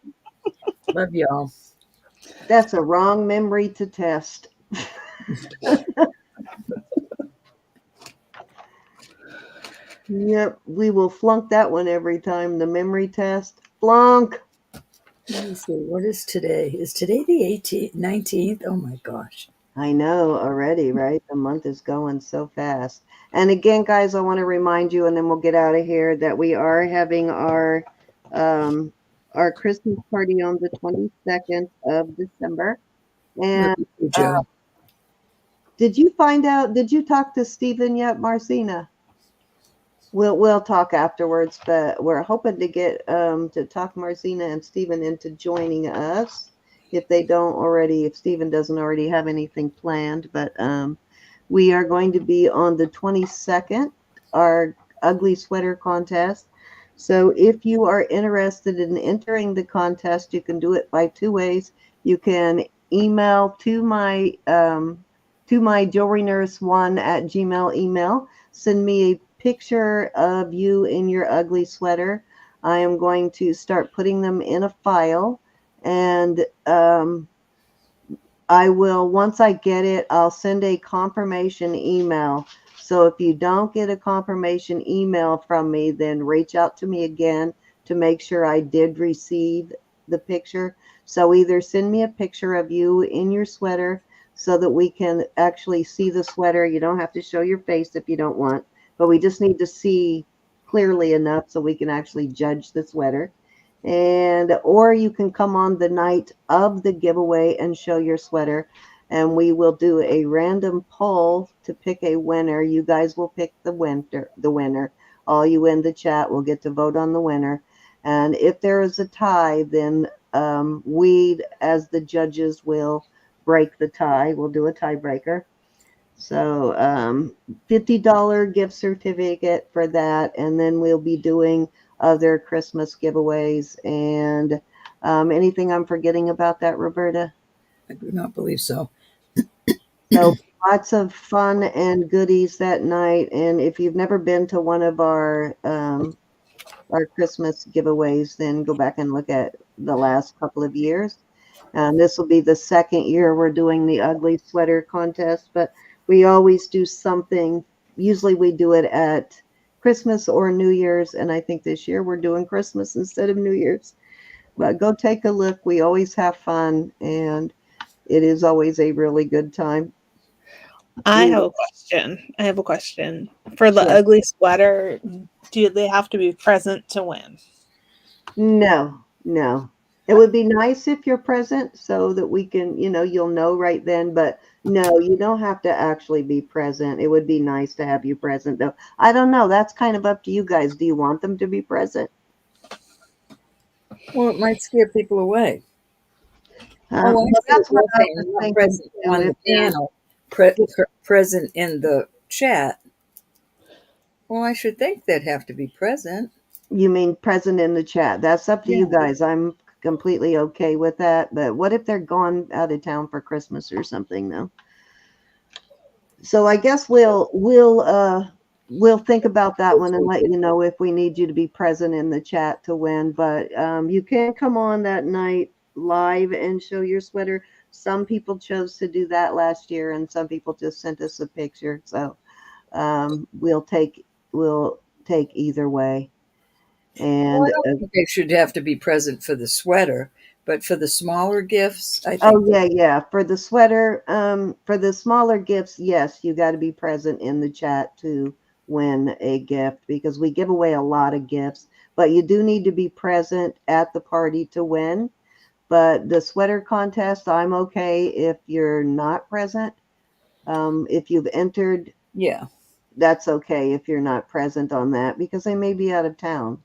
B: Love y'all.
A: That's a wrong memory to test. Yep, we will flunk that one every time. The memory test. Flunk.
B: Let me see. What is today? Is today the 18th, 19th? Oh my gosh.
A: I know already, right? The month is going so fast. And again, guys, I want to remind you, and then we'll get out of here, that we are having our Christmas party on the 22nd of December. And
B: Love you, Joe.
A: did you find out? Did you talk to Stephen yet, Marcina? We'll talk afterwards, but we're hoping to get to talk Marcina and Stephen into joining us if Stephen doesn't already have anything planned. But we are going to be on the 22nd, our ugly sweater contest. So if you are interested in entering the contest, you can do it by two ways. You can email to my JewelryNurse1@gmail email. Send me a picture of you in your ugly sweater. I am going to start putting them in a file, and I will, once I get it, I'll send a confirmation email. So if you don't get a confirmation email from me, then reach out to me again to make sure I did receive the picture. So either send me a picture of you in your sweater so that we can actually see the sweater. You don't have to show your face if you don't want, but we just need to see clearly enough so we can actually judge the sweater. Or you can come on the night of the giveaway and show your sweater, and we will do a random poll to pick a winner. You guys will pick the winner. All you in the chat will get to vote on the winner. And if there is a tie, then we, as the judges, will break the tie. We'll do a tiebreaker. So $50 gift certificate for that, and then we'll be doing other Christmas giveaways. And anything I'm forgetting about that, Roberta?
B: I do not believe so.
A: So lots of fun and goodies that night. And if you've never been to one of our our Christmas giveaways, then go back and look at the last couple of years. This will be the second year we're doing the ugly sweater contest, but we always do something. Usually we do it at Christmas or New Year's, and I think this year we're doing Christmas instead of New Year's. But go take a look. We always have fun, and it is always a really good time.
C: I have a question. For the
A: Sure.
C: ugly sweater, do they have to be present to win?
A: No, no. It would be nice if you're present so that we can, you'll know right then, but no, you don't have to actually be present. It would be nice to have you present, though. I don't know. That's kind of up to you guys. Do you want them to be present?
B: Well, it might scare people away. I
A: Well,
B: see
A: that's
B: what
A: what I
B: you're saying.
A: was
B: Not
A: thinking
B: present
A: too.
B: on the
A: If they're-
B: panel, present in the chat. Well, I should think they'd have to be present.
A: You mean present in the chat? That's up to you guys. I'm completely okay with that. But what if they're gone out of town for Christmas or something, though? So I guess we'll think about that one and let you know if we need you to be present in the chat to win. But you can come on that night live and show your sweater. Some people chose to do that last year, and some people just sent us a picture. So we'll take either way. And
B: Well, I don't think they should have to be present for the sweater, but for the smaller gifts, I think.
A: oh yeah. For the sweater, for the smaller gifts, yes, you got to be present in the chat to win a gift because we give away a lot of gifts. But you do need to be present at the party to win. But the sweater contest, I'm okay if you're not present. If you've entered,
B: Yeah,
A: that's okay if you're not present on that because they may be out of town.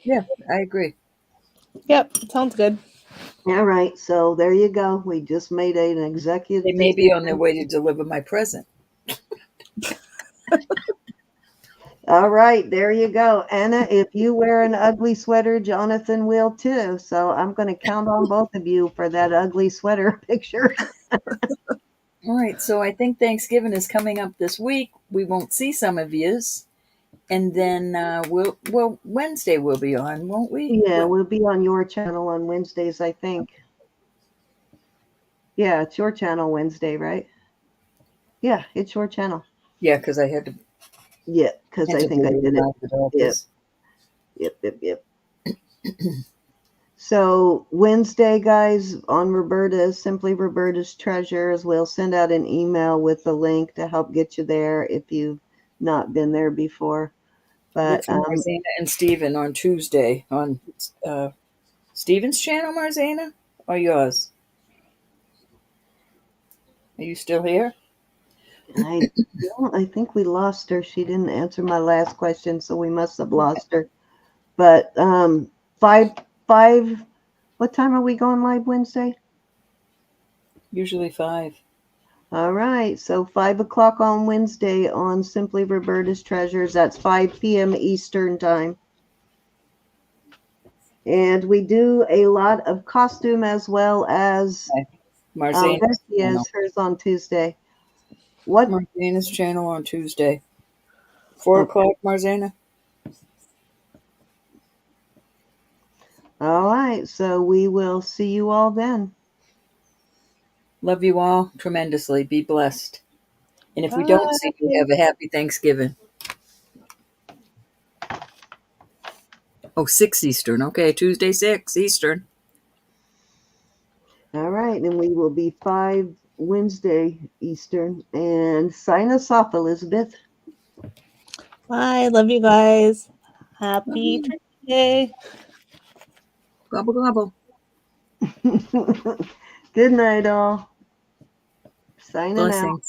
B: yeah, I agree.
C: Yep, sounds good.
A: All right, so there you go. We just made an executive
B: They may be on their
A: decision.
B: way to deliver my present.
A: All right, there you go. Anna, if you wear an ugly sweater, Jonathan will too. So I'm going to count on both of you for that ugly sweater picture.
B: All right, so I think Thanksgiving is coming up this week. We won't see some of yous, and then Wednesday we'll be on, won't we?
A: Yeah, we'll be on your channel on Wednesdays, I think. Yeah, it's your channel Wednesday, right? Yeah, it's your channel.
B: Yeah, because I had to.
A: Yeah, because I think I did it. Yep. So Wednesday, guys, on Roberta's, Simply Roberta's Treasures, we'll send out an email with the link to help get you there if you've not been there before. But
B: Marzana and Steven on Tuesday on Steven's channel, Marzana, or yours? Are you still here?
A: I think we lost her. She didn't answer my last question, so we must have lost her. But five. What time are we going live Wednesday?
B: Usually 5.
A: All right, so 5 o'clock on Wednesday on Simply Roberta's Treasures. That's 5 p.m. Eastern time. And we do a lot of costume as well as
B: Marzana's
A: there she is, hers on Tuesday. What?
B: Marzana's channel on Tuesday. 4 o'clock, Marzana?
A: All right, so we will see you all then.
B: Love you all tremendously. Be blessed. And if we don't see you, have a happy Thanksgiving. Oh, 6 Eastern. Okay, Tuesday, 6 Eastern.
A: All right, and we will be 5 Wednesday Eastern. And sign us off, Elizabeth.
C: Bye. Love you guys. Happy Turkey Day.
B: Gobble, gobble.
A: Good night, all. Signing out.
B: Blessings.